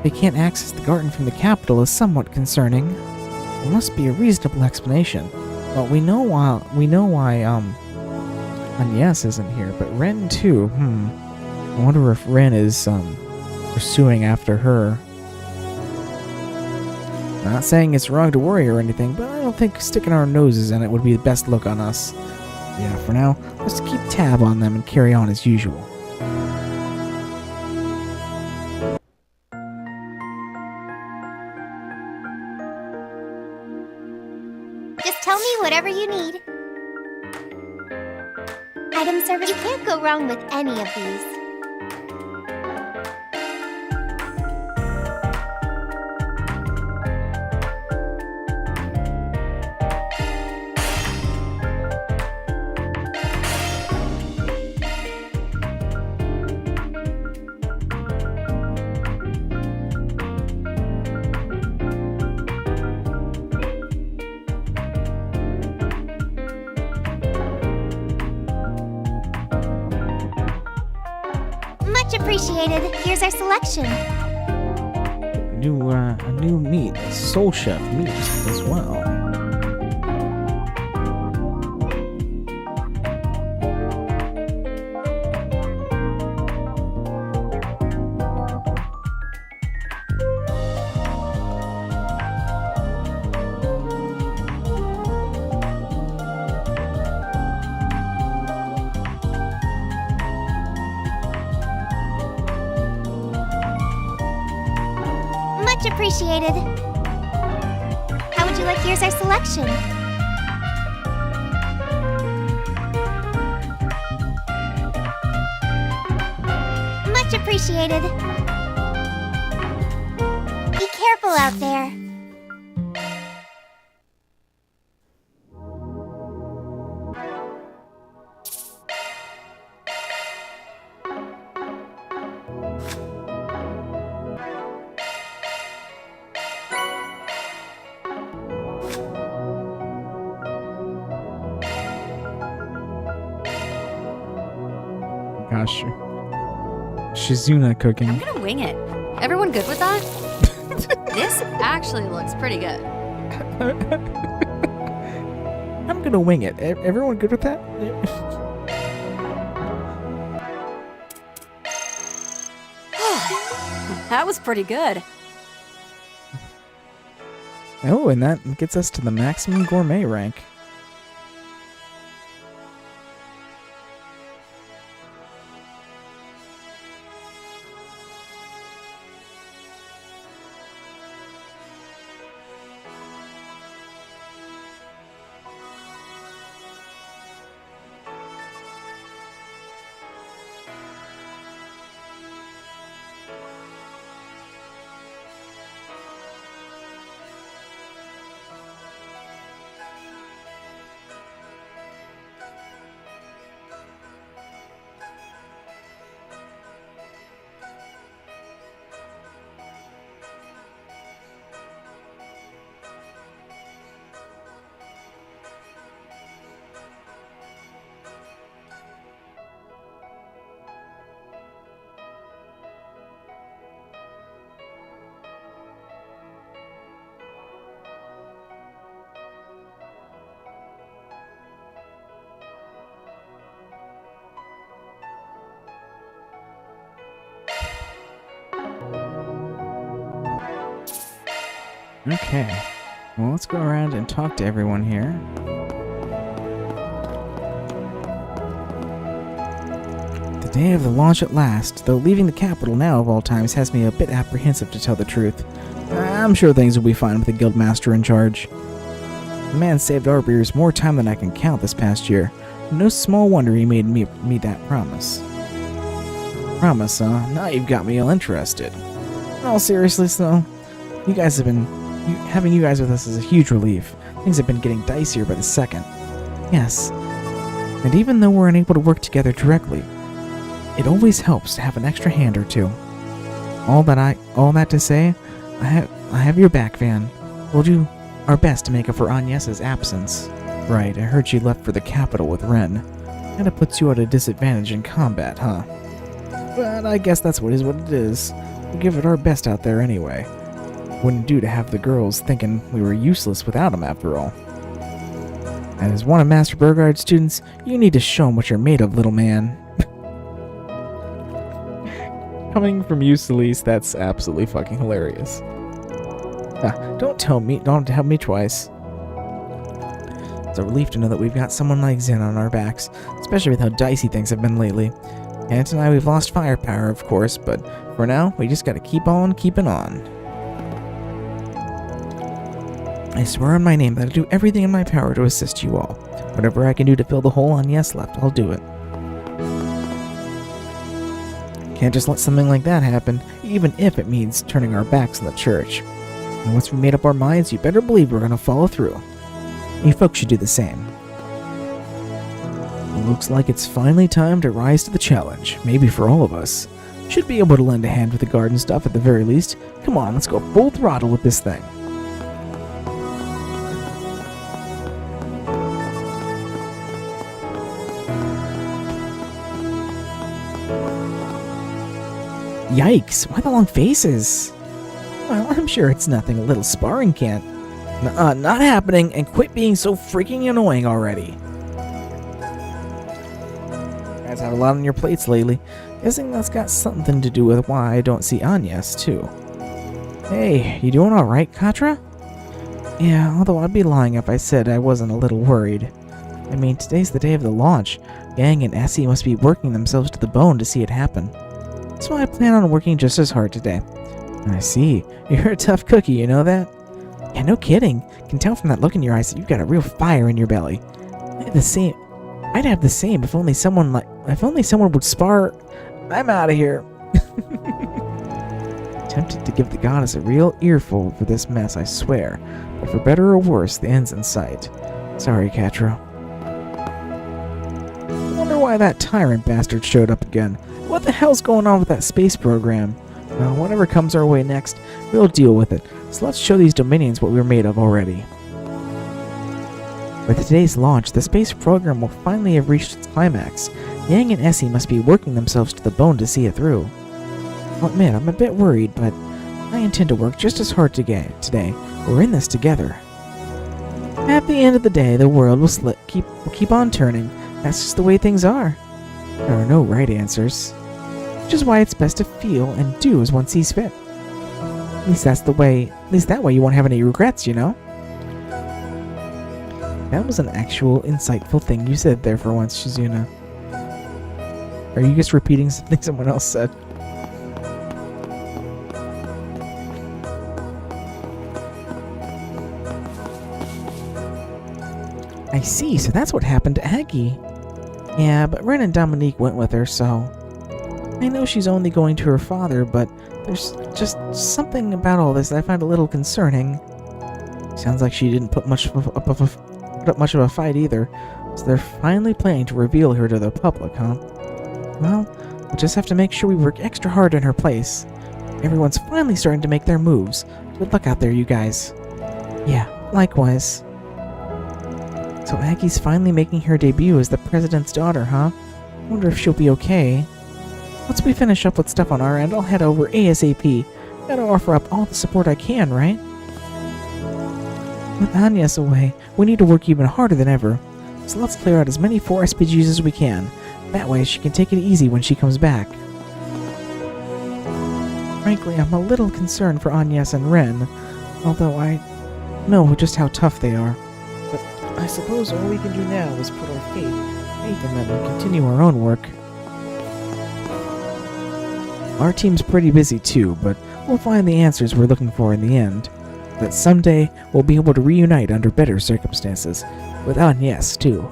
they can't access the garden from the capital is somewhat concerning. There must be a reasonable explanation. Well, we know why Agnes isn't here, but Ren too. I wonder if Ren is pursuing after her. Not saying it's wrong to worry or anything, but I don't think sticking our noses in it would be the best look on us. Yeah, for now, let's keep tab on them and carry on as usual. Just tell me whatever you need. Item service. You can't go wrong with any of these. Much appreciated. Here's our selection. A new meat, Soul Chef meat as well. Much appreciated. How would you like here's our selection? Much appreciated. Be careful out there. Gosh. Shizuna cooking. I'm gonna wing it. Everyone good with that? This actually looks pretty good. I'm gonna wing it. Everyone good with that? That was pretty good. Oh, and that gets us to the maximum gourmet rank. Okay. Well, let's go around and talk to everyone here. The day of the launch at last, though leaving the capital now of all times has me a bit apprehensive to tell the truth. I'm sure things will be fine with the guildmaster in charge. The man saved our beers more time than I can count this past year. No small wonder he made me that promise. Promise, huh? Now you've got me all interested. In all seriousness, though, having you guys with us is a huge relief. Things have been getting dicier by the second. Yes. And even though we're unable to work together directly, it always helps to have an extra hand or two. All that to say, I have your back, Van. We'll do our best to make up for Agnes's absence. Right, I heard she left for the capital with Ren. Kinda puts you at a disadvantage in combat, huh? But I guess that's what it is. We'll give it our best out there anyway. Wouldn't do to have the girls thinking we were useless without them after all. As one of Master Burgard's students, you need to show 'em what you're made of, little man. Coming from you, Celeste, that's absolutely fucking hilarious. Don't tell me twice. It's a relief to know that we've got someone like Zen on our backs, especially with how dicey things have been lately. Ant and I, we've lost firepower, of course, but for now, we just gotta keep on keeping on. I swear on my name that I'll do everything in my power to assist you all. Whatever I can do to fill the hole Agnes left, I'll do it. Can't just let something like that happen, even if it means turning our backs on the church. And once we made up our minds, you better believe we're gonna follow through. You folks should do the same. It looks like it's finally time to rise to the challenge, maybe for all of us. Should be able to lend a hand with the garden stuff at the very least. Come on, let's go full throttle with this thing. Yikes, why the long faces? Well, I'm sure it's nothing a little sparring can't. Not happening, and quit being so freaking annoying already. You guys have a lot on your plates lately. Guessing that's got something to do with why I don't see Agnes, too. Hey, you doing alright, Katra? Yeah, although I'd be lying if I said I wasn't a little worried. I mean, today's the day of the launch. Yang and Essie must be working themselves to the bone to see it happen. So I plan on working just as hard today. I see. You're a tough cookie, you know that? Yeah, no kidding. Can tell from that look in your eyes that you've got a real fire in your belly. I'd have the same if only someone would spar. I'm out of here. Tempted to give the goddess a real earful for this mess, I swear. But for better or worse, the end's in sight. Sorry, Katra. I wonder why that tyrant bastard showed up again. What the hell's going on with that space program? Well, whatever comes our way next, we'll deal with it. So let's show these Dominions what we're made of already. With today's launch, the space program will finally have reached its climax. Yang and Essie must be working themselves to the bone to see it through. I'll admit, I'm a bit worried, but I intend to work just as hard today. We're in this together. At the end of the day, the world will keep on turning. That's just the way things are. There are no right answers. Which is why it's best to feel and do as one sees fit. At least that way you won't have any regrets, you know? That was an actual insightful thing you said there for once, Shizuna. Are you just repeating something someone else said? I see, so that's what happened to Aggie. Yeah, but Ren and Dominique went with her, so... I know she's only going to her father, but there's just something about all this that I find a little concerning. Sounds like she didn't put up much of a fight either, so they're finally planning to reveal her to the public, huh? Well, we'll just have to make sure we work extra hard in her place. Everyone's finally starting to make their moves. Good luck out there, you guys. Yeah, likewise. So Aggie's finally making her debut as the president's daughter, huh? Wonder if she'll be okay. Once we finish up with stuff on our end, I'll head over ASAP. Gotta offer up all the support I can, right? With Agnes away, we need to work even harder than ever. So let's clear out as many 4 SPGs as we can. That way she can take it easy when she comes back. Frankly, I'm a little concerned for Agnes and Ren, although I know just how tough they are. But I suppose all we can do now is put our faith in them and continue our own work. Our team's pretty busy too, but we'll find the answers we're looking for in the end. That someday we'll be able to reunite under better circumstances. With Agnes, too.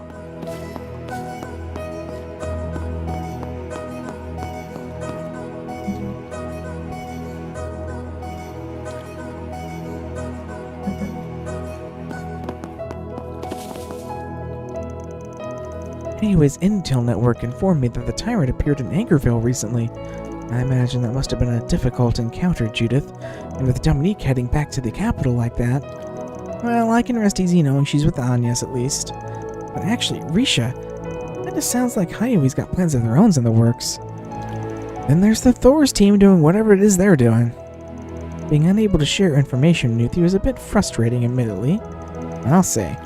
Anyways, Intel Network informed me that the Tyrant appeared in Angerville recently. I imagine that must have been a difficult encounter, Judith, and with Dominique heading back to the capital like that, well, I can rest easy knowing she's with Agnes at least. But actually, Risha, that just sounds like Hayui's got plans of their own in the works. Then there's the Thor's team doing whatever it is they're doing. Being unable to share information with you is a bit frustrating, admittedly, I'll say.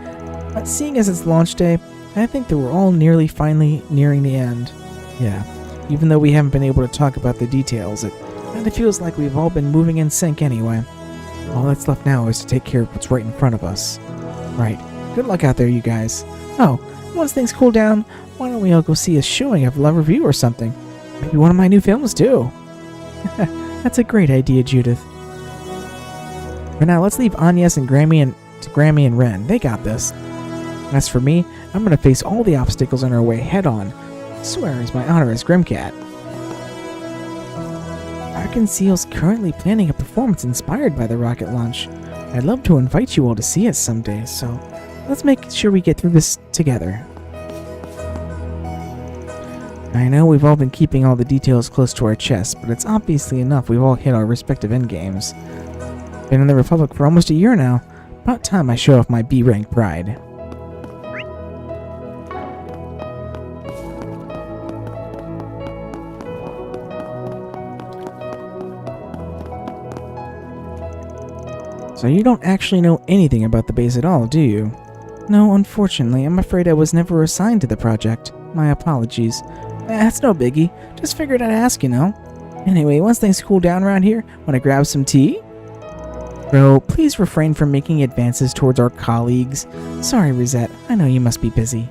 But seeing as it's launch day, I think that we're all finally nearing the end. Yeah. Even though we haven't been able to talk about the details, it kind of feels like we've all been moving in sync anyway. All that's left now is to take care of what's right in front of us. Right. Good luck out there, you guys. Oh, once things cool down, why don't we all go see a showing of La Revue or something? Maybe one of my new films, too. That's a great idea, Judith. For now, let's leave Agnes and Grammy and Ren. They got this. As for me, I'm going to face all the obstacles in our way head-on. Swear is my honor as Grimcat. Arkanseal's currently planning a performance inspired by the rocket launch. I'd love to invite you all to see it someday, so let's make sure we get through this together. I know we've all been keeping all the details close to our chests, but it's obviously enough we've all hit our respective endgames. Been in the Republic for almost a year now. About time I show off my B-rank pride. So you don't actually know anything about the base at all, do you? No, unfortunately, I'm afraid I was never assigned to the project. My apologies. That's no biggie. Just figured I'd ask, you know. Anyway, once things cool down around here, wanna grab some tea? Bro, please refrain from making advances towards our colleagues. Sorry, Rosette. I know you must be busy.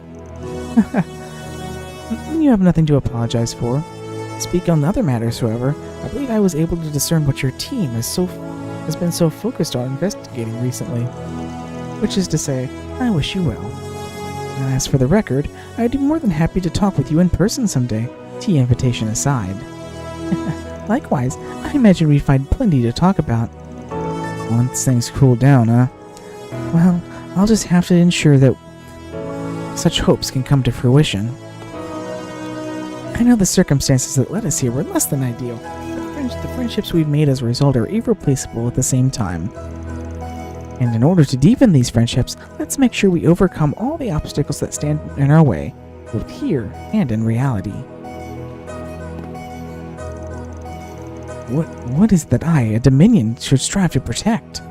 You have nothing to apologize for. Speak on other matters, however, I believe I was able to discern what your team has been so focused on investigating recently. Which is to say, I wish you well. And as for the record, I'd be more than happy to talk with you in person someday, tea invitation aside. Likewise, I imagine we'd find plenty to talk about. Once things cool down, huh? Well, I'll just have to ensure that such hopes can come to fruition. I know the circumstances that led us here were less than ideal, but the friendships we've made as a result are irreplaceable at the same time. And in order to deepen these friendships, let's make sure we overcome all the obstacles that stand in our way, both here and in reality. What is that I, a Dominion, should strive to protect?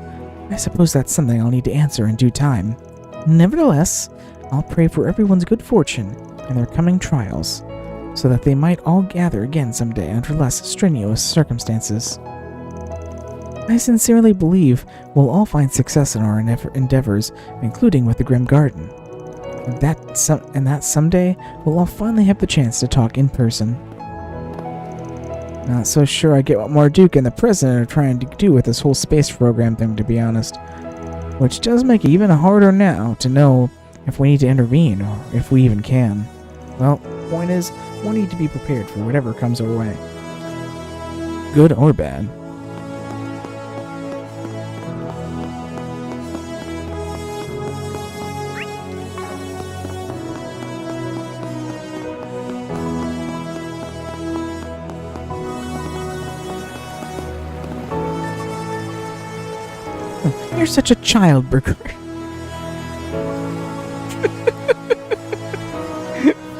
I suppose that's something I'll need to answer in due time. Nevertheless, I'll pray for everyone's good fortune in their coming trials, so that they might all gather again someday under less strenuous circumstances. I sincerely believe we'll all find success in our endeavors, including with the Grim Garden. And that someday we'll all finally have the chance to talk in person. Not so sure I get what Marduk and the President are trying to do with this whole space program thing, to be honest. Which does make it even harder now to know if we need to intervene, or if we even can. Well, point is, we need to be prepared for whatever comes our way. Good or bad. You're such a child, Burger.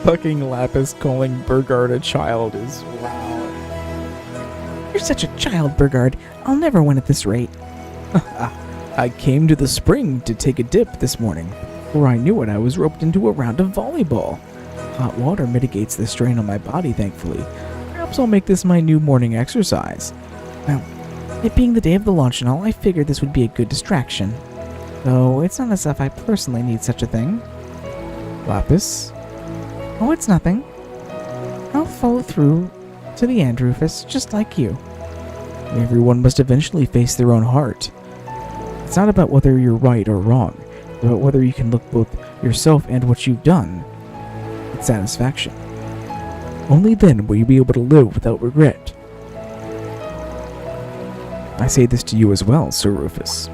Fucking Lapis calling Burgard a child is wow. You're such a child, Burgard. I'll never win at this rate. I came to the spring to take a dip this morning. Before I knew it, I was roped into a round of volleyball. Hot water mitigates the strain on my body, thankfully. Perhaps I'll make this my new morning exercise. Well, it being the day of the launch and all, I figured this would be a good distraction. Though it's not as if I personally need such a thing. Lapis? Oh, it's nothing. I'll follow through to the end, Rufus, just like you. Everyone must eventually face their own heart. It's not about whether you're right or wrong. It's about whether you can look both yourself and what you've done with satisfaction. Only then will you be able to live without regret. I say this to you as well, Sir Rufus.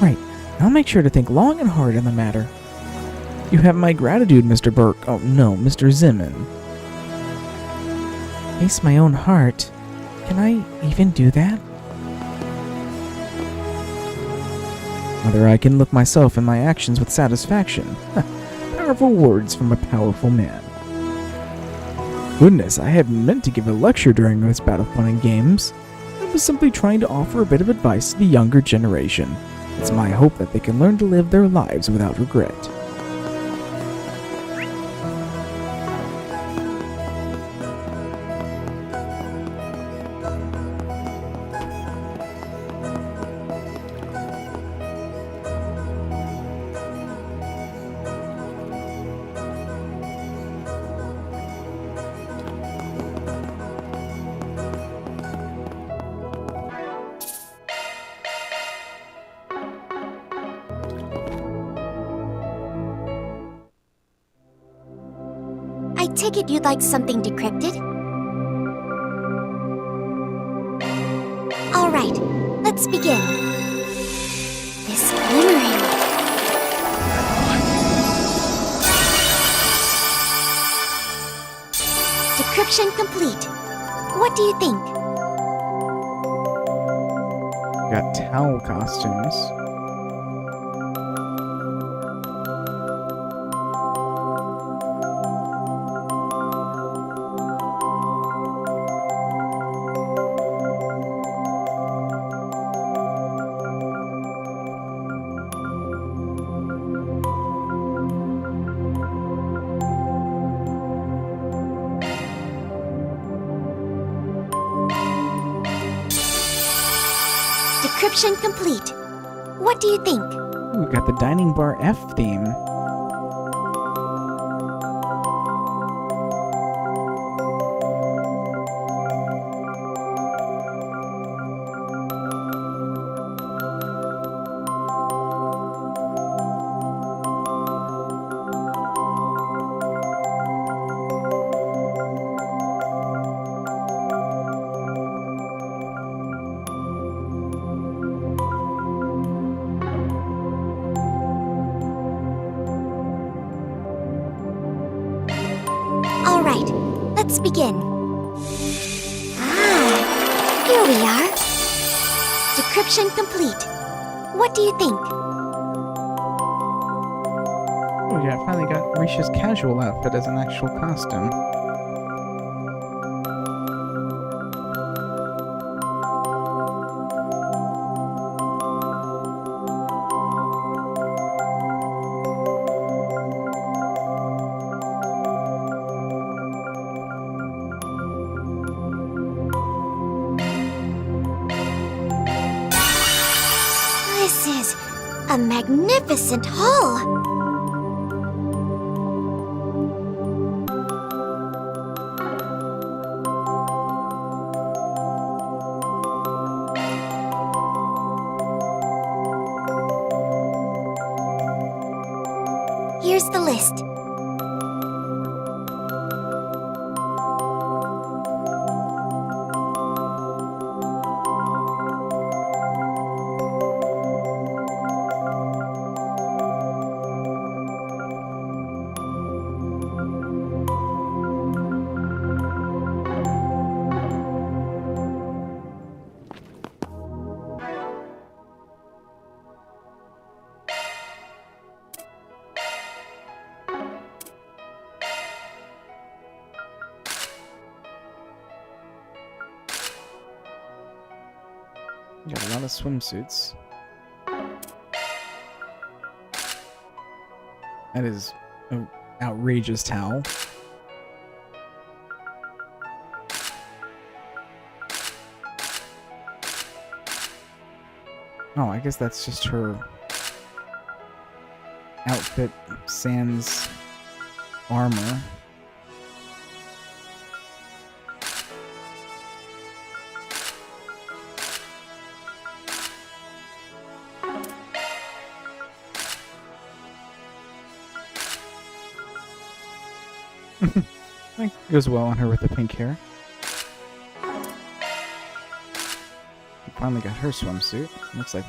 Right. I'll make sure to think long and hard on the matter. You have my gratitude, Mr. Burke. Oh, no, Mr. Zimmon. Face my own heart? Can I even do that? Whether I can look myself and my actions with satisfaction. Powerful words from a powerful man. Goodness, I hadn't meant to give a lecture during this bout of fun and games. I was simply trying to offer a bit of advice to the younger generation. It's my hope that they can learn to live their lives without regret. I take it you'd like something decrypted? Alright, let's begin. This glimmering. Decryption complete. What do you think? Got towel costumes. Decryption complete. What do you think? Ooh, we got the dining bar F theme. Alright, let's begin. Here we are. Decryption complete. What do you think? Oh yeah, I finally got Risha's casual outfit as an actual costume. This is a magnificent hall. Here's the list. Got a lot of swimsuits. That is an outrageous towel. Oh, I guess that's just her outfit sans armor. That goes well on her with the pink hair. Finally got her swimsuit. Looks like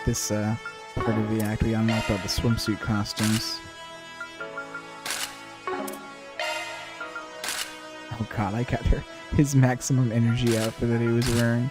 this part of the act we unlocked all the swimsuit costumes. Oh god, I got her his maximum energy outfit that he was wearing.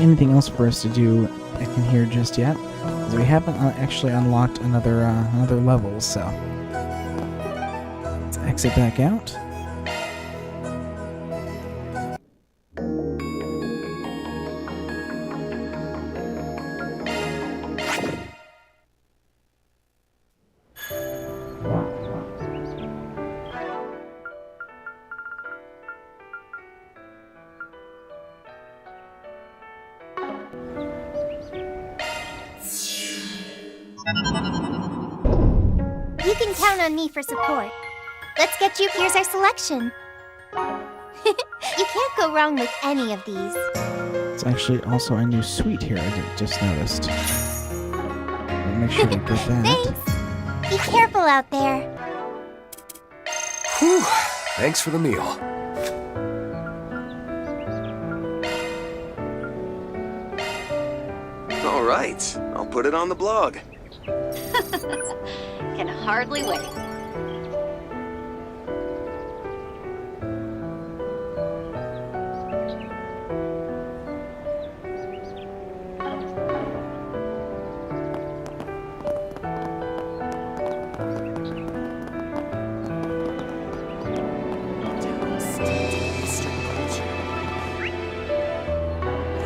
Anything else for us to do in here just yet, because we haven't actually unlocked another level, so let's exit back out. You can count on me for support. Let's get you. Here's our selection. You can't go wrong with any of these. It's actually also a new suite here, I just noticed. I'll make sure to get that. Thanks. Be careful out there. Whew. Thanks for the meal. All right, I'll put it on the blog. Can hardly wait.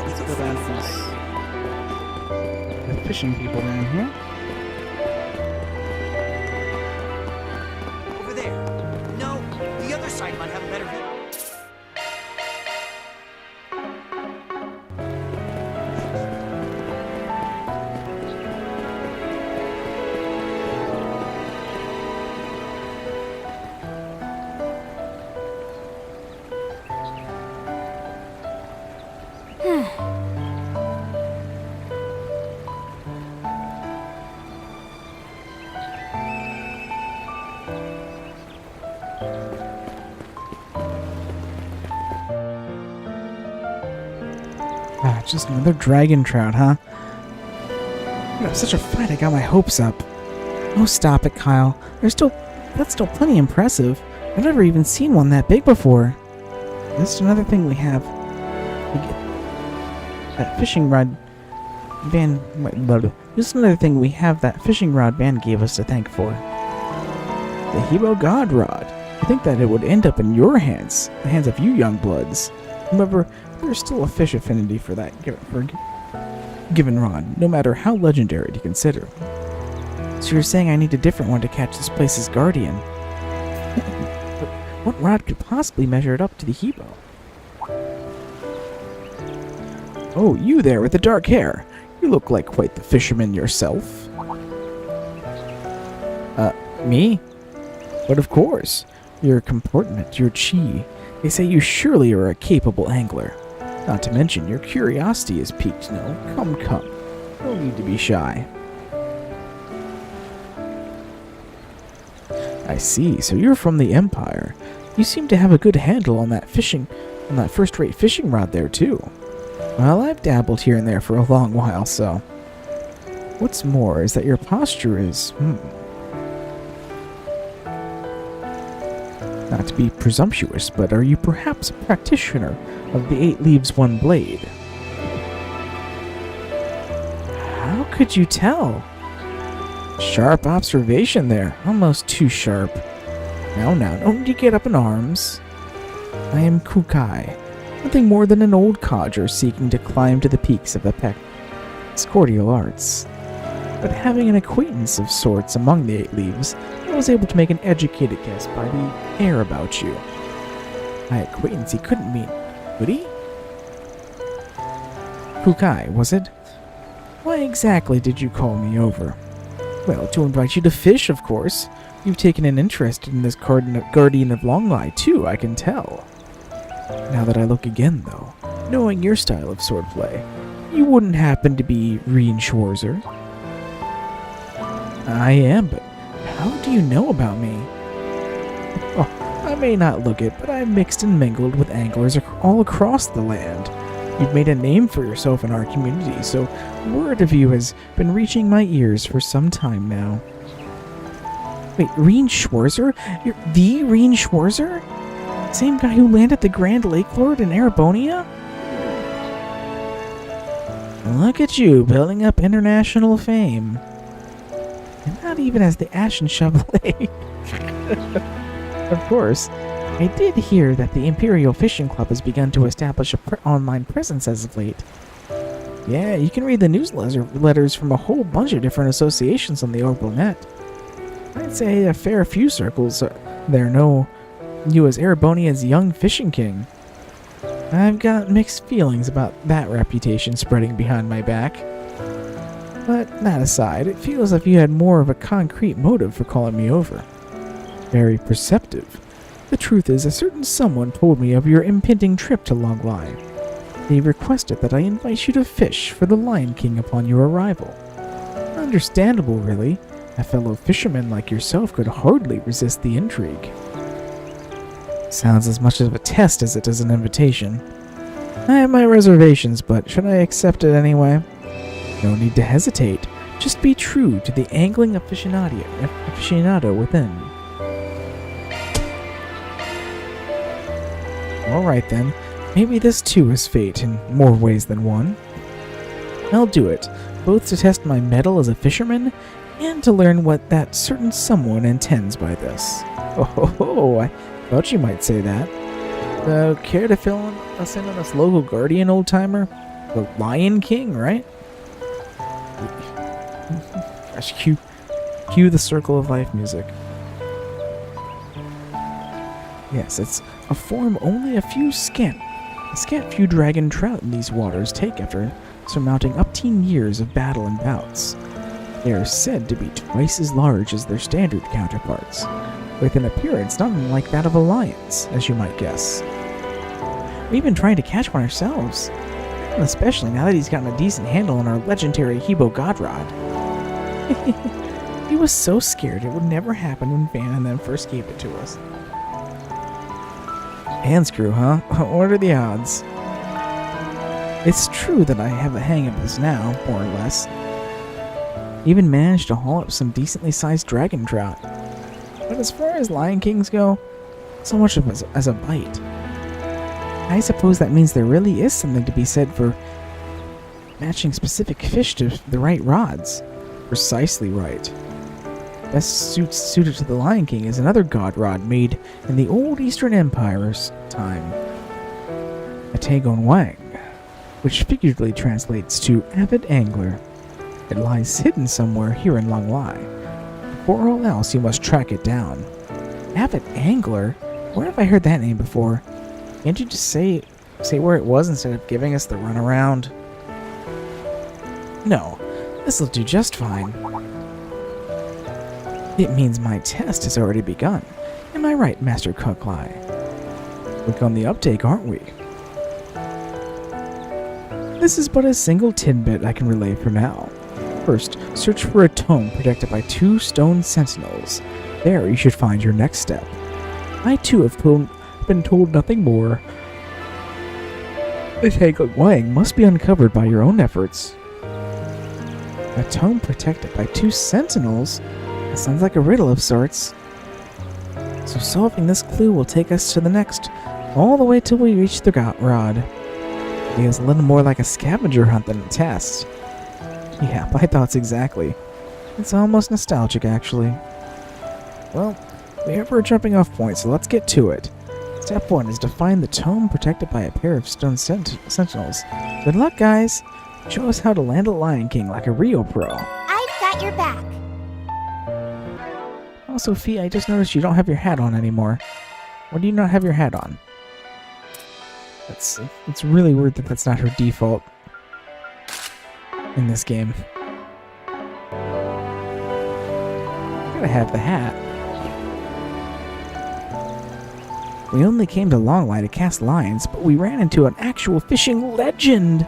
Let's go down the fishing people down here. Over there. No, other side might have a better view. Ah, just another dragon trout, huh? That's such a fight, I got my hopes up. Oh, stop it, Kyle. That's still plenty impressive. I've never even seen one that big before. Just another thing we have. That fishing rod van. Just another thing we have that fishing rod van gave us to thank for. The Hero God Rod. I think that it would end up in your hands, the hands of you young bloods. However, there's still a fish affinity for that given rod, no matter how legendary to consider. So you're saying I need a different one to catch this place's guardian? But what rod could possibly measure it up to the hero? Oh, you there with the dark hair. You look like quite the fisherman yourself. Me? But of course. Your comportment, your chi. They say you surely are a capable angler. Not to mention, your curiosity is piqued, no? Come. No need to be shy. I see, so you're from the Empire. You seem to have a good handle on that first-rate fishing rod there, too. Well, I've dabbled here and there for a long while, so... What's more is that your posture is, Not to be presumptuous, but are you perhaps a practitioner of the 8 leaves, 1 blade? How could you tell? Sharp observation there. Almost too sharp. Now, don't you get up in arms. I am Kukai, nothing more than an old codger seeking to climb to the peaks of the Peck's cordial arts. But having an acquaintance of sorts among the 8 leaves, I was able to make an educated guess by the air about you. My acquaintance he couldn't mean, would he? Kukai, was it? Why exactly did you call me over? Well, to invite you to fish, of course. You've taken an interest in this guardian of Longlai, too, I can tell. Now that I look again, though, knowing your style of swordplay, you wouldn't happen to be RainShadow? I am, but how do you know about me? Oh, I may not look it, but I've mixed and mingled with anglers all across the land. You've made a name for yourself in our community, so word of you has been reaching my ears for some time now. Wait, RainShadow? You're the RainShadow? Same guy who landed the Grand Lake Lord in Arabonia? Look at you, building up international fame. And not even as the Ashen Chevalier. Of course, I did hear that the Imperial Fishing Club has begun to establish an online presence as of late. Yeah, you can read the newsletters from a whole bunch of different associations on the Orbital Net. I'd say a fair few circles there know you as Arabonia's young fishing king. I've got mixed feelings about that reputation spreading behind my back. But that aside, it feels as if you had more of a concrete motive for calling me over. Very perceptive. The truth is, a certain someone told me of your impending trip to Longlai. They requested that I invite you to fish for the Lion King upon your arrival. Understandable, really. A fellow fisherman like yourself could hardly resist the intrigue. Sounds as much of a test as it is an invitation. I have my reservations, but should I accept it anyway? No need to hesitate. Just be true to the angling aficionado within. Alright then, maybe this too is fate in more ways than one. I'll do it, both to test my mettle as a fisherman, and to learn what that certain someone intends by this. Oh, I thought you might say that. Care to fill us in on this local guardian, old-timer? The Lion King, right? Gosh, cue the Circle of Life music. Yes, it's a form only a scant few dragon trout in these waters take after surmounting up to years of battle and bouts. They are said to be twice as large as their standard counterparts, with an appearance not unlike that of a lion's, as you might guess. We've been trying to catch one ourselves, especially now that he's gotten a decent handle on our legendary Hebo Godrod. He was so scared it would never happen when Van and them first gave it to us. Hand screw, huh? What are the odds? It's true that I have a hang of this now, more or less. Even managed to haul up some decently sized dragon trout. But as far as Lion Kings go, so much of it as a bite. I suppose that means there really is something to be said for matching specific fish to the right rods. Precisely right. Best suited to the Lion King is another god rod made in the old Eastern Empire's time. A Tagon Wang, which figuratively translates to avid angler. It lies hidden somewhere here in Long Lai. For all else, you must track it down. Avid angler? Where have I heard that name before? Can't you just say where it was instead of giving us the runaround? No, this'll do just fine. It means my test has already begun. Am I right, Master Kuklai? Quick on the uptake, aren't we? This is but a single tidbit I can relay for now. First, search for a tome protected by 2 stone sentinels. There you should find your next step. I too have been told nothing more. The Tagon Wang must be uncovered by your own efforts. A tome protected by 2 sentinels? That sounds like a riddle of sorts. So solving this clue will take us to the next, all the way till we reach the rod. It is a little more like a scavenger hunt than a test. Yeah, my thoughts exactly. It's almost nostalgic, actually. Well, we have our jumping off point, so let's get to it. Step 1 is to find the tome protected by a pair of stone sentinels. Good luck, guys! Show us how to land a Lion King like a Rio pro. I've got your back. Also, Fee, I just noticed you don't have your hat on anymore. Why do you not have your hat on? It's really weird that that's not her default in this game. Gotta have the hat. We only came to Longlai to cast lines, but we ran into an actual fishing legend.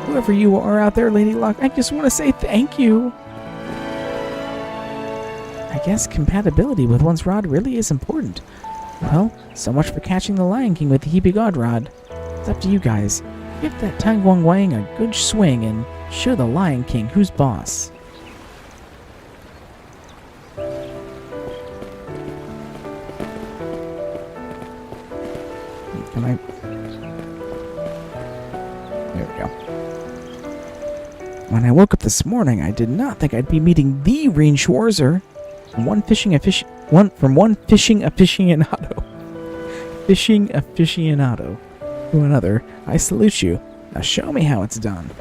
Whoever you are out there, Lady Luck, I just want to say thank you. I guess compatibility with one's rod really is important. Well, so much for catching the Lion King with the Hebe God Rod. It's up to you guys. Give that Tagon Wang a good swing and show the Lion King who's boss. Can I? There we go. When I woke up this morning, I did not think I'd be meeting the RainShadow. From one fishing aficionado to another, I salute you. Now show me how it's done.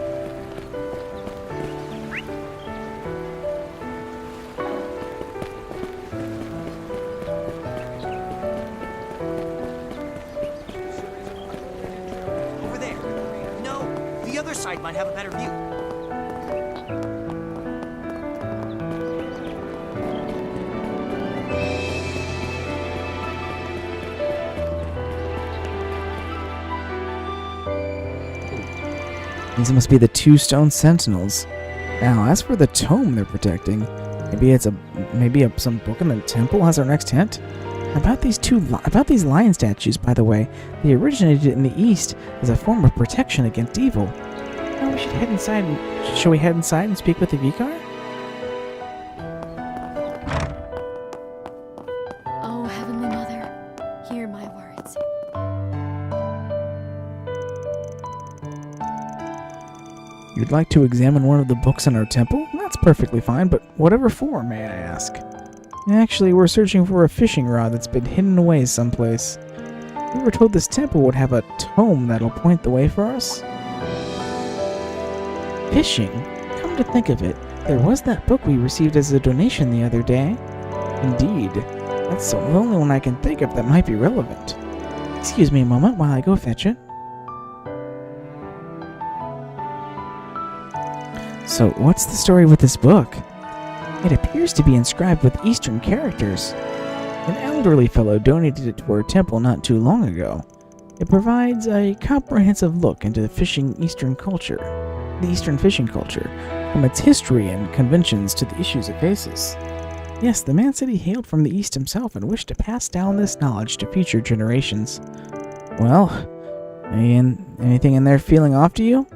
Over there. No, the other side might have a better view. These must be the 2 stone sentinels. Now, as for the tome they're protecting, maybe some book in the temple has our next hint. About these lion statues, by the way, they originated in the East as a form of protection against evil. Now we should head inside. Shall we head inside and speak with the Vicar? Oh, Heavenly Mother, hear my words. You'd like to examine one of the books in our temple? That's perfectly fine, but whatever for, may I ask? Actually, we're searching for a fishing rod that's been hidden away someplace. We were told this temple would have a tome that'll point the way for us. Fishing? Come to think of it, there was that book we received as a donation the other day. Indeed. That's the only one I can think of that might be relevant. Excuse me a moment while I go fetch it. So, what's the story with this book? It appears to be inscribed with Eastern characters. An elderly fellow donated it to our temple not too long ago. It provides a comprehensive look into the Eastern fishing culture, from its history and conventions to the issues it faces. Yes, the man said he hailed from the East himself and wished to pass down this knowledge to future generations. Well, anything in there feeling off to you?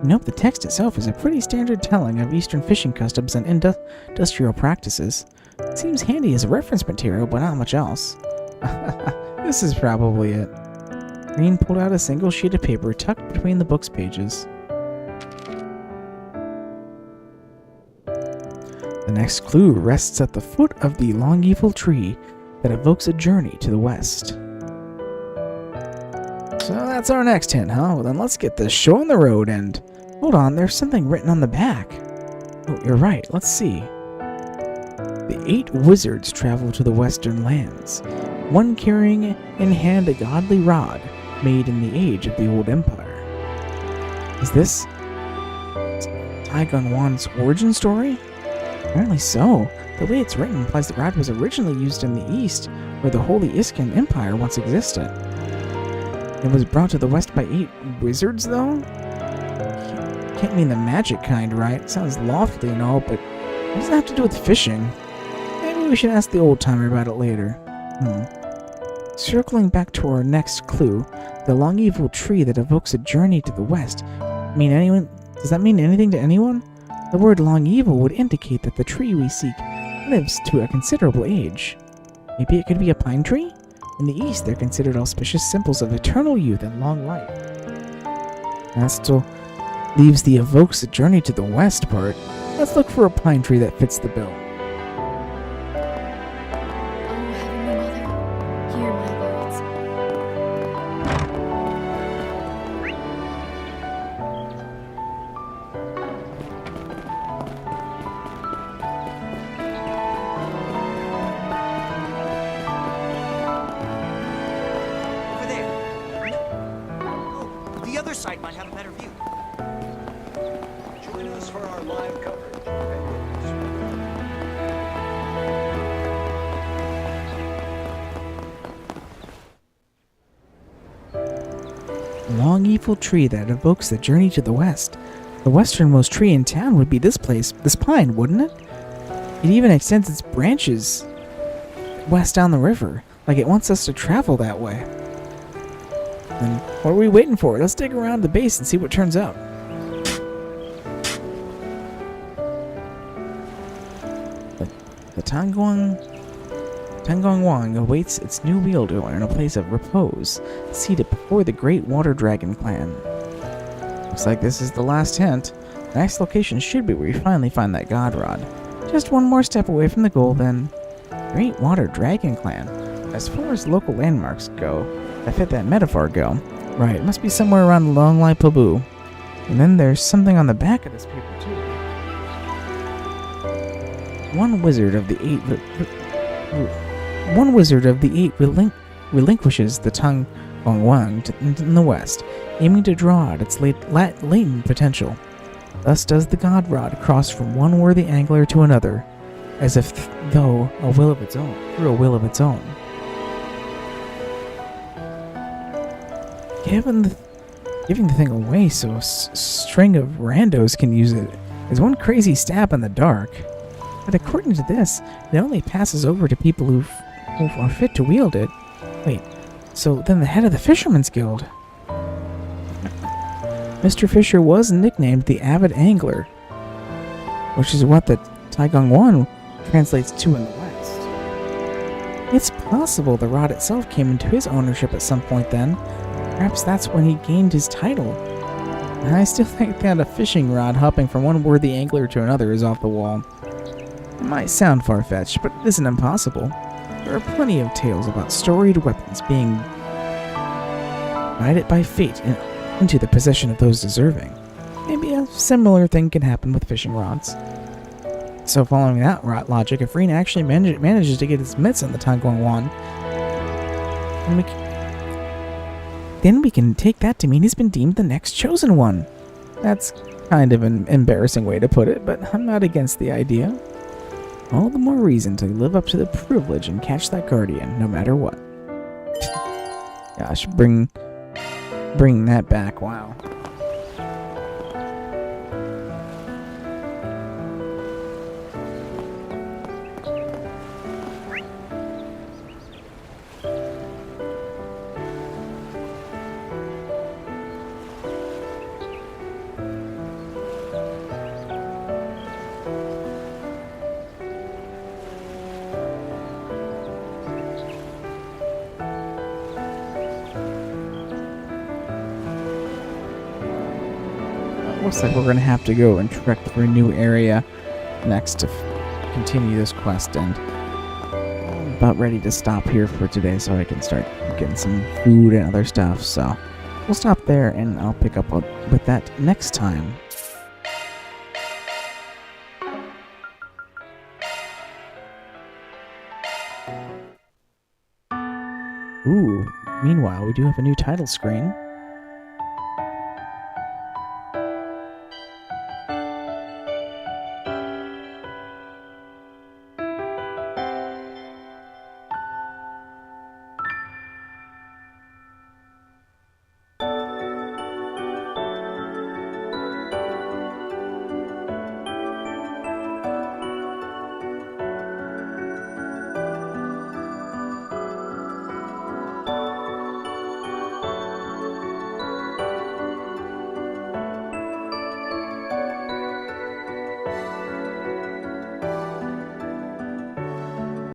Nope, the text itself is a pretty standard telling of Eastern fishing customs and industrial practices. It seems handy as a reference material, but not much else. This is probably it. Rain pulled out a single sheet of paper tucked between the book's pages. The next clue rests at the foot of the long evil tree that evokes a journey to the west. So that's our next hint, huh? Well, then let's get this show on the road and... Hold on, there's something written on the back. Oh, you're right, let's see. The 8 wizards travel to the western lands, one carrying in hand a godly rod made in the age of the old empire. Is this Taigon Wan's origin story? Apparently so. The way it's written implies the rod was originally used in the east, where the Holy Iskan Empire once existed. It was brought to the west by 8 wizards, though? Can't mean the magic kind, right? Sounds lofty and all, but what does that have to do with fishing? Maybe we should ask the old-timer about it later. Circling back to our next clue, the long evil tree that evokes a journey to the west. Does that mean anything to anyone? The word long evil would indicate that the tree we seek lives to a considerable age. Maybe it could be a pine tree? In the East, they're considered auspicious symbols of eternal youth and long life. That still leaves the evokes a journey to the west part. Let's look for a pine tree that fits the bill. Side might have a better view. Join us for our live coverage. Long evil tree that evokes the journey to the west. The westernmost tree in town would be this pine, wouldn't it? It even extends its branches west down the river, like it wants us to travel that way. Then what are we waiting for? Let's dig around the base and see what turns up. The Tangong Wang awaits its new wielder in a place of repose, seated before the great water dragon clan. Looks like this is the last hint. The next location should be where we finally find that god rod. Just one more step away from the goal, then. Great water dragon clan. As far as local landmarks go, that fit that metaphor go. Right, it must be somewhere around Longlai Pabu. And then there's something on the back of this paper too. One wizard of the eight relinquishes the Tang Gongwang in the west, aiming to draw out its latent potential. Thus does the god rod cross from one worthy angler to another, as if through a will of its own. Giving the thing away so a string of randos can use it is one crazy stab in the dark. But according to this, it only passes over to people who are fit to wield it. Wait, so then the head of the Fisherman's Guild. Mr. Fisher was nicknamed the Avid Angler, which is what the Taigong Wan translates to in the West. It's possible the rod itself came into his ownership at some point then. Perhaps that's when he gained his title. And I still think that a fishing rod hopping from one worthy angler to another is off the wall. It might sound far-fetched, but it isn't impossible. There are plenty of tales about storied weapons being guided by fate into the possession of those deserving. Maybe a similar thing can happen with fishing rods. So following that logic, if Rean actually manages to get his mitts on the Tangguangwan, then we can take that to mean he's been deemed the next chosen one. That's kind of an embarrassing way to put it, but I'm not against the idea. All the more reason to live up to the privilege and catch that guardian, no matter what. Gosh, bring that back, wow. Looks like we're going to have to go and trek through a new area next to continue this quest, and I'm about ready to stop here for today so I can start getting some food and other stuff. So we'll stop there, and I'll pick up with that next time. Ooh, meanwhile, we do have a new title screen.